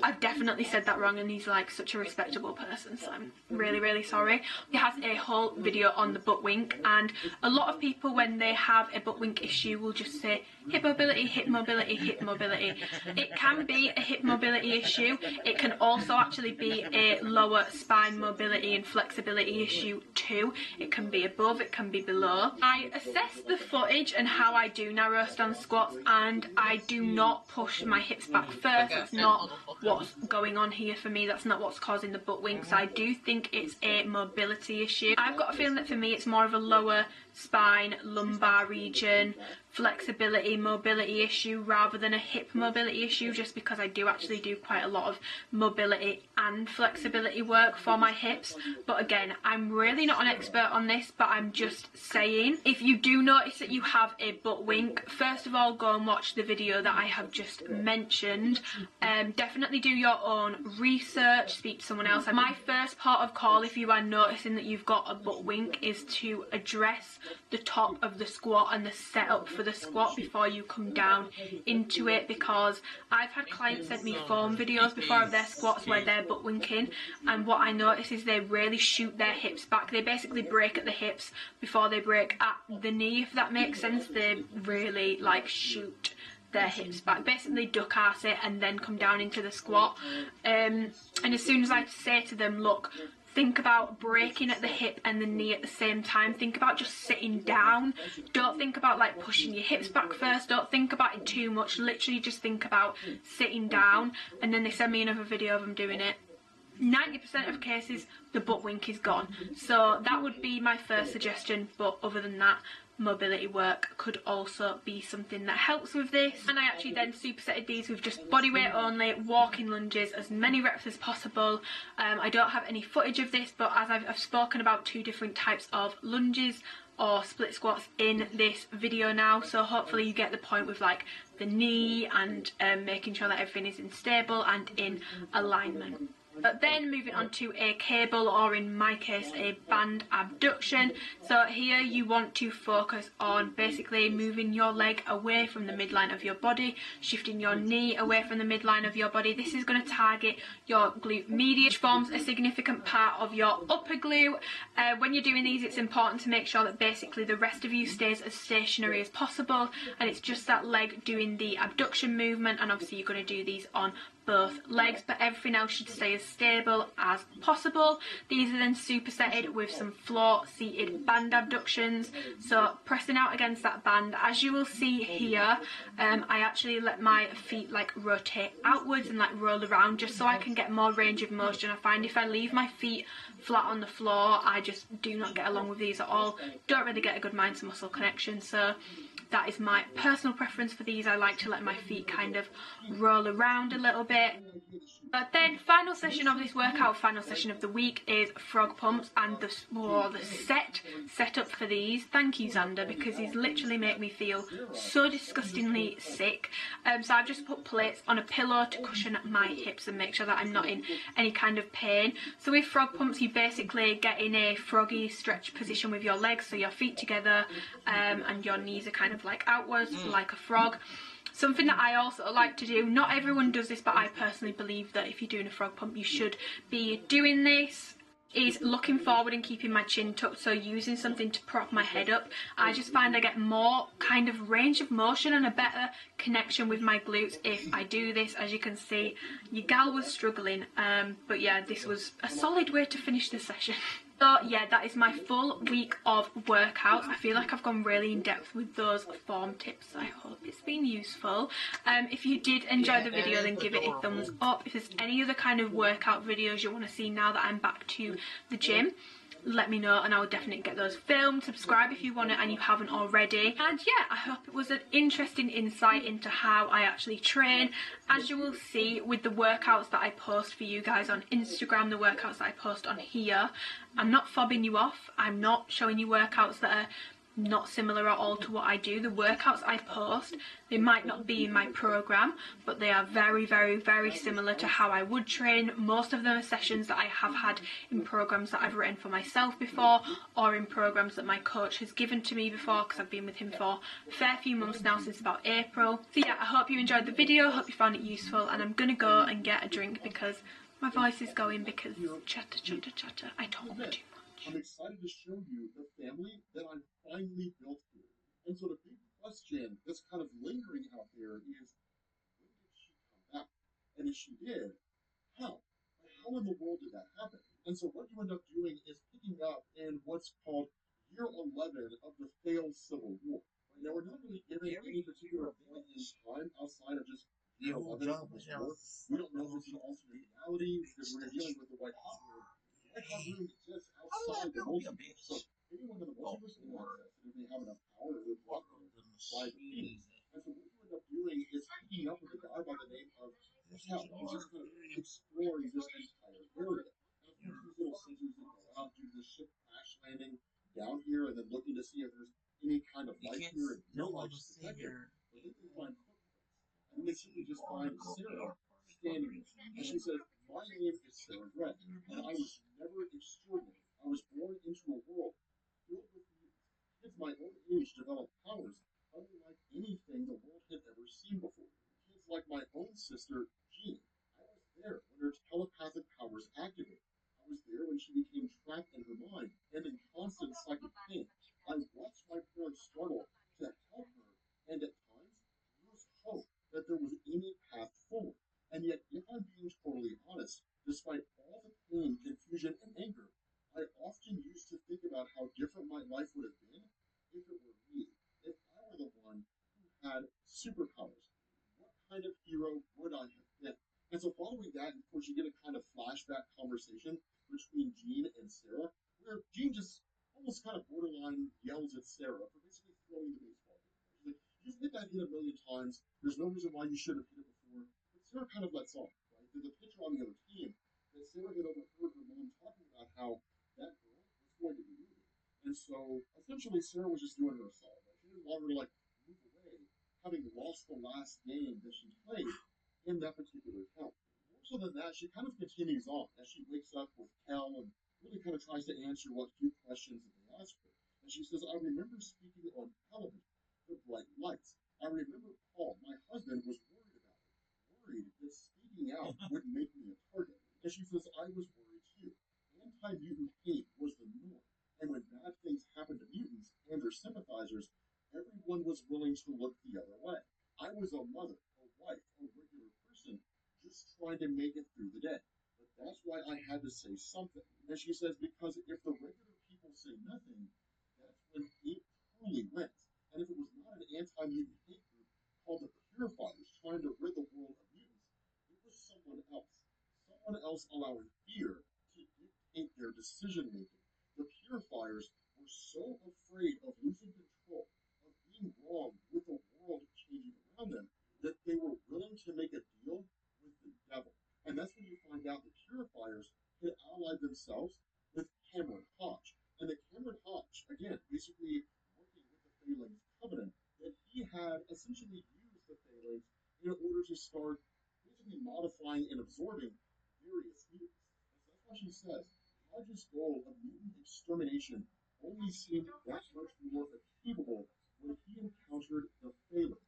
I definitely said that wrong, and he's like such a respectable person, so I'm really, really sorry. He has a whole video on the butt wink, and a lot of people when they have a butt wink issue will just say hip mobility, hip mobility, hip mobility. It can be a hip mobility issue. It can also actually be a lower spine mobility and flexibility issue too. It can be above, it can be below. I assess the footage and how I do narrow stance squats, and I do not push my hips back first. That's not what's going on here for me. That's not what's causing the butt winks. I do think it's a mobility issue. I've got a feeling that for me it's more of a lower spine, lumbar region, flexibility, mobility issue rather than a hip mobility issue, just because I do actually do quite a lot of mobility and flexibility work for my hips. But again, I'm really not an expert on this, but I'm just saying, if you do notice that you have a butt wink, first of all, go and watch the video that I have just mentioned. Definitely do your own research, speak to someone else. My first part of call, if you are noticing that you've got a butt wink, is to address the top of the squat and the setup for the squat before you come down into it, because I've had clients send me form videos before of their squats where they're butt winking, and what I notice is they really shoot their hips back. They basically break at the hips before they break at the knee, if that makes sense. They really like shoot their hips back, basically duck arse it and then come down into the squat, and as soon as I say to them, look, think about breaking at the hip and the knee at the same time. Think about just sitting down. Don't think about like pushing your hips back first. Don't think about it too much. Literally just think about sitting down. And then they send me another video of them doing it. 90% of cases the butt wink is gone. So that would be my first suggestion, but other than that, mobility work could also be something that helps with this. And I actually then supersetted these with just body weight only, walking lunges, as many reps as possible. I don't have any footage of this, but as I've spoken about 2 different types of lunges or split squats in this video now, so hopefully you get the point with like the knee and making sure that everything is stable and in alignment. But then moving on to a cable, or in my case a band abduction. So here you want to focus on basically moving your leg away from the midline of your body, shifting your knee away from the midline of your body. This is going to target your glute medius, which forms a significant part of your upper glute. When you're doing these, it's important to make sure that basically the rest of you stays as stationary as possible, and it's just that leg doing the abduction movement, and obviously you're going to do these on both legs, but everything else should stay as stable as possible. These are then supersetted with some floor seated band abductions, so pressing out against that band. As you will see here, I actually let my feet like rotate outwards and like roll around just so I can get more range of motion. I find if I leave my feet flat on the floor, I just do not get along with these at all. Don't really get a good mind to muscle connection, so that is my personal preference for these. I like to let my feet kind of roll around a little bit. But then final session of this workout, final session of the week, is frog pumps, and the setup for these. Thank you, Xander, because he's literally made me feel so disgustingly sick. So I've just put plates on a pillow to cushion my hips and make sure that I'm not in any kind of pain. So with frog pumps, you basically get in a froggy stretch position with your legs, so your feet together and your knees are kind of like outwards like a frog. Something that I also like to do, not everyone does this, but I personally believe that if you're doing a frog pump you should be doing this, is looking forward and keeping my chin tucked, so using something to prop my head up. I just find I get more kind of range of motion and a better connection with my glutes if I do this. As you can see, your gal was struggling, but yeah, this was a solid way to finish the session. So yeah, that is my full week of workouts. I feel like I've gone really in depth with those form tips. I hope it's been useful. If you did enjoy the video, then give it a thumbs up. If there's any other kind of workout videos you want to see now that I'm back to the gym, let me know and I'll definitely get those filmed. Subscribe if you want it and you haven't already. And yeah, I hope it was an interesting insight into how I actually train. As you will see with the workouts that I post for you guys on Instagram, the workouts that I post on here, I'm not fobbing you off. I'm not showing you workouts that are not similar at all to what I do. The workouts I post, they might not be in my program, but they are very, very, very similar to how I would train. Most of them are sessions that I have had in programs that I've written for myself before, or in programs that my coach has given to me before, because I've been with him for a fair few months now, since about April. So yeah, I hope you enjoyed the video, hope you found it useful, and I'm gonna go and get a drink because my voice is going, because chatter, chatter, chatter, I talk too much. I'm excited to show you the family that I finally built here. And so the big question that's kind of lingering out there is, when did she come back? And if she did, how? How in the world did that happen? And so what you end up doing is picking up in what's called year 11 of the failed Civil War. Now, we're not really giving any particular point in time outside of just year 11 of this war. We don't know if it's an alternate reality, because we're dealing with the White House room. The White House room exists outside the multiverse. So anyone in the multiverse can access it if they have enough power to walk inside the being. And so what you end up doing is picking up with a guy by the name of Hell. He's just kind of exploring this entire area. And of course, these little sensors that go out, do the ship crash landing down here, and then looking to see if there's any kind of life here and no life detected. But then they find footprints. And they simply just find Sarah standing there. And she says, "My name is Sarah Brett, and I was never extraordinary. I was born into a world filled with mutants. Kids my own age develop powers unlike anything the world had ever seen before. Kids like my own sister, Jean. I was there when her telepathic powers activated. I was there when she became trapped in her mind and in constant psychic pain. I watched my parents struggle to help her, and at times lose hope that there was any path forward. And yet, if I'm being totally honest, despite all the pain, confusion, and anger, different my life would have been if it were me. If I were the one who had superpowers, what kind of hero would I have been? And so following that, of course, you get a kind of flashback conversation between Jean and Sarah, where Jean just almost kind of borderline yells at Sarah for basically throwing the baseball. She's like, you've hit that hit a million times. There's no reason why you should have hit it before. But Sarah kind of lets off, right? There's a pitcher on the other team that Sarah had overheard her mom talking about how that girl was going to be moving. And so essentially Sarah was just doing her a solid. Right? She didn't want her to like move away, having lost the last game that she played in that particular account. More so than that, she kind of continues on as she wakes up with Kel and really kind of tries to answer what few questions that they ask her. And she says, I remember speaking on television, the bright lights. I remember Paul, my husband, was worried about it, worried that speaking out would make me a target. And she says, I was worried too. Anti-mutant hate was the norm. And when bad things happened to mutants and their sympathizers, everyone was willing to look the other way. I was a mother, a wife, a regular person, just trying to make it through the day. But that's why I had to say something. And she says, because if the regular people say nothing, that's when hate truly wins. And if it was not an anti-mutant hate group called the Purifiers trying to rid the world of mutants, it was someone else. Someone else allowing fear to dictate their decision-making. The Purifiers were so afraid of losing control, of being wrong with the world changing around them, that they were willing to make a deal with the devil. And that's when you find out the Purifiers had allied themselves with Cameron Hodge. And the Cameron Hodge, again, basically working with the Phalanx Covenant, that he had essentially used the Phalanx in order to start basically modifying and absorbing various mutants. So that's why she says, Hodge's goal of mutant extermination only seemed that much more achievable when he encountered the Phalanx.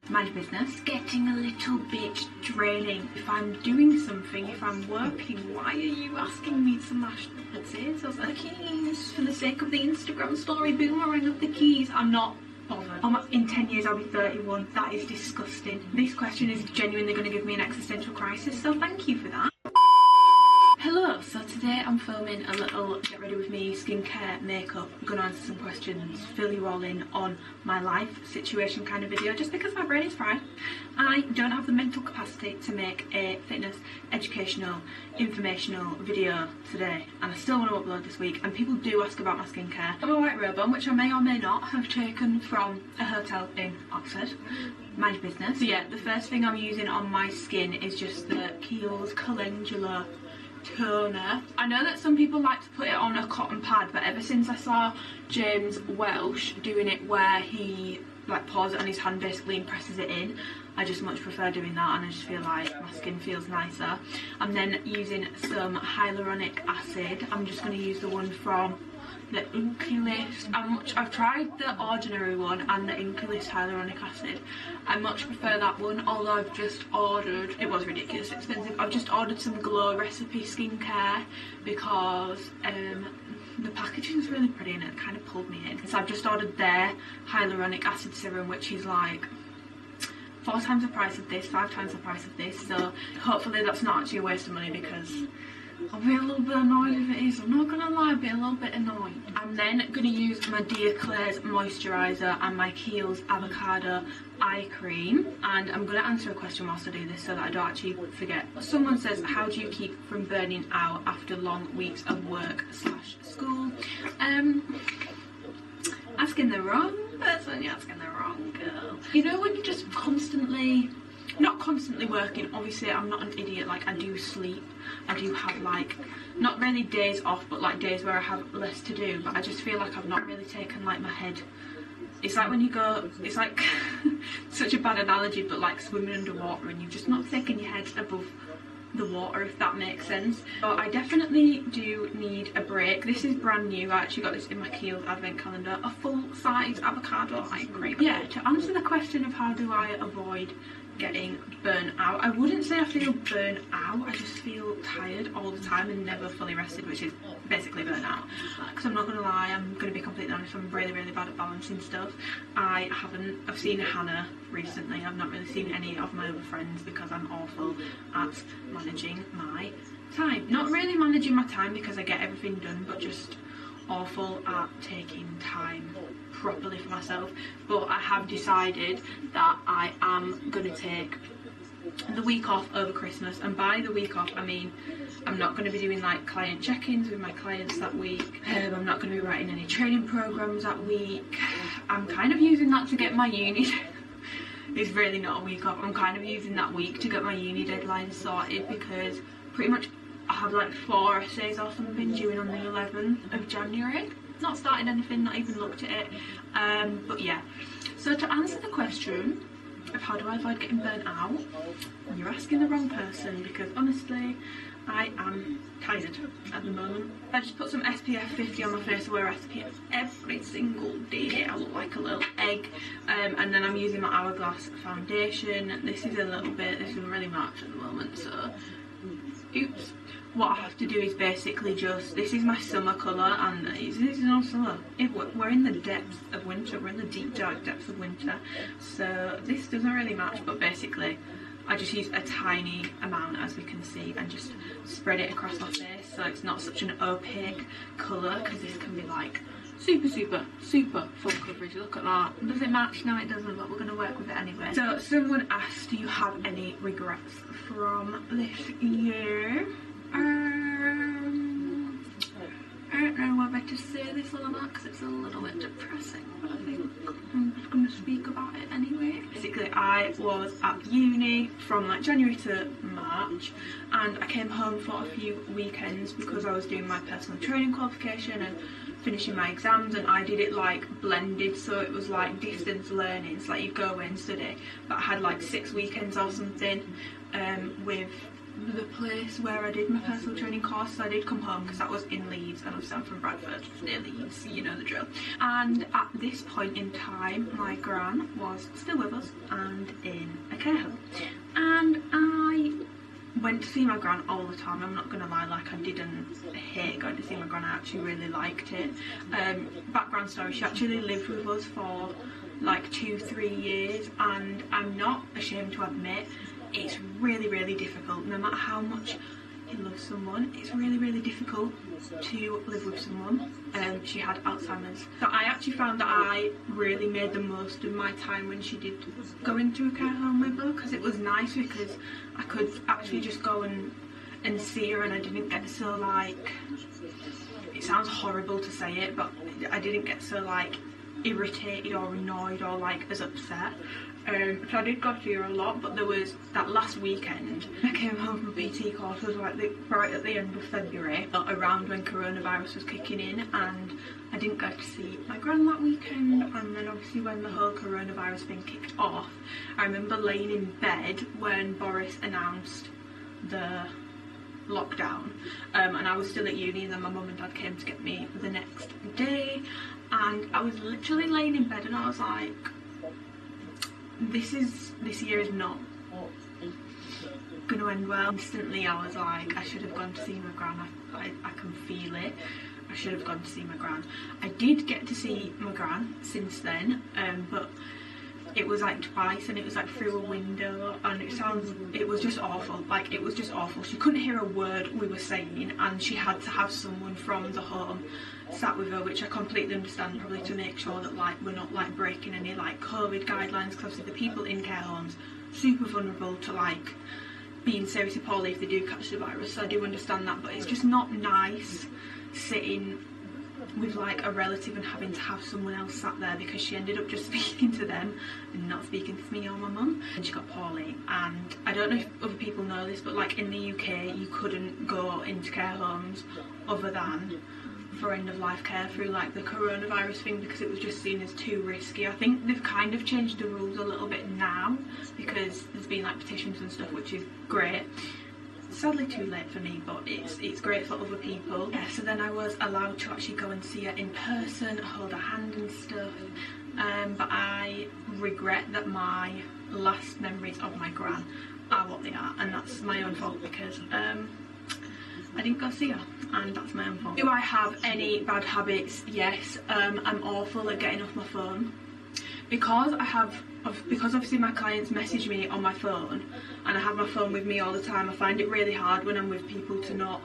Mind business. Getting a little bit draining. If I'm doing something, if I'm working, why are you asking me to mash the potatoes? The keys for the sake of the Instagram story boomerang of the keys. I'm not bothered. In 10 years I'll be 31. That is disgusting. This question is genuinely going to give me an existential crisis, so thank you for that. Hello, so today I'm filming a little get ready with me skincare makeup. I'm going to answer some questions, fill you all in on my life situation kind of video, just because my brain is fried. I don't have the mental capacity to make a fitness, educational, informational video today, and I still want to upload this week. And people do ask about my skincare. I'm a white robe on, which I may or may not have taken from a hotel in Oxford. Mind your business. So yeah, the first thing I'm using on my skin is just the Kiehl's Calendula toner. I know that some people like to put it on a cotton pad, but ever since I saw James Welsh doing it where he like pours it on his hand basically and presses it in, I just much prefer doing that, and I just feel like my skin feels nicer. I'm then using some hyaluronic acid. I'm just going to use the one from the Inculist. I've tried the ordinary one and the Inculist hyaluronic acid. I much prefer that one, although I've just ordered, it was ridiculously expensive, I've just ordered some Glow Recipe skincare because the packaging is really pretty and it kind of pulled me in. So I've just ordered their hyaluronic acid serum, which is like 4 times the price of this, 5 times the price of this, so hopefully that's not actually a waste of money, because I'll be a little bit annoyed if it is. I'm not gonna lie, I'll be a little bit annoyed. I'm then gonna use my Dear Claire's moisturiser and my Kiehl's avocado eye cream, and I'm gonna answer a question whilst I do this so that I don't actually forget. Someone says, how do you keep from burning out after long weeks of work/school? Asking the wrong person, you're asking the wrong girl. You know when you're just constantly, not constantly working, obviously I'm not an idiot, like I do sleep, I do have like, not really days off, but like days where I have less to do, but I just feel like I've not really taken like my head, it's like when you go, it's like, such a bad analogy, but like swimming underwater and you've just not taken your head above the water, if that makes sense. So I definitely do need a break. This is brand new. I actually got this in my Kiehl's advent calendar, a full-size avocado eye cream. Yeah, to answer the question of how do I avoid getting burnt out, I wouldn't say I feel burnt out, I just feel tired all the time and never fully rested, which is basically burnt out. Because I'm not gonna lie, I'm gonna be completely honest, I'm really bad at balancing stuff. I've seen Hannah recently, I've not really seen any of my other friends because I'm awful at managing my time. Not really managing my time because I get everything done, but just awful at taking time properly for myself, but I have decided that I am going to take the week off over Christmas, and by the week off I mean I'm not going to be doing like client check-ins with my clients that week. I'm not going to be writing any training programs that week. I'm kind of using that to get my uni it's really not a week off. I'm kind of using that week to get my uni deadline sorted, because pretty much I have like 4 essays or something due on the 11th of January. Not started anything, not even looked at it, but yeah. So to answer the question of how do I avoid getting burnt out, you're asking the wrong person, because honestly I am tired at the moment. I just put some SPF 50 on my face. I wear SPF every single day. I look like a little egg. And then I'm using my Hourglass foundation. This is a little bit, this isn't really much at the moment, so oops. What I have to do is basically just, this is my summer colour, and this is no summer. We're in the depths of winter, we're in the deep dark depths of winter, so this doesn't really match, but basically I just use a tiny amount, as we can see, and just spread it across my face so it's not such an opaque colour, because this can be like super full coverage. Look at that. Does it match? No it doesn't, but we're going to work with it anyway. So someone asked, do you have any regrets from this year? I don't know whether to say this or not, because it's a little bit depressing, but I think I'm just going to speak about it anyway. Basically I was at uni from like January to March, and I came home for a few weekends because I was doing my personal training qualification and finishing my exams, and I did it like blended, so it was like distance learning, so like you go away and study, but I had like 6 weekends or something with the place where I did my personal training course. So I did come home because that was in Leeds, and I'm from Bradford, near Leeds, you know the drill. And at this point in time my gran was still with us and in a care home, and I went to see my gran all the time. I'm not gonna lie, like I didn't hate going to see my gran, I actually really liked it. Background story, she actually lived with us for like 2-3 years, and I'm not ashamed to admit it's really difficult. No matter how much you love someone, it's really difficult to live with someone. She had Alzheimer's, so I actually found that I really made the most of my time when she did go into a care home with her, because it was nice, because I could actually just go and see her, and I didn't get so like, it sounds horrible to say it, but I didn't get so like irritated or annoyed or like as upset. So I did go to her a lot, but there was that last weekend I came home from PT course, was like right at the end of February, around when coronavirus was kicking in, and I didn't go to see my gran that weekend. And then obviously when the whole coronavirus thing kicked off, I remember laying in bed when Boris announced the lockdown, and I was still at uni, and then my mum and dad came to get me the next day, and I was literally laying in bed and I was like, this year is not gonna end well. Instantly I was like, I should have gone to see my gran. I can feel it. I should have gone to see my gran. I did get to see my gran since then, but it was like twice, and it was like through a window, and it was just awful. Like, it was just awful. She couldn't hear a word we were saying, and she had to have someone from the home sat with her, which I completely understand, probably to make sure that like we're not like breaking any like COVID guidelines, because obviously the people in care homes super vulnerable to like being seriously poorly if they do catch the virus, so I do understand that. But it's just not nice sitting with like a relative and having to have someone else sat there, because she ended up just speaking to them and not speaking to me or my mum, and she got poorly. And I don't know if other people know this, but like in the UK you couldn't go into care homes other than for end of life care through like the coronavirus thing, because it was just seen as too risky. I think they've kind of changed the rules a little bit now, because there's been like petitions and stuff, which is great. Sadly too late for me, but it's great for other people. Yeah, so then I was allowed to actually go and see her in person, hold her hand and stuff, but I regret that my last memories of my gran are what they are, and that's my own fault, because I didn't go see her, and that's my own fault. Do I have any bad habits? Yes. I'm awful at getting off my phone, because obviously my clients message me on my phone, and I have my phone with me all the time. I find it really hard when I'm with people to not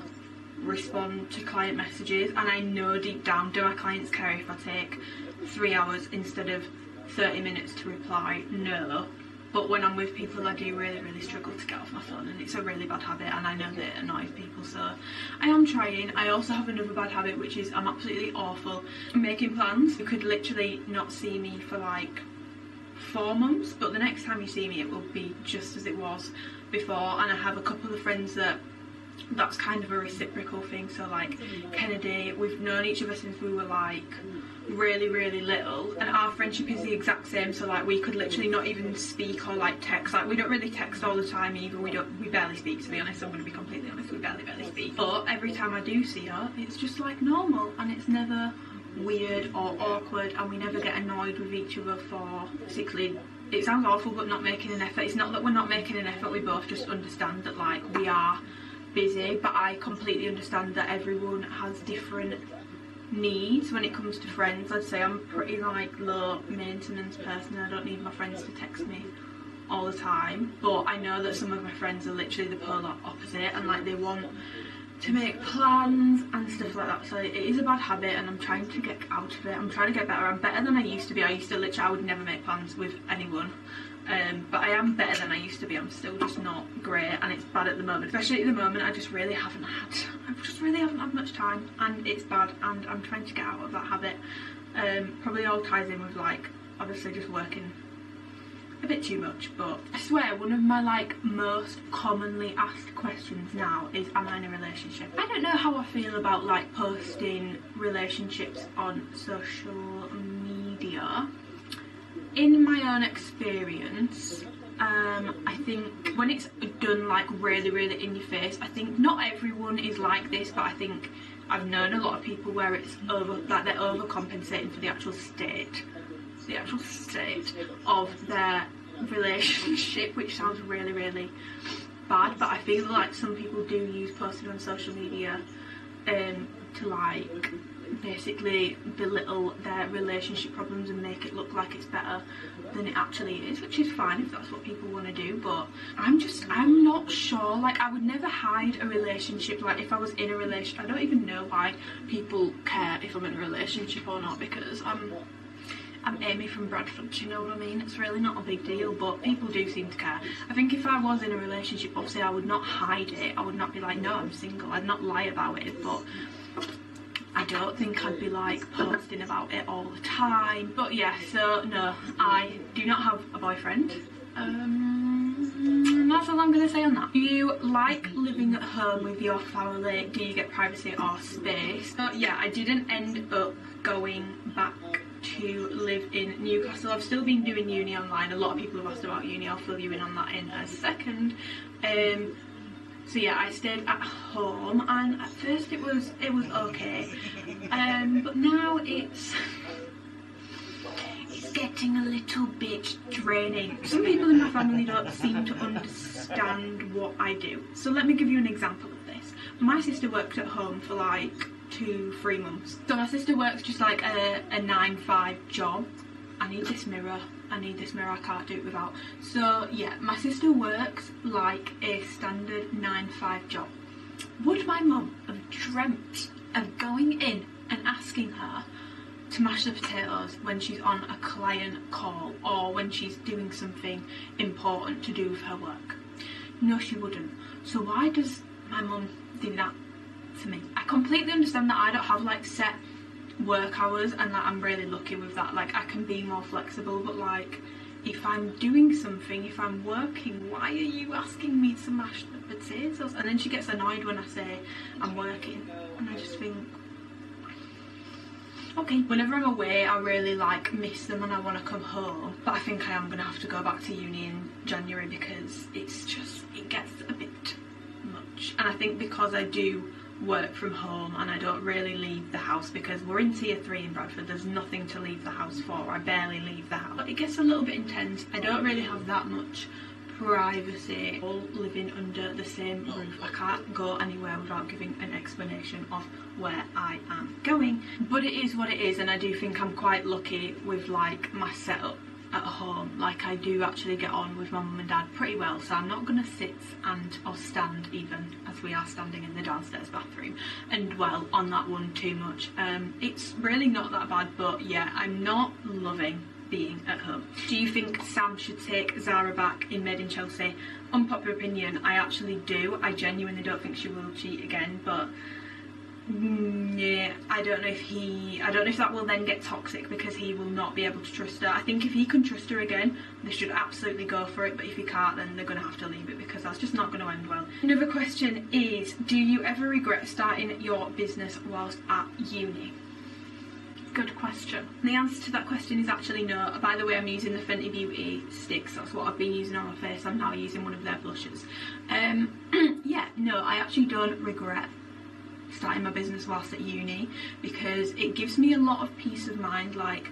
respond to client messages, and I know deep down, do my clients care if I take 3 hours instead of 30 minutes to reply? No. But when I'm with people, I do really struggle to get off my phone, and it's a really bad habit, and I know that it annoys people, so I am trying. I also have another bad habit, which is I'm absolutely awful at making plans. You could literally not see me for like 4 months, but the next time you see me it will be just as it was before. And I have a couple of friends that's kind of a reciprocal thing. So like Kennedy, we've known each other since we were like really little, and our friendship is the exact same. So like we could literally not even speak or like text. Like we don't really text all the time either. We barely speak, to be honest. I'm going to be completely honest, we barely speak. But every time I do see her, it's just like normal, and it's never weird or awkward, and we never get annoyed with each other for basically, it sounds awful, but not making an effort. It's not that we're not making an effort, we both just understand that like we are busy. But I completely understand that everyone has different needs when it comes to friends. I'd say I'm pretty like low maintenance person. I don't need my friends to text me all the time, but I know that some of my friends are literally the polar opposite, and like they want to make plans and stuff like that. So it is a bad habit, and I'm trying to get out of it. I'm trying to get better. I'm better than I used to be. I would never make plans with anyone, but I am better than I used to be. I'm still just not great, and it's bad at the moment. Especially at the moment, I just really haven't had much time, and it's bad, and I'm trying to get out of that habit. Probably all ties in with like obviously just working a bit too much. But I swear one of my like most commonly asked questions now is, am I in a relationship? I don't know how I feel about like posting relationships on social media. In my own experience, I think when it's done like really in your face, I think not everyone is like this, but I think I've known a lot of people where it's they're overcompensating for the actual state of their relationship, which sounds really bad. But I feel like some people do use posting on social media to like basically belittle their relationship problems and make it look like it's better than it actually is, which is fine if that's what people want to do. But I'm not sure. Like I would never hide a relationship. Like if I was in a relationship, I don't even know why people care if I'm in a relationship or not, because I'm Amy from Bradford, do you know what I mean? It's really not a big deal, but people do seem to care. I think if I was in a relationship, obviously I would not hide it. I would not be like, no, I'm single. I'd not lie about it, but I don't think I'd be like posting about it all the time. But yeah, so no, I do not have a boyfriend. That's all I'm going to say on that. Do you like living at home with your family? Do you get privacy or space? So yeah, I didn't end up going back to live in Newcastle. I've still been doing uni online. A lot of people have asked about uni. I'll fill you in on that in a second. So yeah, I stayed at home, and at first it was okay, but now it's getting a little bit draining. Some people in my family don't seem to understand what I do. So let me give you an example of this. My sister worked at home for like 2-3 months. So my sister works just like a 9-5 job. I need this mirror, I can't do it without. So yeah, my sister works like a standard 9-5 job. Would my mum have dreamt of going in and asking her to mash the potatoes when she's on a client call or when she's doing something important to do with her work? No, she wouldn't. So why does my mum do that to me? I completely understand that I don't have like set work hours, and like I'm really lucky with that. Like I can be more flexible, but like if I'm doing something, if I'm working, why are you asking me to mash the potatoes? And then she gets annoyed when I say I'm working, and I just think, okay. Whenever I'm away, I really like miss them and I want to come home, but I think I am going to have to go back to uni in January because it's just, it gets a bit much. And I think because I do work from home and I don't really leave the house, because we're in tier 3 in Bradford, there's nothing to leave the house for. I barely leave the house. But it gets a little bit intense. I don't really have that much privacy, all living under the same roof. I can't go anywhere without giving an explanation of where I am going. But it is what it is, and I do think I'm quite lucky with like my setup at home. Like, I do actually get on with my mum and dad pretty well, so I'm not gonna sit or stand, even as we are standing in the downstairs bathroom, and dwell on that one too much. It's really not that bad, but yeah, I'm not loving being at home. Do you think Sam should take Zara back in Made in Chelsea? Unpopular opinion, I actually do. I genuinely don't think she will cheat again, but yeah, I don't know if that will then get toxic because he will not be able to trust her. I think if he can trust her again, they should absolutely go for it, but if he can't, then they're going to have to leave it, because that's just not going to end well. Another question is, do you ever regret starting your business whilst at uni? Good question. The answer to that question is actually no. By the way, I'm using the Fenty Beauty sticks. That's what I've been using on my face. I'm now using one of their blushes. Yeah, no, I actually don't regret starting my business whilst at uni, because it gives me a lot of peace of mind. Like,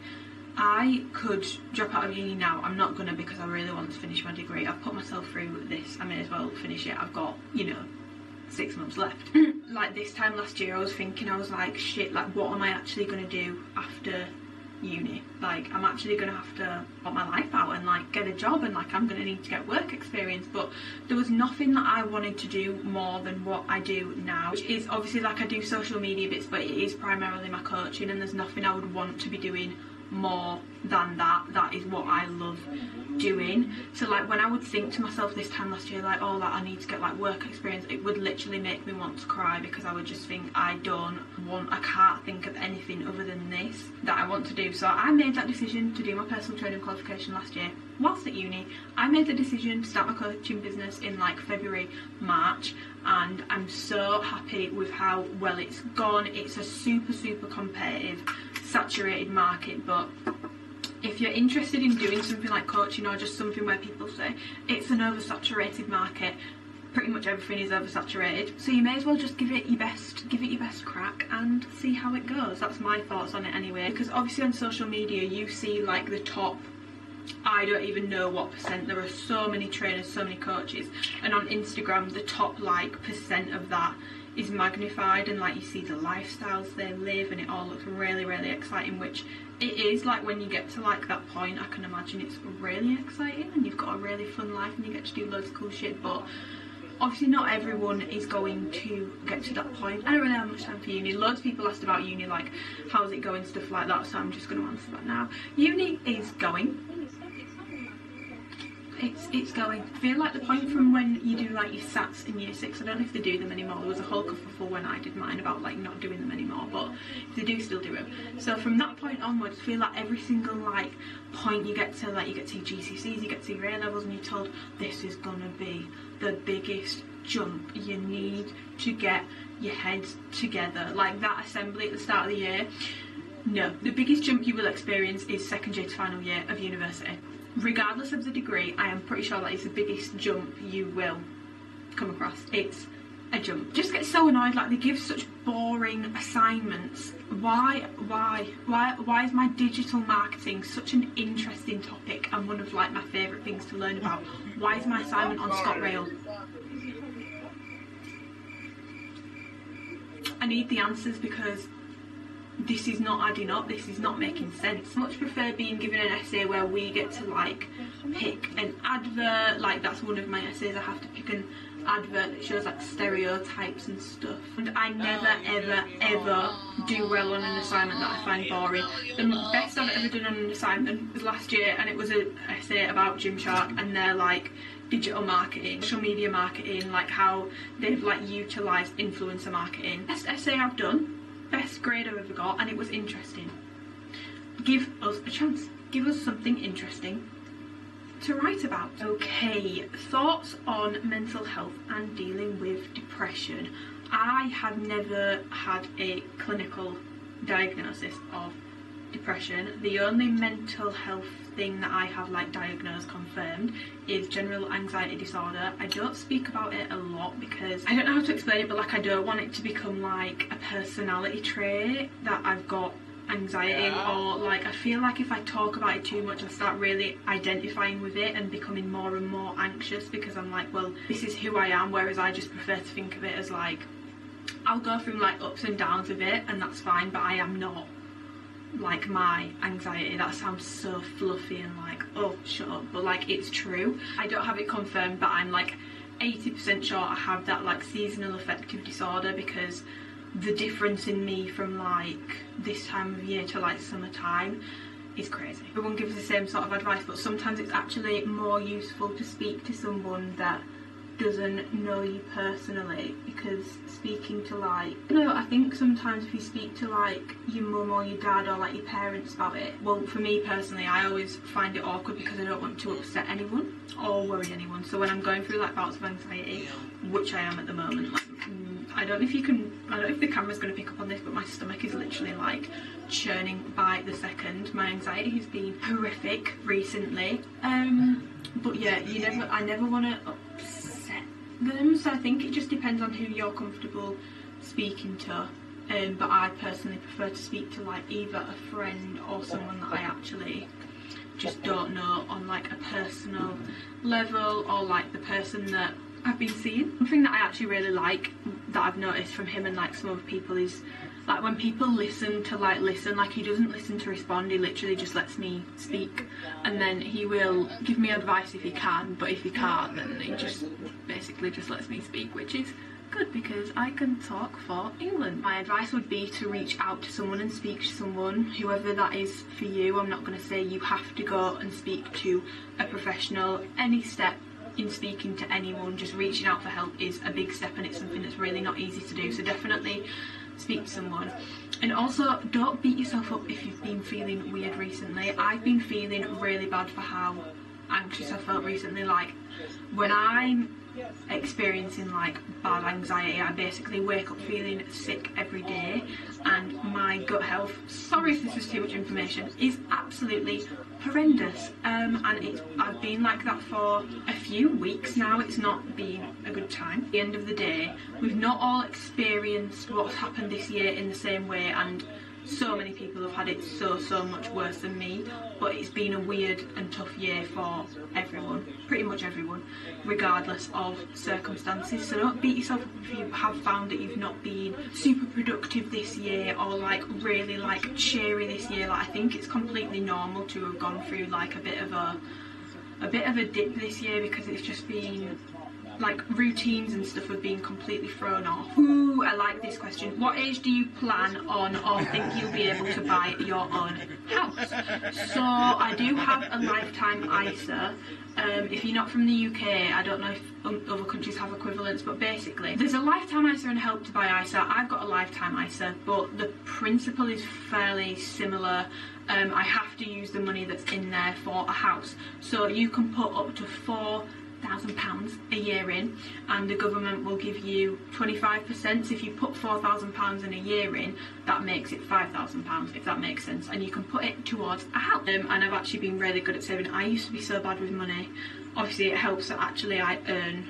I could drop out of uni now. I'm not gonna, because I really want to finish my degree. I've put myself through this. I may as well finish it. I've got, you know, 6 months left. Like, this time last year I was thinking, I was like, shit, like, what am I actually going to do after uni? Like, I'm actually going to have to put my life out and like get a job, and like I'm going to need to get work experience. But there was nothing that I wanted to do more than what I do now, which is obviously, like, I do social media bits, but it is primarily my coaching, and there's nothing I would want to be doing more than that. That is what I love doing. So like, when I would think to myself this time last year, like, oh, like, I need to get like work experience, it would literally make me want to cry, because I would just think, I can't think of anything other than this that I want to do. So I made that decision to do my personal training qualification last year whilst at uni. I made the decision to start my coaching business in like February, March, and I'm so happy with how well it's gone. It's a super competitive, saturated market, but if you're interested in doing something like coaching, or just something where people say it's an oversaturated market, pretty much everything is oversaturated, so you may as well just give it your best crack and see how it goes. That's my thoughts on it anyway, because obviously on social media you see like the top, I don't even know what percent, there are so many trainers, so many coaches, and on Instagram the top like percent of that is magnified, and like you see the lifestyles they live, and it all looks really exciting, which it is. Like, when you get to like that point, I can imagine it's really exciting and you've got a really fun life and you get to do loads of cool shit, but obviously not everyone is going to get to that point. I don't really have much time for uni. Loads of people asked about uni, like how's it going, stuff like that, so I'm just going to answer that now. Uni is going. It's going. I feel like the point from when you do like your SATs in year 6, I don't know if they do them anymore. There was a whole kerfuffle when I did mine about like not doing them anymore, but if they do still do them. So from that point onwards, I feel like every single like point you get to, like, you get to your GCSEs, you get to your A levels, and you're told this is gonna be the biggest jump. You need to get your heads together. Like that assembly at the start of the year. No, the biggest jump you will experience is second year to final year of university. Regardless of the degree, I am pretty sure that is the biggest jump you will come across. It's a jump. Just get so annoyed, like they give such boring assignments. Why is my digital marketing such an interesting topic and one of like my favourite things to learn about? Why is my assignment on ScotRail? I need the answers, because this is not adding up, this is not making sense. I much prefer being given an essay where we get to like pick an advert. Like, that's one of my essays, I have to pick an advert that shows like stereotypes and stuff, and I never ever do well on an assignment that I find boring. The best I've ever done on an assignment was last year, and it was an essay about Gymshark and their like digital marketing, social media marketing, like how they've like utilised influencer marketing. Best essay I've done, best grade I've ever got, and it was interesting. Give us a chance. Give us something interesting to write about. Okay, thoughts on mental health and dealing with depression. I have never had a clinical diagnosis of depression. The only mental health thing that I have like diagnosed, confirmed, is general anxiety disorder. I don't speak about it a lot because I don't know how to explain it, but like I don't want it to become like a personality trait that I've got anxiety, or like I feel like if I talk about it too much I start really identifying with it and becoming more and more anxious, because I'm like, well, this is who I am, whereas I just prefer to think of it as like I'll go through like ups and downs of it and that's fine, but I am not like my anxiety. That sounds so fluffy and like, oh shut up, but like it's true. I don't have it confirmed, but I'm like 80% sure I have that like seasonal affective disorder, because the difference in me from like this time of year to like summertime is crazy. Everyone gives the same sort of advice, but sometimes it's actually more useful to speak to someone that doesn't know you personally, because speaking to like, I think sometimes if you speak to like your mum or your dad or like your parents about it, well for me personally I always find it awkward because I don't want to upset anyone or worry anyone. So when I'm going through like bouts of anxiety, which I am at the moment, like, I don't know if the camera's going to pick up on this, but my stomach is literally like churning by the second. My anxiety has been horrific recently, but yeah, I never want to upset them, so I think it just depends on who you're comfortable speaking to, but I personally prefer to speak to like either a friend or someone that I actually just don't know on like a personal level, or like the person that I've been seeing. One thing that I actually really like that I've noticed from him and like some other people is like when people listen, like he doesn't listen to respond, he literally just lets me speak, and then he will give me advice if he can, but if he can't then he just basically just lets me speak, which is good because I can talk for England. My advice would be to reach out to someone and speak to someone, whoever that is for you. I'm not going to say you have to go and speak to a professional. Any step in speaking to anyone, just reaching out for help is a big step, and it's something that's really not easy to do, so definitely speak to someone. And also don't beat yourself up if you've been feeling weird recently. I've been feeling really bad for how anxious I felt recently. Like when I'm experiencing like bad anxiety, I basically wake up feeling sick every day, and my gut health, sorry if this is too much information, is absolutely horrendous, and I've been like that for a few weeks now. It's not been a good time. At the end of the day, we've not all experienced what's happened this year in the same way, and so many people have had it so much worse than me, but it's been a weird and tough year for everyone, pretty much everyone, regardless of circumstances. So don't beat yourself up if you have found that you've not been super productive this year, or like really like cheery this year. Like I think it's completely normal to have gone through like a bit of a dip this year, because it's just been like routines and stuff have been completely thrown off. Ooh, I like this question. What age do you plan on or think you'll be able to buy your own house? So I do have a lifetime ISA. If you're not from the UK, I don't know if other countries have equivalents, but basically there's a lifetime ISA and help to buy ISA. I've got a lifetime ISA, but the principle is fairly similar. I have to use the money that's in there for a house, so you can put up to £4,000 a year in, and the government will give you 25%. So if you put £4,000 in a year in, that makes it £5,000, if that makes sense, and you can put it towards a house. And I've actually been really good at saving. I used to be so bad with money. Obviously it helps that actually I earn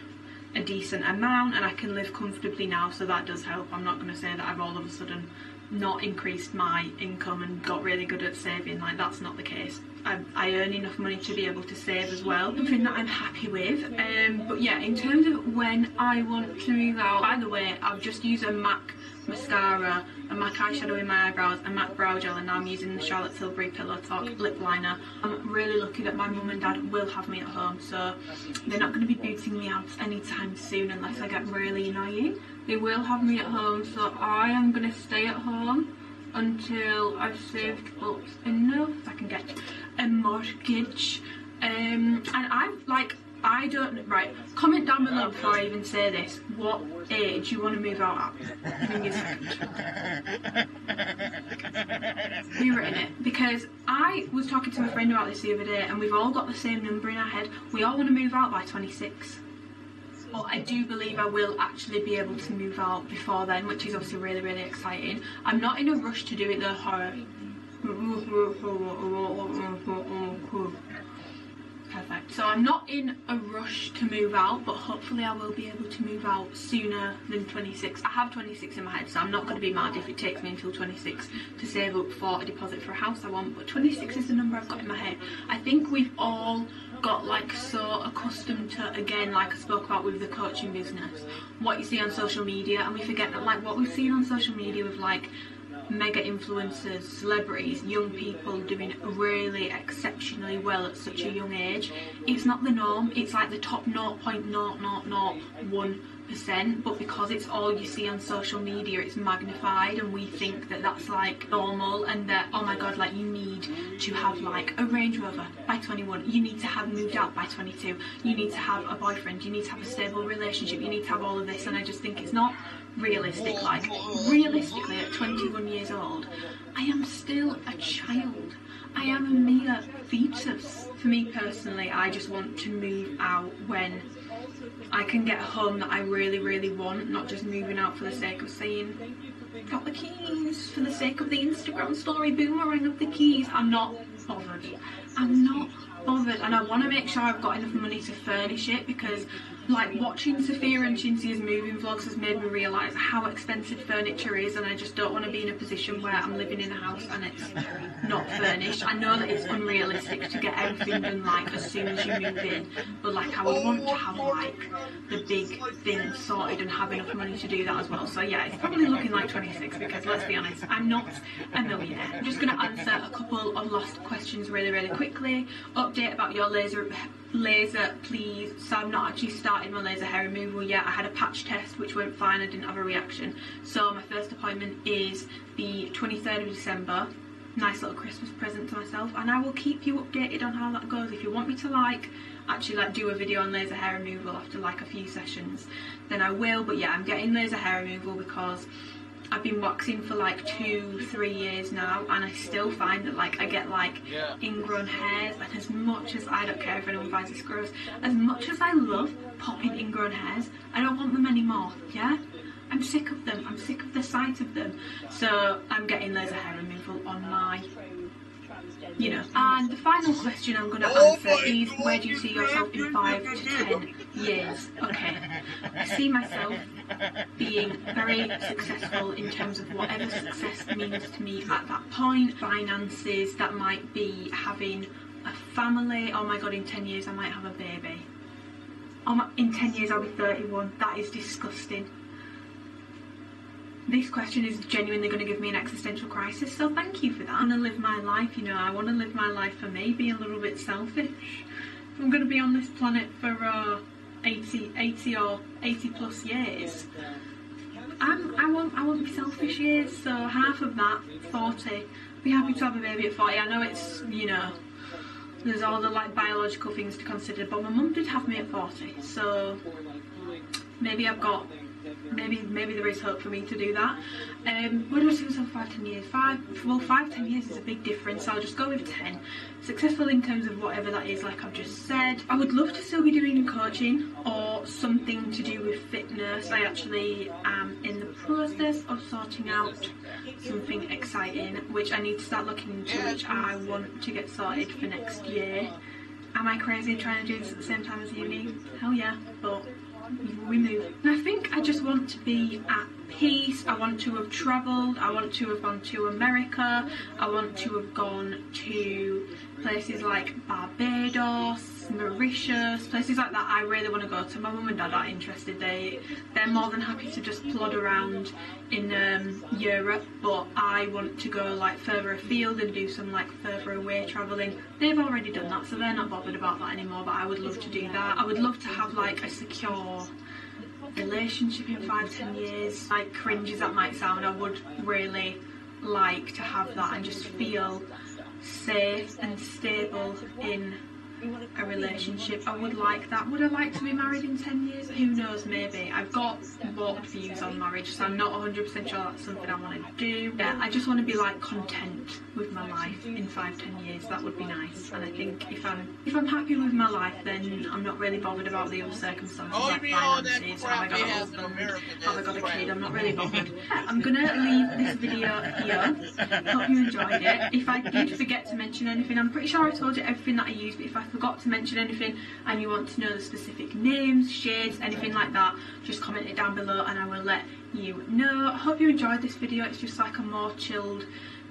a decent amount and I can live comfortably now, so that does help. I'm not going to say that I've all of a sudden not increased my income and got really good at saving, like that's not the case. I earn enough money to be able to save as well, something that I'm happy with. But yeah, in terms of when I want to move out, by the way, I've just used a MAC mascara, a MAC eyeshadow in my eyebrows, a MAC brow gel, and now I'm using the Charlotte Tilbury Pillow Talk lip liner. I'm really lucky that my mum and dad will have me at home, so they're not going to be booting me out anytime soon unless I get really annoying. They will have me at home, so I am going to stay at home until I've saved up enough I can get a mortgage. And I don't, right, comment down below before I even say this, what age you want to move out at. Give me a second. Rewritten it, because I was talking to my friend about this the other day, and we've all got the same number in our head. We all want to move out by 26. But I do believe I will actually be able to move out before then, which is obviously really, really exciting. I'm not in a rush to do it though, horror. Perfect. So I'm not in a rush to move out, but hopefully I will be able to move out sooner than 26. I have 26 in my head, so I'm not going to be mad if it takes me until 26 to save up for a deposit for a house I want, but 26 is the number I've got in my head. I think we've all got like so accustomed to, again, like I spoke about with the coaching business, what you see on social media, and we forget that like what we've seen on social media with like mega influencers, celebrities, young people doing really exceptionally well at such a young age. It's not the norm, it's like the top 0.0001%, but because it's all you see on social media, it's magnified, and we think that that's like normal, and that, oh my god, like you need to have like a Range Rover by 21, you need to have moved out by 22, you need to have a boyfriend, you need to have a stable relationship, you need to have all of this, and I just think it's not realistic. Like, realistically, at 21 years old, I am still a child. I am a mere fetus. For me personally, I just want to move out when I can get a home that I really, really want, not just moving out for the sake of saying, got the keys, for the sake of the Instagram story boomerang of the keys. I'm not bothered. I'm not bothered, and I want to make sure I've got enough money to furnish it, because like watching Sophia and Chinzia's moving vlogs has made me realise how expensive furniture is, and I just don't want to be in a position where I'm living in a house and it's not furnished. I know that it's unrealistic to get everything done like as soon as you move in, but like I would want to have like the big thing sorted and have enough money to do that as well. So yeah, it's probably looking like 26, because let's be honest, I'm not a millionaire. I'm just going to answer a couple of last questions really, really quickly. Update about your laser please. So I'm not actually starting my laser hair removal yet. I had a patch test which went fine, I didn't have a reaction, so my first appointment is the 23rd of December. Nice little Christmas present to myself, and I will keep you updated on how that goes. If you want me to like actually like do a video on laser hair removal after like a few sessions, then I will. But yeah, I'm getting laser hair removal because I've been waxing for like 2-3 years now, and I still find that like I get like ingrown hairs, and as much as I don't care if anyone finds this gross, as much as I love popping ingrown hairs, I don't want them anymore. Yeah, I'm sick of them. I'm sick of the sight of them. So I'm getting laser hair removal on my, you know. And the final question I'm going to answer is, where do you see yourself in 5 to 10 years? Okay, I see myself being very successful in terms of whatever success means to me at that point. Finances, that might be having a family. Oh my god, in 10 years I might have a baby. In 10 years I'll be 31. That is disgusting. This question is genuinely going to give me an existential crisis, so thank you for that. I want to live my life, you know, I want to live my life for me, be a little bit selfish. If I'm going to be on this planet for 80 or 80 plus years, I won't be selfish years, so half of that, 40, be happy to have a baby at 40. I know it's, you know, there's all the like biological things to consider, but my mum did have me at 40, so maybe I've got, maybe there is hope for me to do that. Where do I see myself 5-10 years? 5-10 years is a big difference, so I'll just go with 10. Successful in terms of whatever that is, like I've just said. I would love to still be doing coaching or something to do with fitness. I actually am in the process of sorting out something exciting which I need to start looking into, which I want to get sorted for next year. Am I crazy trying to do this at the same time as uni? Hell yeah, but we move. And I think I just want to be at peace. I want to have travelled. I want to have gone to America. I want to have gone to places like Barbados, Mauritius, places like that. I really want to go to. My mum and dad are interested. They're more than happy to just plod around in Europe, but I want to go like further afield and do some like further away travelling. They've already done that, so they're not bothered about that anymore, but I would love to do that. I would love to have like a secure relationship in 5-10 years. Like cringe as that might sound, I would really like to have that and just feel safe and stable in a relationship. I would like that. Would I like to be married in 10 years? Who knows, maybe. I've got warped views on marriage, so I'm not 100% sure that's something I want to do. Yeah, I just want to be like content with my life in 5-10 years. That would be nice. And I think if I'm happy with my life, then I'm not really bothered about the other circumstances like finances, how I got a husband, how I got a kid. I'm not really bothered. I'm gonna leave this video here. Hope you enjoyed it. If I did forget to mention anything, I'm pretty sure I told you everything that I used, but if I forgot to mention anything and you want to know the specific names, shades, anything like that, just comment it down below and I will let you know. I hope you enjoyed this video. It's just like a more chilled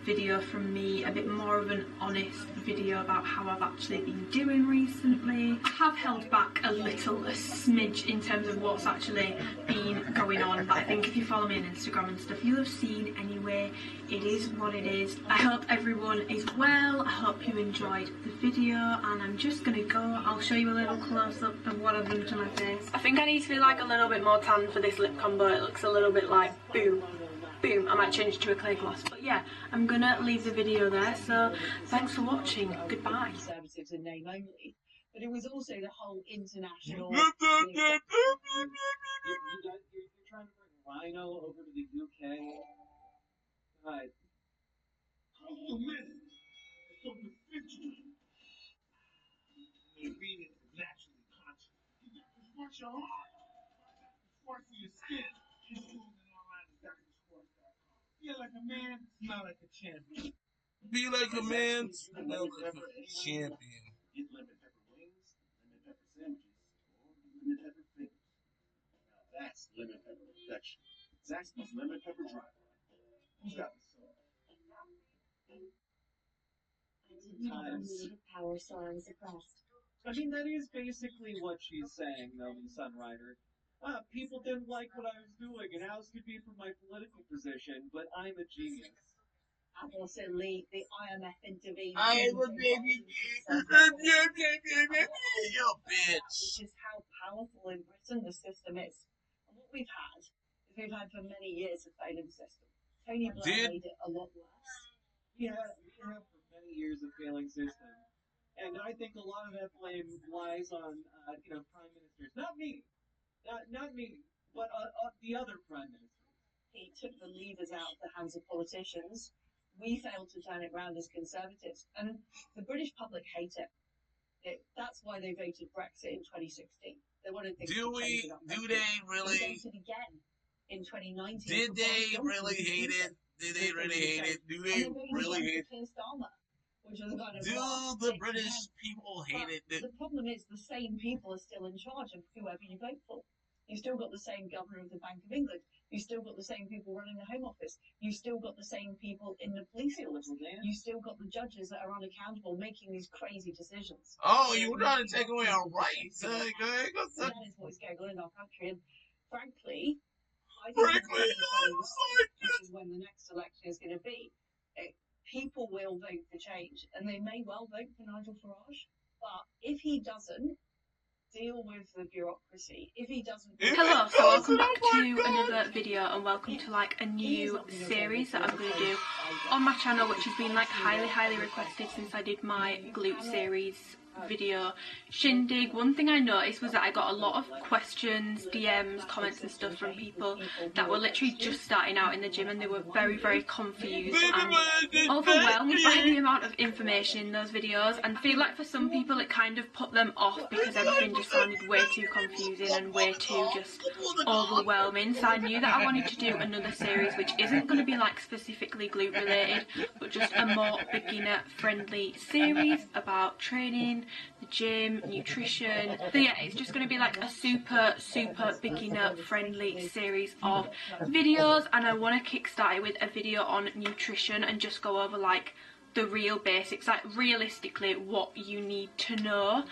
video from me, a bit more of an honest video about how I've actually been doing recently. I have held back a smidge in terms of what's actually been going on, but I think if you follow me on Instagram and stuff, you'll have seen anyway. It is what it is. I hope everyone is well. I hope you enjoyed the video, and I'm just gonna go. I'll show you a little close-up of what I've done to my face. I think I need to be like a little bit more tan for this lip combo. It looks a little bit like boom. Boom, I might change it to a clay gloss. But yeah, I'm gonna leave the video there, so thanks for watching. Goodbye. Conservatives in name only, but it was also the whole international. You're trying to bring Rhino over to the UK? God. Being naturally conscious. You got to squash your heart. Squashing your skin. Feel like a man, smell like a champion. Be like a man, smell like a champion. Get lemon pepper wings, lemon pepper sandwiches, or lemon pepper fingers. Now that's lemon pepper perfection. Zaxby's lemon pepper dry fry. Who's got the sauce? Power star suppressed. I mean, that is basically what she's saying, though, in Sunrider. People didn't like what I was doing, and how it could be from my political position, but I'm a genius. Absolutely, the IMF intervened. I am a baby. You bitch. Which is how powerful in Britain the system is. And what we've had for many years a failing system. Tony Blair made it a lot worse. We have for many years a failing system. And I think a lot of that blame lies on, prime ministers. Not me. Not me, but the other prime minister. He took the leaders out of the hands of politicians. We failed to turn it around as Conservatives, and the British public hate it. That's why they voted Brexit in 2016. They wanted things to change. Do they really? They voted again in 2019. Did they really hate it? Did they really hate it? Do they really hate it? Which was kind of Do the British people hate it? The problem is the same people are still in charge of whoever you vote for. You've still got the same governor of the Bank of England. You've still got the same people running the Home Office. You've still got the same people in the police force. You've still got the judges that are unaccountable making these crazy decisions. Oh, you were trying to take away our rights. That is what's going on in our country. And frankly, I think this is when the next election is going to be. People will vote for change, and they may well vote for Nigel Farage. But if he doesn't deal with the bureaucracy, if he doesn't... Hello, so welcome back to another video, and welcome to like a new series that I'm going to do on my channel, which has been like highly requested since I did my glute series video shindig. One thing I noticed was that I got a lot of questions, DMs, comments and stuff from people that were literally just starting out in the gym, and they were very confused and overwhelmed by the amount of information in those videos, and feel like for some people it kind of put them off because everything just sounded way too confusing and way too just overwhelming. So I knew that I wanted to do another series which isn't going to be like specifically glute related, but just a more beginner friendly series about training, the gym, nutrition. So yeah, it's just going to be like a super beginner friendly series of videos, and I want to kickstart it with a video on nutrition and just go over like the real basics, like realistically what you need to know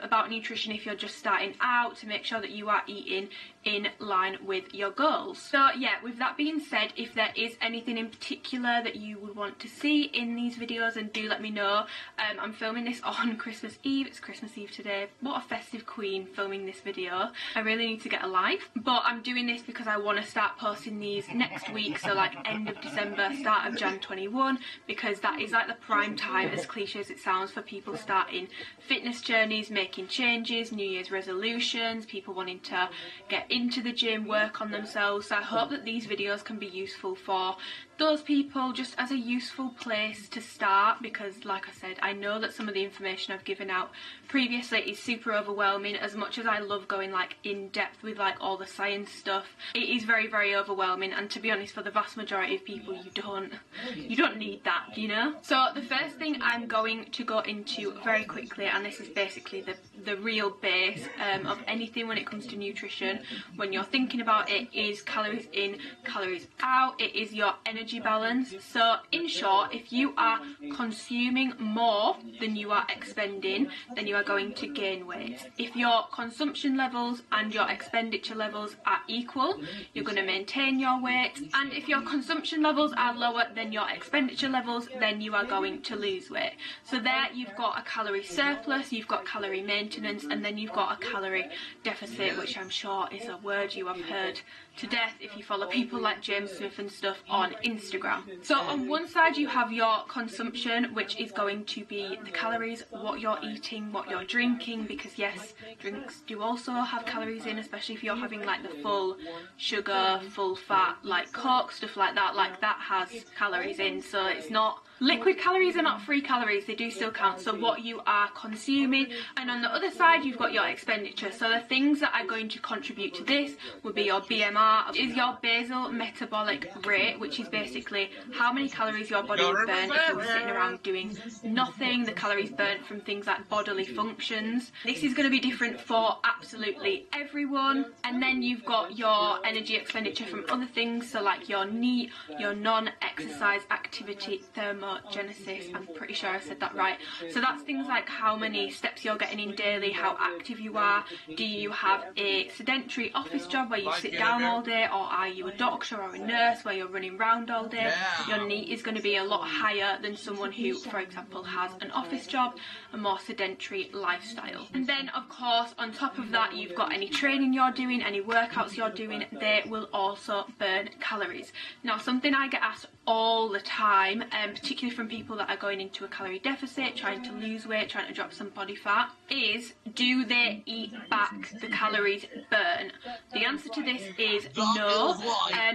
about nutrition if you're just starting out, to make sure that you are eating in line with your goals. So yeah, with that being said, if there is anything in particular that you would want to see in these videos, then do let me know. I'm filming this on Christmas Eve. It's Christmas Eve today. What a festive queen filming this video. I really need to get a life, but I'm doing this because I want to start posting these next week, so like end of December, start of Jan 21, because that is like the prime time, as cliche as it sounds, for people starting fitness journeys, making changes, New Year's resolutions, people wanting to get into the gym, work on themselves. So I hope that these videos can be useful for those people, just as a useful place to start, because like I said, I know that some of the information I've given out previously is super overwhelming. As much as I love going like in depth with like all the science stuff, it is very overwhelming, and to be honest, for the vast majority of people, you don't need that, you know. So the first thing I'm going to go into very quickly, and this is basically the real base of anything when it comes to nutrition when you're thinking about it, is calories in, calories out. It is your energy energy balance. So in short, if you are consuming more than you are expending, then you are going to gain weight. If your consumption levels and your expenditure levels are equal, you're going to maintain your weight. And if your consumption levels are lower than your expenditure levels, then you are going to lose weight. So there you've got a calorie surplus, you've got calorie maintenance, and then you've got a calorie deficit, which I'm sure is a word you have heard to death if you follow people like James Smith and stuff on Instagram. So on one side you have your consumption, which is going to be the calories, what you're eating, what you're drinking, because yes, drinks do also have calories in, especially if you're having like the full sugar, full fat, like Coke, stuff like that has calories in. So it's not, liquid calories are not free calories, they do still count. So what you are consuming, and on the other side you've got your expenditure. So the things that are going to contribute to this would be your BMR, is your basal metabolic rate, which is basically how many calories your body would burn if you were sitting around doing nothing, the calories burnt from things like bodily functions. This is going to be different for absolutely everyone. And then you've got your energy expenditure from other things, so like your NEAT, your non-exercise activity thermogenesis, I'm pretty sure I said that right. So that's things like how many steps you're getting in daily, how active you are, do you have a sedentary office job where you sit down all day, or are you a doctor or a nurse where you're running around all day? Your NEAT is going to be a lot higher than someone who, for example, has an office job, a more sedentary lifestyle. And then of course on top of that you've got any training you're doing, any workouts you're doing, they will also burn calories. Now something I get asked all the time, particularly from people that are going into a calorie deficit, trying to lose weight, trying to drop some body fat, is do they eat back the calories burnt? The answer to this is no.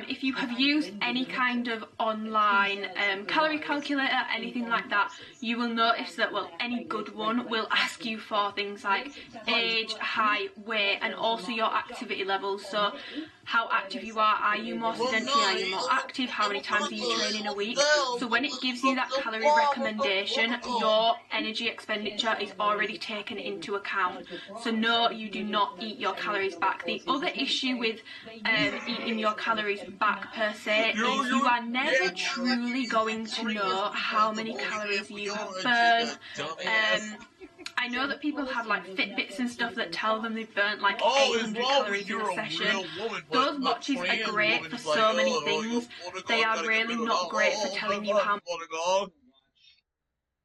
If you have used any kind of online calorie calculator, anything like that, you will notice that, well, any good one will ask you for things like age, height, weight, and also your activity levels. So how active you are you more sedentary, are you more active, how many times are you training a week? So when it gives you that calorie recommendation, your energy expenditure is already taken into account. So no, you do not eat your calories back. The other issue with eating your calories back per se is you are never truly going to know how many calories you have burned. I know that people have like Fitbits and stuff that tell them they've burnt like 800 calories in a session. Those watches are great for so many things. They are really not great for telling you how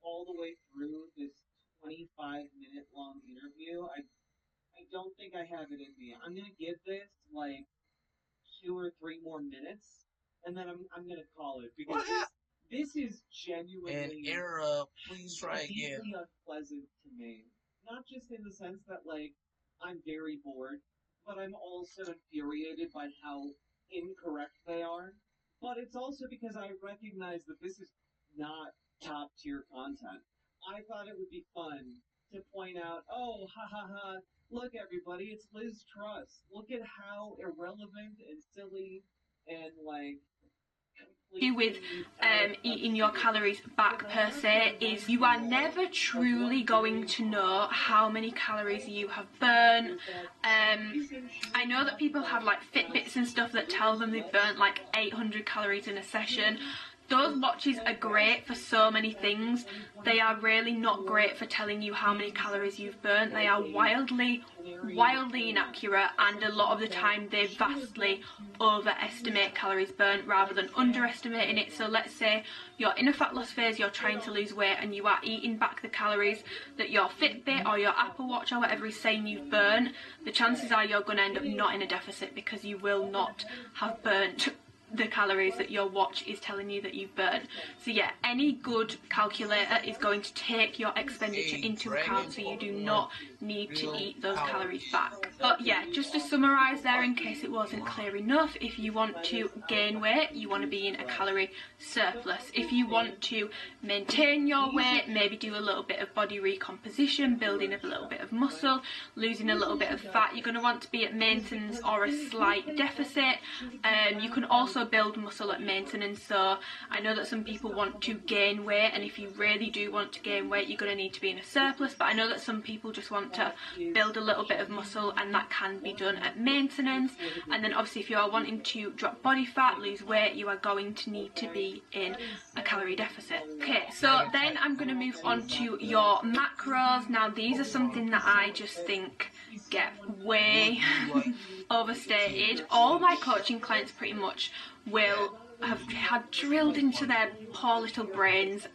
all the way through this 25-minute long interview. I don't think I have it in me. I'm gonna give this like 2 or 3 more minutes, and then I'm gonna call it, because this is genuinely please try again. deeply unpleasant to me. Not just in the sense that like I'm very bored, but I'm also infuriated by how incorrect they are. But it's also because I recognize that this is not top tier content. I thought it would be fun to point out, oh, ha ha ha, look everybody, it's Liz Truss. Look at how irrelevant and silly and like with eating your calories back per se is you are never truly going to know how many calories you have burned. I know that people have like Fitbits and stuff that tell them they've burnt like 800 calories in a session. Those watches are great for so many things. They are really not great for telling you how many calories you've burnt. They are wildly inaccurate, and a lot of the time they vastly overestimate calories burnt rather than underestimating it. So let's say you're in a fat loss phase, you're trying to lose weight, and you are eating back the calories that your Fitbit or your Apple Watch or whatever is saying you've burnt. The chances are you're going to end up not in a deficit, because you will not have burnt the calories that your watch is telling you that you've burned. So yeah, any good calculator is going to take your expenditure into account, so you do not need to eat those calories back. But yeah, just to summarise there in case it wasn't clear enough, if you want to gain weight, you want to be in a calorie surplus. If you want to maintain your weight, maybe do a little bit of body recomposition, building a little bit of muscle, losing a little bit of fat, you're going to want to be at maintenance or a slight deficit. You can also also build muscle at maintenance. So I know that some people want to gain weight, and if you really do want to gain weight, you're going to need to be in a surplus, but I know that some people just want to build a little bit of muscle, and that can be done at maintenance. And then obviously if you are wanting to drop body fat, lose weight, you are going to need to be in a calorie deficit. Okay, so then I'm going to move on to your macros. Now these are something that I just think get way overstated. All my coaching clients pretty much will have had drilled into their poor little brains,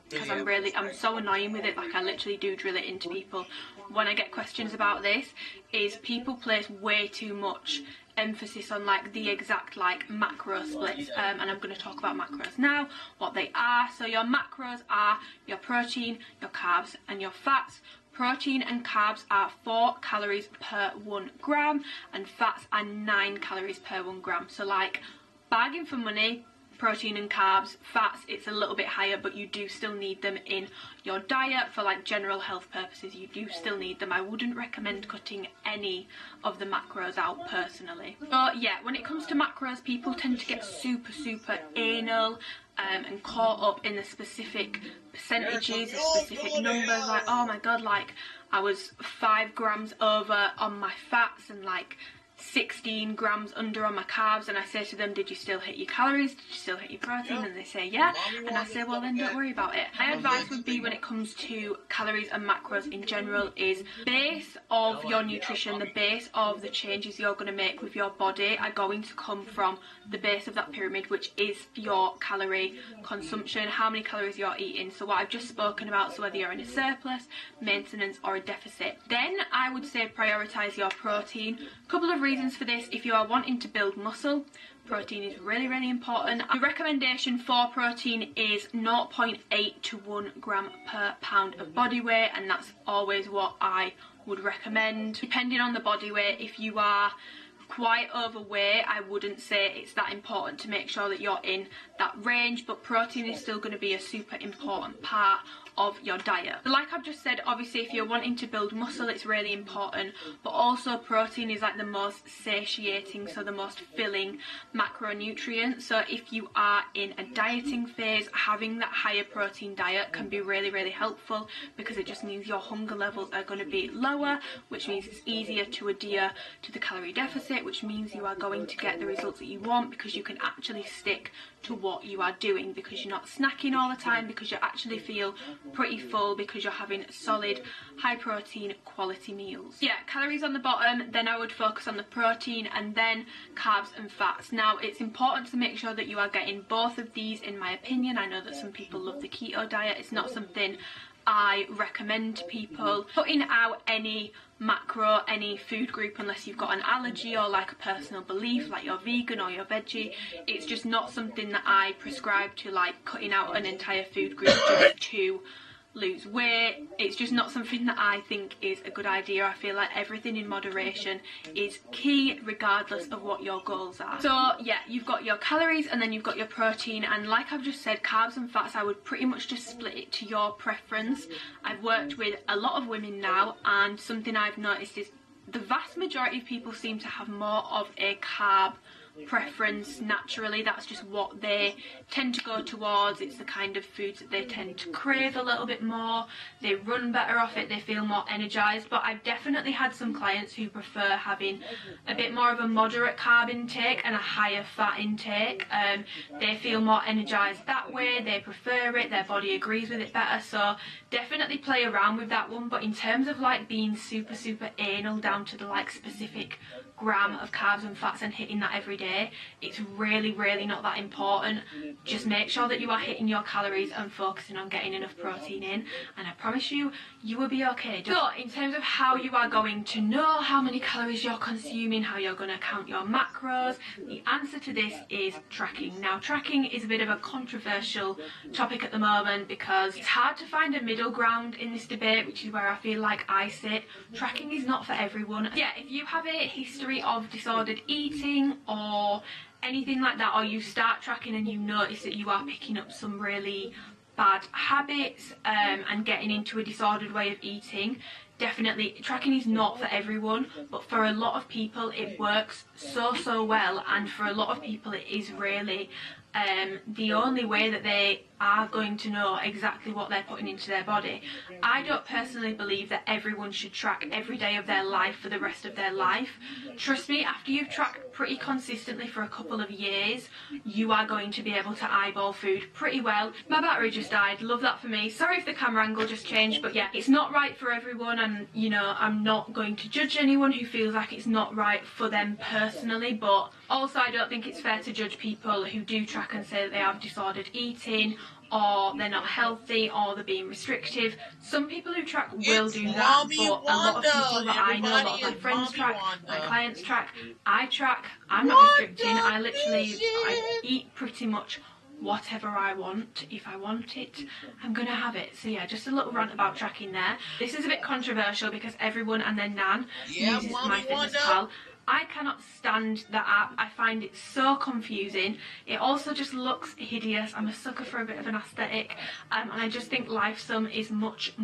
because I'm so annoying with it. Like, I literally do drill it into people when I get questions about this, is people place way too much emphasis on like the exact like macro splits, and I'm going to talk about macros now, what they are. So your macros are your protein, your carbs and your fats. Protein and carbs are 4 calories per 1 gram, and fats are 9 calories per 1 gram. So like, bargain for money, protein and carbs. Fats, it's a little bit higher, but you do still need them in your diet for like general health purposes. You do still need them. I wouldn't recommend cutting any of the macros out personally. But yeah, when it comes to macros, people tend to get super anal and caught up in the specific percentages, the specific numbers. Like, oh my god, like I was 5 grams over on my fats and like 16 grams under on my carbs, and I say to them, did you still hit your calories, did you still hit your protein? And they say yeah, and I say, well then don't worry about it. My advice would be, when it comes to calories and macros in general, is base of your nutrition, the base of the changes you're going to make with your body are going to come from the base of that pyramid, which is your calorie consumption, how many calories you're eating. So what I've just spoken about, so whether you're in a surplus, maintenance or a deficit. Then I would say prioritise your protein. A couple of reasons for this: if you are wanting to build muscle, protein is really important. The recommendation for protein is 0.8 to 1 gram per pound of body weight, and that's always what I would recommend. Depending on the body weight, if you are quite overweight, I wouldn't say it's that important to make sure that you're in that range, but protein is still going to be a super important part of your diet. But like I've just said, obviously if you're wanting to build muscle, it's really important, but also protein is like the most satiating, so the most filling macronutrient. So if you are in a dieting phase, having that higher protein diet can be really helpful, because it just means your hunger levels are going to be lower, which means it's easier to adhere to the calorie deficit, which means you are going to get the results that you want, because you can actually stick to what you are doing, because you're not snacking all the time, because you actually feel pretty full, because you're having solid high protein quality meals. Yeah, calories on the bottom, then I would focus on the protein, and then carbs and fats. Now it's important to make sure that you are getting both of these, in my opinion. I know that some people love the keto diet. It's not something I recommend to people. Putting out any macro, any food group, unless you've got an allergy or like a personal belief, like you're vegan or you're veggie, it's just not something that I prescribe to, like cutting out an entire food group just to lose weight. It's just not something that I think is a good idea. I feel like everything in moderation is key, regardless of what your goals are. So yeah, you've got your calories and then you've got your protein, and like I've just said, carbs and fats, I would pretty much just split it to your preference. I've worked with a lot of women now, and something I've noticed is the vast majority of people seem to have more of a carb preference naturally. That's just what they tend to go towards. It's the kind of foods that they tend to crave a little bit more. They run better off it, they feel more energized. But I've definitely had some clients who prefer having a bit more of a moderate carb intake and a higher fat intake. They feel more energized that way, they prefer it, their body agrees with it better. So definitely play around with that one. But in terms of like being super anal down to the like specific gram of carbs and fats and hitting that every day, it's really not that important. Just make sure that you are hitting your calories and focusing on getting enough protein in, and I promise you, you will be okay. So in terms of how you are going to know how many calories you're consuming, how you're going to count your macros, the answer to this is tracking. Now tracking is a bit of a controversial topic at the moment, because it's hard to find a middle ground in this debate, which is where I feel like I sit. Tracking is not for everyone. Yeah, if you have a history of disordered eating or anything like that, or you start tracking and you notice that you are picking up some really bad habits and getting into a disordered way of eating, definitely, tracking is not for everyone, but for a lot of people it works so well, and for a lot of people it is really the only way that they are going to know exactly what they're putting into their body. I don't personally believe that everyone should track every day of their life for the rest of their life. Trust me, after you've tracked pretty consistently for a couple of years, you are going to be able to eyeball food pretty well. My battery just died, love that for me. Sorry if the camera angle just changed, but yeah, it's not right for everyone, and you know, I'm not going to judge anyone who feels like it's not right for them personally, but also I don't think it's fair to judge people who do track and say that they have disordered eating, or they're not healthy, or they're being restrictive. Some people who track will do that, but a lot of people that I know, a lot of my friends track, my clients track, I track, I'm not restricting, I literally, I eat pretty much whatever I want. If I want it, I'm gonna have it. So yeah, just a little rant about tracking there. This is a bit controversial because everyone and their nan uses MyFitnessPal. I cannot stand the app. I find it so confusing. It also just looks hideous. I'm a sucker for a bit of an aesthetic, and I just think LifeSum is much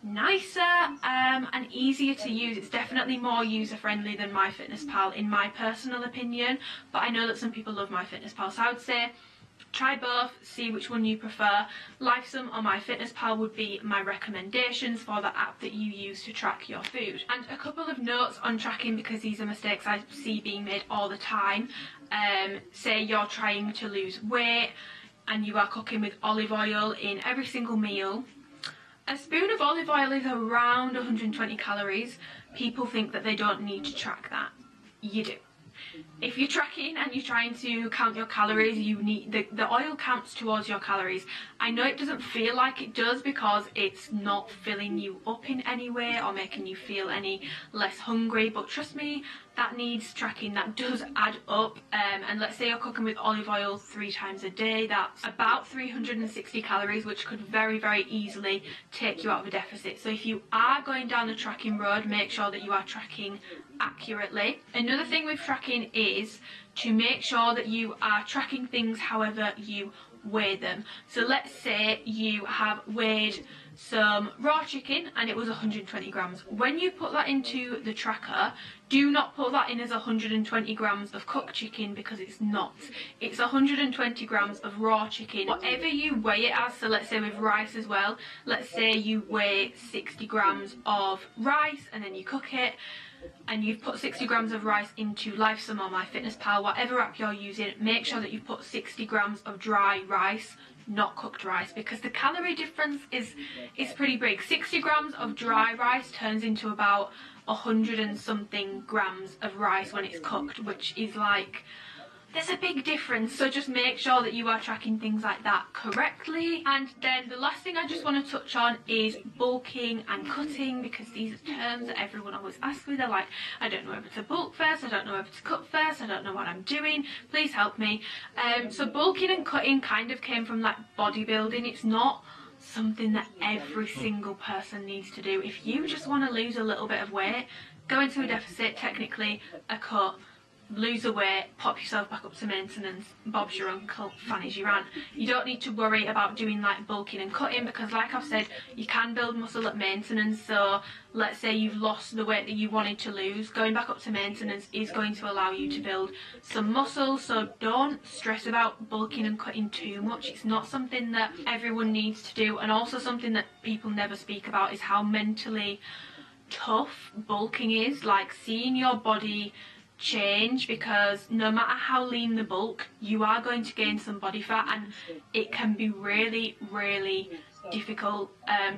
nicer and easier to use. It's definitely more user friendly than MyFitnessPal in my personal opinion, but I know that some people love MyFitnessPal, so I would say try both, see which one you prefer. LifeSum or MyFitnessPal would be my recommendations for the app that you use to track your food. And a couple of notes on tracking, because these are mistakes I see being made all the time. Say you're trying to lose weight and you are cooking with olive oil in every single meal. A spoon of olive oil is around 120 calories. People think that they don't need to track that. You do. If you're tracking and you're trying to count your calories, you need the oil counts towards your calories. I know it doesn't feel like it does because it's not filling you up in any way or making you feel any less hungry, but trust me, that needs tracking. That does add up. And let's say you're cooking with olive oil 3 times a day, that's about 360 calories, which could very easily take you out of a deficit. So if you are going down the tracking road, make sure that you are tracking accurately. Another thing with tracking is to make sure that you are tracking things however you weigh them. So let's say you have weighed some raw chicken and it was 120 grams. When you put that into the tracker, do not put that in as 120 grams of cooked chicken, because it's not. It's 120 grams of raw chicken. Whatever you weigh it as, so let's say with rice as well, let's say you weigh 60 grams of rice and then you cook it, and you've put 60 grams of rice into LifeSum or MyFitnessPal, whatever app you're using, make sure that you put 60 grams of dry rice, not cooked rice, because the calorie difference is pretty big. 60 grams of dry rice turns into about 100 and something grams of rice when it's cooked, which is like, there's a big difference. So just make sure that you are tracking things like that correctly. And then the last thing I just want to touch on is bulking and cutting, because these are terms that everyone always asks me. They're like, I don't know whether to bulk first, I don't know whether to cut first, I don't know what I'm doing, please help me. So bulking and cutting kind of came from like bodybuilding. It's not something that every single person needs to do. If you just want to lose a little bit of weight, go into a deficit, technically a cut, lose the weight, pop yourself back up to maintenance, Bob's your uncle, Fanny's your aunt. You don't need to worry about doing like bulking and cutting, because like I've said, you can build muscle at maintenance. So let's say you've lost the weight that you wanted to lose, going back up to maintenance is going to allow you to build some muscle. So don't stress about bulking and cutting too much. It's not something that everyone needs to do. And also something that people never speak about is how mentally tough bulking is, like seeing your body change, because no matter how lean the bulk, you are going to gain some body fat, and it can be really difficult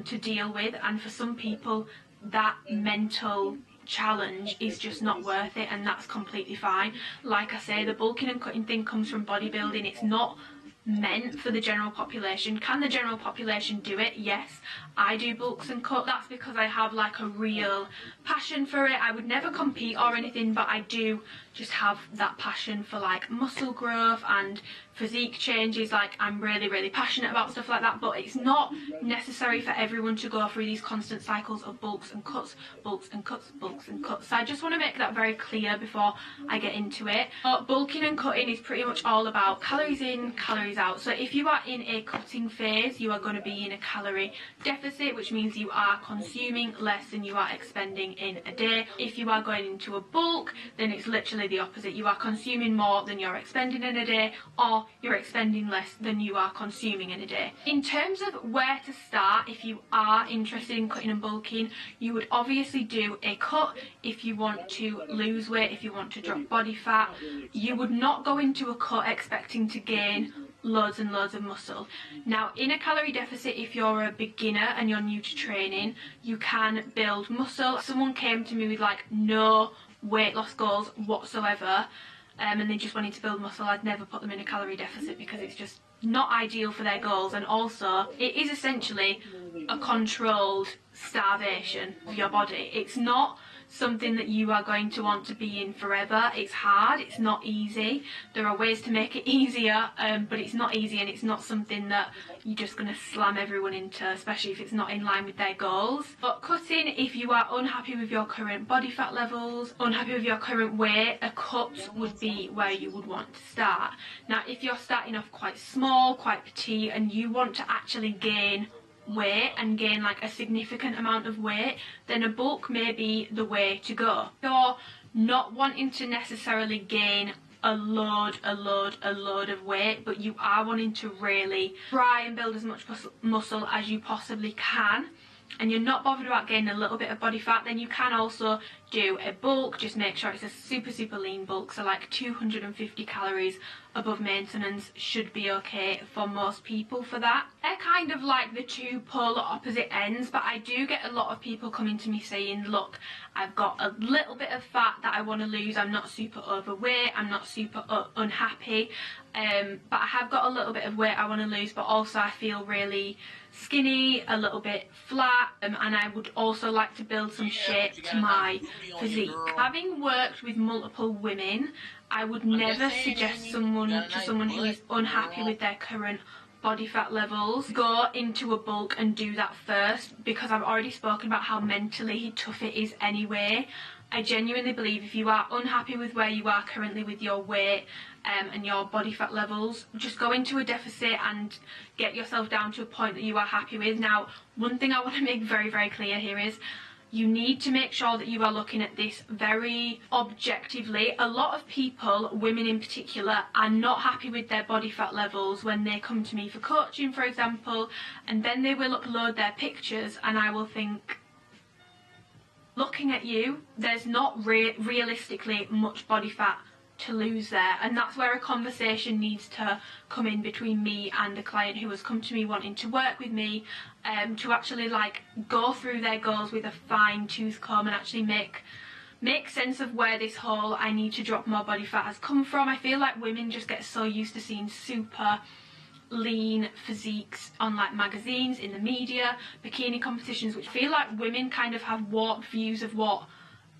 to deal with. And for some people that mental challenge is just not worth it, and that's completely fine. Like I say, the bulking and cutting thing comes from bodybuilding. It's not meant for the general population. Can the general population do it? Yes, I do bulks and cut. That's because I have like a real passion for it. I would never compete or anything, but I do just have that passion for like muscle growth and physique changes. Like, I'm really passionate about stuff like that, but it's not necessary for everyone to go through these constant cycles of bulks and cuts, bulks and cuts, bulks and cuts. So I just want to make that very clear before I get into it. But bulking and cutting is pretty much all about calories in, calories out. So if you are in a cutting phase, you are going to be in a calorie deficit, which means you are consuming less than you are expending in a day. If you are going into a bulk, then it's literally the opposite. You are consuming more than you're expending in a day, or you're expending less than you are consuming in a day. In terms of where to start, if you are interested in cutting and bulking, you would obviously do a cut if you want to lose weight, if you want to drop body fat. You would not go into a cut expecting to gain loads and loads of muscle. Now, in a calorie deficit, if you're a beginner and you're new to training, you can build muscle. Someone came to me with like no weight loss goals whatsoever, and they just wanted to build muscle. I'd never put them in a calorie deficit because it's just not ideal for their goals, and also it is essentially a controlled starvation of your body. It's not something that you are going to want to be in forever. It's hard, it's not easy. There are ways to make it easier, but it's not easy, and it's not something that you're just going to slam everyone into, especially if it's not in line with their goals. But cutting, if you are unhappy with your current body fat levels, unhappy with your current weight, a cut would be where you would want to start. Now, if you're starting off quite small, quite petite, and you want to actually gain weight and gain like a significant amount of weight, then a bulk may be the way to go. If you're not wanting to necessarily gain a load of weight, but you are wanting to really try and build as much muscle as you possibly can, and you're not bothered about gaining a little bit of body fat, then you can also do a bulk. Just make sure it's a super lean bulk, so like 250 calories above maintenance should be okay for most people for that. They're kind of like the two polar opposite ends, but I do get a lot of people coming to me saying, look, I've got a little bit of fat that I want to lose, I'm not super overweight, I'm not super unhappy, but I have got a little bit of weight I want to lose, but also I feel really skinny, a little bit flat, and I would also like to build some shape to my physique. Having worked with multiple women, I would never suggest someone who is unhappy with their current body fat levels go into a bulk and do that first, because I've already spoken about how mentally tough it is anyway. I genuinely believe if you are unhappy with where you are currently with your weight and your body fat levels, just go into a deficit and get yourself down to a point that you are happy with. Now, one thing I want to make very clear here is you need to make sure that you are looking at this very objectively. A lot of people, women in particular, are not happy with their body fat levels when they come to me for coaching, for example, and then they will upload their pictures and I will think, looking at you, there's not realistically much body fat to lose there, and that's where a conversation needs to come in between me and a client who has come to me wanting to work with me, to actually like go through their goals with a fine-tooth comb and actually make sense of where this whole I need to drop more body fat has come from. I feel like women just get so used to seeing super lean physiques on like magazines, in the media, bikini competitions, which feel like women kind of have warped views of what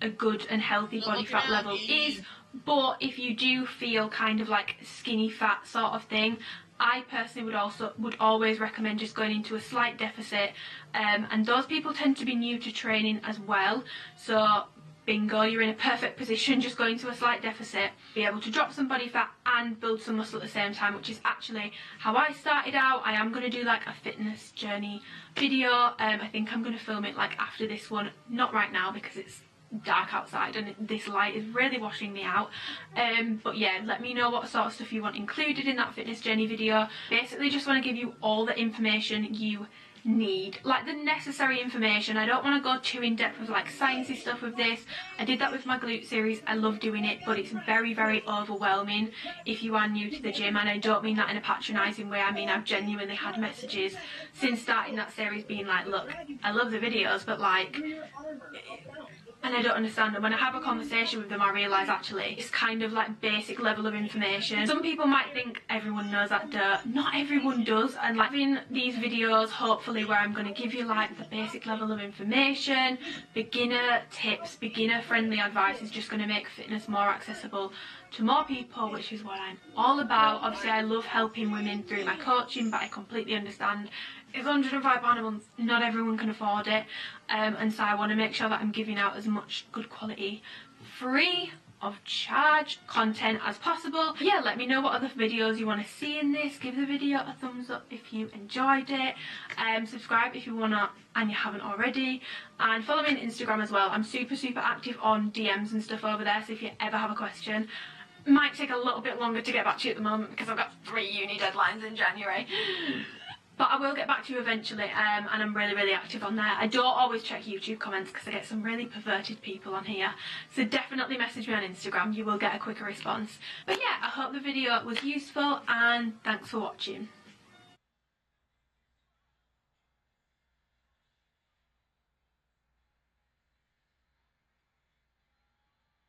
a good and healthy body fat level is. But if you do feel kind of like skinny fat sort of thing, I personally would always recommend just going into a slight deficit, and those people tend to be new to training as well, so bingo, you're in a perfect position. Just go into a slight deficit, be able to drop some body fat and build some muscle at the same time, which is actually how I started out. I am going to do like a fitness journey video. I think I'm going to film it like after this one, not right now because it's dark outside and this light is really washing me out, but yeah, let me know what sort of stuff you want included in that fitness journey video. Basically just want to give you all the information you need, like the necessary information. I don't want to go too in depth with like sciencey stuff with this. I did that with my glute series, I love doing it, but it's very overwhelming if you are new to the gym, and I don't mean that in a patronising way. I mean, I've genuinely had messages since starting that series being like, look, I love the videos, but like and I don't understand, and when I have a conversation with them I realise actually it's kind of like basic level of information. Some people might think everyone knows that dirt. Not everyone does, and like in these videos hopefully where I'm going to give you like the basic level of information, beginner tips, beginner friendly advice is just going to make fitness more accessible to more people, which is what I'm all about. Obviously I love helping women through my coaching, but I completely understand it's £105 a month, not everyone can afford it, and so I want to make sure that I'm giving out as much good quality free of charge content as possible. Yeah, let me know what other videos you want to see in this. Give the video a thumbs up if you enjoyed it, subscribe if you wanna and you haven't already, and follow me on Instagram as well. I'm super active on DMs and stuff over there, so if you ever have a question, might take a little bit longer to get back to you at the moment because I've got 3 uni deadlines in January. But I will get back to you eventually, and I'm really active on there. I don't always check YouTube comments because I get some really perverted people on here. So definitely message me on Instagram, you will get a quicker response. But yeah, I hope the video was useful and thanks for watching.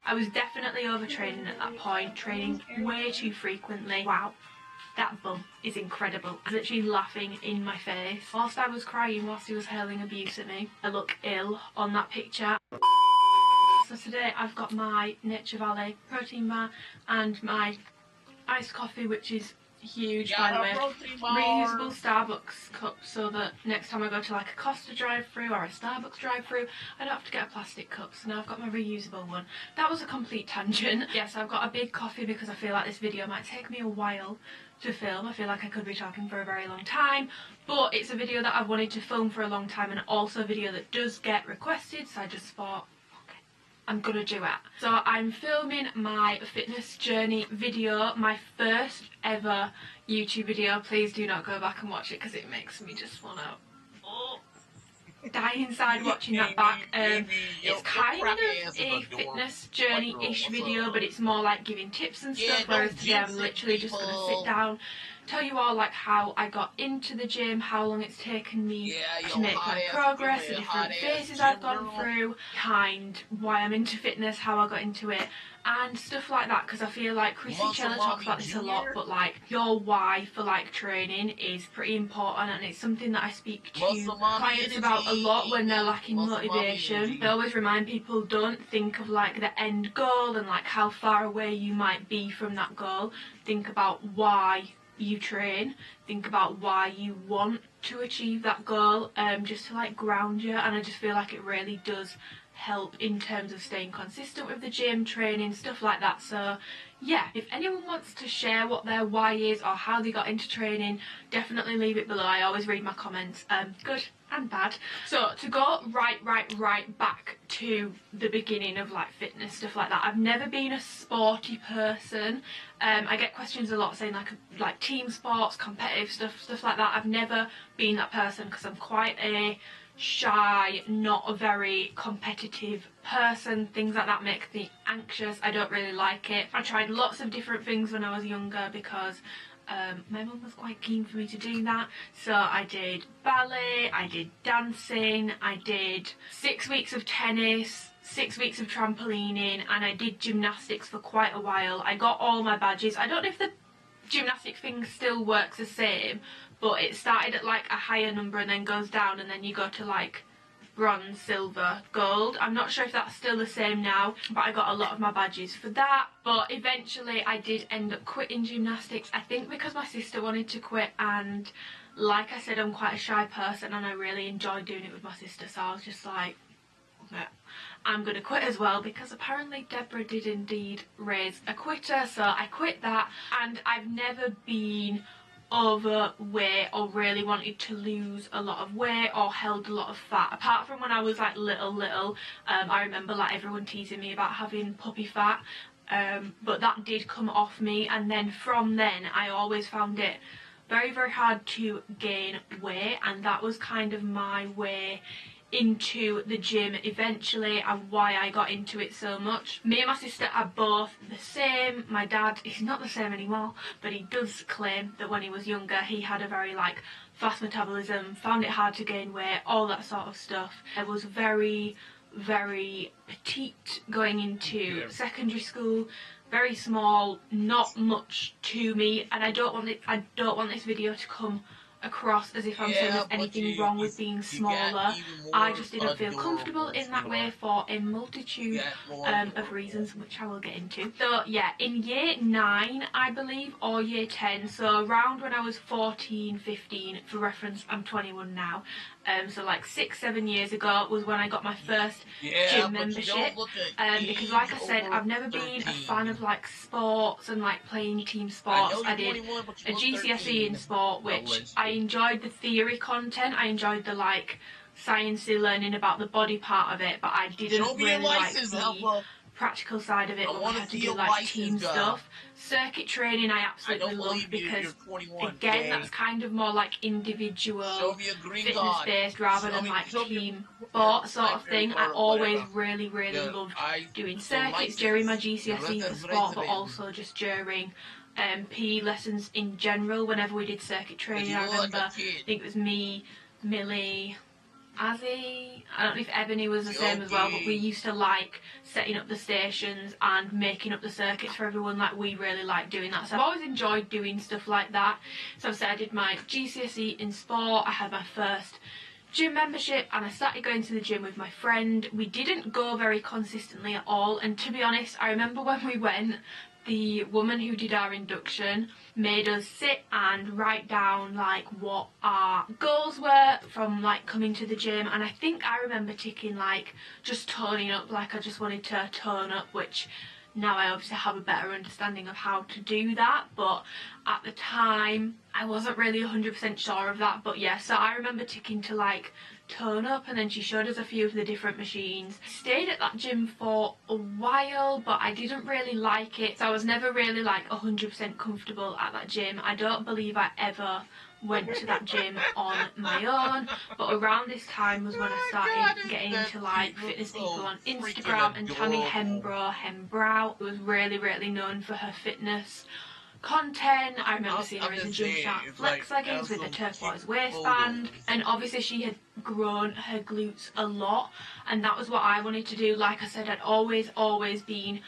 I was definitely overtraining at that point, training way too frequently. Wow. That bum is incredible. I was literally laughing in my face whilst I was crying, whilst he was hurling abuse at me. I look ill on that picture. So today I've got my Nature Valley protein bar and my iced coffee, which is huge by the way. Reusable Starbucks cup, so that next time I go to like a Costa drive-through or a Starbucks drive-through I don't have to get a plastic cup, so now I've got my reusable one. That was a complete tangent. Yes, I've got a big coffee because I feel like this video might take me a while to film. I feel like I could be talking for a very long time, but it's a video that I've wanted to film for a long time and also a video that does get requested, so I just thought I'm gonna do it. So I'm filming my fitness journey video, my first ever YouTube video. Please do not go back and watch it because it makes me just wanna die inside watching that back. It's kind of a fitness journey-ish video, but it's more like giving tips and stuff, whereas today I'm literally just gonna sit down, tell you all like how I got into the gym, how long it's taken me to make my progress, the different phases I've gone through, behind why I'm into fitness, how I got into it, and stuff like that, because I feel like Chrissy Chella talks about this a lot, but like your why for like training is pretty important, and it's something that I speak to clients about a lot when they're lacking motivation. I always remind people, don't think of like the end goal and like how far away you might be from that goal. Think about why you train, think about why you want to achieve that goal, just to like ground you, and I just feel like it really does help in terms of staying consistent with the gym, training, stuff like that. So yeah, if anyone wants to share what their why is or how they got into training, definitely leave it below. I always read my comments, good and bad. So to go right back to the beginning of like fitness, stuff like that, I've never been a sporty person. I get questions a lot saying like team sports, competitive stuff like that. I've never been that person because I'm quite a shy, not a very competitive person. Things like that make me anxious. I don't really like it. I tried lots of different things when I was younger because my mum was quite keen for me to do that. So I did ballet, I did dancing, I did 6 weeks of tennis, 6 weeks of trampolining, and I did gymnastics for quite a while. I got all my badges. I don't know if the gymnastic thing still works the same, but it started at like a higher number and then goes down, and then you go to like bronze, silver, gold. I'm not sure if that's still the same now, but I got a lot of my badges for that. But eventually I did end up quitting gymnastics, I think because my sister wanted to quit, and like I said, I'm quite a shy person and I really enjoyed doing it with my sister, so I was just like, yeah, I'm gonna quit as well, because apparently Deborah did indeed raise a quitter. So I quit that, and I've never been overweight or really wanted to lose a lot of weight or held a lot of fat, apart from when I was like little. I remember like everyone teasing me about having puppy fat, but that did come off me, and then from then I always found it very hard to gain weight, and that was kind of my way into the gym eventually, and why I got into it so much. Me and my sister are both the same. My dad is not the same anymore, but he does claim that when he was younger he had a very like fast metabolism, found it hard to gain weight, all that sort of stuff. I was very very petite going into secondary school, very small, not much to me, and I don't want this video to come across as if I'm saying there's anything wrong with being smaller. I just didn't feel comfortable in that way for a multitude of reasons, which I will get into. So yeah, in year 9 I believe, or year 10, so around when I was 14, 15, for reference I'm 21 now, so like 6-7 years ago was when I got my first gym membership, because like I said, I've never been a fan of like sports and like playing team sports. I did a GCSE in sport, which I enjoyed the theory content, I enjoyed the like sciencey learning about the body part of it, but I didn't really like the practical side of it when we had to do like team stuff. Circuit training I absolutely loved because, again, that's kind of more like individual fitness based rather than like team sport sort of thing. I always really loved doing circuits during my GCSE for sport, but also just during PE lessons in general. Whenever we did circuit training, I remember, I think it was me, Millie, Azzy, I don't know if Ebony was the same as well, but we used to like setting up the stations and making up the circuits for everyone. Like, we really liked doing that, so I've always enjoyed doing stuff like that. So I did my GCSE in sport, I had my first gym membership, and I started going to the gym with my friend. We didn't go very consistently at all, and to be honest, I remember when we went, the woman who did our induction made us sit and write down like what our goals were from like coming to the gym, and I think I remember ticking like just toning up, like I just wanted to tone up, which now I obviously have a better understanding of how to do that, but at the time I wasn't really 100% sure of that. But yeah, so I remember ticking to like tone up, and then she showed us a few of the different machines. Stayed at that gym for a while, but I didn't really like it, so I was never really like 100% comfortable at that gym. I don't believe I ever went to that gym on my own, but around this time was when I started getting into like fitness people on Instagram, and Tammy Hembrow was really known for her fitness content. I remember seeing her in the Gymshark flex leggings with a turquoise waistband, and obviously she had grown her glutes a lot, and that was what I wanted to do. Like I said, I'd always been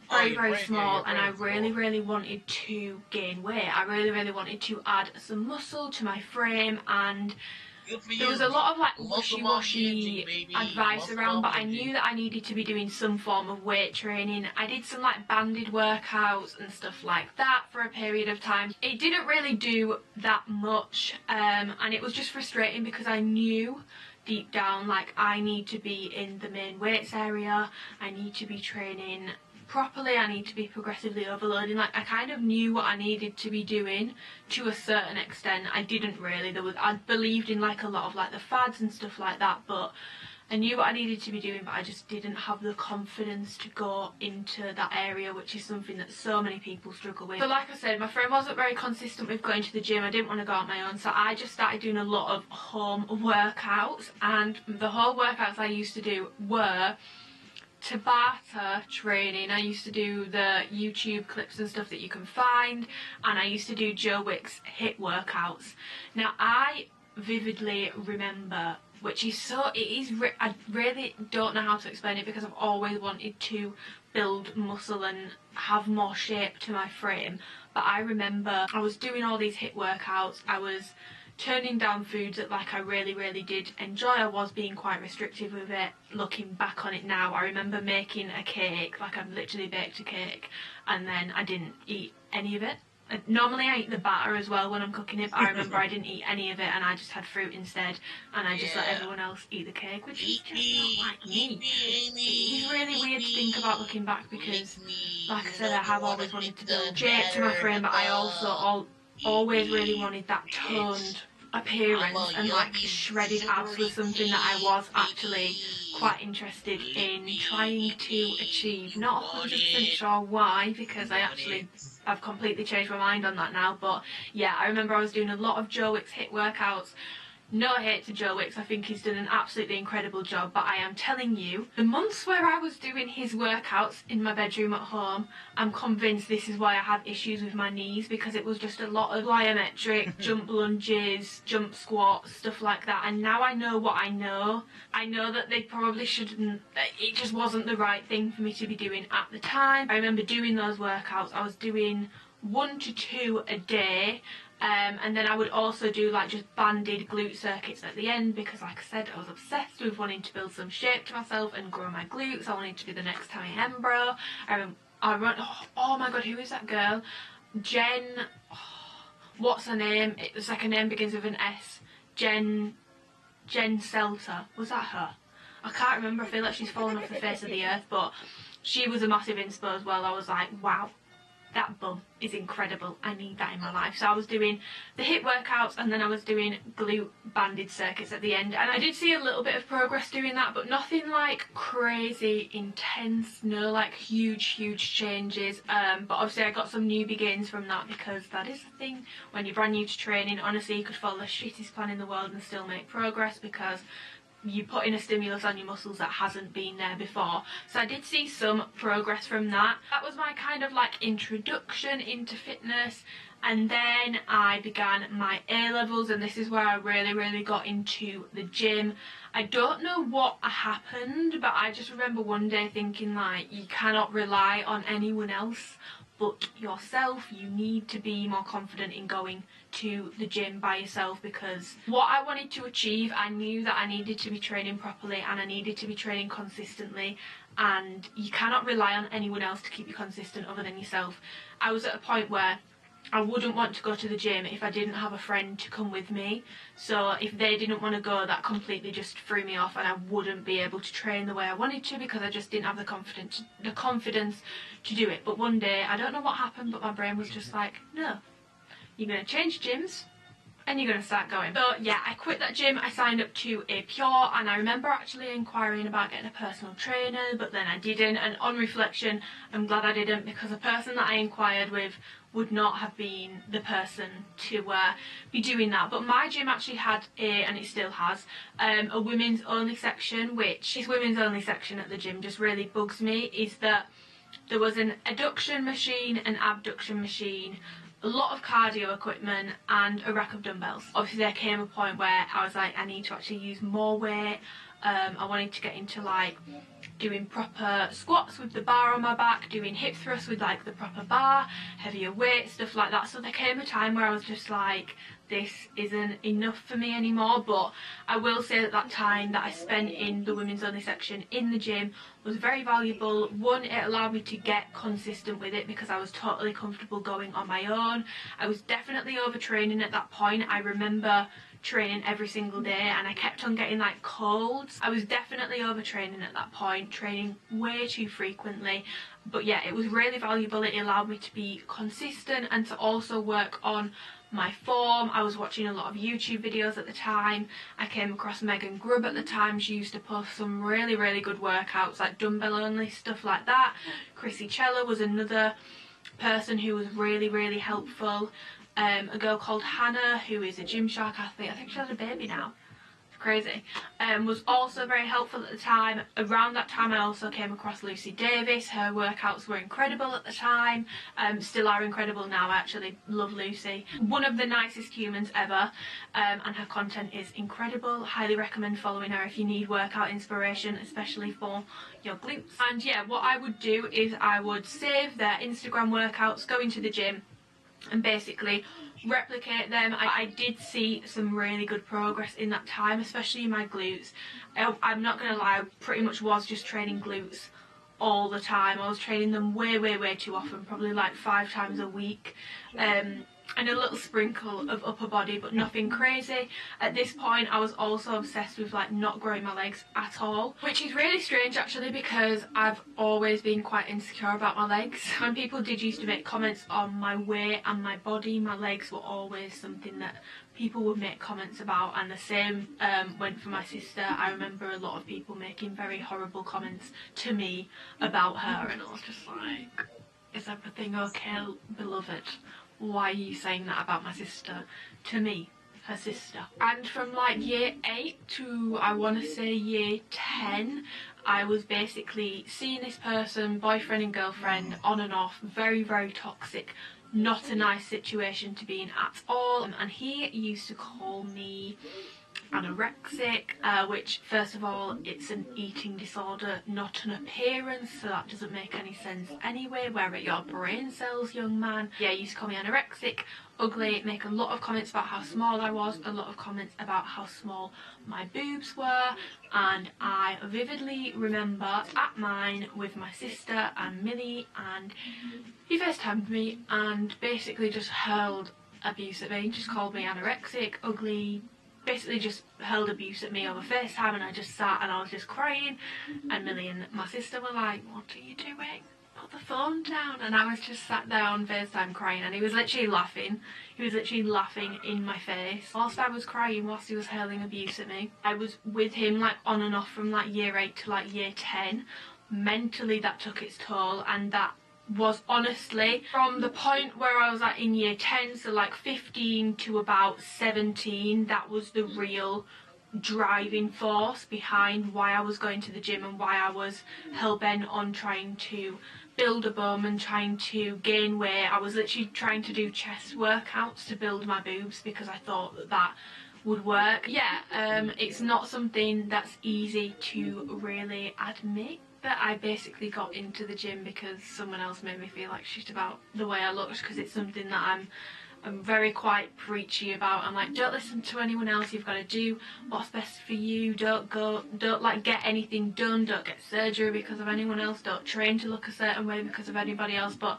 very small, and I really wanted to gain weight. I really wanted to add some muscle to my frame, and there was a lot of like wishy-washy advice around, but I knew that I needed to be doing some form of weight training. I did some like banded workouts and stuff like that for a period of time. It didn't really do that much, and it was just frustrating because I knew deep down like I need to be in the main weights area, I need to be training properly, I need to be progressively overloading. Like, I kind of knew what I needed to be doing to a certain extent. I didn't really, I believed in like a lot of like the fads and stuff like that, but I knew what I needed to be doing, but I just didn't have the confidence to go into that area, which is something that so many people struggle with. So like I said, my friend wasn't very consistent with going to the gym. I didn't want to go on my own, so I just started doing a lot of home workouts, and the whole workouts I used to do were Tabata training. I used to do the YouTube clips and stuff that you can find, and I used to do JOOOOOOCY HIIT workouts. Now I vividly remember, which is so, I really don't know how to explain it because I've always wanted to build muscle and have more shape to my frame, but I remember I was doing all these HIIT workouts, I was turning down foods that like I really did enjoy. I was being quite restrictive with it. Looking back on it now, I remember making a cake, like I've literally baked a cake, and then I didn't eat any of it. Normally I eat the batter as well when I'm cooking it, but I remember I didn't eat any of it and I just had fruit instead, and I just let everyone else eat the cake, which is just not like me. It's really weird to think about looking back because, like I said, I have always wanted to build shape to my frame, but I also always really wanted that toned appearance, and like shredded abs was something that I was actually quite interested in trying to achieve. Not 100% sure why, because I've completely changed my mind on that now, but yeah, I remember I was doing a lot of JOOOOOOCY HIIT workouts No hate to JOOOOOOCY, I think he's done an absolutely incredible job, but I am telling you, the months where I was doing his workouts in my bedroom at home, I'm convinced this is why I have issues with my knees, because it was just a lot of plyometric, jump lunges, jump squats, stuff like that, and now I know what I know. I know that they probably shouldn't, it just wasn't the right thing for me to be doing at the time. I remember doing those workouts, I was doing 1 to 2 a day. And then I would also do like just banded glute circuits at the end, because like I said, I was obsessed with wanting to build some shape to myself and grow my glutes. I wanted to be the next Tammy Hembro. Oh my god, who is that girl? Jen, what's her name? The second name begins with an S. Jen Selter. Was that her? I can't remember. I feel like she's fallen off the face of the earth, but she was a massive inspo as well. I was like, wow, that bum is incredible. I need that in my life. So I was doing the hip workouts, and then I was doing glute banded circuits at the end, and I did see a little bit of progress doing that, but nothing like crazy intense, no like huge changes. But obviously I got some newbie gains from that, because that is the thing when you're brand new to training. Honestly, you could follow the shittest plan in the world and still make progress, because you put in a stimulus on your muscles that hasn't been there before. So I did see some progress from that. That was my kind of like introduction into fitness, and then I began my A-levels, and this is where I really got into the gym. I don't know what happened, but I just remember one day thinking like, you cannot rely on anyone else but yourself. You need to be more confident in going to the gym by yourself, because what I wanted to achieve, I knew that I needed to be training properly and I needed to be training consistently, and you cannot rely on anyone else to keep you consistent other than yourself. I was at a point where I wouldn't want to go to the gym if I didn't have a friend to come with me. So if they didn't want to go, that completely just threw me off, and I wouldn't be able to train the way I wanted to, because I just didn't have the confidence to do it. But one day, I don't know what happened, but my brain was just like, no, you're going to change gyms and you're going to start going. So yeah, I quit that gym, I signed up to a Pure, and I remember actually inquiring about getting a personal trainer, but then I didn't, and on reflection I'm glad I didn't, because the person that I inquired with would not have been the person to be doing that. But my gym actually had and it still has, a women's only section, which this women's only section at the gym just really bugs me, is that there was an adduction machine, an abduction machine, a lot of cardio equipment, and a rack of dumbbells. Obviously there came a point where I was like, I need to actually use more weight. I wanted to get into like doing proper squats with the bar on my back, doing hip thrusts with like the proper bar, heavier weight, stuff like that. So there came a time where I was just like, this isn't enough for me anymore. But I will say that that time that I spent in the women's only section in the gym was very valuable. One, it allowed me to get consistent with it, because I was totally comfortable going on my own. I was definitely overtraining at that point. I remember training every single day and I kept on getting like colds. I was definitely overtraining at that point, training way too frequently. But yeah, it was really valuable. It allowed me to be consistent and to also work on my form. I was watching a lot of YouTube videos at the time. I came across Megan Grubb at the time. She used to post some really good workouts, like dumbbell only, stuff like that. Chrissy Cella was another person who was really helpful. A girl called Hannah, who is a Gymshark athlete, I think she has a baby now, it's crazy, was also very helpful at the time. Around that time I also came across Lucy Davis. Her workouts were incredible at the time, still are incredible now. I actually love Lucy. One of the nicest humans ever, and her content is incredible. Highly recommend following her if you need workout inspiration, especially for your glutes. And yeah, what I would do is I would save their Instagram workouts, go into the gym and basically replicate them. I did see some really good progress in that time, especially in my glutes. I'm not gonna lie, I pretty much was just training glutes all the time. I was training them way too often, probably like 5 times a week, and a little sprinkle of upper body, but nothing crazy. At this point I was also obsessed with like not growing my legs at all, which is really strange actually, because I've always been quite insecure about my legs. When people did used to make comments on my weight and my body, my legs were always something that people would make comments about, and the same went for my sister. I remember a lot of people making very horrible comments to me about her, and I was just like, is everything okay, beloved? Why are you saying that about my sister to me? her sister. And from like year 8 to I want to say year 10, I was basically seeing this person, boyfriend and girlfriend, on and off, very, very toxic, not a nice situation to be in at all. And he used to call me anorexic, which first of all, it's an eating disorder, not an appearance, so that doesn't make any sense anyway. Where are your brain cells, young man? Yeah, he used to call me anorexic, ugly, make a lot of comments about how small I was, a lot of comments about how small my boobs were. And I vividly remember at mine with my sister and Millie, and he FaceTimed me and basically just hurled abuse at me, just called me anorexic, ugly, basically just hurled abuse at me over FaceTime. And I just sat and I was just crying, and Millie and my sister were like, "What are you doing? Put the phone down." And I was just sat there on FaceTime crying, and he was literally laughing. He was literally laughing in my face whilst I was crying, whilst he was hurling abuse at me. I was with him like on and off from like year 8 to like year 10. Mentally that took its toll, and that was honestly from the point where I was at in year 10, so like 15 to about 17, that was the real driving force behind why I was going to the gym and why I was hell-bent on trying to build a bum and trying to gain weight. I was literally trying to do chest workouts to build my boobs because I thought that that would work. Yeah, it's not something that's easy to really admit, but I basically got into the gym because someone else made me feel like shit about the way I looked, because it's something that I'm very quite preachy about. I'm like, don't listen to anyone else, you've got to do what's best for you. Don't like get anything done, don't get surgery because of anyone else, don't train to look a certain way because of anybody else. But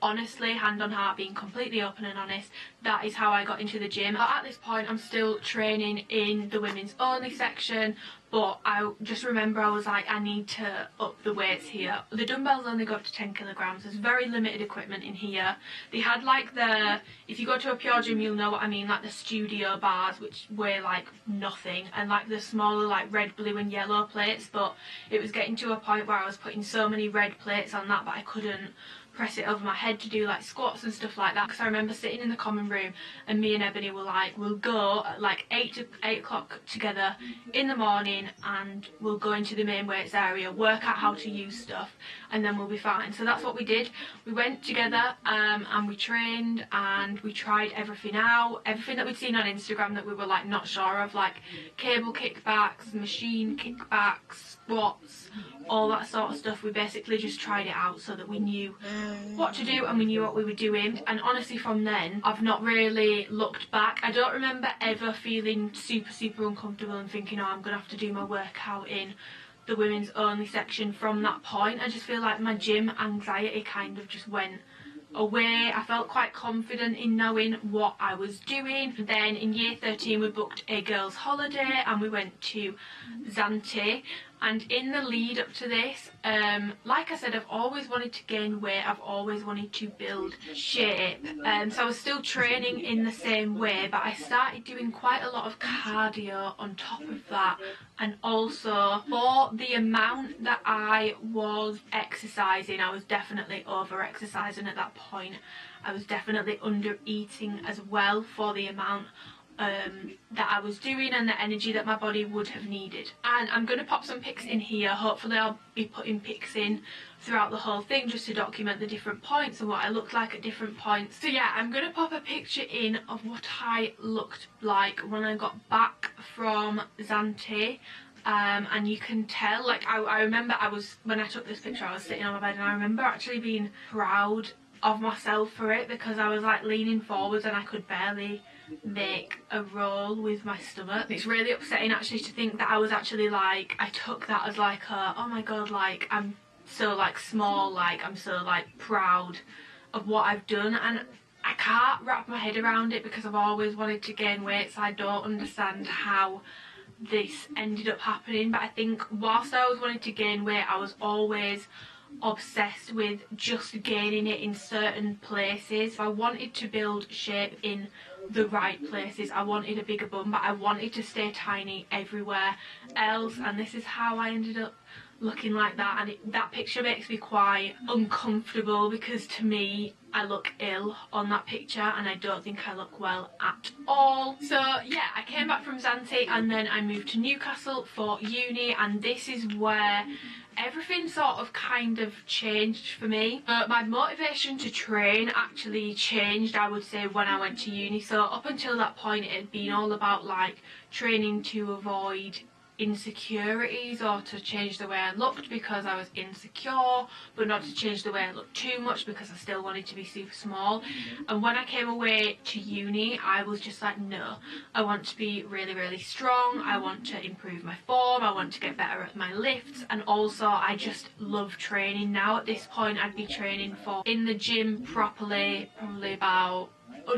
honestly, hand on heart, being completely open and honest, that is how I got into the gym. But at this point I'm still training in the women's only section, but I just remember I was like, I need to up the weights here. The dumbbells only go up to 10 kilograms. There's very limited equipment in here. They had like the, if you go to a pure gym you'll know what I mean, like the studio bars, which weigh like nothing, and like the smaller like red, blue and yellow plates. But it was getting to a point where I was putting so many red plates on that, but I couldn't press it over my head to do like squats and stuff like that. Because I remember sitting in the common room and me and Ebony were like, we'll go at like 8 o'clock together in the morning and we'll go into the main weights area, work out how to use stuff, and then we'll be fine. So that's what we did. We went together and we trained and we tried everything out, everything that we'd seen on Instagram that we were like not sure of, like cable kickbacks, machine kickbacks, squats, all that sort of stuff. We basically just tried it out so that we knew what to do and we knew what we were doing. And honestly from then I've not really looked back. I don't remember ever feeling super uncomfortable and thinking, oh, I'm gonna have to do my workout in the women's only section from that point. I just feel like my gym anxiety kind of just went away. I felt quite confident in knowing what I was doing. Then in year 13 we booked a girls' holiday and we went to Zante. And in the lead up to this, like I said, I've always wanted to gain weight, I've always wanted to build shape, so I was still training in the same way, but I started doing quite a lot of cardio on top of that. And also for the amount that I was exercising, I was definitely over exercising at that point. I was definitely under eating as well for the amount that I was doing and the energy that my body would have needed. And I'm going to pop some pics in here. Hopefully I'll be putting pics in throughout the whole thing just to document the different points and what I looked like at different points. So yeah, I'm going to pop a picture in of what I looked like when I got back from Zante. And you can tell, like I remember when I took this picture I was sitting on my bed, and I remember actually being proud of myself for it, because I was like leaning forwards and I could barely make a roll with my stomach. It's really upsetting actually to think that I was actually like, I took that as like a, oh my god, like I'm so like small, like I'm so like proud of what I've done. And I can't wrap my head around it because I've always wanted to gain weight, so I don't understand how this ended up happening. But I think whilst I was wanting to gain weight, I was always obsessed with just gaining it in certain places. I wanted to build shape in the right places. I wanted a bigger bum, but I wanted to stay tiny everywhere else, and this is how I ended up looking like that, and that picture makes me quite uncomfortable because to me I look ill on that picture and I don't think I look well at all. So yeah, I came back from Zante and then I moved to Newcastle for uni, and this is where everything sort of kind of changed for me. But my motivation to train actually changed, I would say, when I went to uni. So up until that point it had been all about like training to avoid insecurities or to change the way I looked because I was insecure, but not to change the way I looked too much because I still wanted to be super small. And when I came away to uni, I was just like, no, I want to be really, really strong, I want to improve my form, I want to get better at my lifts, and also I just love training now. At this point I'd be training for in the gym properly probably about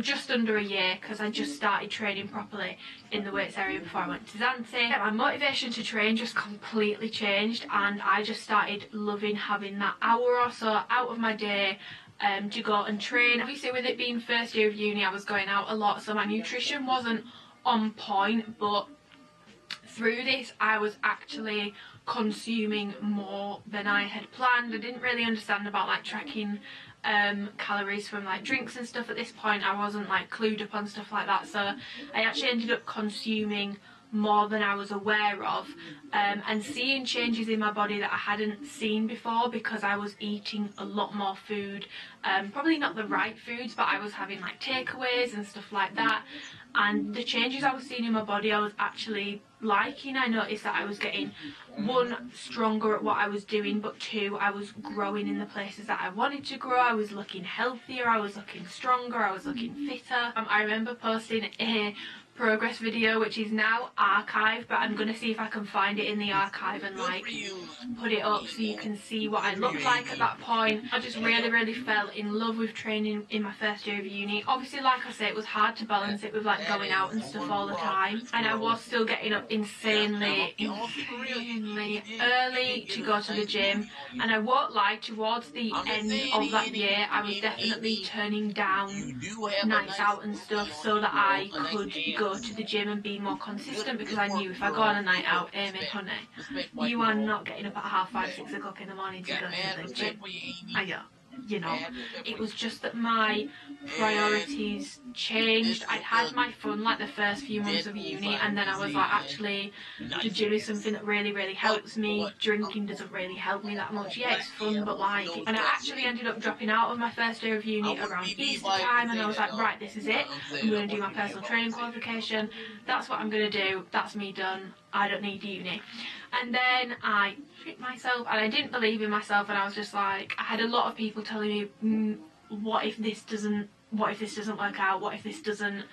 just under a year, because I just started training properly in the weights area before I went to Zante. My motivation to train just completely changed, and I just started loving having that hour or so out of my day to go and train. Obviously with it being first year of uni I was going out a lot, so my nutrition wasn't on point, but through this I was actually consuming more than I had planned. I didn't really understand about like tracking calories from like drinks and stuff at this point. I wasn't like clued up on stuff like that, so I actually ended up consuming more than I was aware of, and seeing changes in my body that I hadn't seen before because I was eating a lot more food, probably not the right foods, but I was having like takeaways and stuff like that, and the changes I was seeing in my body I was actually liking. I noticed that I was getting, one, stronger at what I was doing, but two, I was growing in the places that I wanted to grow. I was looking healthier, I was looking stronger, I was looking fitter. I remember posting a progress video which is now archived, but I'm gonna see if I can find it in the archive and like put it up so you can see what I looked like at that point. I just really fell in love with training in my first year of uni. Obviously, like I say, it was hard to balance it with like going out and stuff all the time, and I was still getting up insanely early to go to the gym, and I won't lie, towards the end of that year I was definitely turning down nights out and stuff so that I could go to the gym and be more consistent, because I knew if I go on a night out, Amy, honey, you are not getting up at 5:30, 6 o'clock in the morning to go to the gym. You know, it was just that my priorities changed. I'd had my fun like the first few months of uni, and then I was like, actually the gym is something that really helps me. Drinking doesn't really help me that much. Yeah, it's fun, but like, and I actually ended up dropping out of my first year of uni around Easter time, and I was like, right, this is it, I'm going to do my personal training qualification, that's what I'm going to do, that's me done, I don't need uni. And then I shit myself and I didn't believe in myself, and I was just like, I had a lot of people telling me, what if this doesn't work out, what if this doesn't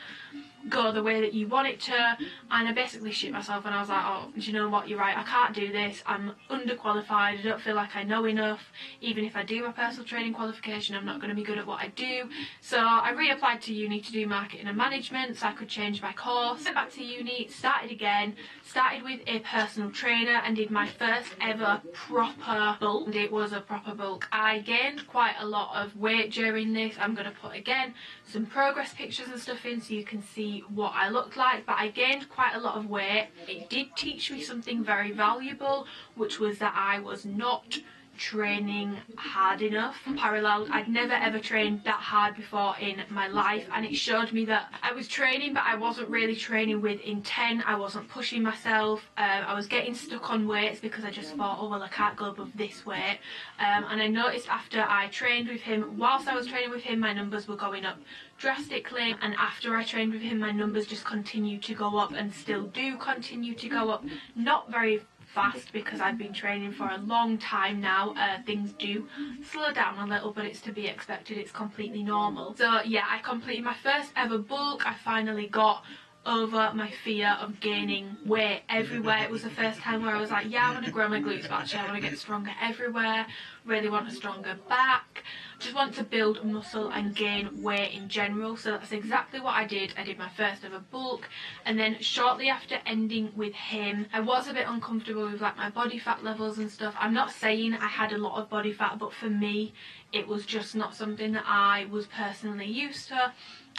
go the way that you want it to, and I basically shit myself, and I was like, oh, do you know what, you're right, I can't do this, I'm underqualified, I don't feel like I know enough, even if I do my personal training qualification I'm not going to be good at what I do. So I reapplied to uni to do marketing and management so I could change my course. Went back to uni, started again, started with a personal trainer and did my first ever proper bulk, and it was a proper bulk. I gained quite a lot of weight during this. I'm going to put again some progress pictures and stuff in so you can see what I looked like, but I gained quite a lot of weight. It did teach me something very valuable, which was that I was not training hard enough. Parallel, I'd never ever trained that hard before in my life, and it showed me that I was training but I wasn't really training with intent. I wasn't pushing myself. I was getting stuck on weights because I just thought, oh well, I can't go above this weight, and I noticed after I trained with him, whilst I was training with him, my numbers were going up drastically, and after I trained with him my numbers just continued to go up and still do continue to go up. Not very fast because I've been training for a long time now. Things do slow down a little, but it's to be expected, it's completely normal. So yeah, I completed my first ever bulk. I finally got over my fear of gaining weight everywhere. It was the first time where I was like, yeah, I want to grow my glutes, but actually I want to get stronger everywhere, really want a stronger back, just want to build muscle and gain weight in general. So that's exactly what I did. I did my first ever bulk, and then shortly after ending with him I was a bit uncomfortable with like my body fat levels and stuff. I'm not saying I had a lot of body fat, but for me it was just not something that I was personally used to.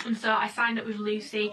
And so I signed up with Lucy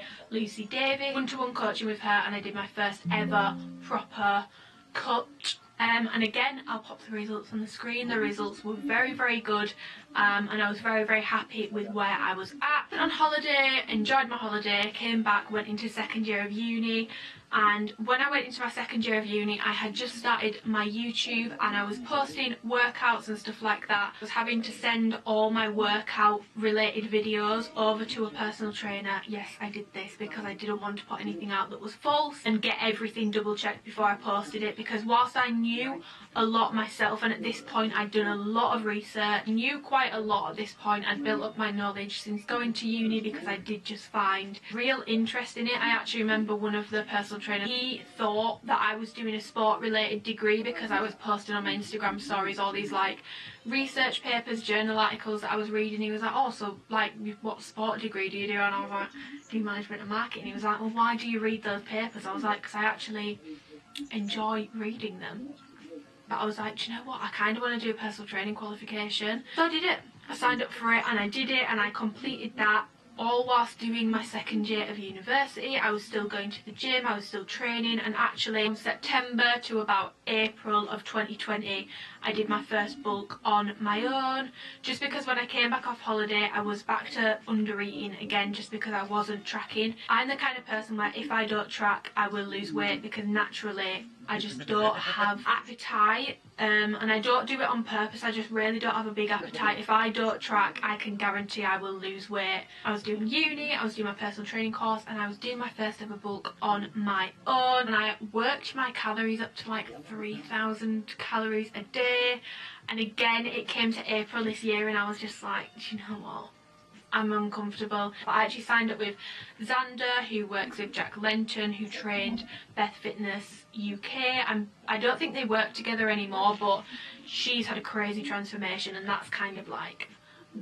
Davis, one-to-one coaching with her, and I did my first ever proper cut And again, I'll pop the results on the screen. The results were very, very good, and I was very, very happy with where I was at. Went on holiday, enjoyed my holiday, came back, went into second year of uni. And when I went into my second year of uni, I had just started my YouTube and I was posting workouts and stuff like that. I was having to send all my workout related videos over to a personal trainer. Yes, I did this because I didn't want to put anything out that was false and get everything double checked before I posted it, because whilst I knew a lot myself, and at this point I'd done a lot of research, knew quite a lot at this point, I'd built up my knowledge since going to uni because I did just find real interest in it. I actually remember one of the personal trainers, he thought that I was doing a sport related degree because I was posting on my Instagram stories all these like research papers, journal articles that I was reading. He was like, oh, so like what sport degree do you do? And I was like, do management and marketing. He was like, well, why do you read those papers? I was like, because I actually enjoy reading them. But I was like, do you know what, I kind of want to do a personal training qualification. So I did it. I signed up for it and I did it and I completed that, all whilst doing my second year of university. I was still going to the gym, I was still training, and actually from September to about April of 2020 I did my first bulk on my own, just because when I came back off holiday I was back to under eating again, just because I wasn't tracking. I'm the kind of person where if I don't track I will lose weight, because naturally I just don't have appetite, and I don't do it on purpose, I just really don't have a big appetite. If I don't track I can guarantee I will lose weight. I was doing uni, I was doing my personal training course, and I was doing my first ever bulk on my own, and I worked my calories up to like 3,000 calories a day. And again it came to April this year and I was just like, do you know what, I'm uncomfortable. But I actually signed up with Xander, who works with Jack Lenton, who trained Beth Fitness UK. I don't think they work together anymore, but she's had a crazy transformation and that's kind of like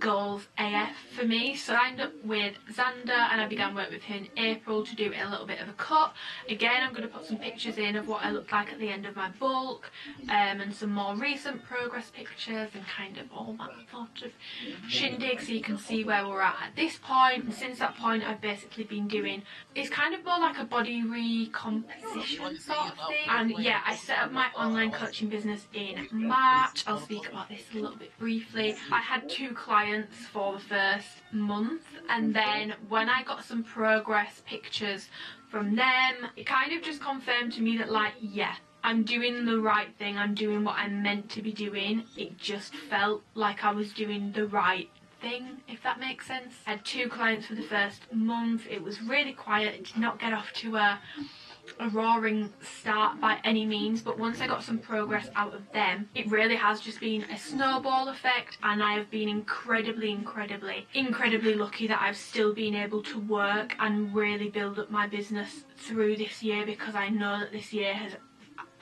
goals AF for me. So I signed up with Xander and I began work with him in April to do a little bit of a cut. Again, I'm going to put some pictures in of what I looked like at the end of my bulk, and some more recent progress pictures and kind of all that sort of shindig, so you can see where we're at this point. And since that point I've basically been doing, it's kind of more like a body recomposition sort of thing. And yeah, I set up my online coaching business in March. I'll speak about this a little bit briefly. I had 2 clients for the first month, and then when I got some progress pictures from them, it kind of just confirmed to me that like, yeah, I'm doing the right thing, I'm doing what I'm meant to be doing. It just felt like I was doing the right thing, if that makes sense. I had 2 clients for the first month. It was really quiet, it did not get off to a roaring start by any means, but once I got some progress out of them, it really has just been a snowball effect, and I have been incredibly lucky that I've still been able to work and really build up my business through this year, because I know that this year has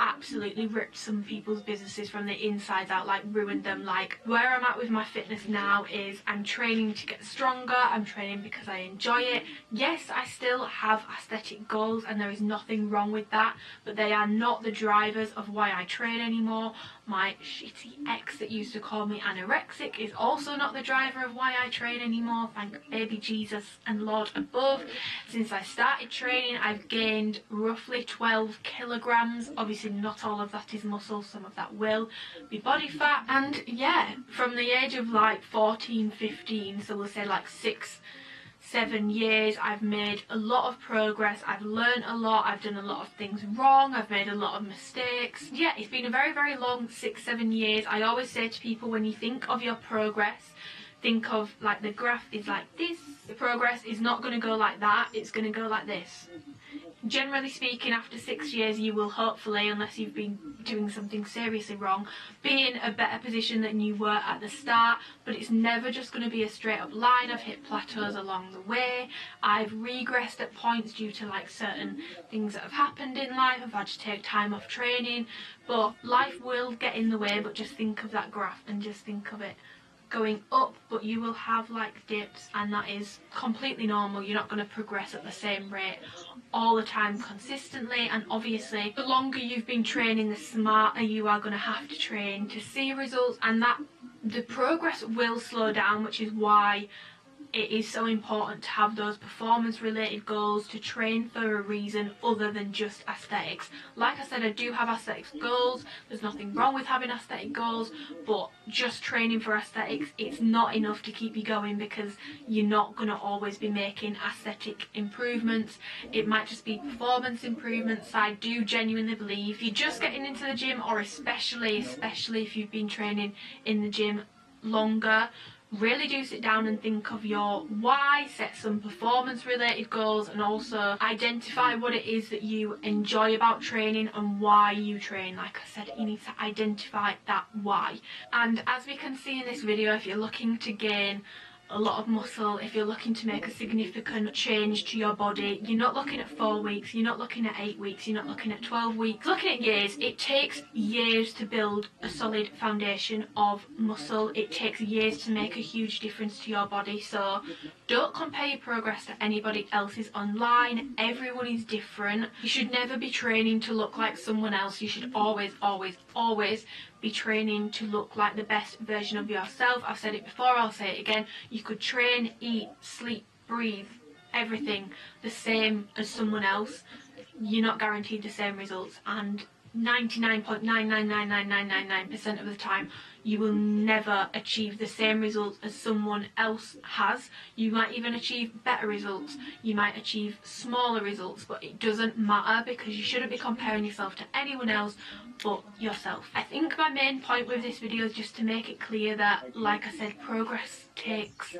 absolutely ripped some people's businesses from the insides out, like ruined them. Like where I'm at with my fitness now is I'm training to get stronger, I'm training because I enjoy it. Yes, I still have aesthetic goals and there is nothing wrong with that, but they are not the drivers of why I train anymore. My shitty ex that used to call me anorexic is also not the driver of why I train anymore, thank baby Jesus and Lord above. Since I started training I've gained roughly 12 kilograms. Obviously not all of that is muscle, some of that will be body fat. And yeah, from the age of like 14, 15, so we'll say like 6-7 years, I've made a lot of progress, I've learned a lot, I've done a lot of things wrong, I've made a lot of mistakes. Yeah, it's been a very long 6-7 years. I always say to people, when you think of your progress, think of like the graph is like this. The progress is not going to go like that, it's going to go like this. Generally speaking, after 6 years you will hopefully, unless you've been doing something seriously wrong, be in a better position than you were at the start. But it's never just going to be a straight up line. I've hit plateaus along the way, I've regressed at points due to like certain things that have happened in life. I've had to take time off training, but life will get in the way. But just think of that graph and just think of it going up, but you will have like dips, and that is completely normal. You're not going to progress at the same rate all the time consistently, and obviously the longer you've been training the smarter you are going to have to train to see results, and that the progress will slow down, which is why it is so important to have those performance related goals, to train for a reason other than just aesthetics. Like I said, I do have aesthetics goals, there's nothing wrong with having aesthetic goals, but just training for aesthetics, it's not enough to keep you going, because you're not going to always be making aesthetic improvements. It might just be performance improvements. I do genuinely believe if you're just getting into the gym, or especially if you've been training in the gym longer, really do sit down and think of your why, set some performance related goals, and also identify what it is that you enjoy about training and why you train. Like I said, you need to identify that why. And as we can see in this video, if you're looking to gain a lot of muscle, if you're looking to make a significant change to your body, you're not looking at 4 weeks, you're not looking at 8 weeks, you're not looking at 12 weeks, looking at years. It takes years to build a solid foundation of muscle. It takes years to make a huge difference to your body. So don't compare your progress to anybody else's online. Everyone is different. You should never be training to look like someone else. You should always be training to look like the best version of yourself. I've said it before, I'll say it again. You could train, eat, sleep, breathe, everything the same as someone else. You're not guaranteed the same results, and 99.9999999% of the time you will never achieve the same results as someone else has. You might even achieve better results, you might achieve smaller results, but it doesn't matter, because you shouldn't be comparing yourself to anyone else but yourself. I think my main point with this video is just to make it clear that, like I said, progress takes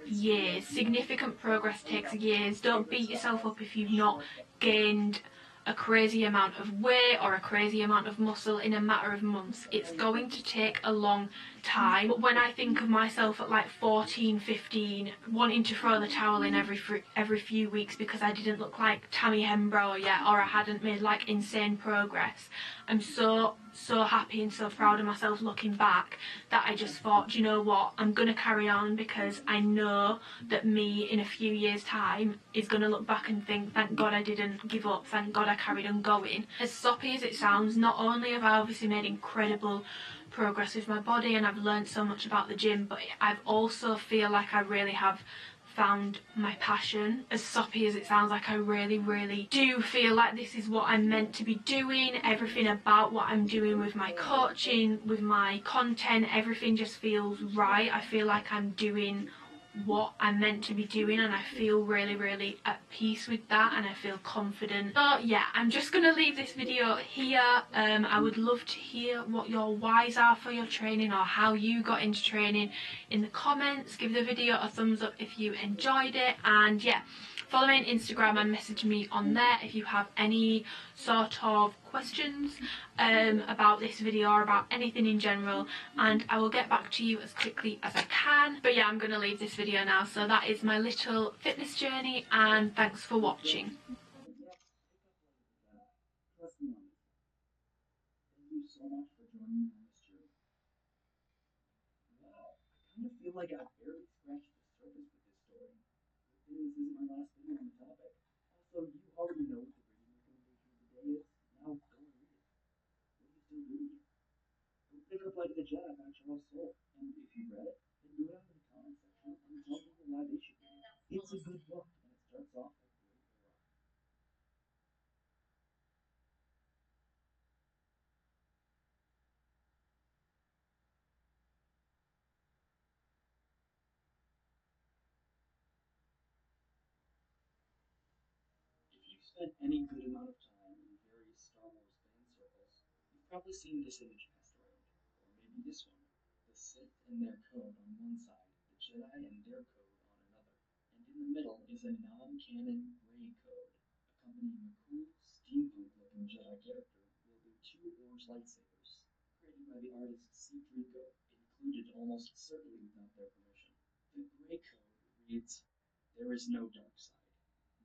years. Significant progress takes years. Don't beat yourself up if you've not gained a crazy amount of weight or a crazy amount of muscle in a matter of months. It's going to take a long time. But when I think of myself at like 14, 15, wanting to throw the towel in every few weeks because I didn't look like Tammy Hembrow yet, or I hadn't made like insane progress, I'm so happy and so proud of myself looking back, that I just thought, do you know what, I'm gonna carry on, because I know that me in a few years time is gonna look back and think, thank God I didn't give up, thank God I carried on going. As soppy as it sounds, not only have I obviously made incredible progress with my body and I've learned so much about the gym, but I've also feel like I really have found my passion. As soppy as it sounds, like I really do feel like this is what I'm meant to be doing. Everything about what I'm doing with my coaching, with my content, everything just feels right. I feel like I'm doing what I'm meant to be doing, and I feel really at peace with that, and I feel confident. So yeah, I'm just gonna leave this video here. I would love to hear what your whys are for your training, or how you got into training, in the comments. Give the video a thumbs up if you enjoyed it, and yeah, follow me on Instagram and message me on there if you have any sort of questions about this video or about anything in general, and I will get back to you as quickly as I can. But yeah, I'm going to leave this video now. So that is my little fitness journey, and thanks for watching. Trust me on this. Thank you so much for joining me on this journey. Wow, I kind of feel like I've barely scratched the surface with this story. Good thing this isn't my last video on the topic. Also, you already know what the reading recommendation of the day is. Now go and read it. What are you still doing here? Go pick up Like the Jedi by Charles Soule. And if you've read it, then go down to the comment section and tell people why they should read it. It's a good book, and it starts off like great horror. If you've spent any good amount of time in various Star Wars fan circles, you've probably seen this image passed around. Or maybe this one. The Sith and their code on one side, the Jedi and their code on another. And in the middle is a non-canon gray code, accompanying a cool, steampunk-looking Jedi character wielding two orange lightsabers, created by the artist C3PO, included almost certainly without their permission. The gray code reads, "There is no dark side,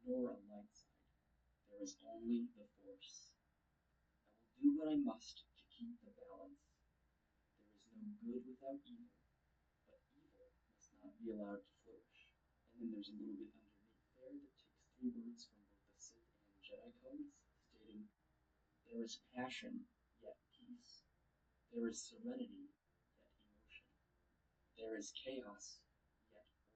nor a light side. There is only the Force. I will do what I must to keep the balance. There is no good without evil, but evil must not be allowed to flourish." And then there's a little bit underneath there that takes 3 words from both the Sith and Jedi codes, stating, "There is passion, yet peace. There is serenity, yet emotion. There is chaos, yet order.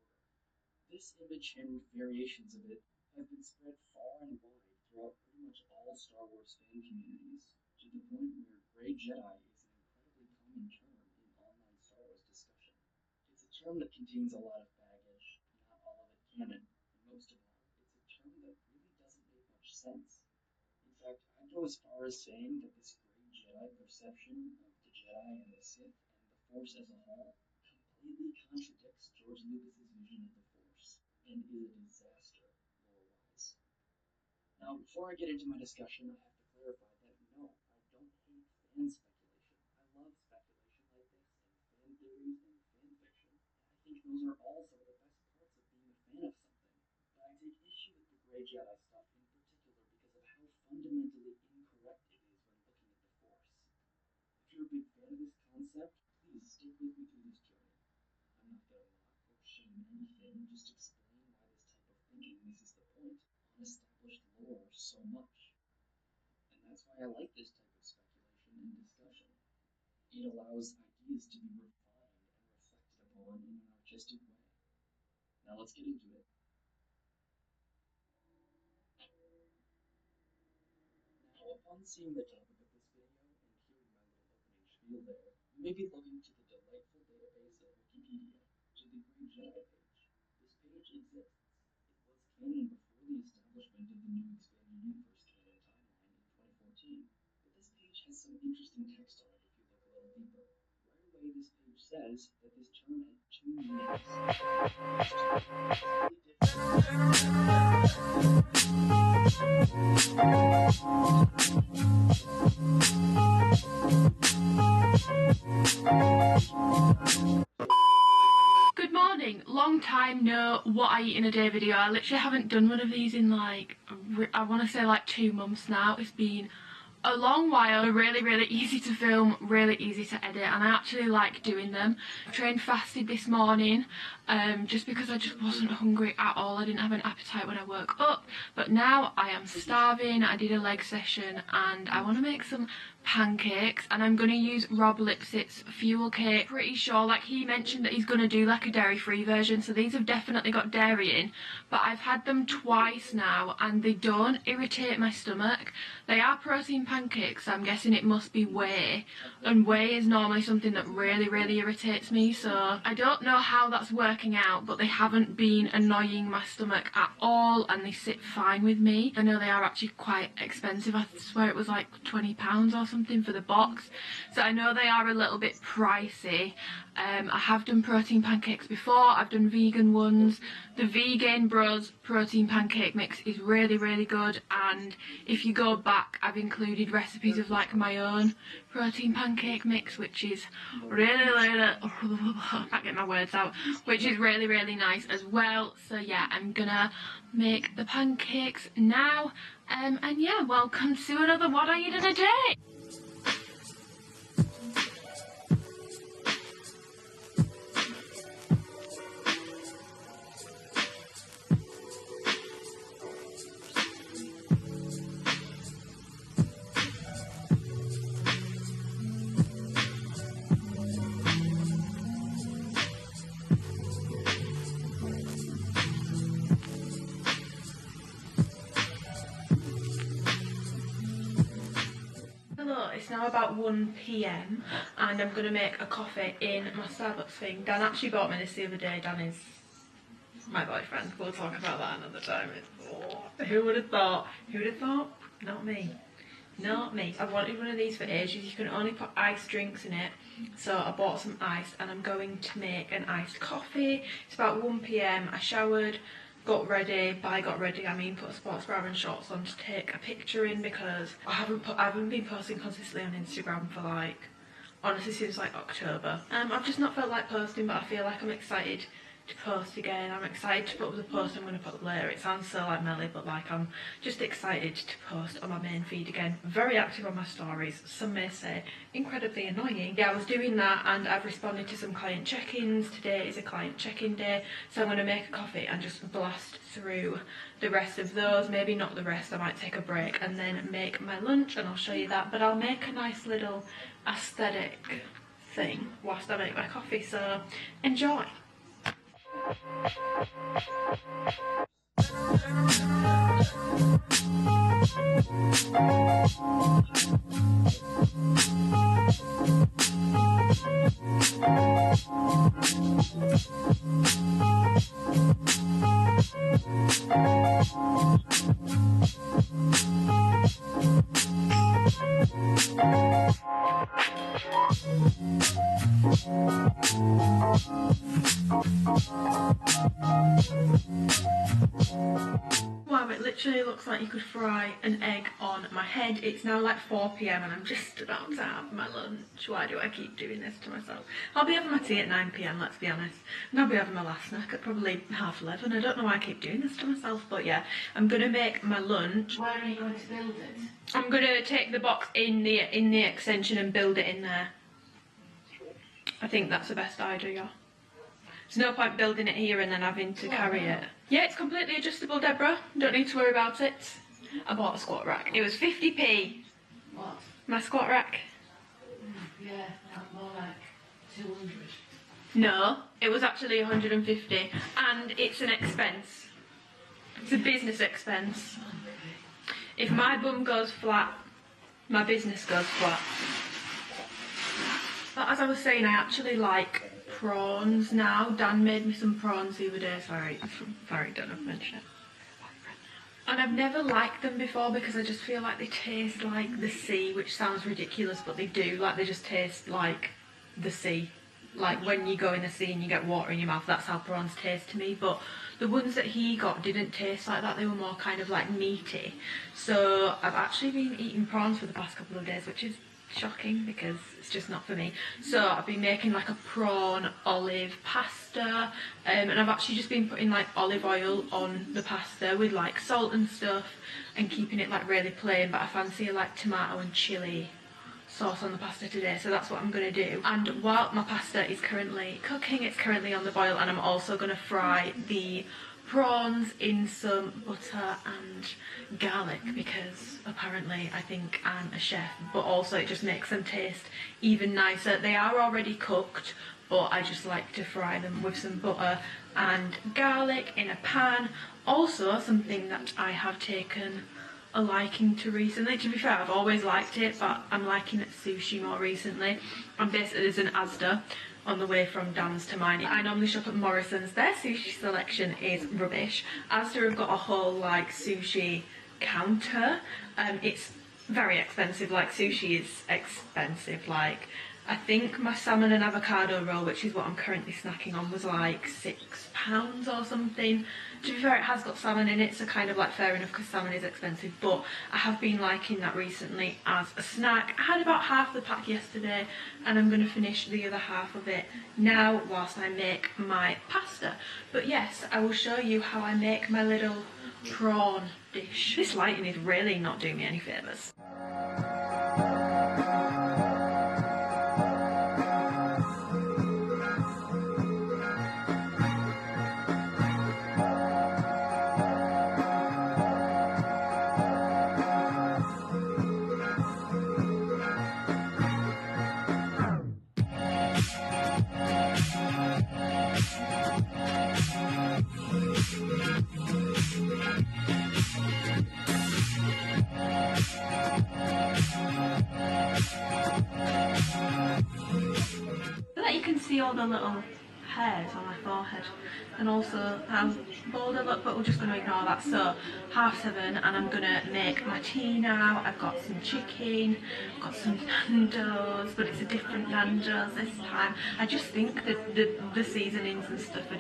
This image and variations of it have been spread far and wide throughout pretty much all Star Wars fan communities, to the point where Grey Jedi is an incredibly common term in online Star Wars discussion. It's a term that contains a lot of baggage, not all of it canon, and most of all, it's a term that really doesn't make much sense. In fact, I'd go as far as saying that this Grey Jedi perception of the Jedi and the Sith and the Force as a whole completely contradicts George Lucas's vision of the Force, and is a disaster, lore-wise. Now, before I get into my discussion, I have to clarify that no, I don't hate fan speculation. I love speculation like this, and fan theories and fan fiction, and I think those are all some of the best parts of being a fan of something. But I take issue with the Grey Jedi stuff in particular because of how fundamentally incorrect it is when looking at the Force. If you're a big fan of this concept, please stick with me through this journey. I'm not going to mock or shame anything, just explain why this type of thinking misses the point on established lore so much. And that's why I like this type of speculation and discussion. It allows ideas to be refined and reflected upon in an artistic way. Now let's get into it. Now, upon seeing the topic of this video and hearing my little opening spiel there, you may be looking to the delightful database of Wikipedia, to the Grey Jedi page. This page exists. It was canon before the establishment of the new expanded universe canon timeline in 2014, but this page has some interesting text on it if you look a little deeper. Right away, this page says that this term had two meanings. Good morning, long time no what I eat in a day video. I literally haven't done one of these in like, I want to say like 2 months now. It's been a long while. Really easy to film, really easy to edit, and I actually like doing them. I trained fasted this morning just because I just wasn't hungry at all. I didn't have an appetite when I woke up, but now I am starving. I did a leg session and I want to make some pancakes, and I'm going to use Rob Lipsett's fuel cake. Pretty sure, like, he mentioned that he's going to do like a dairy-free version, so these have definitely got dairy in, but I've had them twice now and they don't irritate my stomach. They are protein pancakes, so I'm guessing it must be whey, and whey is normally something that really irritates me, so I don't know how that's working out, but they haven't been annoying my stomach at all and they sit fine with me. I know they are actually quite expensive. I swear it was like £20 or something for the box, so I know they are a little bit pricey. I have done protein pancakes before. I've done vegan ones. The Vegan Bros protein pancake mix is really good, and if you go back, I've included recipes of like my own protein pancake mix, which is I can't get my words out, which is really nice as well. So yeah, I'm gonna make the pancakes now, and yeah, welcome to another What I Eat in a Day. Hello, it's now about 1 PM and I'm going to make a coffee in my Starbucks thing. Dan actually bought me this the other day. Dan is my boyfriend. We'll talk about that another time. Who would have thought? Who would have thought? Not me. Not me. I've wanted one of these for ages. You can only put iced drinks in it, so I bought some ice and I'm going to make an iced coffee. It's about 1 PM. I showered, got ready. By got ready I mean put a sports bra and shorts on to take a picture in, because I haven't been posting consistently on Instagram for like, honestly, since like October. I've just not felt like posting, but I feel like I'm excited to post again. I'm excited to put up the post I'm going to put up later. It sounds so like Melly, but like I'm just excited to post on my main feed again. Very active on my stories, some may say incredibly annoying. Yeah, I was doing that and I've responded to some client check-ins. Today is a client check-in day, so I'm going to make a coffee and just blast through the rest of those. Maybe not the rest, I might take a break and then make my lunch, and I'll show you that, but I'll make a nice little aesthetic thing whilst I make my coffee, so enjoy. Wow, it literally looks like you could fry an egg on my head. It's now like 4 PM and I'm just about to have my lunch. Why do I keep doing this to myself? I'll be having my tea at 9 PM, let's be honest. And I'll be having my last snack at probably 11:30. I don't know why I keep doing this to myself, but yeah. I'm going to make my lunch. Where are you going to build it? I'm going to take the box in the extension and build it in there. I think that's the best idea. There's no point building it here and then having to carry it. Yeah, it's completely adjustable, Deborah. Don't need to worry about it. I bought a squat rack. It was 50p. What? My squat rack. Yeah, more like 200. No, it was actually 150, and it's an expense. It's a business expense. If my bum goes flat, my business goes flat. But as I was saying, I actually like prawns now. Dan made me some prawns the other day. Sorry, don't have to mention it. And I've never liked them before because I just feel like they taste like the sea, which sounds ridiculous, but they do. Like, they just taste like the sea. Like when you go in the sea and you get water in your mouth, that's how prawns taste to me. But the ones that he got didn't taste like that. They were more kind of like meaty. So I've actually been eating prawns for the past couple of days, which is shocking because it's just not for me. So I've been making like a prawn olive pasta, and I've actually just been putting like olive oil on the pasta with like salt and stuff and keeping it like really plain, but I fancy like tomato and chilli sauce on the pasta today, so that's what I'm going to do. And while my pasta is currently cooking, it's currently on the boil, and I'm also going to fry the prawns in some butter and garlic because apparently I think I'm a chef, but also it just makes them taste even nicer. They are already cooked, but I just like to fry them with some butter and garlic in a pan. Also, something that I have taken a liking to recently. To be fair, I've always liked it, but I'm liking sushi more recently. And basically there's an Asda on the way from Dan's to mine. I normally shop at Morrison's. Their sushi selection is rubbish. Asda have got a whole like sushi counter. It's very expensive. Like, sushi is expensive. Like, I think my salmon and avocado roll, which is what I'm currently snacking on, was like £6 or something. To be fair, it has got salmon in it, so kind of like fair enough because salmon is expensive, but I have been liking that recently as a snack. I had about half the pack yesterday and I'm going to finish the other half of it now whilst I make my pasta. But yes, I will show you how I make my little prawn dish. This lighting is really not doing me any favours. See all the little hairs on my forehead, and also how bald I look, but we're just going to ignore that. So 7:30 and I'm going to make my tea now. I've got some chicken, I've got some Nando's, but it's a different Nando's this time. I just think that the seasonings and stuff are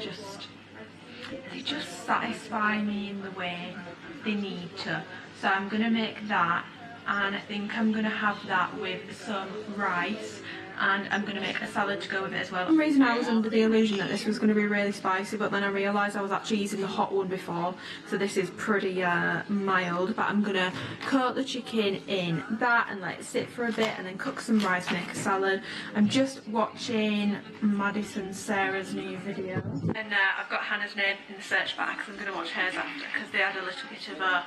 they just satisfy me in the way they need to. So I'm going to make that, and I think I'm going to have that with some rice, and I'm going to make a salad to go with it as well. For some reason I was under the illusion that this was going to be really spicy, but then I realised I was actually using the hot one before, so this is pretty mild. But I'm going to coat the chicken in that and let it sit for a bit, and then cook some rice, make a salad. I'm just watching Madison Sarah's new video, and I've got Hannah's name in the search bar because I'm going to watch hers after, because they had a little bit of a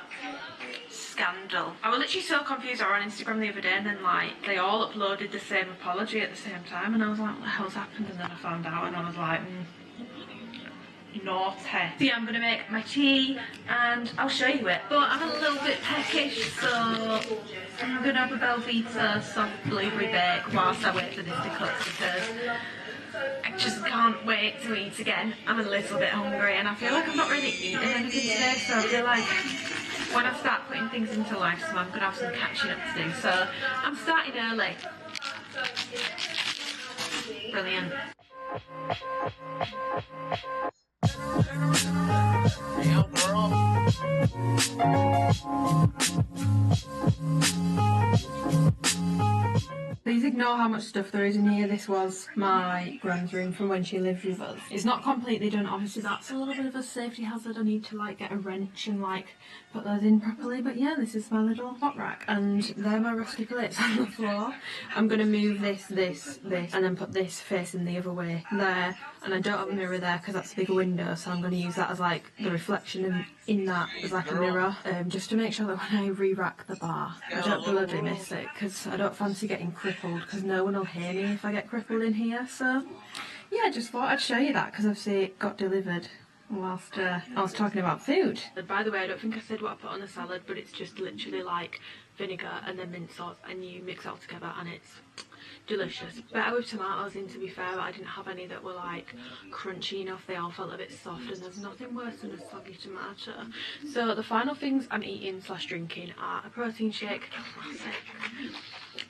scandal. I was literally so confused. I was on Instagram the other day, and then like they all uploaded the same apology at the same time, and I was like, what the hell's happened? And then I found out, and I was like, naughty. So yeah, I'm gonna make my tea and I'll show you it. But I'm a little bit peckish, so I'm gonna have a Belvita soft blueberry bake whilst I wait for this to cook, because I just can't wait to eat again. I'm a little bit hungry and I feel like I've not really eaten anything today, so I feel like when I start putting things into life, so I'm gonna have some catching up to do. So I'm starting early. Brilliant. Yeah, girl. Please ignore how much stuff there is in here. This was my grand's room from when she lived with us. It's not completely done, obviously that's a little bit of a safety hazard. I need to like get a wrench and like put those in properly, but yeah, this is my little hot rack and they're my rusty plates on the floor. I'm going to move this, and then put this facing the other way there, and I don't have a mirror there because that's a bigger window, so I'm going to use that as like the reflection in that as like a mirror, just to make sure that when I re-rack the bar I don't bloody miss it, because I don't fancy getting crippled, because no one will hear me if I get crippled in here. So yeah, I just thought I'd show you that because obviously it got delivered whilst I was talking about food. And by the way, I don't think I said what I put on the salad, but it's just literally like vinegar and then mint sauce, and you mix it all together and it's delicious. Better with tomatoes in, to be fair, but I didn't have any that were like crunchy enough. They all felt a bit soft, and there's nothing worse than a soggy tomato. So the final things I'm eating / drinking are a protein shake.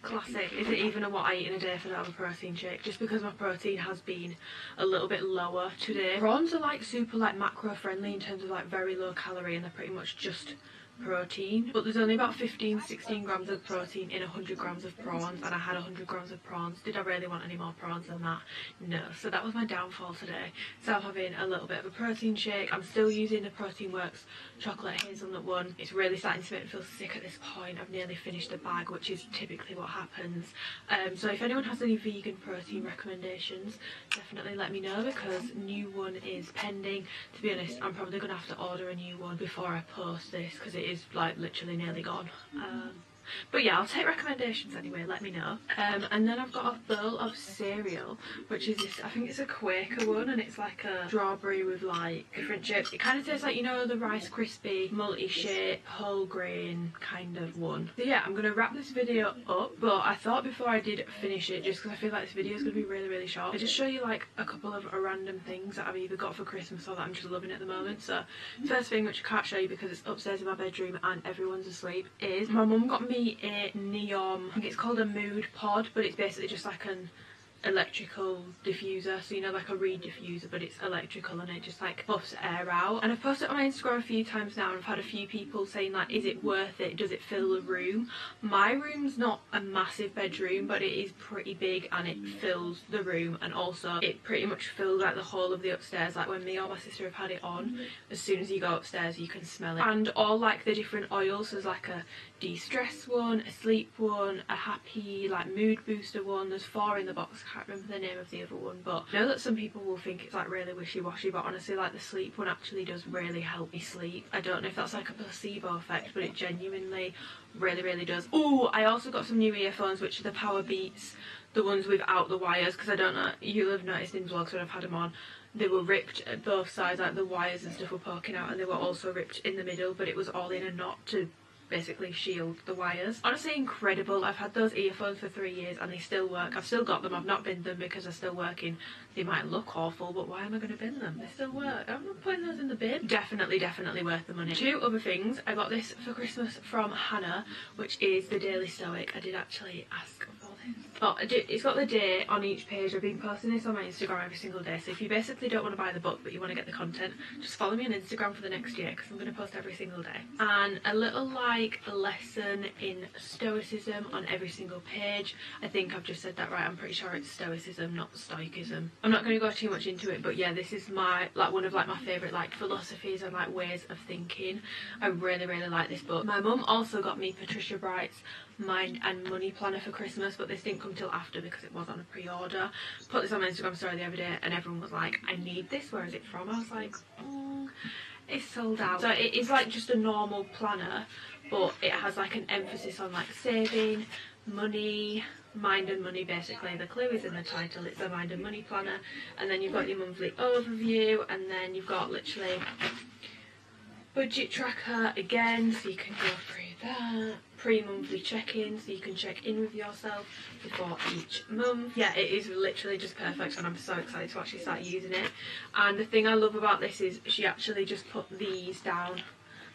Classic. Is it even a what I eat in a day if I don't have a protein shake? Just because my protein has been a little bit lower today. Prawns are like super like macro friendly in terms of like very low calorie, and they're pretty much just protein, but there's only about 15-16 grams of protein in 100 grams of prawns, and I had 100 grams of prawns. Did I really want any more prawns than that? No. So that was my downfall today. So I'm having a little bit of a protein shake. I'm still using the Protein Works chocolate hazelnut one. It's really starting to make me feel sick at this point. I've nearly finished the bag, which is typically what happens. So if anyone has any vegan protein recommendations, definitely let me know, because new one is pending. To be honest, I'm probably going to have to order a new one before I post this, because it is like literally nearly gone. But yeah, I'll take recommendations anyway, let me know. And then I've got a bowl of cereal, which is this, I think it's a Quaker one, and it's like a strawberry with like different shapes. It kind of tastes like, you know, the Rice Krispie multi-shape whole grain kind of one. So yeah, I'm going to wrap this video up, but I thought before I did finish it, just because I feel like this video is going to be really short, I just show you like a couple of random things that I've either got for Christmas or that I'm just loving at the moment. So first thing, which I can't show you because it's upstairs in my bedroom and everyone's asleep, is my mum got me a neon, I think it's called a mood pod, but it's basically just like an electrical diffuser, so you know, like a reed diffuser, but it's electrical and it just like puffs air out. And I've posted it on my Instagram a few times now, and I've had a few people saying like, is it worth it, does it fill the room? My room's not a massive bedroom, but it is pretty big and it fills the room, and also it pretty much fills like the whole of the upstairs. Like when me or my sister have had it on, as soon as you go upstairs you can smell it. And all like the different oils, there's like a de-stress one, a sleep one, a happy like mood booster one. There's 4 in the box. I can't remember the name of the other one, but I know that some people will think it's like really wishy-washy, but honestly like the sleep one actually does really help me sleep. I don't know if that's like a placebo effect, but it genuinely really does. Oh, I also got some new earphones, which are the Power Beats, the ones without the wires, because I don't know, you'll have noticed in vlogs when I've had them on, they were ripped at both sides, like the wires and stuff were poking out, and they were also ripped in the middle, but it was all in a knot to basically shield the wires. Honestly incredible. I've had those earphones for 3 years and they still work. I've still got them. I've not binned them because they're still working. They might look awful, but why am I going to bin them? They still work. I'm not putting those in the bin. Definitely worth the money. 2 other things. I got this for Christmas from Hannah, which is the Daily Stoic. I did actually ask for this. Oh, it's got the day on each page. I've been posting this on my Instagram every single day, so if you basically don't want to buy the book but you want to get the content, just follow me on Instagram for the next year, because I'm going to post every single day. And a little like lesson in stoicism on every single page. I think I've just said that right. I'm pretty sure it's stoicism, not stoicism. I'm not going to go too much into it, but yeah, this is my like one of like my favourite like philosophies and like ways of thinking. I really like this book. My mum also got me Patricia Bright's Mind and Money Planner for Christmas, but this didn't come till after because it was on a pre-order. Put this on my Instagram story the other day and everyone was like, I need this, where is it from? I was like, it's sold out. So it is like just a normal planner, but it has like an emphasis on like saving, money, Mind and Money, basically. The clue is in the title. It's a Mind and Money planner. And then you've got your monthly overview, and then you've got literally budget tracker again, so you can go through that. Pre-monthly check-in, so you can check in with yourself before each month. Yeah, it is literally just perfect, and I'm so excited to actually start using it. And the thing I love about this is she actually just put these down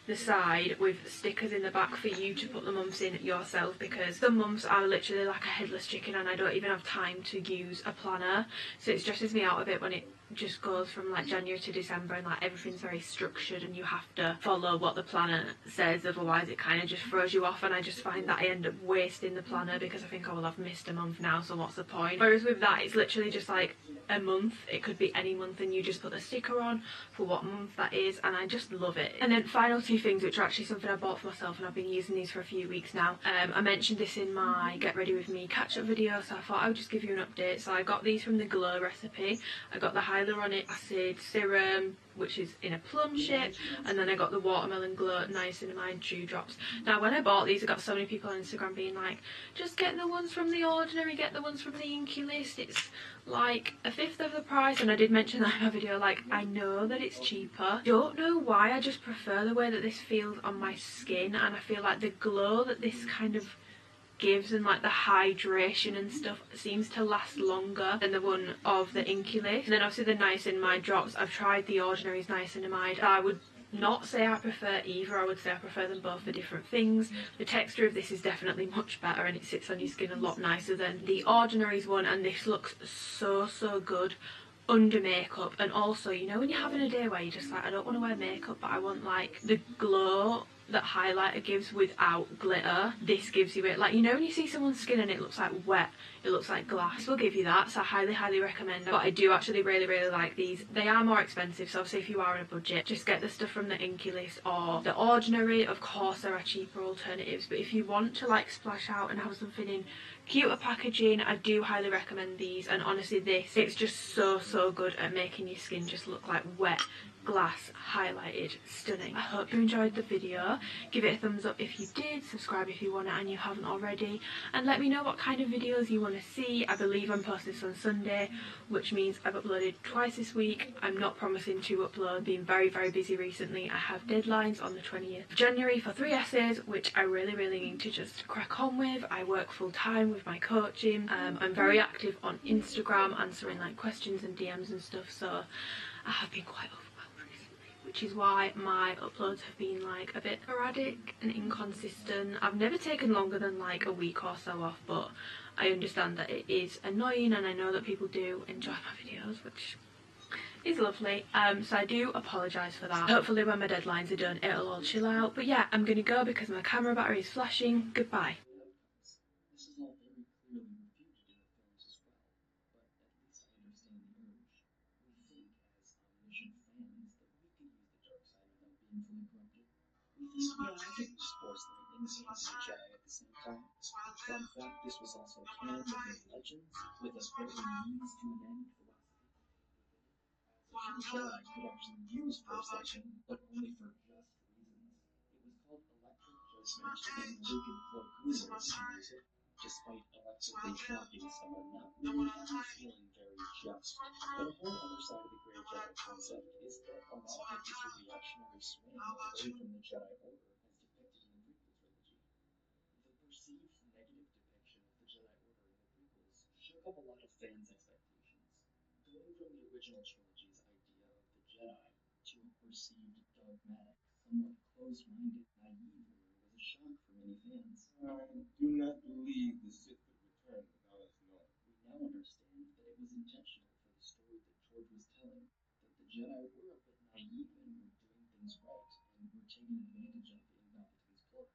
the side with stickers in the back for you to put the months in yourself, because some months are literally like a headless chicken and I don't even have time to use a planner, so it stresses me out a bit when it just goes from like January to December and like everything's very structured and you have to follow what the planner says, otherwise it kind of just throws you off, and I just find that I end up wasting the planner because I think, oh well, I've missed a month now, so what's the point? Whereas with that, it's literally just like a month, it could be any month, and you just put the sticker on for what month that is, and I just love it. And then final two things, which are actually something I bought for myself and I've been using these for a few weeks now. I mentioned this in my Get Ready With Me catch-up video, so I thought I would just give you an update. So I got these from the Glow recipe. I got the hyaluronic acid serum, which is in a plum shape, and then I got the Watermelon Glow Niacinamide Dew Drops. Now when I bought these, I got so many people on Instagram being like, just get the ones from The Ordinary, get the ones from the Inky List, it's like a fifth of the price. And I did mention that in my video, like, I know that it's cheaper, don't know why, I just prefer the way that this feels on my skin, and I feel like the glow that this kind of gives and like the hydration and stuff seems to last longer than the one of the Inky List. And then obviously the niacinamide drops, I've tried The Ordinary's niacinamide. I would not say I prefer either, I would say I prefer them both for different things. The texture of this is definitely much better and it sits on your skin a lot nicer than The Ordinary's one, and this looks so good under makeup. And also, you know when you're having a day where you're just like, I don't want to wear makeup but I want like the glow that highlighter gives without glitter, this gives you it. Like, you know when you see someone's skin and it looks like wet, it looks like glass, will give you that, so I highly recommend them. But I do actually really like these. They are more expensive, so obviously if you are on a budget, just get the stuff from the Inky List or The Ordinary. Of course there are cheaper alternatives, but if you want to like splash out and have something in cuter packaging, I do highly recommend these. And honestly, this, it's just so good at making your skin just look like wet glass, highlighted, stunning. I hope you enjoyed the video. Give it a thumbs up if you did, subscribe if you want it and you haven't already, and let me know what kind of videos you want to see. I believe I'm posting this on Sunday, which means I've uploaded twice this week. I'm not promising to upload, being very busy recently. I have deadlines on the 20th of January for 3 essays, which I really need to just crack on with. I work full time with my coaching. I'm very active on Instagram, answering like questions and DMs and stuff, so I have been quite overwhelmed recently, which is why my uploads have been like a bit sporadic and inconsistent. I've never taken longer than like a week or so off, but I understand that it is annoying and I know that people do enjoy my videos, which is lovely. So I do apologise for that. Hopefully when my deadlines are done it'll all chill out. But yeah, I'm gonna go because my camera battery is flashing. Goodbye. This is all very clearly refuted in the films as well, but at least I understand the urge. We think, as omniscient fans, that we could use the dark side without being fully corrupted. We think, yeah, I could use Force lightning and the Jedi at the same time. Fun fact, this was also canon within Legends, with a very means to an end philosophy. So the Jedi could actually use Force lightning, but only for just reasons. It was called electric judgment, and Luke and Plo Koon were to use it, despite electrically shocking someone not really ever feeling very just. But a whole other side of the Grey Jedi concept is that a lot of it is a reactionary swing away from the Jedi Order as depicted in the prequel trilogy. The perceived negative depiction of the Jedi Order in the prequels shook up a lot of fans' expectations. Going from the original trilogy's idea of the Jedi to a perceived dogmatic, somewhat closed-minded, naive order was a shock for many fans. I do not believe the Sith would return without us knowing. We now understand that it was intentional for the story that George was telling, that the Jedi were a bit naive and were doing things right, and were taking advantage of the incompetence plot.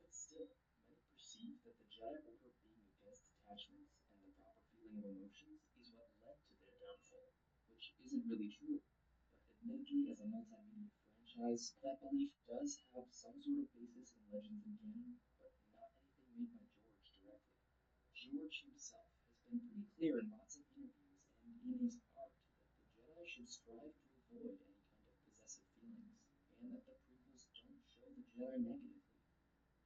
But still, many perceive that the Jedi Order being against attachments and the proper feeling of emotions is what led to their downfall, which isn't really true. But admittedly, as a multimedia franchise, that belief does have some sort of basis in Legends and canon, but not anything made by George directly. George himself has been pretty clear in lots of interviews and in his art that the Jedi should strive to avoid any kind of possessive feelings, and that the prequels don't show the Jedi negatively.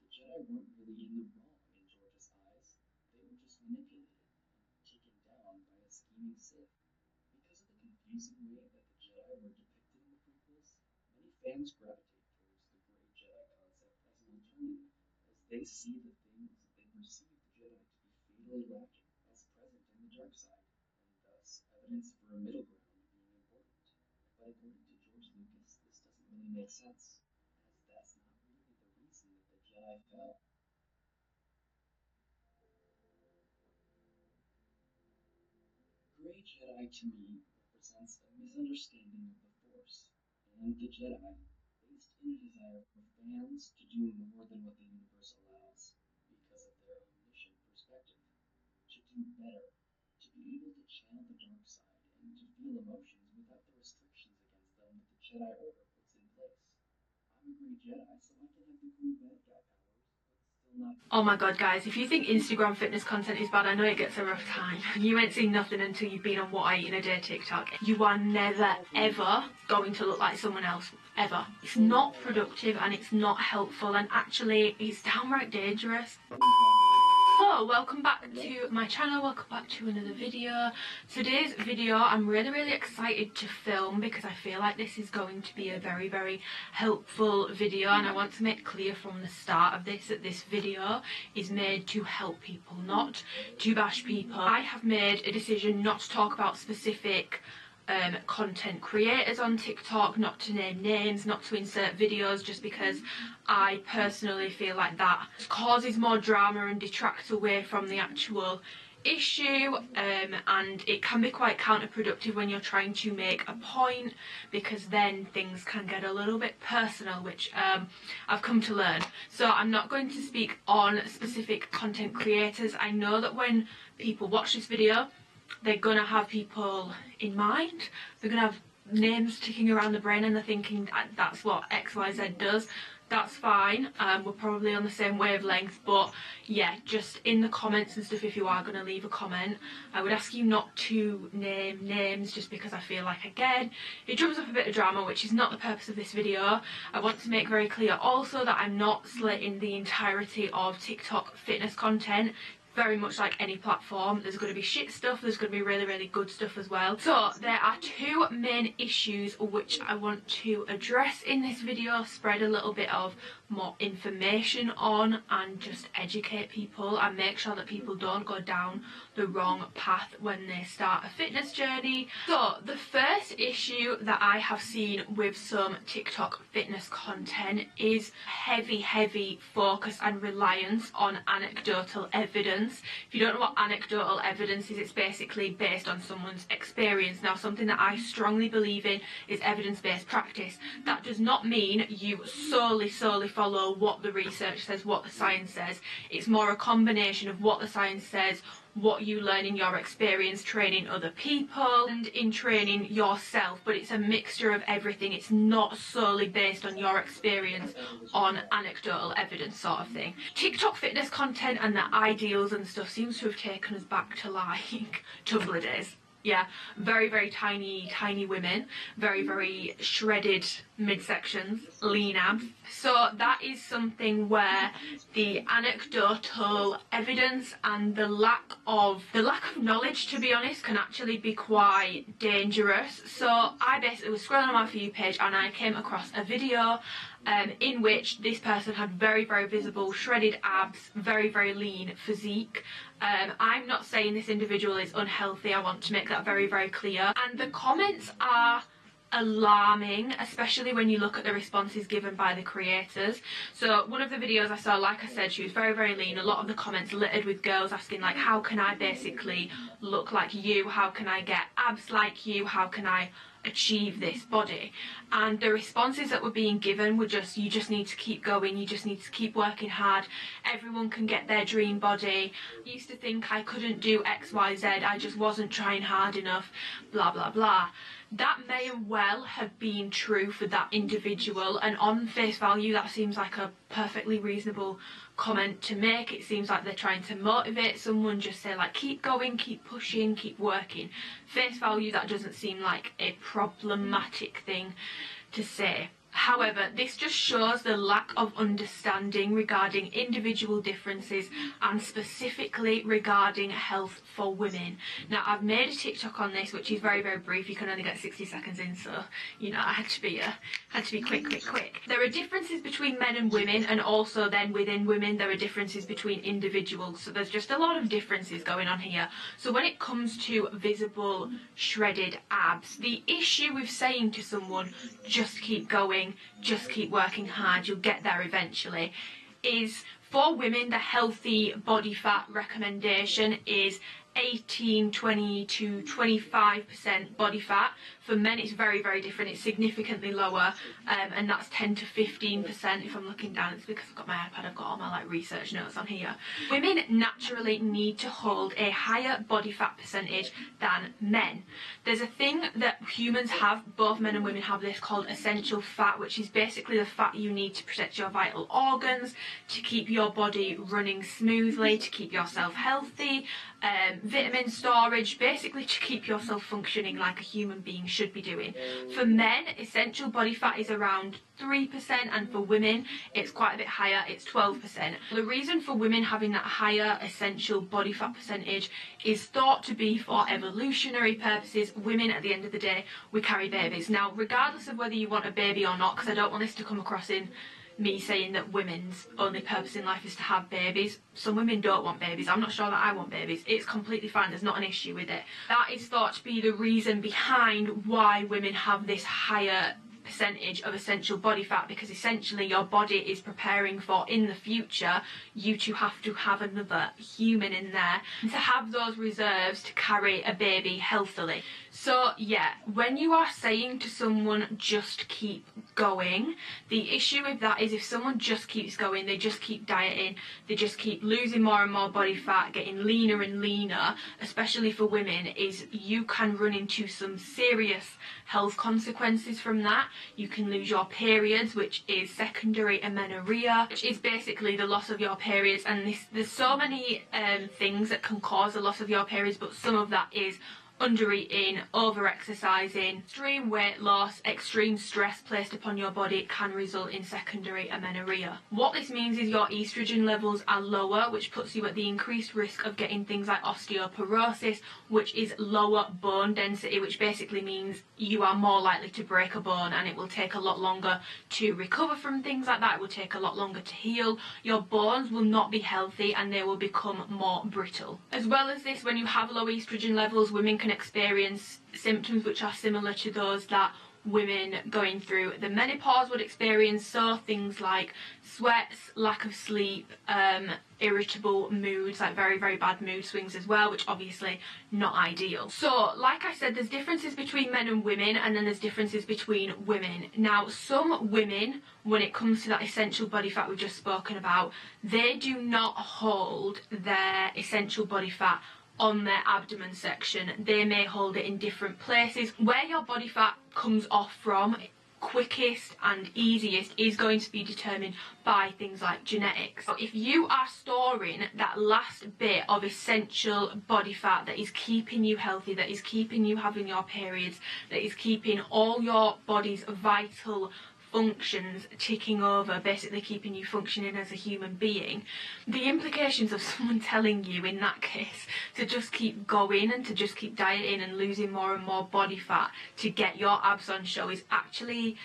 The Jedi weren't really in the wrong in George's eyes. They were just scheming Sith. Because of the confusing way that the Jedi were depicted in the prequels, many fans gravitate towards the Grey Jedi concept as an alternative, as they see the things that they perceive the Jedi to be fatally lacking as present in the dark side, and thus evidence for a middle ground being important. But according to George Lucas, this doesn't really make sense, as that's not really the reason that the Jedi fell. Grey Jedi to me represents a misunderstanding of the Force and the Jedi, based in a desire for fans to do more than what the universe allows, because of their omniscient perspective, to do better, to be able to channel the dark side and to feel emotions without the restrictions against them that the Jedi Order puts in place. I'm a Grey Jedi, so I can have the cool bad guy powers, but still not. Oh my god, guys, if you think Instagram fitness content is bad, I know it gets a rough time. You ain't seen nothing until you've been on What I Eat in a Day TikTok. You are never, ever going to look like someone else. Ever. It's not productive and it's not helpful, and actually it's downright dangerous. So, welcome back to my channel, welcome back to another video. Today's video I'm really excited to film because I feel like this is going to be a very helpful video, and I want to make clear from the start of this that this video is made to help people, not to bash people. I have made a decision not to talk about specific content creators on TikTok, not to name names, not to insert videos, just because I personally feel like that causes more drama and detracts away from the actual issue, and it can be quite counterproductive when you're trying to make a point, because then things can get a little bit personal, which I've come to learn. So I'm not going to speak on specific content creators. I know that when people watch this video, they're gonna have people in mind, they're gonna have names ticking around the brain, and they're thinking that's what XYZ does. That's fine, we're probably on the same wavelength, but yeah, just in the comments and stuff, if you are going to leave a comment, I would ask you not to name names, just because I feel like, again, it drums up a bit of drama, which is not the purpose of this video. I want to make very clear also that I'm not slating the entirety of TikTok fitness content. Very much like any platform, there's going to be shit stuff, there's going to be really good stuff as well. So there are two main issues which I want to address in this video, spread a little bit of more information on, and just educate people and make sure that people don't go down the wrong path when they start a fitness journey. So the first issue that I have seen with some TikTok fitness content is heavy focus and reliance on anecdotal evidence. If you don't know what anecdotal evidence is, it's basically based on someone's experience. Now, something that I strongly believe in is evidence-based practice. That does not mean you solely follow what the research says, what the science says. It's more a combination of what the science says, what you learn in your experience training other people and in training yourself, but it's a mixture of everything. It's not solely based on your experience, on anecdotal evidence sort of thing. TikTok fitness content and the ideals and stuff seems to have taken us back to like Tumblr days. Yeah, very tiny women, very shredded midsections, lean abs. So that is something where the anecdotal evidence and the lack of knowledge, to be honest, can actually be quite dangerous. So I basically was scrolling on my For You page and I came across a video in which this person had very visible shredded abs, very lean physique. I'm not saying this individual is unhealthy, I want to make that very clear, and the comments are alarming, especially when you look at the responses given by the creators. So one of the videos I saw, like I said, she was very lean. A lot of the comments littered with girls asking like, how can I basically look like you, how can I get abs like you, how can I achieve this body? And the responses that were being given were just, you just need to keep going, you just need to keep working hard, everyone can get their dream body. I used to think I couldn't do XYZ, I just wasn't trying hard enough, blah. That may well have been true for that individual, and on face value that seems like a perfectly reasonable comment to make. It seems like they're trying to motivate someone, just say like, keep going, keep pushing, keep working. Face value, that doesn't seem like a problematic thing to say. However, this just shows the lack of understanding regarding individual differences and specifically regarding health for women. Now, I've made a TikTok on this, which is very, very brief. You can only get 60 seconds in, so, you know, I had to be quick. There are differences between men and women, and also then within women, there are differences between individuals. So there's just a lot of differences going on here. So when it comes to visible shredded abs, the issue with saying to someone, just keep going, just keep working hard, you'll get there eventually, is for women the healthy body fat recommendation is 18, 20 to 25% body fat. For men it's very, very different. It's significantly lower, and that's 10 to 15%. If I'm looking down, it's because I've got my iPad, I've got all my like research notes on here. Women naturally need to hold a higher body fat percentage than men. There's a thing that humans have, both men and women have this, called essential fat, which is basically the fat you need to protect your vital organs, to keep your body running smoothly, to keep yourself healthy, vitamin storage, basically to keep yourself functioning like a human being should be doing. For men, essential body fat is around 3%, and for women it's quite a bit higher, it's 12%. The reason for women having that higher essential body fat percentage is thought to be for evolutionary purposes. Women, at the end of the day, we carry babies. Now, regardless of whether you want a baby or not, because I don't want this to come across in me saying that women's only purpose in life is to have babies. Some women don't want babies. I'm not sure that I want babies. It's completely fine. There's not an issue with it. That is thought to be the reason behind why women have this higher percentage of essential body fat, because essentially your body is preparing for, in the future, you to have another human in there, and to have those reserves to carry a baby healthily. So yeah, when you are saying to someone just keep going, the issue with that is if someone just keeps going, they just keep dieting, they just keep losing more and more body fat, getting leaner and leaner, especially for women, is you can run into some serious health consequences from that. You can lose your periods, which is secondary amenorrhea, which is basically the loss of your periods. And there's so many things that can cause the loss of your periods, but some of that is under-eating, over-exercising, extreme weight loss, extreme stress placed upon your body can result in secondary amenorrhea. What this means is your estrogen levels are lower, which puts you at the increased risk of getting things like osteoporosis, which is lower bone density, which basically means you are more likely to break a bone, and it will take a lot longer to recover from things like that. It will take a lot longer to heal. Your bones will not be healthy and they will become more brittle. As well as this, when you have low estrogen levels, women can experience symptoms which are similar to those that women going through the menopause would experience. So things like sweats, lack of sleep, irritable moods, like very, very bad mood swings as well, which obviously not ideal. So like I said, there's differences between men and women, and then there's differences between women. Now, some women, when it comes to that essential body fat we've just spoken about, they do not hold their essential body fat on their abdomen section. They may hold it in different places. Where your body fat comes off from quickest and easiest is going to be determined by things like genetics. So if you are storing that last bit of essential body fat that is keeping you healthy, that is keeping you having your periods, that is keeping all your body's vital functions ticking over, basically keeping you functioning as a human being, the implications of someone telling you in that case to just keep going and to just keep dieting and losing more and more body fat to get your abs on show is actually,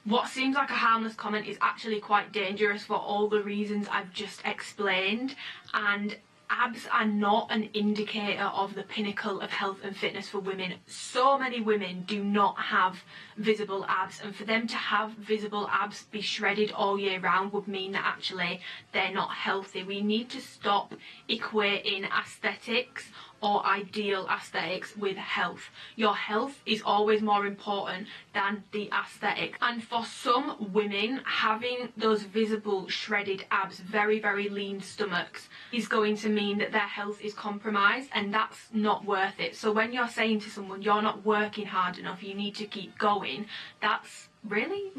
what seems like a harmless comment is actually quite dangerous for all the reasons I've just explained. And abs are not an indicator of the pinnacle of health and fitness for women. So many women do not have visible abs, and for them to have visible abs be shredded all year round would mean that actually they're not healthy. We need to stop equating aesthetics or ideal aesthetics with health. Your health is always more important than the aesthetic. And for some women, having those visible shredded abs, very, very lean stomachs, is going to mean that their health is compromised, and that's not worth it. So when you're saying to someone, you're not working hard enough, you need to keep going, that's really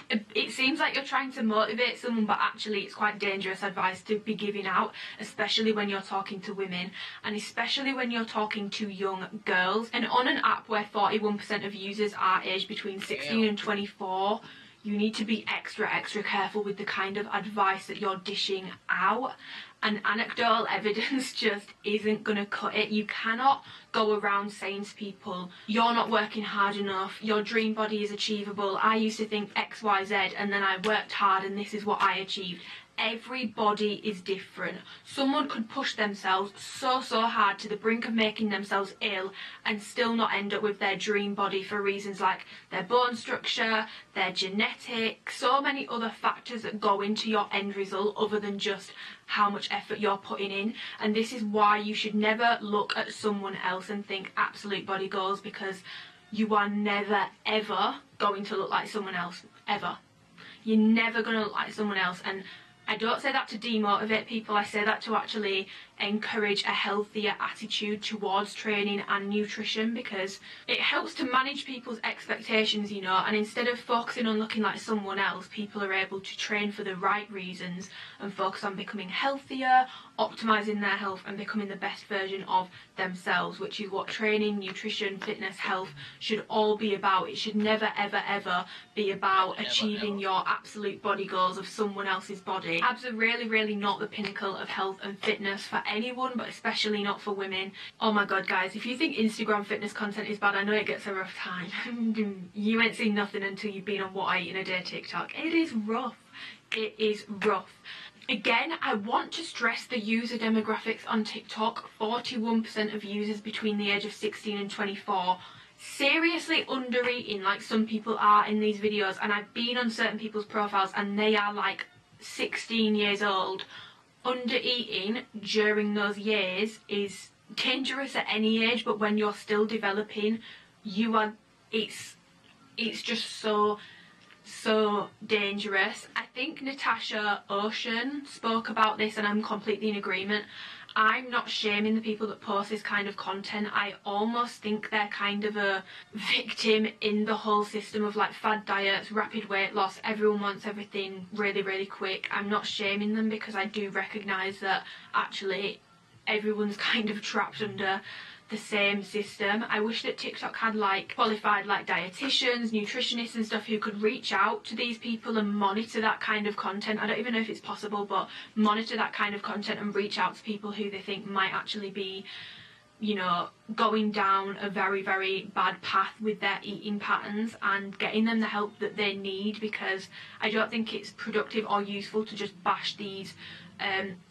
it seems like you're trying to motivate someone, but actually it's quite dangerous advice to be giving out, especially when you're talking to women, and especially when you're talking to young girls. And on an app where 41% of users are aged between 16 and 24, you need to be extra careful with the kind of advice that you're dishing out, and anecdotal evidence just isn't gonna cut it. You cannot go around saying to people, you're not working hard enough, your dream body is achievable, I used to think XYZ and then I worked hard and this is what I achieved. Everybody is different. Someone could push themselves so hard to the brink of making themselves ill and still not end up with their dream body for reasons like their bone structure, their genetics, so many other factors that go into your end result other than just how much effort you're putting in. And this is why you should never look at someone else and think absolute body goals, because you are never ever going to look like someone else, ever. You're never going to look like someone else. And I don't say that to demotivate people, I say that to actually encourage a healthier attitude towards training and nutrition, because it helps to manage people's expectations, you know, and instead of focusing on looking like someone else, people are able to train for the right reasons and focus on becoming healthier, optimising their health and becoming the best version of themselves, which is what training, nutrition, fitness, health should all be about. It should never ever be about achieving your absolute body goals of someone else's body. Abs are really not the pinnacle of health and fitness for anyone, but especially not for women. Oh my god guys, if you think Instagram fitness content is bad, I know it gets a rough time. You ain't seen nothing until you've been on What I Eat in a Day TikTok. It is rough. It is rough. Again, I want to stress the user demographics on TikTok. 41% of users between the age of 16 and 24 seriously under eating like some people are in these videos, and I've been on certain people's profiles and they are like 16 years old. Under eating during those years is dangerous at any age, but when you're still developing, it's just so dangerous. I think Natasha Ocean spoke about this and I'm completely in agreement. I'm not shaming the people that post this kind of content. I almost think they're kind of a victim in the whole system of like fad diets, rapid weight loss, everyone wants everything really quick. I'm not shaming them because I do recognise that actually everyone's kind of trapped under the same system. I wish that TikTok had like qualified like dietitians, nutritionists and stuff who could reach out to these people and monitor that kind of content. I don't even know if it's possible, but monitor that kind of content and reach out to people who they think might actually be, you know, going down a very bad path with their eating patterns and getting them the help that they need, because I don't think it's productive or useful to just bash these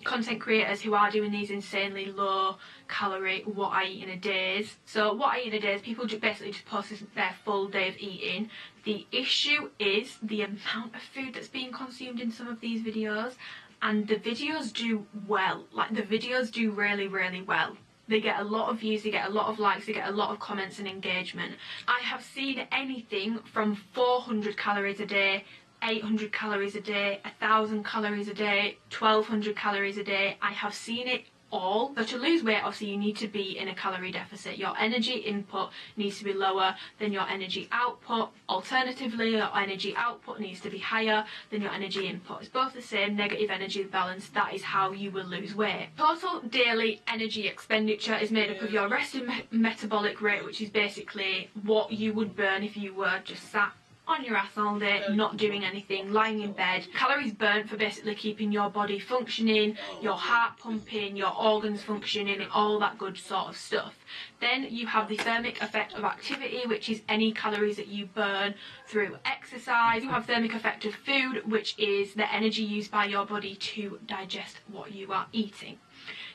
content creators who are doing these insanely low calorie What I Eat in a Days. So What I Eat in a Day is people basically just post their full day of eating. The issue is the amount of food that's being consumed in some of these videos, and the videos do well, like the videos do really well. They get a lot of views, they get a lot of likes, they get a lot of comments and engagement. I have seen anything from 400 calories a day, 800 calories a day, 1000 calories a day, 1200 calories a day. I have seen it all. So to lose weight, obviously you need to be in a calorie deficit. Your energy input needs to be lower than your energy output. Alternatively, your energy output needs to be higher than your energy input. It's both the same, negative energy balance. That is how you will lose weight. Total daily energy expenditure is made up of your resting metabolic rate, which is basically what you would burn if you were just sat on your ass all day, not doing anything, lying in bed. Calories burnt for basically keeping your body functioning, your heart pumping, your organs functioning, all that good sort of stuff. Then you have the thermic effect of activity, which is any calories that you burn through exercise. You have thermic effect of food, which is the energy used by your body to digest what you are eating.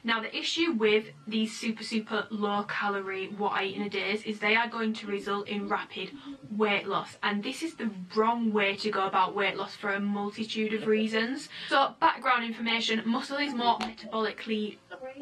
Now the issue with these super low calorie What I Eat in a Days is they are going to result in rapid weight loss, and this is the wrong way to go about weight loss for a multitude of reasons. So background information, muscle is more metabolically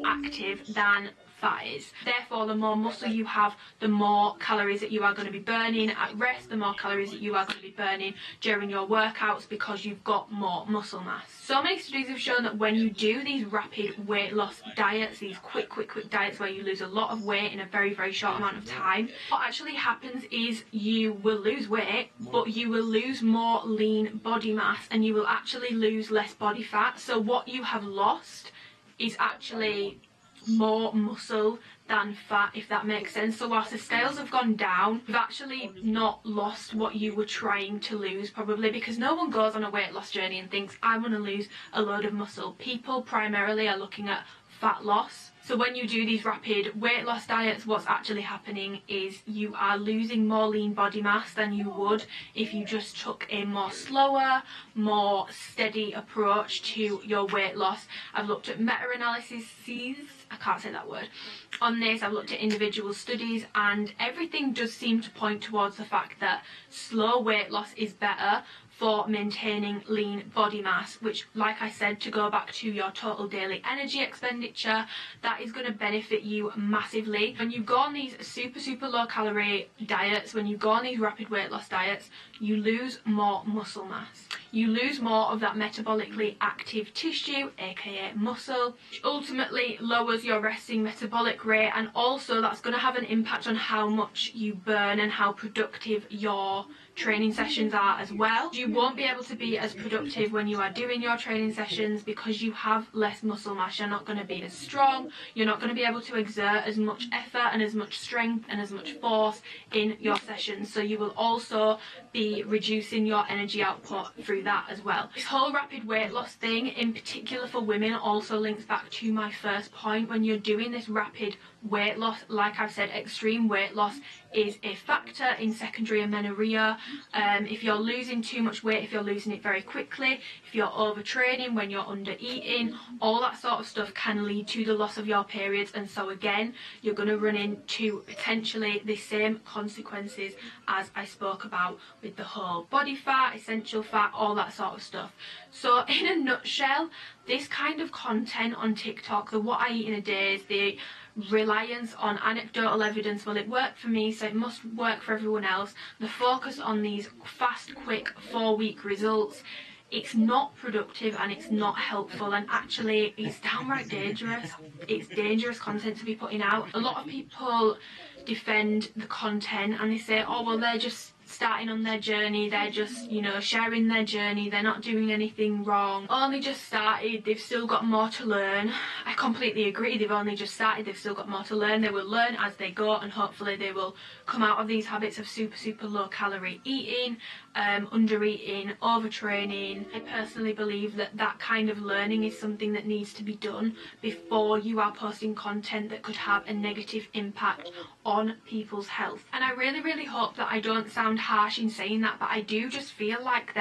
active than fat is. Therefore, the more muscle you have, the more calories that you are going to be burning at rest, the more calories that you are going to be burning during your workouts, because you've got more muscle mass. So many studies have shown that when you do these rapid weight loss diets, these quick diets where you lose a lot of weight in a very short amount of time, what actually happens is you will lose weight, but you will lose more lean body mass and you will actually lose less body fat. So what you have lost is actually more muscle than fat, if that makes sense. So whilst the scales have gone down, you've actually not lost what you were trying to lose, probably, because no one goes on a weight loss journey and thinks, I want to lose a load of muscle. People primarily are looking at fat loss. So when you do these rapid weight loss diets, what's actually happening is you are losing more lean body mass than you would if you just took a more slower, more steady approach to your weight loss. I've looked at meta-analyses, I can't say that word, on this. I've looked at individual studies, and everything does seem to point towards the fact that slow weight loss is better for maintaining lean body mass, which, like I said, to go back to your total daily energy expenditure, that is going to benefit you massively. When you go on these super low calorie diets, when you go on these rapid weight loss diets, you lose more muscle mass. You lose more of that metabolically active tissue, aka muscle, which ultimately lowers your resting metabolic rate, and also that's going to have an impact on how much you burn and how productive your training sessions are as well. You won't be able to be as productive when you are doing your training sessions because you have less muscle mass. You're not going to be as strong, you're not going to be able to exert as much effort and as much strength and as much force in your sessions. So you will also be reducing your energy output through that as well. This whole rapid weight loss thing, in particular for women, also links back to my first point. When you're doing this rapid weight loss, like I've said, extreme weight loss is a factor in secondary amenorrhea. If you're losing too much weight, if you're losing it very quickly, if you're overtraining, when you're under eating, all that sort of stuff can lead to the loss of your periods. And so again, you're going to run into potentially the same consequences as I spoke about with the whole body fat, essential fat, all that sort of stuff. So in a nutshell, this kind of content on TikTok, the what I eat in a day, is the reliance on anecdotal evidence. Well, it worked for me, so it must work for everyone else. The focus on these fast, quick 4-week results, it's not productive and it's not helpful, and actually it's downright dangerous. It's dangerous content to be putting out. A lot of people defend the content and they say, oh well, they're just starting on their journey, they're just, you know, sharing their journey, they're not doing anything wrong, only just started, they've still got more to learn. I completely agree, they've only just started, they've still got more to learn. They will learn as they go, and hopefully they will come out of these habits of super low calorie eating, under eating, overtraining. I personally believe that that kind of learning is something that needs to be done before you are posting content that could have a negative impact on people's health. And I really hope that I don't sound harsh in saying that, but I do just feel like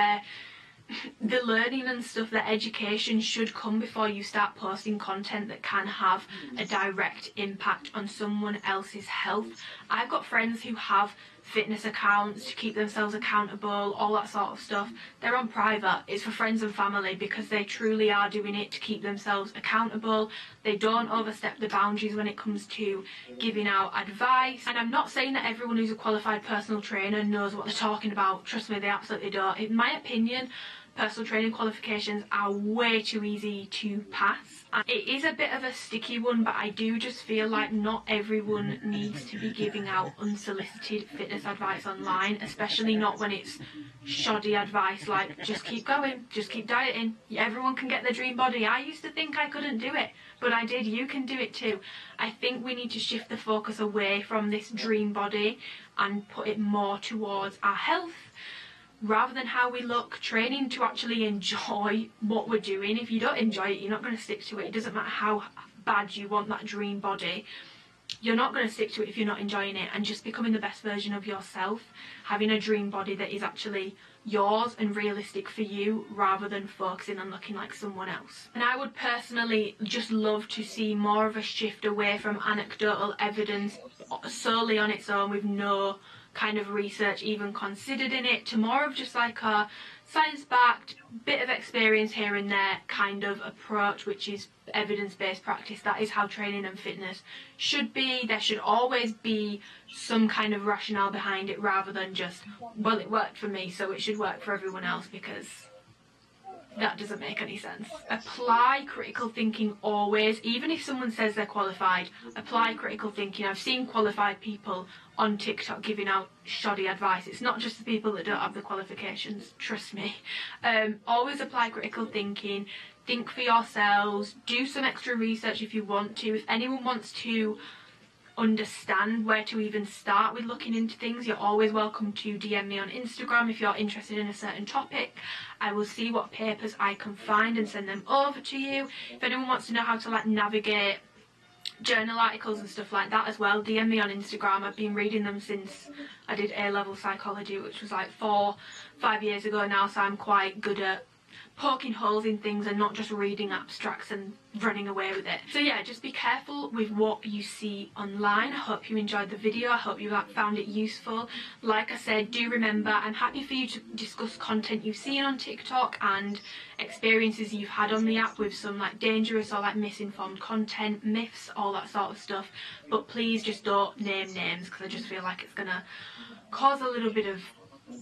the learning and stuff, the education should come before you start posting content that can have a direct impact on someone else's health. I've got friends who have fitness accounts to keep themselves accountable, all that sort of stuff. They're on private, it's for friends and family, because they truly are doing it to keep themselves accountable. They don't overstep the boundaries when it comes to giving out advice. And I'm not saying that everyone who's a qualified personal trainer knows what they're talking about. Trust me, they absolutely don't. In my opinion, personal training qualifications are way too easy to pass. And it is a bit of a sticky one, but I do just feel like not everyone needs to be giving out unsolicited fitness advice online, especially not when it's shoddy advice like just keep going, just keep dieting, everyone can get their dream body. I used to think I couldn't do it, but I did. You can do it too. I think we need to shift the focus away from this dream body and put it more towards our health, rather than how we look, training to actually enjoy what we're doing. If you don't enjoy it, you're not going to stick to it. It doesn't matter how bad you want that dream body, you're not going to stick to it if you're not enjoying it. And just becoming the best version of yourself, having a dream body that is actually yours and realistic for you, rather than focusing on looking like someone else. And I would personally just love to see more of a shift away from anecdotal evidence solely on its own with no kind of research even considered in it, to more of just like a science-backed, bit of experience here and there kind of approach, which is evidence-based practice. That is how training and fitness should be. There should always be some kind of rationale behind it, rather than just, well, it worked for me, so it should work for everyone else, because that doesn't make any sense. Apply critical thinking always. Even if someone says they're qualified, apply critical thinking. I've seen qualified people on TikTok giving out shoddy advice. It's not just the people that don't have the qualifications, trust me. Always apply critical thinking. Think for yourselves. Do some extra research if you want to. If anyone wants to understand where to even start with looking into things, you're always welcome to DM me on Instagram if you're interested in a certain topic. I will see what papers I can find and send them over to you. If anyone wants to know how to like navigate journal articles and stuff like that as well, DM me on Instagram. I've been reading them since I did A-level psychology, which was like 4-5 years ago now, so I'm quite good at poking holes in things and not just reading abstracts and running away with it. So yeah, just be careful with what you see online. I hope you enjoyed the video. I hope you found it useful. Like I said, do remember, I'm happy for you to discuss content you've seen on TikTok and experiences you've had on the app with some like dangerous or like misinformed content, myths, all that sort of stuff. But please just don't name names, because I just feel like it's gonna cause a little bit of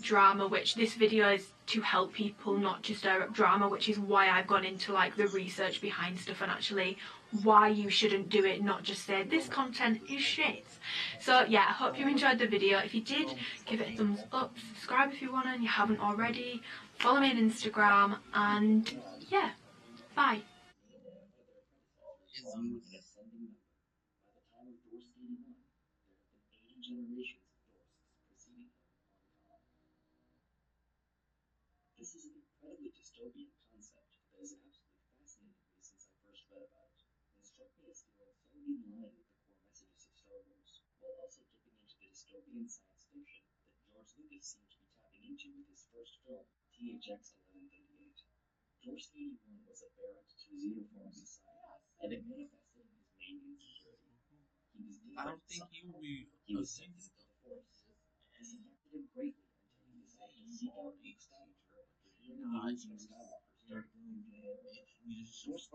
drama, which this video is to help people, not just stir up drama, which is why I've gone into like the research behind stuff and actually why you shouldn't do it, not just say this content is shit. So yeah, I hope you enjoyed the video. If you did, give it a thumbs up, subscribe if you want and you haven't already, follow me on Instagram, and yeah, bye. This is an incredibly dystopian concept that has absolutely fascinated me since I first read about it, and struck me as feeling so in line with the core messages of Star Wars, while also dipping into the dystopian science fiction that George Lucas seemed to be tapping into with his first film, THX 1138. George 81 was a barrack to his uniform society, and it manifested in his main insecurity. He was he was sensitive to the Force. This affected him greatly until he decided to seek out the stage after hearing the news of Skywalker started going viral. George was assigned to be student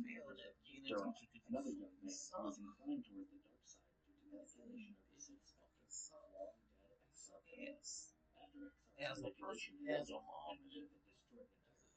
members of Durham, another young man who was inclined toward the dark side due to manipulation of the Sith spectrum of long-dead XXXX. After XXX's manipulation ended and Earth had destroyed the entire fully populated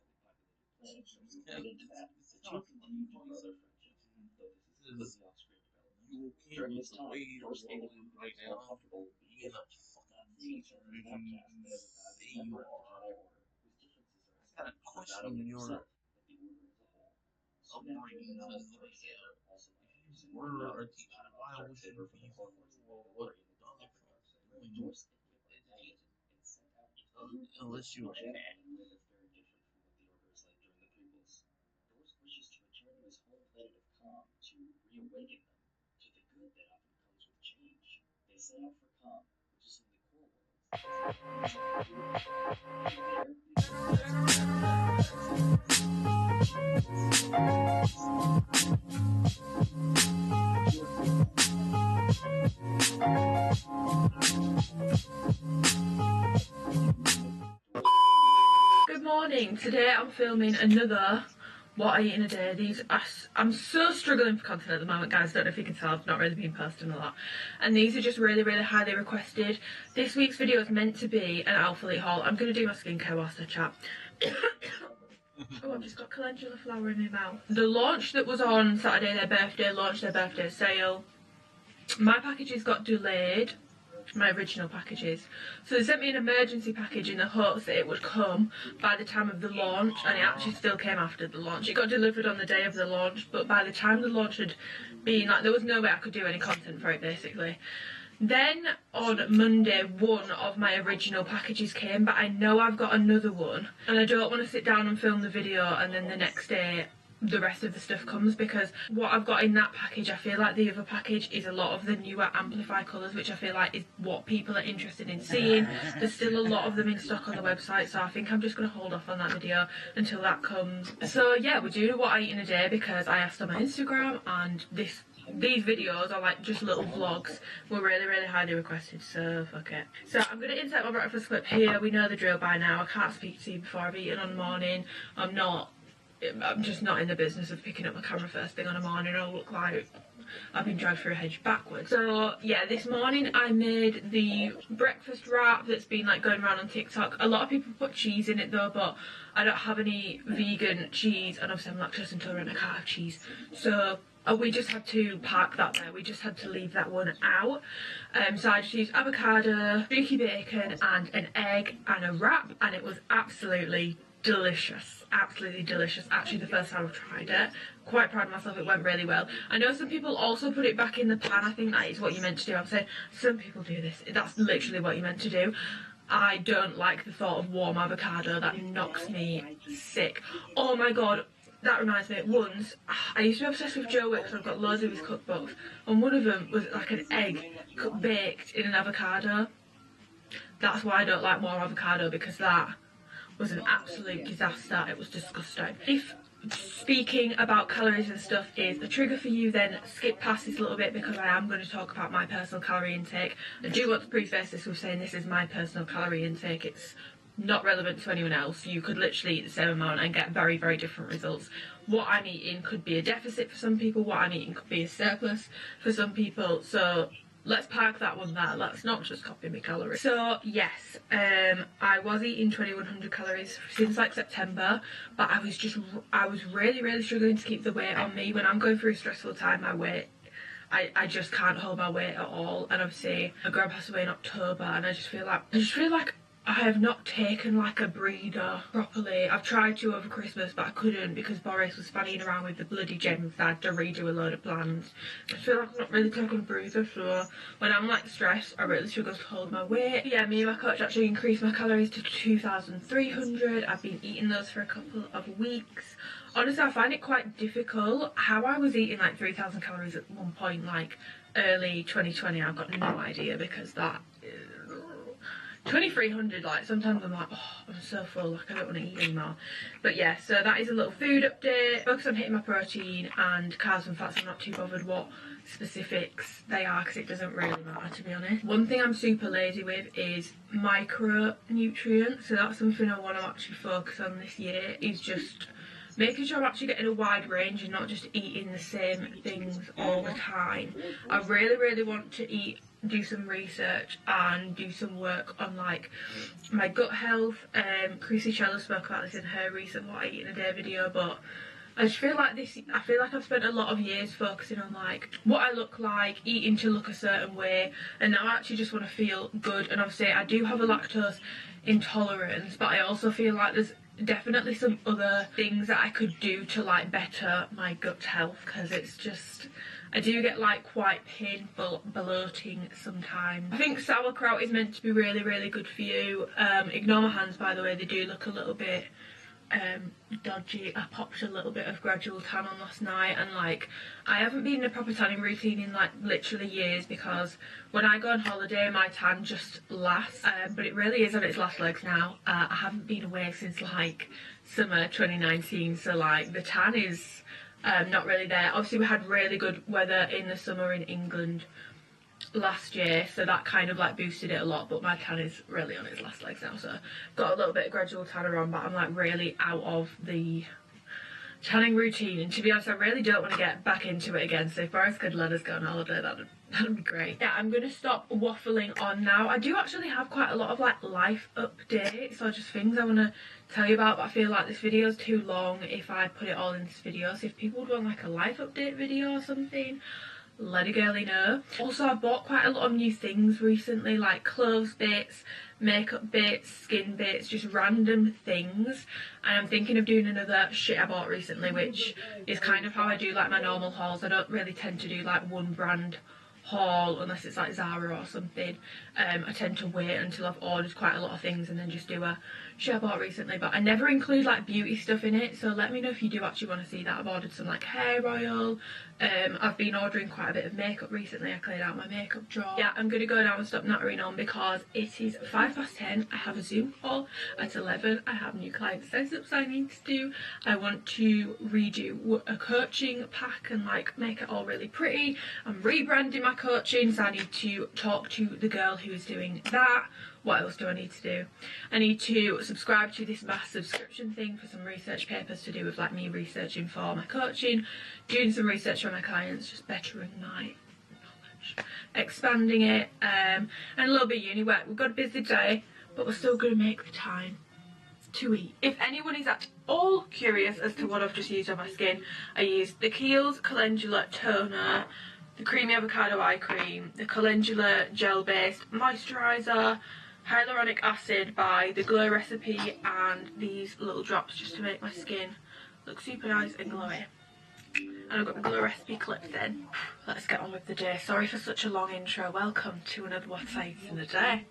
planet, so we won't get into that, the two continued to grow their friendship, though this is completely off-screen development. During this time, George made it more comfortable with being not seeing each other in podcast, but as a member of the Jedi Order, whose differences are accepted not only himself, but the Order as a whole. Soon after, the novel Darksaber, also by Anderson, not a Darksaber from the Clone Wars and Mandalorian that is different Darksaber, George ignited and sent out unless you Jedi in a way that's very different from what the Order is like during the prequels. George wishes to return to his home planet of Kham to reawaken them to the good that often comes with change. They set out for Kham, which is in the core worlds. Good morning. Today I'm filming another what I eat in a day. I'm so struggling for content at the moment, guys. Don't know if you can tell, I've not really been posting a lot, and these are just really highly requested. This week's video is meant to be an Alphalete haul. I'm going to do my skincare whilst I chat. Oh, I've just got calendula flower in my mouth. The launch that was on Saturday, their birthday sale, my packages got delayed, my original packages, so they sent me an emergency package in the hopes that it would come by the time of the launch, and it actually still came after the launch. It got delivered on the day of the launch, but by the time the launch had been, like, there was no way I could do any content for it basically. Then on Monday, one of my original packages came, but I know I've got another one, and I don't want to sit down and film the video and then the next day the rest of the stuff comes, because what I've got in that package, I feel like the other package is a lot of the newer Amplify colours, which I feel like is what people are interested in seeing. There's still a lot of them in stock on the website, so I think I'm just going to hold off on that video until that comes. So yeah, we're doing what I eat in a day because I asked on my Instagram, and these videos are like just little vlogs, were really highly requested, so fuck it. So I'm going to insert my breakfast clip here. We know the drill by now. I can't speak to you before I've eaten on the morning. I'm just not in the business of picking up my camera first thing on a morning. I'll look like I've been dragged through a hedge backwards. So yeah, this morning I made the breakfast wrap that's been like going around on TikTok. A lot of people put cheese in it though, but I don't have any vegan cheese, and obviously I'm lactose intolerant, I can't have cheese. So we just had to park that there. We just had to leave that one out. So I just used avocado, streaky bacon and an egg and a wrap, and it was absolutely delicious. Absolutely delicious. Actually, the first time I've tried it, quite proud of myself. It went really well. I know some people also put it back in the pan. I think that is what you meant to do. I'm saying some people do this. That's literally what you meant to do. I don't like the thought of warm avocado. That knocks me sick. Oh my god, that reminds me. Once, I used to be obsessed with JOOOOOOCY. I've got loads of his cookbooks, and one of them was like an egg baked in an avocado. That's why I don't like warm avocado, because that was an absolute disaster. It was disgusting. If speaking about calories and stuff is a trigger for you, then skip past this a little bit, because I am going to talk about my personal calorie intake. I do want to preface this with saying this is my personal calorie intake. It's not relevant to anyone else. You could literally eat the same amount and get very, very different results. What I'm eating could be a deficit for some people. What I'm eating could be a surplus for some people. So let's park that one there. Let's not just copy my calories. So yes, I was eating 2100 calories since like September, but I was really, really struggling to keep the weight on me. When I'm going through a stressful time, my weight, I just can't hold my weight at all. And obviously my grandpa passed away in October, and I just feel like I have not taken like a breather properly. I've tried to over Christmas, but I couldn't because Boris was fannying around with the bloody gems. I had to redo a load of plans. I feel like I've not really taken a breather, so when I'm like stressed, I really struggle to hold my weight. Yeah, me and my coach actually increased my calories to 2,300. I've been eating those for a couple of weeks. Honestly, I find it quite difficult. How I was eating like 3,000 calories at one point, like early 2020, I've got no idea, because that is 2,300, like sometimes I'm like, oh, I'm so full, like I don't want to eat anymore. But yeah, so that is a little food update. Focus on hitting my protein and carbs and fats. I'm not too bothered what specifics they are, because it doesn't really matter, to be honest. One thing I'm super lazy with is micronutrients, so that's something I want to actually focus on this year, is just making sure I'm actually getting a wide range and not just eating the same things all the time. I really, really want to do some research and do some work on like my gut health. Chrissy Chella spoke about this in her recent What I Eat in a Day video, but I just feel like I've spent a lot of years focusing on like what I look like, eating to look a certain way, and now I actually just want to feel good. And obviously I do have a lactose intolerance, but I also feel like there's definitely some other things that I could do to like better my gut health, because it's just, I do get like quite painful bloating sometimes. I think sauerkraut is meant to be really, really good for you. Ignore my hands, by the way, they do look a little bit dodgy. I popped a little bit of gradual tan on last night, and like I haven't been in a proper tanning routine in like literally years, because when I go on holiday my tan just lasts, but it really is on its last legs now. I haven't been away since like summer 2019, so like the tan is not really there. Obviously we had really good weather in the summer in England last year, so that kind of like boosted it a lot, but my tan is really on its last legs now, so got a little bit of gradual tanner on, but I'm like really out of the tanning routine, and to be honest I really don't want to get back into it again. So if Boris could let us go on holiday, that'd be great. Yeah, I'm gonna stop waffling on now. I do actually have quite a lot of like life updates, or just things I want to tell you about, but I feel like this video is too long if I put it all in this video. So if people would want like a life update video or something, let a girlie know. Also, I bought quite a lot of new things recently, like clothes bits, makeup bits, skin bits, just random things. And I'm thinking of doing another shit I bought recently, which is kind of how I do like my normal hauls. I don't really tend to do like one brand haul unless it's like Zara or something. I tend to wait until I've ordered quite a lot of things and then just do a shit I bought recently, but I never include like beauty stuff in it, so let me know if you do actually want to see that. I've ordered some like hair oil. I've been ordering quite a bit of makeup recently. I cleared out my makeup drawer. Yeah, I'm gonna go now and stop nattering on because it is 10:05. I have a Zoom call at 11. I have new client setups I need to do. I want to redo a coaching pack and like make it all really pretty. I'm rebranding my coaching, so I need to talk to the girl who is doing that. What else do I need to do? I need to subscribe to this mass subscription thing for some research papers to do with like me researching for my coaching, doing some research for my clients, just bettering my knowledge, expanding it, and a little bit of uni work. We've got a busy day, but we're still going to make the time to eat. If anyone is at all curious as to what I've just used on my skin, I used the Kiehl's Calendula Toner, the Creamy Avocado Eye Cream, the Calendula Gel Based Moisturiser, hyaluronic acid by the Glow Recipe, and these little drops just to make my skin look super nice and glowy. And I've got the glow recipe clip then. Let's get on with the day. Sorry for such a long intro. Welcome to another What I Eat in a Day.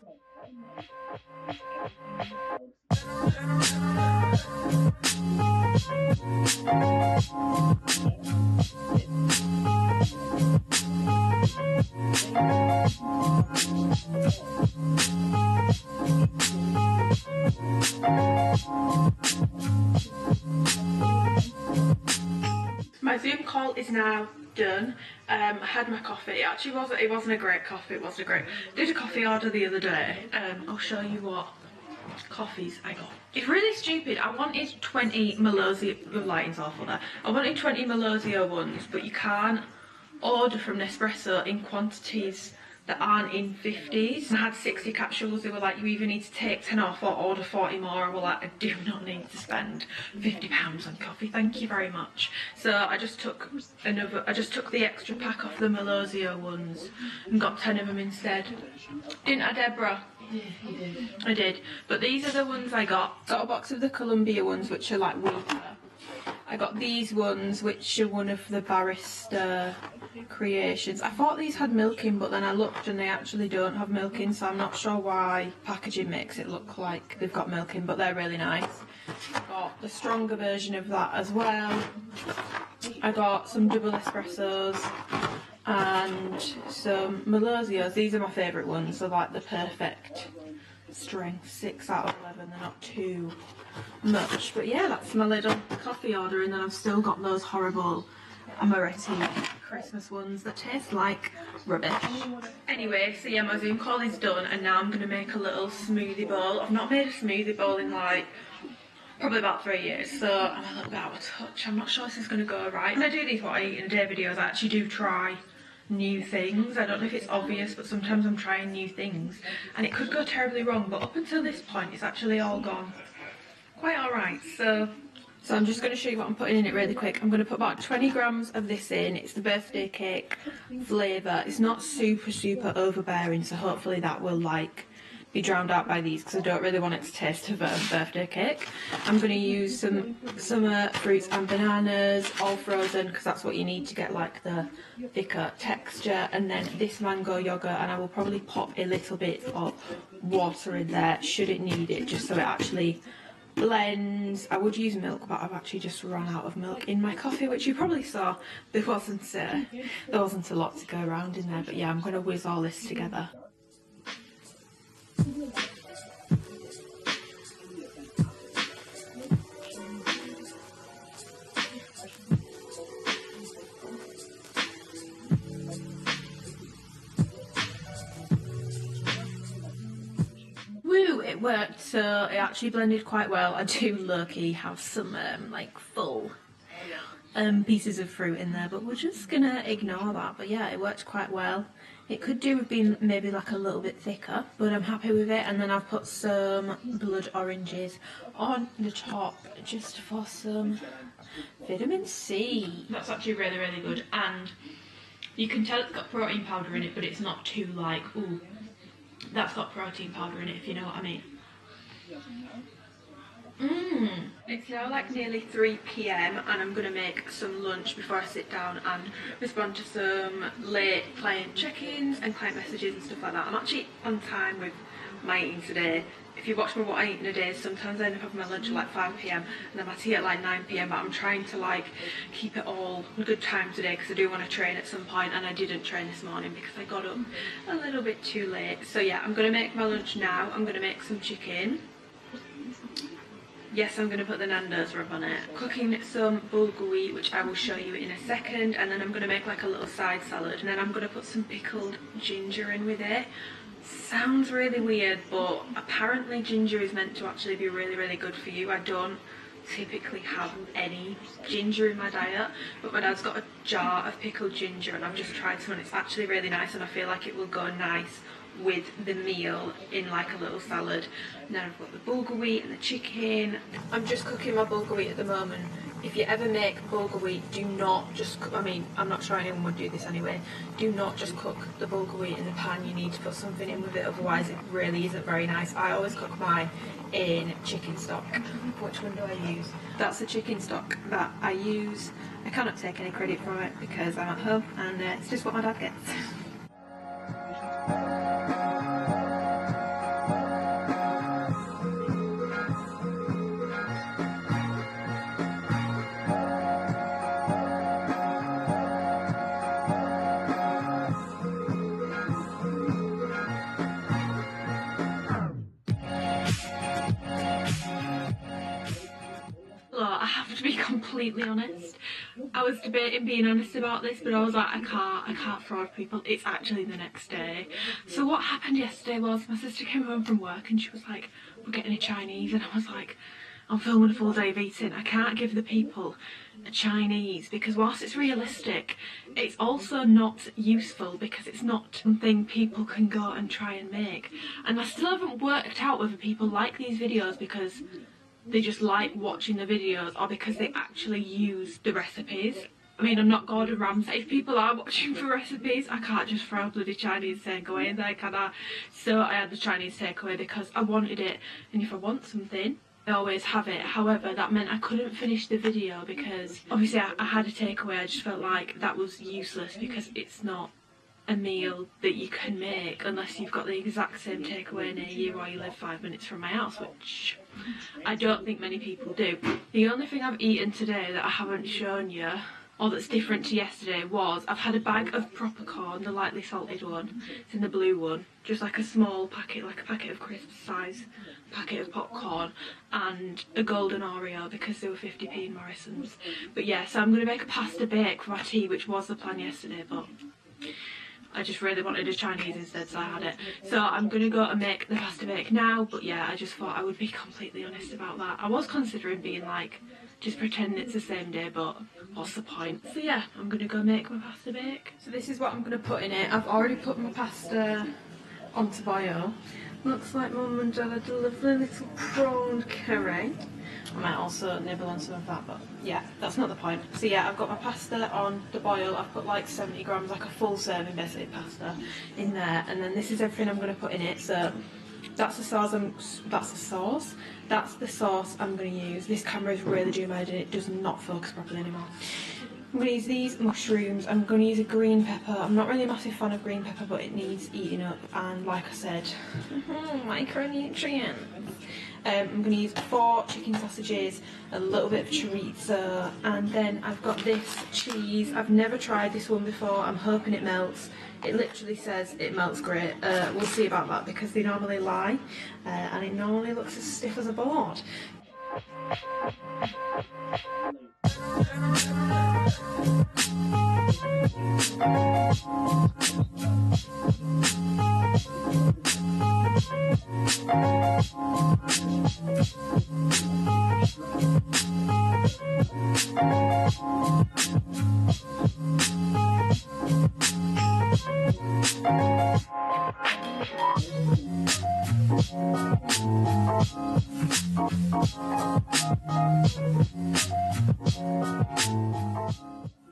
My Zoom call is now done. I had my coffee. Actually, it wasn't a great coffee. It wasn't a great. Did a coffee order the other day. I'll show you what coffees I got. It's really stupid. I wanted 20 Melosio. The lighting's awful there. I wanted 20 Melosio ones, but you can't order from Nespresso in quantities that aren't in 50s. And I had 60 capsules. They were like, you either need to take 10 off or order 40 more. I was like, I do not need to spend £50 on coffee, thank you very much. So I just took the extra pack off the Melosio ones and got 10 of them instead. Didn't I, Deborah? Yeah, you did. I did. But these are the ones I got. Got a box of the Columbia ones, which are like weaker. I got these ones, which are one of the barista creations. I thought these had milk in, but then I looked and they actually don't have milk in, so I'm not sure why packaging makes it look like they've got milk in, but they're really nice. Got the stronger version of that as well. I got some double espressos and some Melosios. These are my favourite ones. They're like the perfect strength, 6 out of 11. They're not too much, but yeah, that's my little coffee order. And then I've still got those horrible amaretti Christmas ones that taste like rubbish. Anyway, so yeah, my Zoom call is done, and now I'm going to make a little smoothie bowl. I've not made a smoothie bowl in like probably about 3 years, so I'm a little bit out of touch. I'm not sure this is going to go right. When I do these What I Eat in a Day videos, I actually do try new things. I don't know if it's obvious, but sometimes I'm trying new things and it could go terribly wrong, but up until this point it's actually all gone quite alright. So I'm just going to show you what I'm putting in it really quick. I'm going to put about 20 grams of this in. It's the birthday cake flavour. It's not super overbearing, so hopefully that will like be drowned out by these, because I don't really want it to taste of a birthday cake. I'm going to use some summer fruits and bananas, all frozen, because that's what you need to get like the thicker texture. And then this mango yogurt, and I will probably pop a little bit of water in there should it need it, just so it actually blends. I would use milk, but I've actually just run out of milk in my coffee, which you probably saw. There wasn't a lot to go around in there, but yeah, I'm going to whiz all this together. Woo, it worked. So it actually blended quite well. I do low-key have some like full pieces of fruit in there, but we're just gonna ignore that. But yeah, it worked quite well. It could do with being maybe like a little bit thicker, but I'm happy with it. And then I've put some blood oranges on the top just for some vitamin C. That's actually really good, and you can tell it's got protein powder in it, but it's not too like, ooh, that's got protein powder in it, if you know what I mean. It's now like nearly 3 PM and I'm going to make some lunch before I sit down and respond to some late client check-ins and client messages and stuff like that. I'm actually on time with my eating today. If you watch my What I Eat in a Day, sometimes I end up having my lunch at like 5 PM and then my tea at like 9 PM, but I'm trying to like keep it all a good time today because I do want to train at some point, and I didn't train this morning because I got up a little bit too late. So yeah, I'm going to make my lunch now. I'm going to make some chicken. Yes, I'm going to put the Nando's rub on it. Cooking some bulgur wheat, which I will show you in a second, and then I'm going to make like a little side salad, and then I'm going to put some pickled ginger in with it. Sounds really weird, but apparently ginger is meant to actually be really good for you. I don't typically have any ginger in my diet, but my dad's got a jar of pickled ginger and I've just tried some and it's actually really nice, and I feel like it will go nice with the meal in like a little salad. And then I've got the bulgur wheat and the chicken. I'm just cooking my bulgur wheat at the moment if you ever make bulgur wheat, do not just, I mean, I'm not sure anyone would do this anyway, do not just cook the bulgur wheat in the pan. You need to put something in with it, otherwise it really isn't very nice. I always cook mine in chicken stock. Which one do I use? That's the chicken stock that I use. I cannot take any credit for it because I'm at home and it's just what my dad gets. I have to be completely honest. I was debating being honest about this, but I was like, I can't fraud people. It's actually the next day. So what happened yesterday was my sister came home from work and she was like, we're getting a Chinese, and I was like, I'm filming a full day of eating. I can't give the people a Chinese because whilst it's realistic, it's also not useful because it's not something people can go and try and make. And I still haven't worked out whether people like these videos because they just like watching the videos or because they actually use the recipes. I mean, I'm not Gordon Ramsay. If people are watching for recipes, I can't just throw a bloody Chinese takeaway in there, can I? So I had the Chinese takeaway because I wanted it, and if I want something, I always have it. However, that meant I couldn't finish the video because obviously I had a takeaway. I just felt like that was useless because it's not a meal that you can make unless you've got the exact same takeaway near you or you live 5 minutes from my house, which I don't think many people do. The only thing I've eaten today that I haven't shown you, or that's different to yesterday, was I've had a bag of proper corn, the lightly salted one. It's in the blue one, just like a small packet, like a packet of crisps size packet of popcorn, and a golden Oreo because they were 50p in Morrison's. But yeah, so I'm going to make a pasta bake for our tea, which was the plan yesterday, but I just really wanted a Chinese instead, so I had it. So I'm going to go and make the pasta bake now, but yeah, I just thought I would be completely honest about that. I was considering being like, just pretend it's the same day, but what's the point? So yeah, I'm going to go make my pasta bake. So this is what I'm going to put in it. I've already put my pasta onto boil. Looks like Mum and Dad had a lovely little prawn curry. I might also nibble on some of that, but yeah, that's not the point. So yeah, I've got my pasta on the boil. I've put like 70 grams, like a full serving basically pasta in there, and then this is everything I'm going to put in it. So that's the sauce. That's the sauce I'm going to use. This camera is really zoomed in; it does not focus properly anymore. I'm going to use these mushrooms. I'm going to use a green pepper. I'm not really a massive fan of green pepper, but it needs eating up. And like I said, micronutrients. I'm going to use 4 chicken sausages, a little bit of chorizo, and then I've got this cheese. I've never tried this one before. I'm hoping it melts. It literally says it melts great. We'll see about that because they normally lie, and it normally looks as stiff as a board.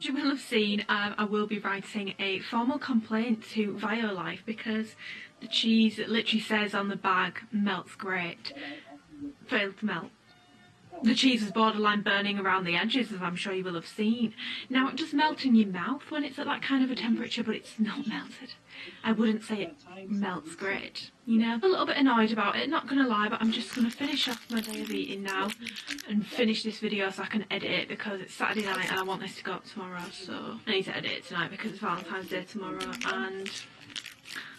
You will have seen I will be writing a formal complaint to Violife because the cheese that literally says on the bag melts great failed to melt. The cheese is borderline burning around the edges, as I'm sure you will have seen. Now it does melt in your mouth when it's at that kind of a temperature, but it's not melted. I wouldn't say it melts great, you know. I'm a little bit annoyed about it, not gonna lie, but I'm just gonna finish off my day of eating now and finish this video so I can edit it because it's Saturday night and I want this to go up tomorrow, so I need to edit it tonight because it's Valentine's Day tomorrow and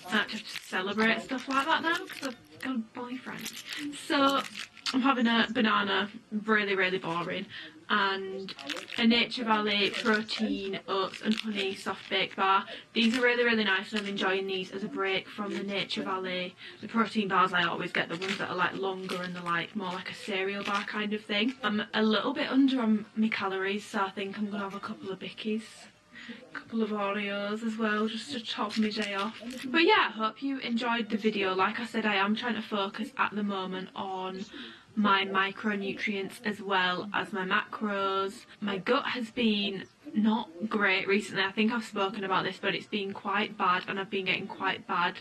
I have to celebrate stuff like that now because I've got a boyfriend. So I'm having a banana, really boring, and a Nature Valley protein, oats and honey soft baked bar. These are really nice and I'm enjoying these as a break from the Nature Valley. The protein bars I always get, the ones that are like longer and they're like more like a cereal bar kind of thing. I'm a little bit under on my calories, so I think I'm going to have a couple of bickies. Couple of Oreos as well, just to top my day off. But yeah, I hope you enjoyed the video. Like I said, I am trying to focus at the moment on my micronutrients as well as my macros. My gut has been not great recently. I think I've spoken about this, but it's been quite bad, and I've been getting quite bad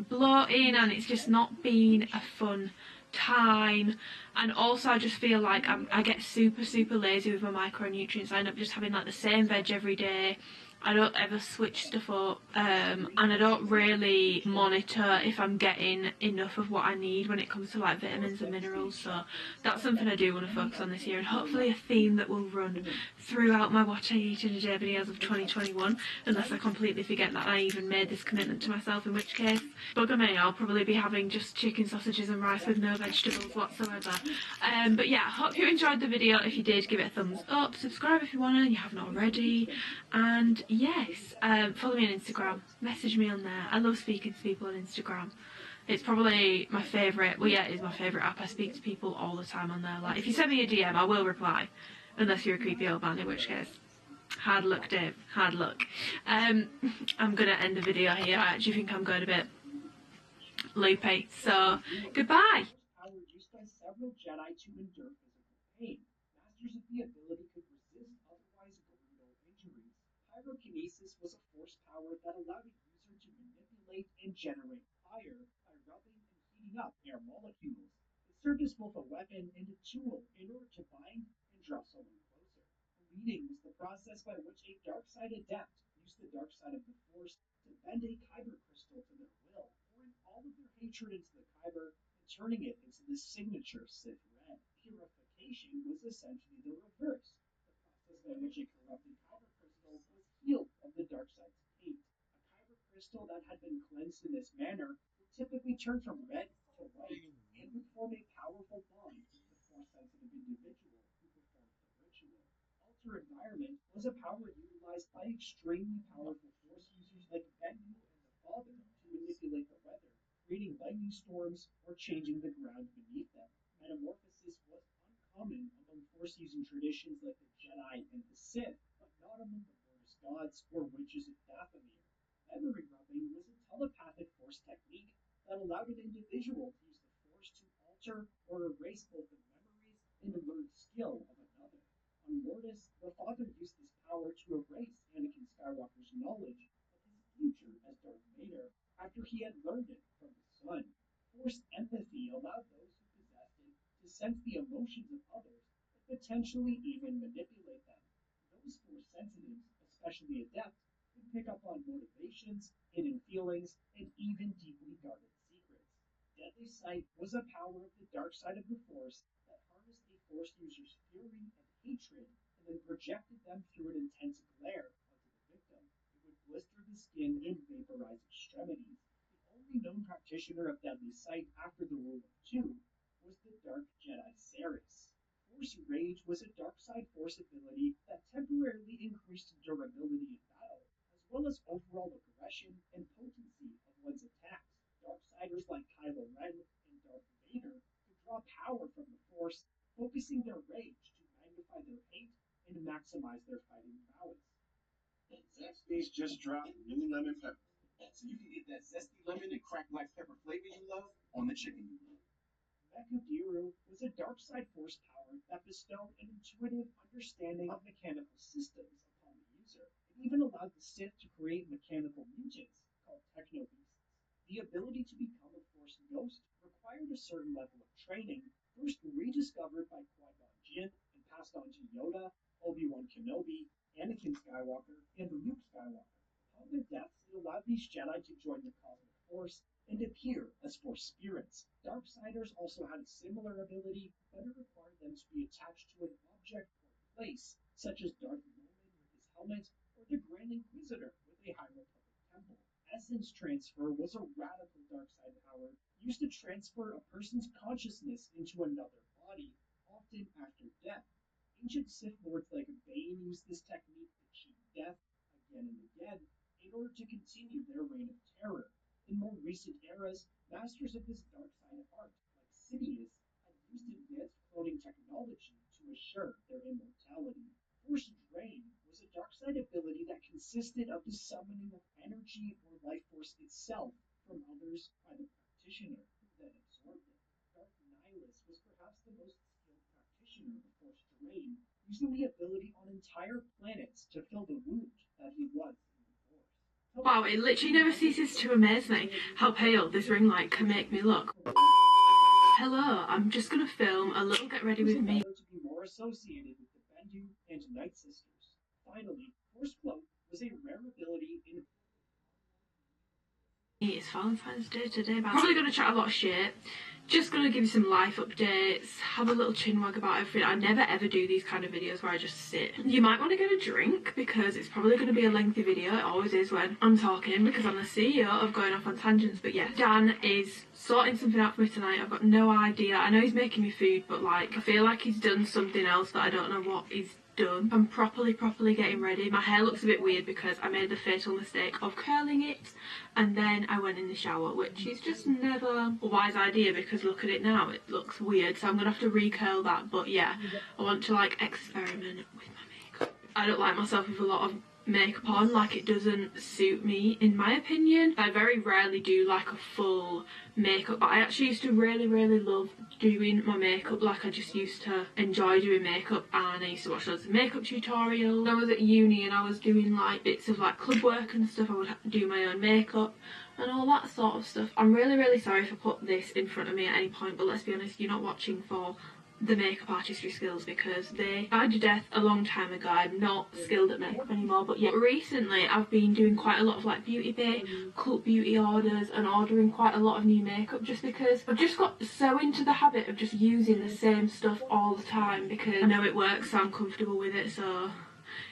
bloating, and it's just not been a fun time. And also I just feel like I get super lazy with my micronutrients. I end up just having like the same veg every day. I don't ever switch stuff up, and I don't really monitor if I'm getting enough of what I need when it comes to like vitamins and minerals. So that's something I do want to focus on this year, and hopefully a theme that will run throughout my What I Eat in a Day videos of 2021, unless I completely forget that I even made this commitment to myself, in which case, bugger me, I'll probably be having just chicken, sausages and rice with no vegetables whatsoever. But yeah, hope you enjoyed the video. If you did, give it a thumbs up, subscribe if you want to, you haven't already, and yes, follow me on Instagram, message me on there. I love speaking to people on Instagram. It's probably my favourite, well yeah, it is my favourite app. I speak to people all the time on there. Like, if you send me a DM, I will reply, unless you're a creepy old man, in which case, hard luck, Dave, hard luck. I'm gonna end the video here. I actually think I'm going a bit loopy, so goodbye. Power used by several Jedi to endure physical pain. Masters of the ability could resist otherwise brutal injuries. Pyrokinesis was a force power that allowed a user to manipulate and generate fire by rubbing and heating up air molecules. It served as both a weapon and a tool in order to bind and draw someone closer. Bleeding was the process by which a dark side adept used the dark side of the force to bend a kyber crystal to their will, pouring all of their hatred into the kyber and turning it into the signature Sith red. Purification was essentially the reverse, the process by which a corrupted kyber crystal was healed of the dark side's hate. A kyber crystal that had been cleansed in this manner would typically turn from red to white and would form a powerful bond with the force-sensitive individual who performed the ritual. Alter Environment was a power utilized by extremely powerful force users like Thankyou and the Father to manipulate the weather, creating lightning storms or changing the ground beneath them. Metamorphosis was uncommon among force-using traditions like the Jedi and the Sith, but not among the Mortis gods or witches of Dathomir. Memory rubbing was a telepathic force technique that allowed an individual to use the force to alter or erase both the memories and the learned skill of another. On Mortis, the Father used this power to erase Anakin Skywalker's knowledge of his future as Darth Vader after he had learned it from his son. Force empathy allowed those who possessed it to sense the emotions of others and potentially even manipulate them. Those force sensitives, especially adept, could pick up on motivations, hidden feelings, and even deeply guarded secrets. Deadly Sight was a power of the dark side of the Force that harnessed a Force user's fury and hatred and then projected them through an intense glare onto the victim. It would blister the skin and vaporize extremities. The only known practitioner of Deadly Sight after the rule of two was the Dark Jedi Saris. Force Rage was a dark side force ability that temporarily increased durability in battle, as well as overall aggression and potency of one's attacks. Darksiders like Kylo Ren and Darth Vader could draw power from the Force, focusing their rage to magnify their hate and maximize their fighting prowess. Zaxby's just dropped new lemon pepper, so you can get that zesty lemon and crack like pepper flavor you love on the chicken you love. Mekudiru was a dark side force power that bestowed an intuitive understanding of mechanical systems upon the user. It even allowed the Sith to create mechanical mutants called techno-beasts. The ability to become a force ghost required a certain level of training, first rediscovered by Qui-Gon Jinn and passed on to Yoda, Obi-Wan Kenobi, Anakin Skywalker, and Luke Skywalker. Upon their deaths, it allowed these Jedi to join the cosmic force and appear as force spirits. Darksiders also had a similar ability, but it required them to be attached to an object or place, such as Darth Maul with his helmet, or the Grand Inquisitor with a High Republic temple. Essence transfer was a radical dark side power used to transfer a person's consciousness into another body, often after death. Ancient Sith lords like Bane used this technique to cheat death again and again in order to continue their reign of terror. In more recent eras, masters of this dark side of art, like Sidious, had used advanced cloning technology to assure their immortality. Force Drain was a dark side ability that consisted of the summoning of energy or life force itself from others by the practitioner, who then absorbed it. Dark stylist was perhaps the most skilled practitioner of forced terrain, using the ability on entire planets to fill the wound that he was in the Force. Wow, it literally never ceases to amaze me how pale this ring light can make me look. Hello, I'm just gonna film a little get ready with me. To be more associated with the Bendu and Night Sisters. Finally, Force Float was a rare ability in. It's Valentine's Day today, but I'm probably going to chat a lot of shit. Just going to give you some life updates, have a little chin wag about everything. I never ever do these kind of videos where I just sit. You might want to get a drink because it's probably going to be a lengthy video. It always is when I'm talking because I'm the CEO of going off on tangents. But yeah, Dan is sorting something out for me tonight. I've got no idea. I know he's making me food, but like I feel like he's done something else that I don't know what he's done. I'm properly getting ready. My hair looks a bit weird because I made the fatal mistake of curling it and then I went in the shower, which is just never a wise idea because look at it now, it looks weird, so I'm gonna have to recurl that. But yeah, I want to like experiment with my makeup. I don't like myself with a lot of makeup on, like it doesn't suit me in my opinion. I very rarely do like a full makeup, but I actually used to really love doing my makeup. Like I just used to enjoy doing makeup and I used to watch loads of makeup tutorials. When I was at uni and I was doing like bits of like club work and stuff, I would do my own makeup and all that sort of stuff. I'm really sorry if I put this in front of me at any point, but let's be honest, you're not watching for the makeup artistry skills because they died to death a long time ago. I'm not skilled at makeup anymore, but yeah, recently I've been doing quite a lot of like beauty bay, cult beauty orders and ordering quite a lot of new makeup just because I've just got so into the habit of just using the same stuff all the time because I know it works, so I'm comfortable with it, so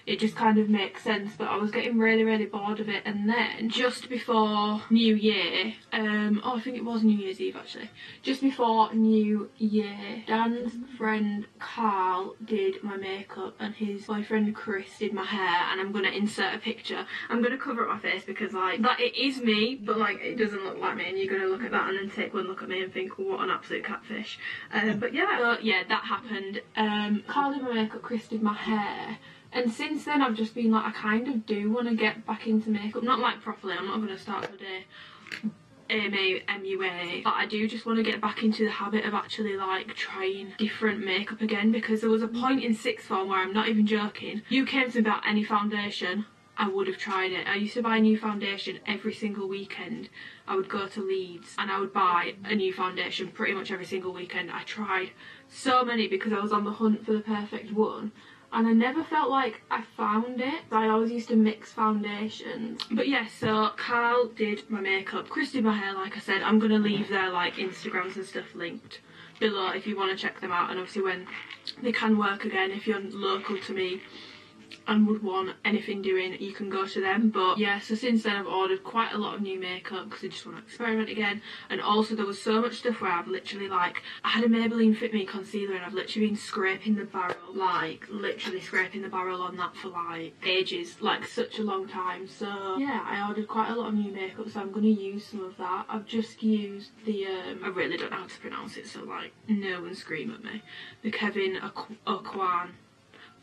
it just kind of makes sense. But I was getting really bored of it, and then just before New Year, I think it was New Year's Eve actually, just before New Year, Dan's friend Karl did my makeup and his boyfriend Chris did my hair, and I'm gonna insert a picture. I'm gonna cover up my face because like that it is me, but like it doesn't look like me, and you're gonna look at that and then take one look at me and think what an absolute catfish. But yeah, so yeah, that happened. Karl did my makeup, Chris did my hair. And since then I've just been like, I kind of do want to get back into makeup. Not like properly, I'm not going to start today MUA, but I do just want to get back into the habit of actually like trying different makeup again, because there was a point in sixth form where I'm not even joking, you came to me about any foundation, I would have tried it. I used to buy a new foundation every single weekend. I would go to Leeds and I would buy a new foundation pretty much every single weekend. I tried so many because I was on the hunt for the perfect one. And I never felt like I found it. I always used to mix foundations. But yeah, so Karl did my makeup, Chris did my hair, like I said. I'm gonna leave their like Instagrams and stuff linked below if you want to check them out. And obviously when they can work again, if you're local to me and would want anything doing, you can go to them. But yeah, so since then I've ordered quite a lot of new makeup because I just want to experiment again. And also there was so much stuff where I've literally like, I had a Maybelline Fit Me concealer and I've literally been scraping the barrel, like literally scraping the barrel on that for like ages, like such a long time. So yeah, I ordered quite a lot of new makeup, so I'm going to use some of that. I've just used the I really don't know how to pronounce it, so like no one scream at me, the Kevin Aucoin.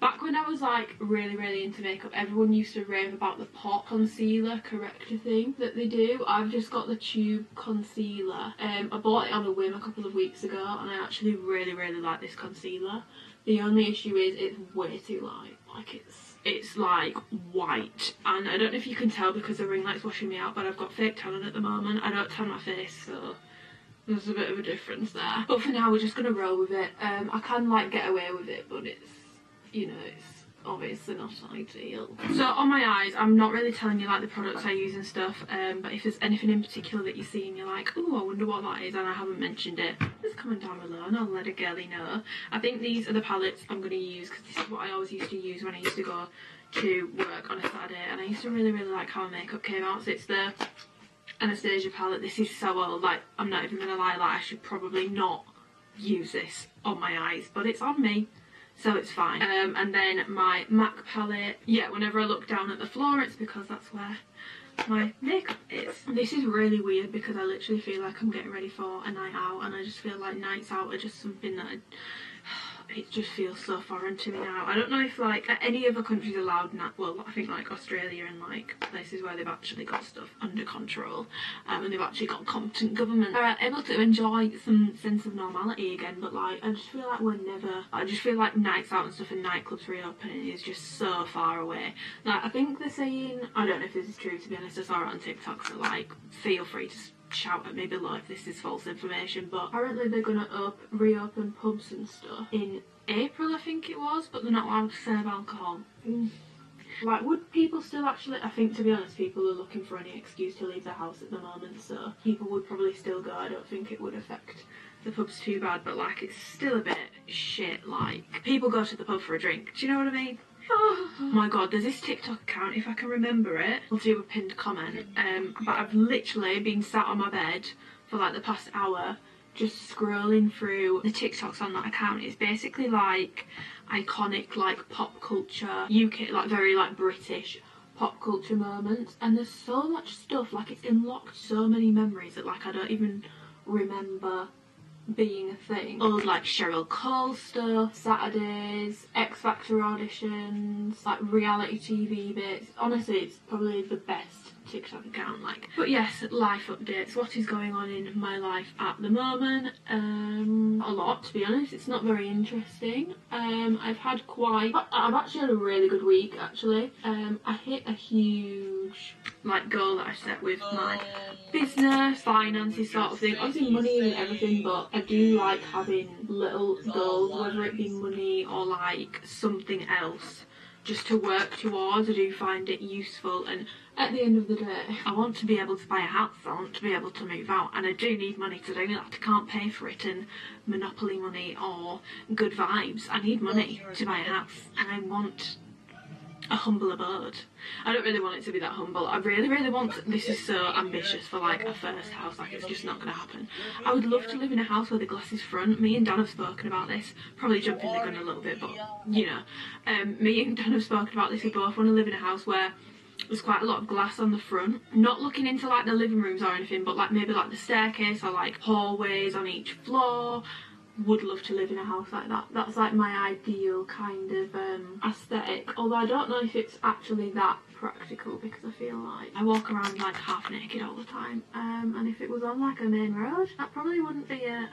Back when I was like really into makeup, everyone used to rave about the pot concealer corrector thing that they do. I've just got the tube concealer. I bought it on a whim a couple of weeks ago and I actually really like this concealer. The only issue is it's way too light. Like it's like white, and I don't know if you can tell because the ring light's washing me out, but I've got fake tanning at the moment. I don't tan my face, so there's a bit of a difference there. But for now we're just gonna roll with it. I can like get away with it, but it's, you know, it's obviously not ideal. So on my eyes, I'm not really telling you like the products I use and stuff, but if there's anything in particular that you see and you're like, oh, I wonder what that is, and I haven't mentioned it, just comment down below and I'll let a girlie know. I think these are the palettes I'm going to use because this is what I always used to use when I used to go to work on a Saturday, and I used to really like how my makeup came out. So it's the Anastasia palette. This is so old, like I'm not even going to lie, like I should probably not use this on my eyes, but it's on me, so it's fine. And then my MAC palette, yeah, whenever I look down at the floor it's because that's where my makeup is. This is really weird because I literally feel like I'm getting ready for a night out, and I just feel like nights out are just something that it just feels so foreign to me now. I don't know if like any other countries allowed now. Well, I think like Australia and like places where they've actually got stuff under control, and they've actually got competent government, are able to enjoy some sense of normality again. But like, I just feel like we're never. I just feel like nights out and stuff and nightclubs reopening is just so far away. Like, I think they're saying, I don't know if this is true, to be honest. I saw it on TikTok, so like, feel free to shout at me below if this is false information, but apparently they're gonna reopen pubs and stuff in April, I think it was, but they're not allowed to serve alcohol. Like, would people still actually, I think, to be honest, people are looking for any excuse to leave their house at the moment, so people would probably still go. I don't think it would affect the pubs too bad, but like, it's still a bit shit. Like, people go to the pub for a drink, do you know what I mean? Oh my god, there's this TikTok account, if I can remember it, I'll do a pinned comment, but I've literally been sat on my bed for like the past hour just scrolling through the TikToks on that account. It's basically like iconic like pop culture, UK, like very like British pop culture moments, and there's so much stuff, like it's unlocked so many memories that like I don't even remember being a thing. Old like Cheryl Cole stuff, Saturdays, X Factor auditions, like reality TV bits. Honestly, it's probably the best TikTok account, like. But yes, life updates. What is going on in my life at the moment? A lot, to be honest. It's not very interesting. I've actually had a really good week, actually. I hit a huge like goal that I set with my business, finances sort of thing. Obviously money isn't everything, but I do like having little goals, whether it be money or like something else, just to work towards. I do find it useful, and at the end of the day, I want to be able to buy a house, I want to be able to move out, and I do need money to do that. I can't pay for it in Monopoly money or good vibes. I need money to buy a house, and I want a humble abode. I don't really want it to be that humble. I really, really want, this is so ambitious for like a first house, like it's just not going to happen. I would love to live in a house where the glass is front. Me and Dan have spoken about this, probably jumping the gun a little bit, but you know, me and Dan have spoken about this. We both want to live in a house where there's quite a lot of glass on the front, not looking into like the living rooms or anything, but like maybe like the staircase or like hallways on each floor. Would love to live in a house like that. That's like my ideal kind of aesthetic, although I don't know if it's actually that practical, because I feel like I walk around like half naked all the time, and if it was on like a main road, that probably wouldn't be a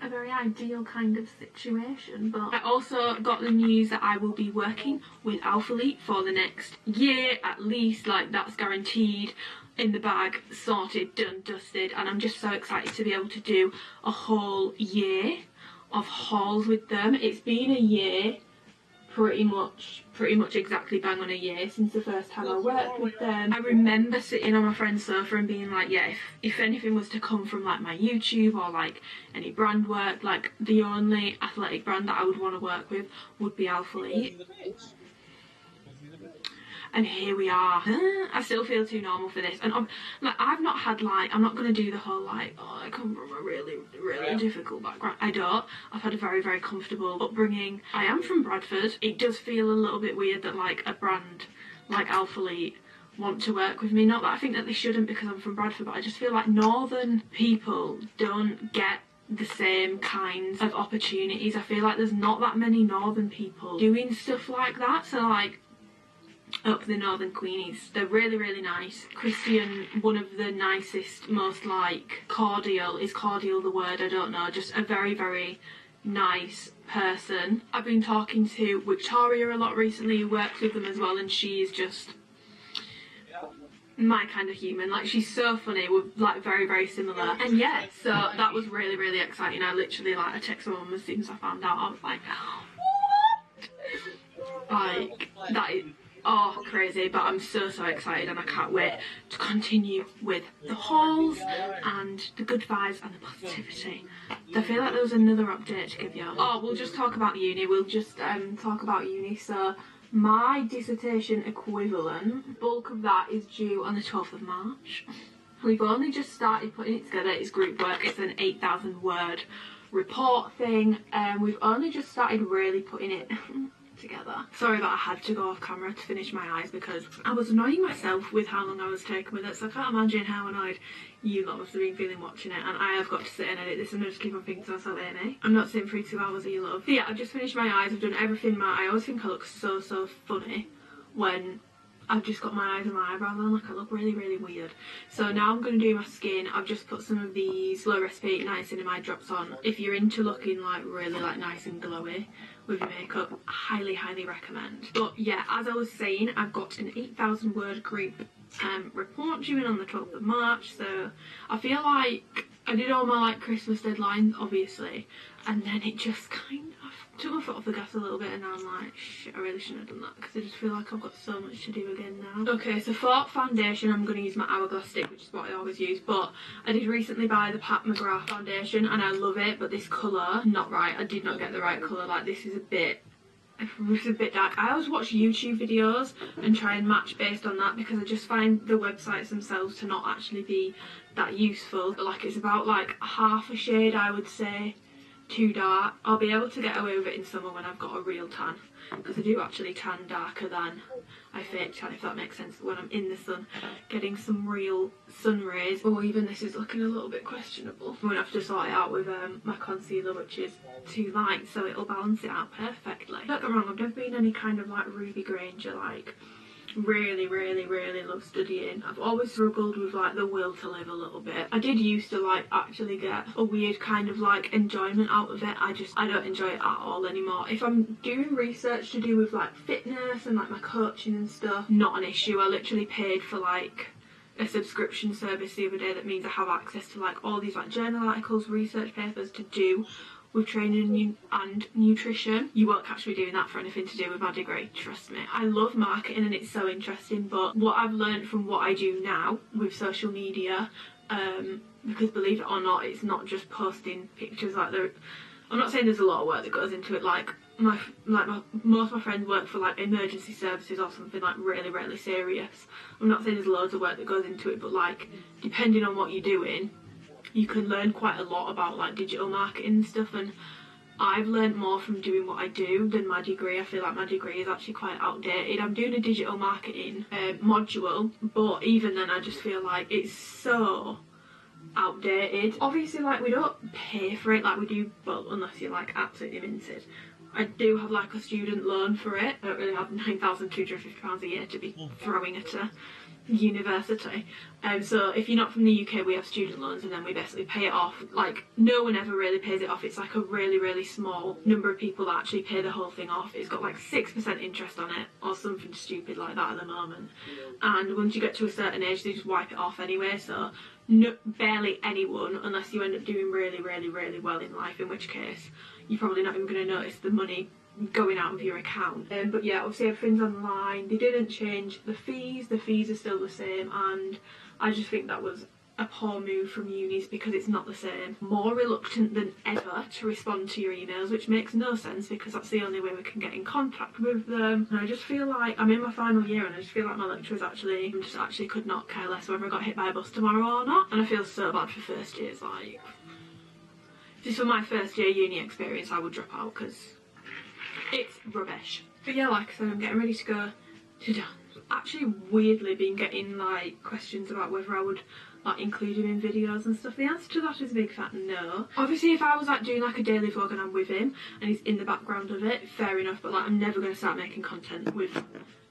very ideal kind of situation. But I also got the news that I will be working with Alphalete for the next year at least. Like, that's guaranteed, in the bag, sorted, done, dusted, and I'm just so excited to be able to do a whole year of hauls with them. It's been a year, pretty much exactly bang on a year since the first time I worked with them. I remember sitting on my friend's sofa and being like, yeah, if anything was to come from like my YouTube or like any brand work, like the only athletic brand that I would want to work with would be Alphalete. And here we are. I still feel too normal for this, and I've not had like, I'm not going to do the whole like, oh, I come from a really difficult background. I don't. I've had a very comfortable upbringing. I am from Bradford. It does feel a little bit weird that like a brand like Alphalete want to work with me. Not that I think that they shouldn't because I'm from Bradford, but I just feel like northern people don't get the same kinds of opportunities. I feel like there's not that many northern people doing stuff like that. So like, up the northern Queenies, they're really nice. Christian, one of the nicest, most like cordial, is cordial the word, I don't know, just a very nice person. I've been talking to Victoria a lot recently, who works with them as well, and she's just my kind of human. Like, she's so funny. We're like very similar, and yeah, so that was really exciting. I literally like, I texted my mum as soon as I found out. I was like, what? Like, that is, oh, crazy. But I'm so excited, and I can't wait to continue with the hauls and the good vibes and the positivity. I feel like there was another update to give you. Oh, we'll just talk about uni. We'll just talk about uni. So my dissertation equivalent, bulk of that is due on the 12th of March. We've only just started putting it together. It's group work. It's an 8,000 word report thing. We've only just started really putting it together. Sorry that I had to go off camera to finish my eyes because I was annoying myself with how long I was taking with it, so I can't imagine how annoyed you lot must have been feeling watching it. And I have got to sit and edit this and I just keep on thinking to myself, Amy, I'm not sitting through 2 hours of you love. But yeah, I've just finished my eyes, I've done everything. I always think I look so funny when I've just got my eyes and my eyebrows on, like I look really weird. So now I'm going to do my skin. I've just put some of these Low Recipe Niacinamide drops on. If you're into looking like really like nice and glowy with your makeup, highly recommend. But yeah, as I was saying, I've got an 8,000 word group report due in on the 12th of March, so I feel like I did all my like Christmas deadlines obviously, and then it just kind of took my foot off the gas a little bit, and now I'm like, shit, I really shouldn't have done that because I just feel like I've got so much to do again now. Okay, so for foundation I'm going to use my Hourglass stick, which is what I always use, but I did recently buy the Pat McGrath foundation and I love it, but this colour, not right. I did not get the right colour. Like, this is a bit dark. I always watch YouTube videos and try and match based on that because I just find the websites themselves to not actually be that useful. But like, it's about like half a shade, I would say, too dark. I'll be able to get away with it in summer when I've got a real tan, because I do actually tan darker than I fake tan, if that makes sense, when I'm in the sun getting some real sun rays. Or even this is looking a little bit questionable. I'm gonna have to sort it out with my concealer, which is too light, so it'll balance it out perfectly. Don't get me wrong, I've never been any kind of like Ruby Granger, like really love studying. I've always struggled with like the will to live a little bit. I did used to like actually get a weird kind of like enjoyment out of it. I don't enjoy it at all anymore. If I'm doing research to do with like fitness and like my coaching and stuff, not an issue. I literally paid for like a subscription service the other day that means I have access to like all these like journal articles, research papers to do with training and nutrition. You won't catch me doing that for anything to do with my degree, trust me. I love marketing and it's so interesting, but what I've learned from what I do now with social media, because believe it or not, it's not just posting pictures. Like, I'm not saying there's a lot of work that goes into it. Like most of my friends work for like emergency services or something like really serious. I'm not saying there's loads of work that goes into it, but like depending on what you're doing, you can learn quite a lot about like digital marketing and stuff, and I've learned more from doing what I do than my degree. I feel like my degree is actually quite outdated. I'm doing a digital marketing module, but even then I just feel like it's so outdated. Obviously, like, we don't pay for it like we do, well, unless you're like absolutely minted. I do have like a student loan for it. I don't really have £9,250 a year to be throwing at a university. So if you're not from the UK, we have student loans and then we basically pay it off. Like, no one ever really pays it off. It's like a really small number of people that actually pay the whole thing off. It's got like 6% interest on it or something stupid like that at the moment, and once you get to a certain age they just wipe it off anyway. So barely anyone, unless you end up doing really well in life, in which case you're probably not even going to notice the money going out of your account. But yeah, obviously everything's online. They didn't change the fees are still the same, and I just think that was a poor move from unis because it's not the same. More reluctant than ever to respond to your emails, which makes no sense because that's the only way we can get in contact with them. And I just feel like I'm in my final year and I just feel like my lecturers actually could not care less whether I got hit by a bus tomorrow or not. And I feel so bad for first years. Like, if this were my first year uni experience, I would drop out because it's rubbish. But yeah, like I said, I'm getting ready to go to dance. Actually, weirdly been getting like questions about whether I would like include him in videos and stuff. The answer to that is a big fat no. Obviously, if I was like doing like a daily vlog and I'm with him and he's in the background of it, fair enough, but like I'm never going to start making content with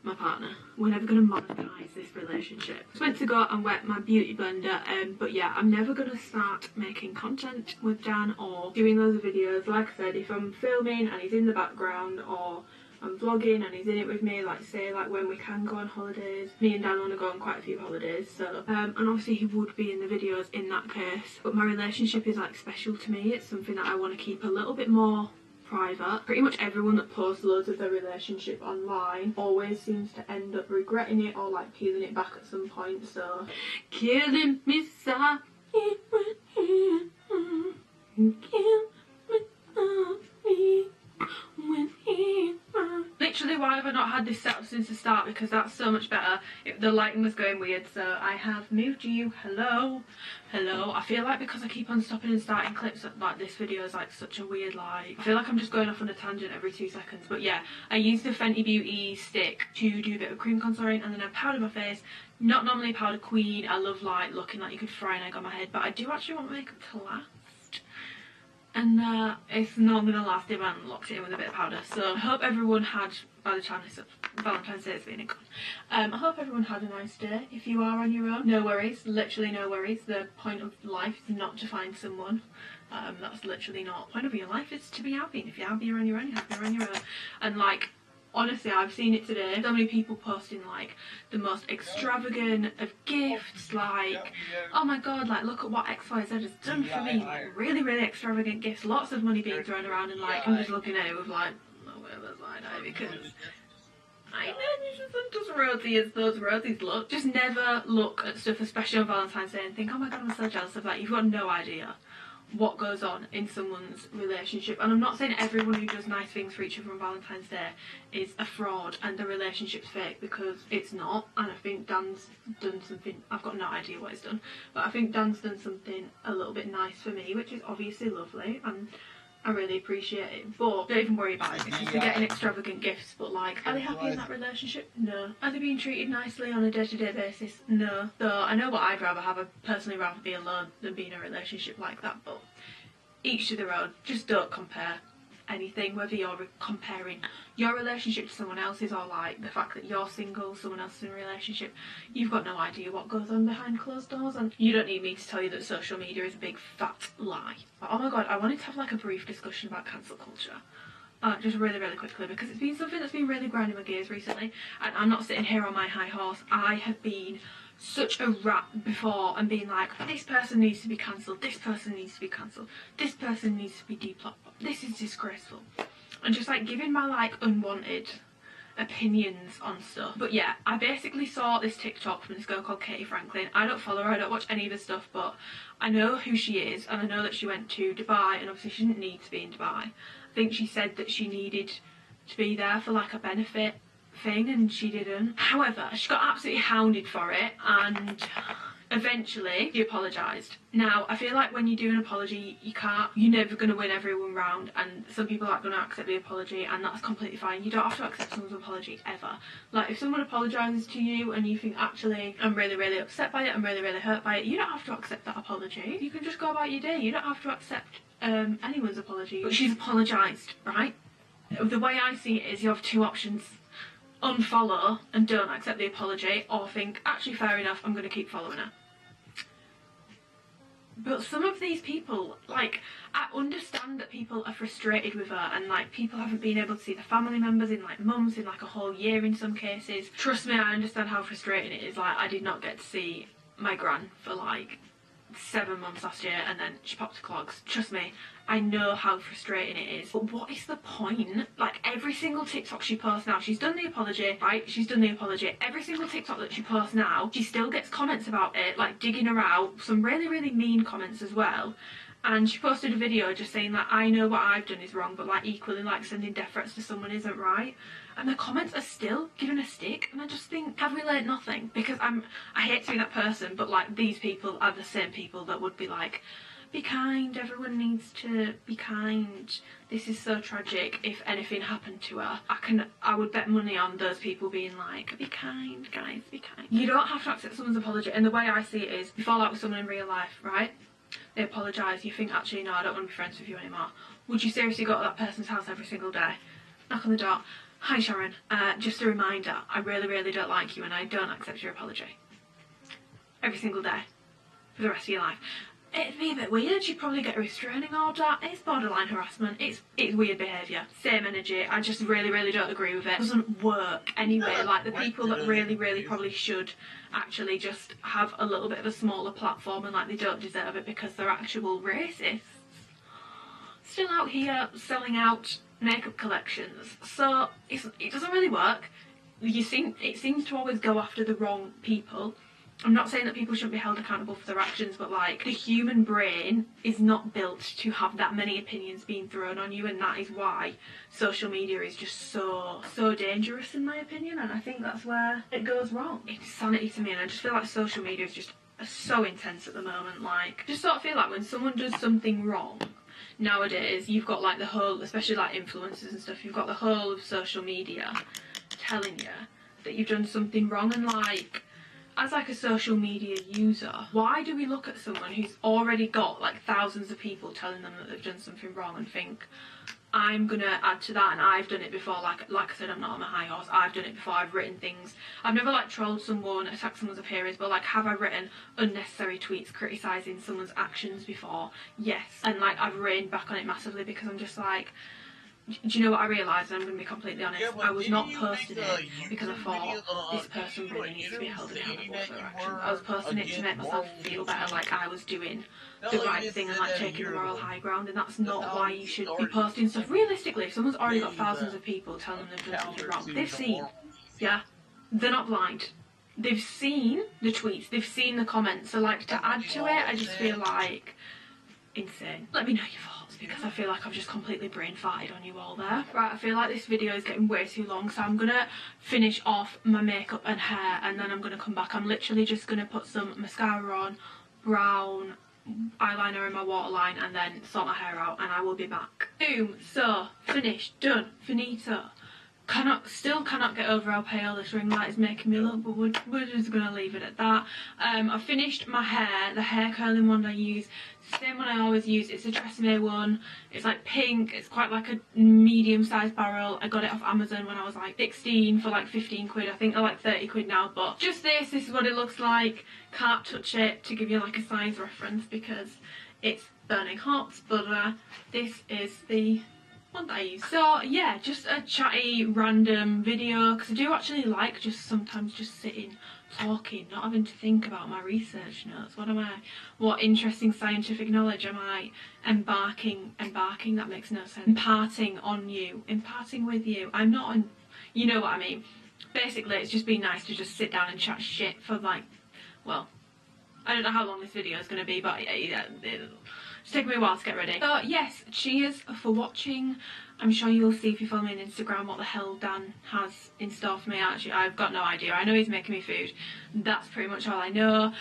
my partner. We're never going to monetize this relationship. I just went to go and wet my beauty blender, but yeah, I'm never going to start making content with Dan or doing loads of videos. Like I said, if I'm filming and he's in the background, or I'm vlogging and he's in it with me, like say like when we can go on holidays. Me and Dan want to go on quite a few holidays, so and obviously he would be in the videos in that case. But my relationship is like special to me. It's something that I want to keep a little bit more private. Pretty much everyone that posts loads of their relationship online always seems to end up regretting it or like peeling it back at some point. So killing me softly with him, kill me softly with him. Literally, while have I not had this set up since the start, because that's so much better. The lighting was going weird, so I have moved you. Hello. Hello. I feel like because I keep on stopping and starting clips, like this video is like such a weird light. I feel like I'm just going off on a tangent every 2 seconds. But yeah, I used the Fenty Beauty stick to do a bit of cream contouring, and then I powdered my face. Not normally a powder queen. I love like looking like you could fry an egg on my head, but I do actually want my makeup to last. And it's not going to last if I haven't locked it in with a bit of powder. So I hope everyone had, by the time this Valentine's Day has been gone, I hope everyone had a nice day. If you are on your own, no worries, literally no worries. The point of life is not to find someone. That's literally not the point of your life, is to be happy. And if you're happy, you're on your own, you're happy, you're on your own. And like, honestly, I've seen it today. So many people posting like the most extravagant of gifts, like, oh my god, like look at what XYZ has done for me. Like really, really extravagant gifts, lots of money being thrown around, and like I'm just looking at it with like, oh, where was I, because I know this isn't as rosy as those roses look. Just never look at stuff, especially on Valentine's Day, and think, oh my god, I'm so jealous of that. You've got no idea what goes on in someone's relationship. And I'm not saying everyone who does nice things for each other on Valentine's Day is a fraud and the relationship's fake, because it's not. And I think Dan's done something, I've got no idea what he's done, but I think Dan's done something a little bit nice for me, which is obviously lovely, and I really appreciate it. But don't even worry about it, because they're getting extravagant gifts, but like, are they happy in that relationship? No. Are they being treated nicely on a day-to-day basis? No. So I know what I'd rather have. I'd personally rather be alone than be in a relationship like that, but each to their own. Just don't compare anything, whether you're comparing your relationship to someone else's, or like the fact that you're single, someone else is in a relationship. You've got no idea what goes on behind closed doors, and you don't need me to tell you that social media is a big fat lie. But oh my god, I wanted to have like a brief discussion about cancel culture. Just really, really quickly, because it's been something that's been really grinding my gears recently, and I'm not sitting here on my high horse. I have been such a rat before and being like, this person needs to be cancelled, this person needs to be cancelled, this person needs to be deplatformed, this is disgraceful, and just like giving my like unwanted opinions on stuff. But yeah, I basically saw this TikTok from this girl called Katie Franklin. I don't follow her, I don't watch any of her stuff, but I know who she is, and I know that she went to Dubai, and obviously she didn't need to be in Dubai. I think she said that she needed to be there for like a benefit thing, and she didn't. However, she got absolutely hounded for it, and eventually she apologised. Now, I feel like when you do an apology, you're never going to win everyone round, and some people aren't going to accept the apology, and that's completely fine. You don't have to accept someone's apology ever. Like, if someone apologises to you and you think, actually, I'm really, really upset by it, I'm really, really hurt by it, you don't have to accept that apology. You can just go about your day. You don't have to accept anyone's apology. But she's apologised, right? The way I see it is you have two options: unfollow and don't accept the apology, or think, actually fair enough, I'm going to keep following her. But some of these people, like, I understand that people are frustrated with her, and like people haven't been able to see their family members in like months, in like a whole year in some cases. Trust me, I understand how frustrating it is. Like, I did not get to see my gran for like 7 months last year, and then she popped to clogs. Trust me, I know how frustrating it is. But what is the point? Like, every single TikTok she posts now, she's done the apology, right? She's done the apology. Every single TikTok that she posts now, she still gets comments about it, like digging her out. Some really, really mean comments as well. And she posted a video just saying that I know what I've done is wrong, but like equally like sending death threats to someone isn't right. And the comments are still giving a stick, and I just think, have we learned nothing? Because I hate to be that person, but like these people are the same people that would be like, be kind, everyone needs to be kind, this is so tragic, if anything happened to her. I would bet money on those people being like, be kind, guys, be kind. You don't have to accept someone's apology, and the way I see it is, you fall out with someone in real life, right? They apologise, you think, actually, no, I don't want to be friends with you anymore. Would you seriously go to that person's house every single day? Knock on the door. Hi Sharon, just a reminder, I really, really don't like you and I don't accept your apology. Every single day. For the rest of your life. It'd be a bit weird, you'd probably get a restraining order. It's borderline harassment, it's weird behaviour. Same energy, I just really, really don't agree with it. It doesn't work anyway. Like, the people that really, really probably should actually just have a little bit of a smaller platform, and like they don't deserve it because they're actual racists, still out here selling out makeup collections. So it doesn't really work. It seems to always go after the wrong people. I'm not saying that people shouldn't be held accountable for their actions, but like, the human brain is not built to have that many opinions being thrown on you, and that is why social media is just so dangerous in my opinion, and I think that's where it goes wrong. It's insanity to me, and I just feel like social media is just so intense at the moment. Like, I just sort of feel like when someone does something wrong nowadays, you've got like the whole, especially like influencers and stuff, you've got the whole of social media telling you that you've done something wrong. And like, as like a social media user, why do we look at someone who's already got like thousands of people telling them that they've done something wrong and think, I'm gonna add to that, and I've done it before. Like I said, I'm not on my high horse. I've done it before. I've written things. I've never like trolled someone, attacked someone's appearance, but like, have I written unnecessary tweets criticising someone's actions before? Yes. And like, I've written back on it massively because I'm just like, do you know what I realised? I'm going to be completely honest. Yeah, I was not posting it because I thought this person really needs to be held accountable for their actions. I was posting it to make myself feel better, like I was doing the right thing and like taking the moral high ground, and that's not why you should be posting stuff. Realistically, if someone's already got thousands of people telling them they've done something wrong, they've seen, yeah, they're not blind. They've seen the tweets, they've seen the comments, so like, to add to it, I just feel like insane. Let me know your thoughts, because I feel like I've just completely brain farted on you all there. Right, I feel like this video is getting way too long, so I'm gonna finish off my makeup and hair, and then I'm gonna come back. I'm literally just gonna put some mascara on, brown eyeliner in my waterline, and then sort my hair out, and I will be back. Boom, so finished, done, finito. Still cannot get over how pale this ring light is making me look, but we're just gonna leave it at that. I've finished my hair, the hair curling wand I use, same one I always use. It's a Tresemme one. It's like pink, it's quite like a medium sized barrel. I got it off Amazon when I was like 16 for like 15 quid. I think they're like 30 quid now, but just this is what it looks like. Can't touch it to give you like a size reference because it's burning hot, but this is the one that I use. So yeah, just a chatty random video, because I do actually like just sometimes just sitting talking, not having to think about my research notes. What interesting scientific knowledge am I embarking, that makes no sense, imparting on you, imparting with you. I'm not you know what I mean. Basically, it's just been nice to just sit down and chat shit for like, well, I don't know how long this video is going to be, but it's taken me a while to get ready. So yes, cheers for watching. I'm sure you'll see if you follow me on Instagram what the hell Dan has in store for me. Actually, I've got no idea. I know he's making me food. That's pretty much all I know.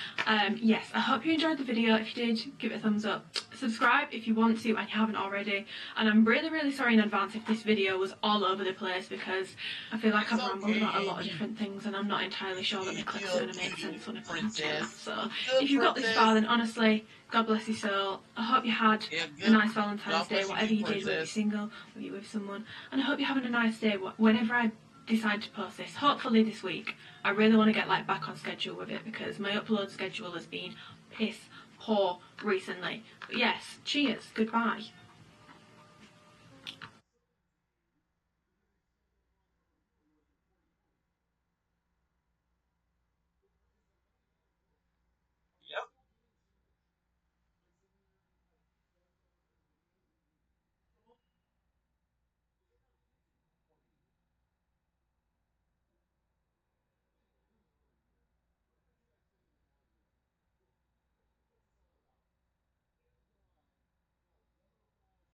Yes, I hope you enjoyed the video. If you did, give it a thumbs up. Subscribe if you want to and you haven't already. And I'm really sorry in advance if this video was all over the place, because I feel like I've rambled about a lot of different things and I'm not entirely sure that the clips are going to make sense when I put them together. So if you got this far, then honestly, God bless your soul. I hope you had a nice Valentine's Day, whatever you did, whether you're single, whether you're with someone. And I hope you're having a nice day whenever I decide to post this. Hopefully this week. I really want to get like back on schedule with it, because my upload schedule has been piss poor recently. But yes, cheers, goodbye.